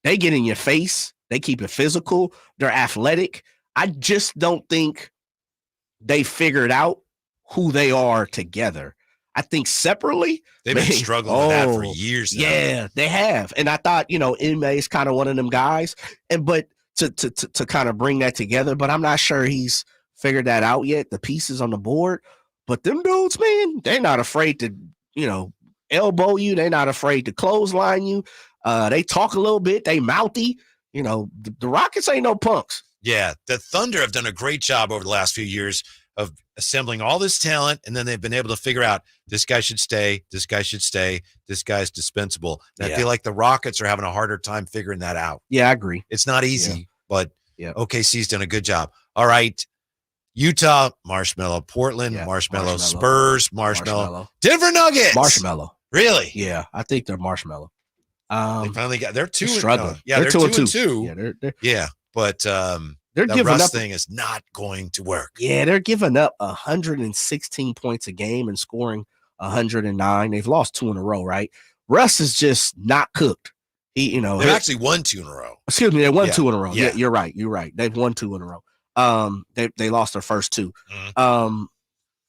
They get in your face. They keep it physical. They're athletic. I just don't think they figured out who they are together. I think separately They've been struggling with that for years now. Yeah, they have. And I thought, Ime is kind of one of them guys. But to kind of bring that together, but I'm not sure he's figured that out yet, the pieces on the board. But them dudes, man, they're not afraid to, elbow you. They're not afraid to clothesline you. They talk a little bit. They mouthy. The Rockets ain't no punks. Yeah, the Thunder have done a great job over the last few years of assembling all this talent, and then they've been able to figure out this guy should stay, this guy should stay, this guy's dispensable. And I feel like the Rockets are having a harder time figuring that out. Yeah, I agree. It's not easy, but OKC's done a good job. All right, Utah, marshmallow. Portland, marshmallow. Spurs, marshmallow. Denver Nuggets, marshmallow. Really? Yeah, I think they're marshmallow. They finally got. They're two. Struggling. Yeah, they're 2-2. Yeah, but they're the giving Russ up. thing is not going to work. Yeah, they're giving up 116 points a game and scoring 109. They've lost 2 in a row, right? Russ is just not cooked. They've actually won 2 in a row. Excuse me, they won 2 in a row. Yeah. Yeah, you're right. They've won 2 in a row. They lost their first 2. And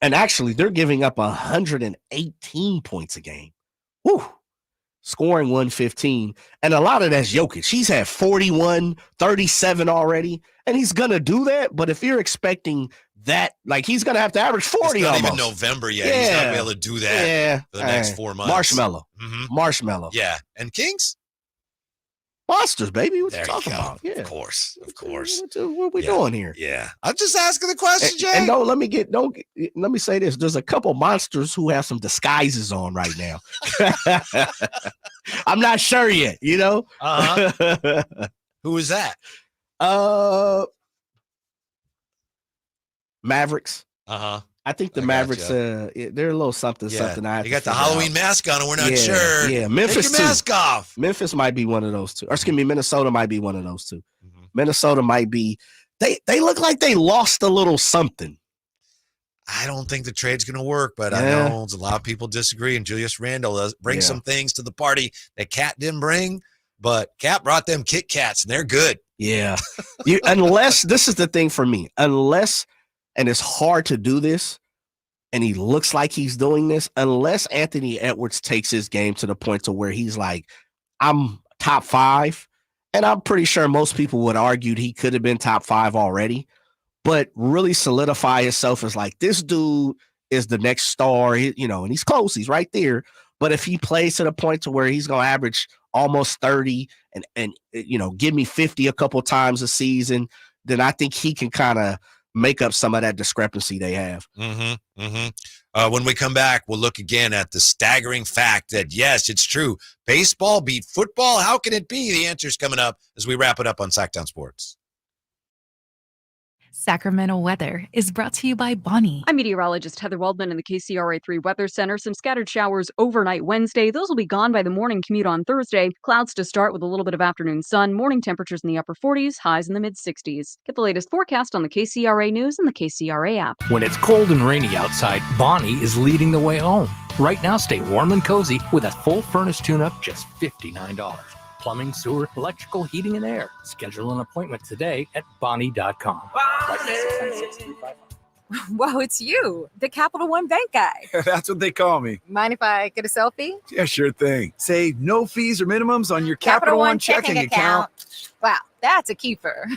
actually, they're giving up 118 points a game. Woo. Scoring 115. And a lot of that's Jokic. He's had 41, 37 already. And he's going to do that. But if you're expecting that, like, he's going to have to average 40 It's not almost. even November yet. He's not going to be able to do that for the next 4 months. Marshmallow. Mhm. Marshmallow. Yeah. And Kings? Monsters, baby. What There you you talking go. about? Yeah. Of course. What we doing here? Yeah. I'm just asking the question, Jay. And let me say this. There's a couple monsters who have some disguises on right now. I'm not sure yet, Uh-huh. Who is that? Mavericks. Uh-huh. I think the Mavericks, they're a little something. Yeah. I have You to got the figure Halloween out. mask on, and we're not Yeah, sure. Yeah, Memphis Take your mask too. off. Memphis might be one of those two. Or excuse me, Minnesota might be one of those two. Mm-hmm. Minnesota might be. They look like they lost a little something. I don't think the trade's going to work, but I Yeah. know a lot of people disagree. And Julius Randle brings Yeah. some things to the party that Cat didn't bring, but Cat brought them Kit Kats, and they're good. Yeah. Unless this is the thing for me, and it's hard to do this, and he looks like he's doing this, unless Anthony Edwards takes his game to the point to where he's like, I'm top 5. And I'm pretty sure most people would argue he could have been top 5 already, but really solidify himself as like, this dude is the next star, and he's close. He's right there. But if he plays to the point to where he's going to average almost 30 and give me 50 a couple times a season, then I think he can kind of make up some of that discrepancy they have. Mm-hmm. Mm-hmm. When we come back, we'll look again at the staggering fact that, yes, it's true. Baseball beat football. How can it be? The answer's coming up as we wrap it up on Sacktown Sports. Sacramento weather is brought to you by Bonnie. I'm meteorologist Heather Waldman in the KCRA3 Weather Center. Some scattered showers overnight Wednesday. Those will be gone by the morning commute on Thursday. Clouds to start with a little bit of afternoon sun. Morning temperatures in the upper 40s, highs in the mid-60s. Get the latest forecast on the KCRA News and the KCRA app. When it's cold and rainy outside, Bonnie is leading the way home. Right now, stay warm and cozy with a full furnace tune-up, just $59. Plumbing, sewer, electrical, heating, and air. Schedule an appointment today at Bonnie.com. Whoa, it's you, the Capital One Bank guy. That's what they call me. Mind if I get a selfie? Yeah, sure thing. Say no fees or minimums on your Capital One checking account. Wow, that's a keeper.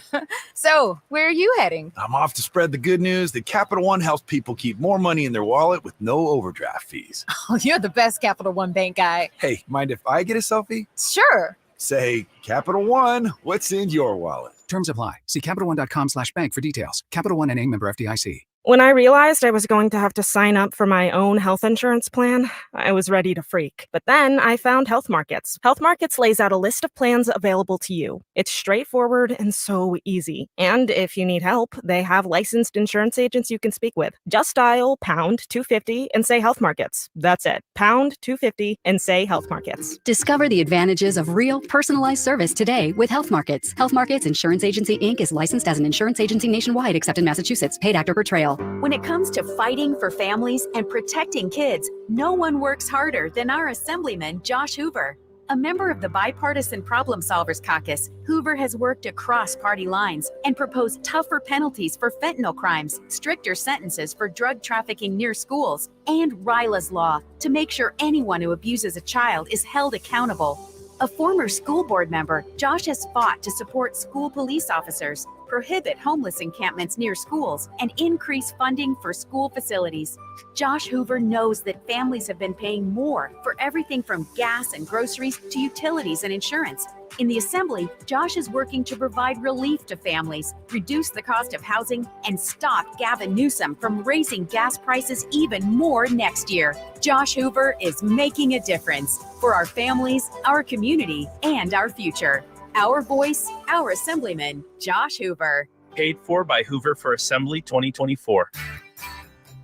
So, where are you heading? I'm off to spread the good news that Capital One helps people keep more money in their wallet with no overdraft fees. Oh, you're the best Capital One Bank guy. Hey, mind if I get a selfie? Sure. Say, Capital One, what's in your wallet? Terms apply. See CapitalOne.com/bank for details. Capital One NA, member FDIC. When I realized I was going to have to sign up for my own health insurance plan, I was ready to freak. But then I found Health Markets. Health Markets lays out a list of plans available to you. It's straightforward and so easy. And if you need help, they have licensed insurance agents you can speak with. Just dial pound 250 and say Health Markets. That's it. Pound 250 and say Health Markets. Discover the advantages of real, personalized service today with Health Markets. Health Markets Insurance Agency, Inc. is licensed as an insurance agency nationwide except in Massachusetts. Paid actor per trail. When it comes to fighting for families and protecting kids, no one works harder than our Assemblyman, Josh Hoover. A member of the Bipartisan Problem Solvers Caucus, Hoover has worked across party lines and proposed tougher penalties for fentanyl crimes, stricter sentences for drug trafficking near schools, and RILA's law to make sure anyone who abuses a child is held accountable. A former school board member, Josh has fought to support school police officers, prohibit homeless encampments near schools, and increase funding for school facilities. Josh Hoover knows that families have been paying more for everything from gas and groceries to utilities and insurance. In the Assembly, Josh is working to provide relief to families, reduce the cost of housing, and stop Gavin Newsom from raising gas prices even more next year. Josh Hoover is making a difference for our families, our community, and our future. Our voice, our Assemblyman, Josh Hoover. Paid for by Hoover for Assembly 2024.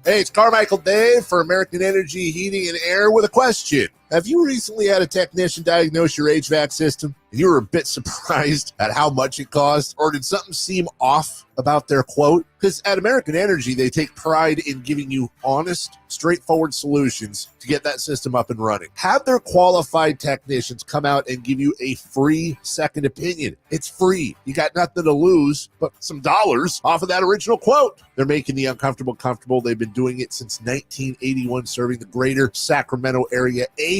Hey, it's Carmichael Dave for American Energy Heating and Air with a question. Have you recently had a technician diagnose your HVAC system and you were a bit surprised at how much it cost? Or did something seem off about their quote? Because at American Energy, they take pride in giving you honest, straightforward solutions to get that system up and running. Have their qualified technicians come out and give you a free second opinion. It's free. You got nothing to lose but some dollars off of that original quote. They're making the uncomfortable comfortable. They've been doing it since 1981, serving the greater Sacramento area. A+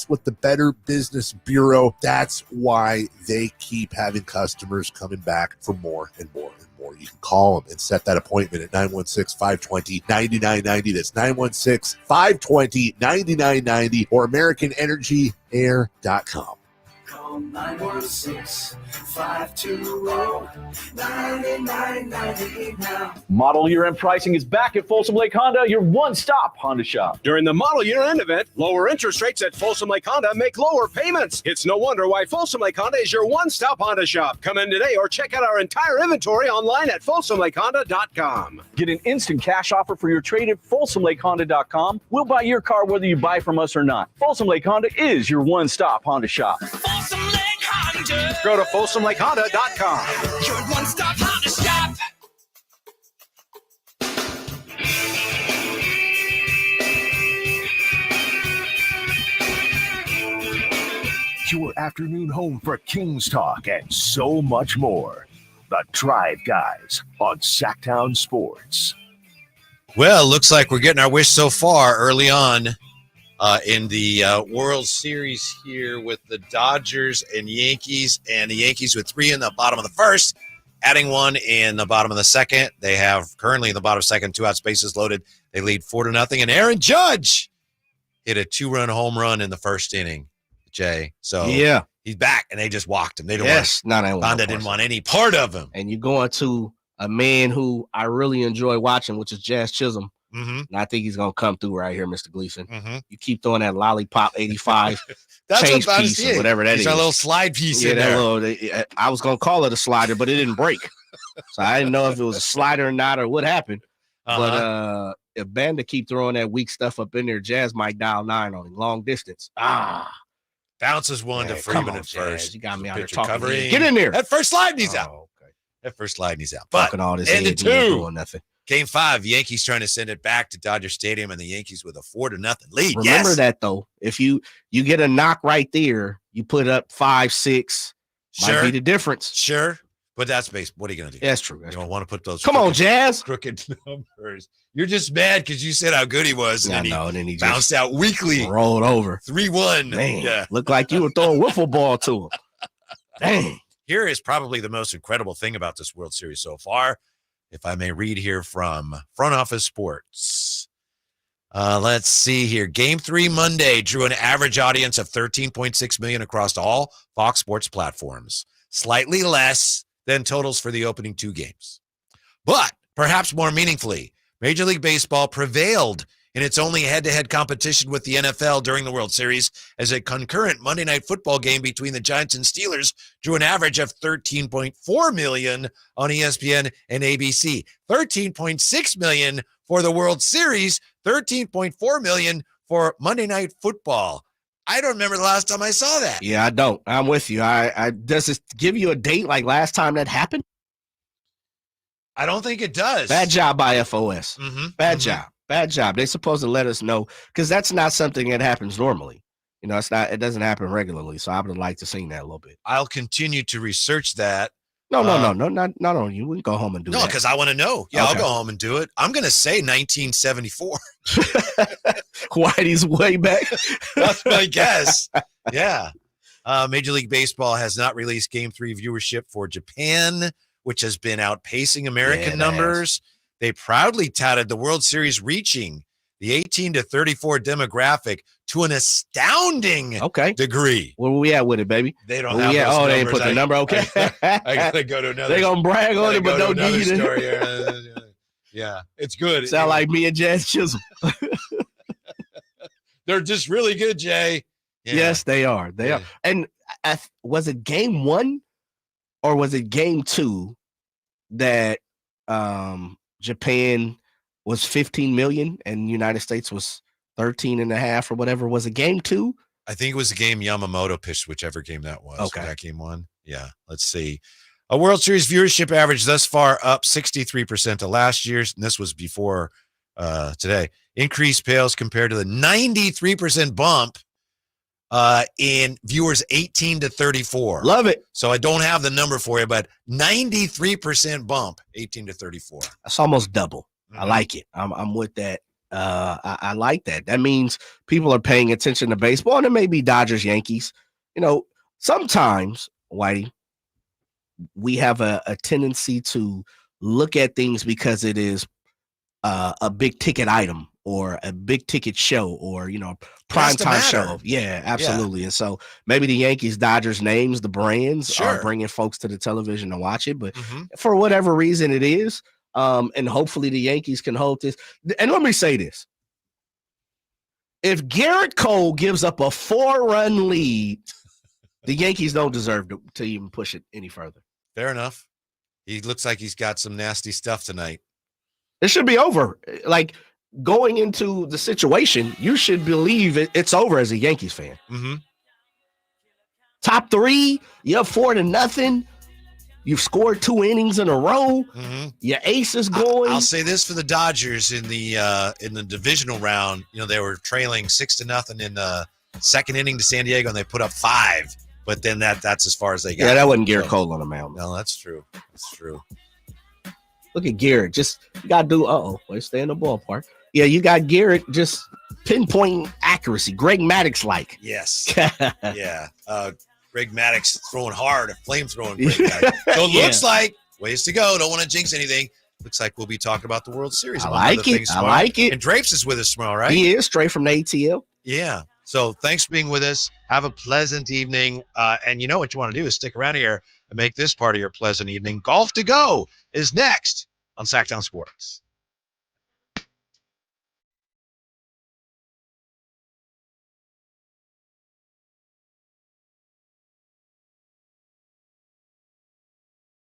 with the Better Business Bureau. That's why they keep having customers coming back for more and more and more. You can call them and set that appointment at 916-520-9990. That's 916-520-9990 or AmericanEnergyAir.com. Call 916-520-9990 now. Model year-end pricing is back at Folsom Lake Honda, your one-stop Honda shop. During the model year-end event, lower interest rates at Folsom Lake Honda make lower payments. It's no wonder why Folsom Lake Honda is your one-stop Honda shop. Come in today or check out our entire inventory online at FolsomLakeHonda.com. Get an instant cash offer for your trade at FolsomLakeHonda.com. We'll buy your car whether you buy from us or not. Folsom Lake Honda is your one-stop Honda shop. Folsom Lake Honda. Go to FolsomLakeHonda.com. Your one-stop Honda shop. Your afternoon home for Kings talk and so much more. The Drive Guys on Sacktown Sports. Well, looks like we're getting our wish so far early on in the World Series here with the Dodgers and Yankees. And the Yankees with 3 in the bottom of the first, adding 1 in the bottom of the second. They have currently in the bottom of the second, 2 out spaces loaded. They lead 4-0. And Aaron Judge hit a 2-run home run in the first inning, Jay. So yeah, he's back, and they just walked him. They didn't Honda didn't want any part of him. And you're going to a man who I really enjoy watching, which is Jazz Chisholm. Mm-hmm. And I think he's going to come through right here, Mr. Gleason. Mm-hmm. You keep throwing that lollipop 85 change piece or whatever that is. He's a little slide piece in that there. I was going to call it a slider, but it didn't break. So I didn't know if it was a slider or not or what happened. But if Banda keep throwing that weak stuff up in there, Jazz might dial 9 on him. Long distance. Bounces one to Freeman at first. You got me out there Pitcher talking. covering. Get in there. That first slide, and he's out. Okay. That first slide, and he's out. But all this ended doing nothing. Game 5, Yankees trying to send it back to Dodger Stadium, and the Yankees with a 4-0 lead. Remember that, though. If you get a knock right there, you put up 5-6. Might be the difference. Sure. But that's base. What are you going to do? That's true. You don't want to put those. Come on, Jazz. Crooked numbers. You're just mad because you said how good he was, and then he bounced out weakly. Rolled over. 3-1. Man, yeah. Looked like you were throwing wiffle ball to him. Dang. Here is probably the most incredible thing about this World Series so far, if I may read here from Front Office Sports. Let's see here. Game 3 Monday drew an average audience of 13.6 million across all Fox Sports platforms, slightly less than totals for the opening 2 games. But perhaps more meaningfully, Major League Baseball prevailed in its only head-to-head competition with the NFL during the World Series, as a concurrent Monday Night Football game between the Giants and Steelers drew an average of 13.4 million on ESPN and ABC, 13.6 million for the World Series, 13.4 million for Monday Night Football. I don't remember the last time I saw that. Yeah, I don't. I'm with you. I does this give you a date like last time that happened? I don't think it does. Bad job by FOS. Bad job. Bad job. They're supposed to let us know, because that's not something that happens normally. You know, it doesn't happen regularly. So I would like to see that a little bit. I'll continue to research that. No, not on you. We can go home and do that. No, because I want to know. Yeah, Okay. I'll go home and do it. I'm going to say 1974. Whitey's way back. That's my guess. Yeah. Major League Baseball has not released Game 3 viewership for Japan, which has been outpacing American numbers. They proudly touted the World Series reaching the 18 to 34 demographic to an astounding degree. Where we at with it, baby? They don't have those Oh, numbers. they ain't put the number. Okay. I got to go to another. They're going to brag on it, but don't give you it. Yeah, it's good. Sound like me and Jazz Chisholm. They're just really good, Jay. Yeah. Yes, they are. They are. And was it game 1 or was it game 2 that Japan was 15 million and the United States was 13.5 or whatever? Was it game 2? I think it was the game Yamamoto pitched, whichever game that was. Okay. That game 1. Yeah. Let's see. A World Series viewership average thus far up 63% to last year's, and this was before today. Increased pales compared to the 93% bump in viewers 18 to 34. Love it. So I don't have the number for you, but 93% bump, 18 to 34. That's almost double. I like it. I'm with that. I like that. That means people are paying attention to baseball, and it may be Dodgers, Yankees. You know, sometimes, Whitey, we have a tendency to look at things because it is a big ticket item or a big ticket show or, you know, prime time show. Yeah, absolutely. Yeah. And so maybe the Yankees, Dodgers names, the brands are bringing folks to the television to watch it. But for whatever reason it is, and hopefully the Yankees can hold this. And let me say this. If Garrett Cole gives up a 4-run lead, the Yankees don't deserve to even push it any further. Fair enough. He looks like he's got some nasty stuff tonight. It should be over. Like, going into the situation, you should believe it's over as a Yankees fan. Top 3, you're up 4-0. You've scored 2 innings in a row. Your ace is going. I'll say this for the Dodgers in the divisional round. You know, they were trailing 6-0 in the second inning to San Diego, and they put up 5. But then that's as far as they got. Yeah, that wasn't Garrett Cole on the mound. No, that's true. That's true. Look at Garrett. Just you gotta do. Let's stay in the ballpark. Yeah, you got Garrett just pinpoint accuracy. Greg Maddux like. Yes. Yeah. Greg Maddux throwing hard, a flame-throwing Greg Maddux. So it looks like, ways to go, don't want to jinx anything. Looks like we'll be talking about the World Series. I like it. And Drapes is with us tomorrow, right? He is, straight from the ATL. Yeah. So thanks for being with us. Have a pleasant evening. And you know what you want to do is stick around here and make this part of your pleasant evening. Golf to Go is next on Sacktown Sports.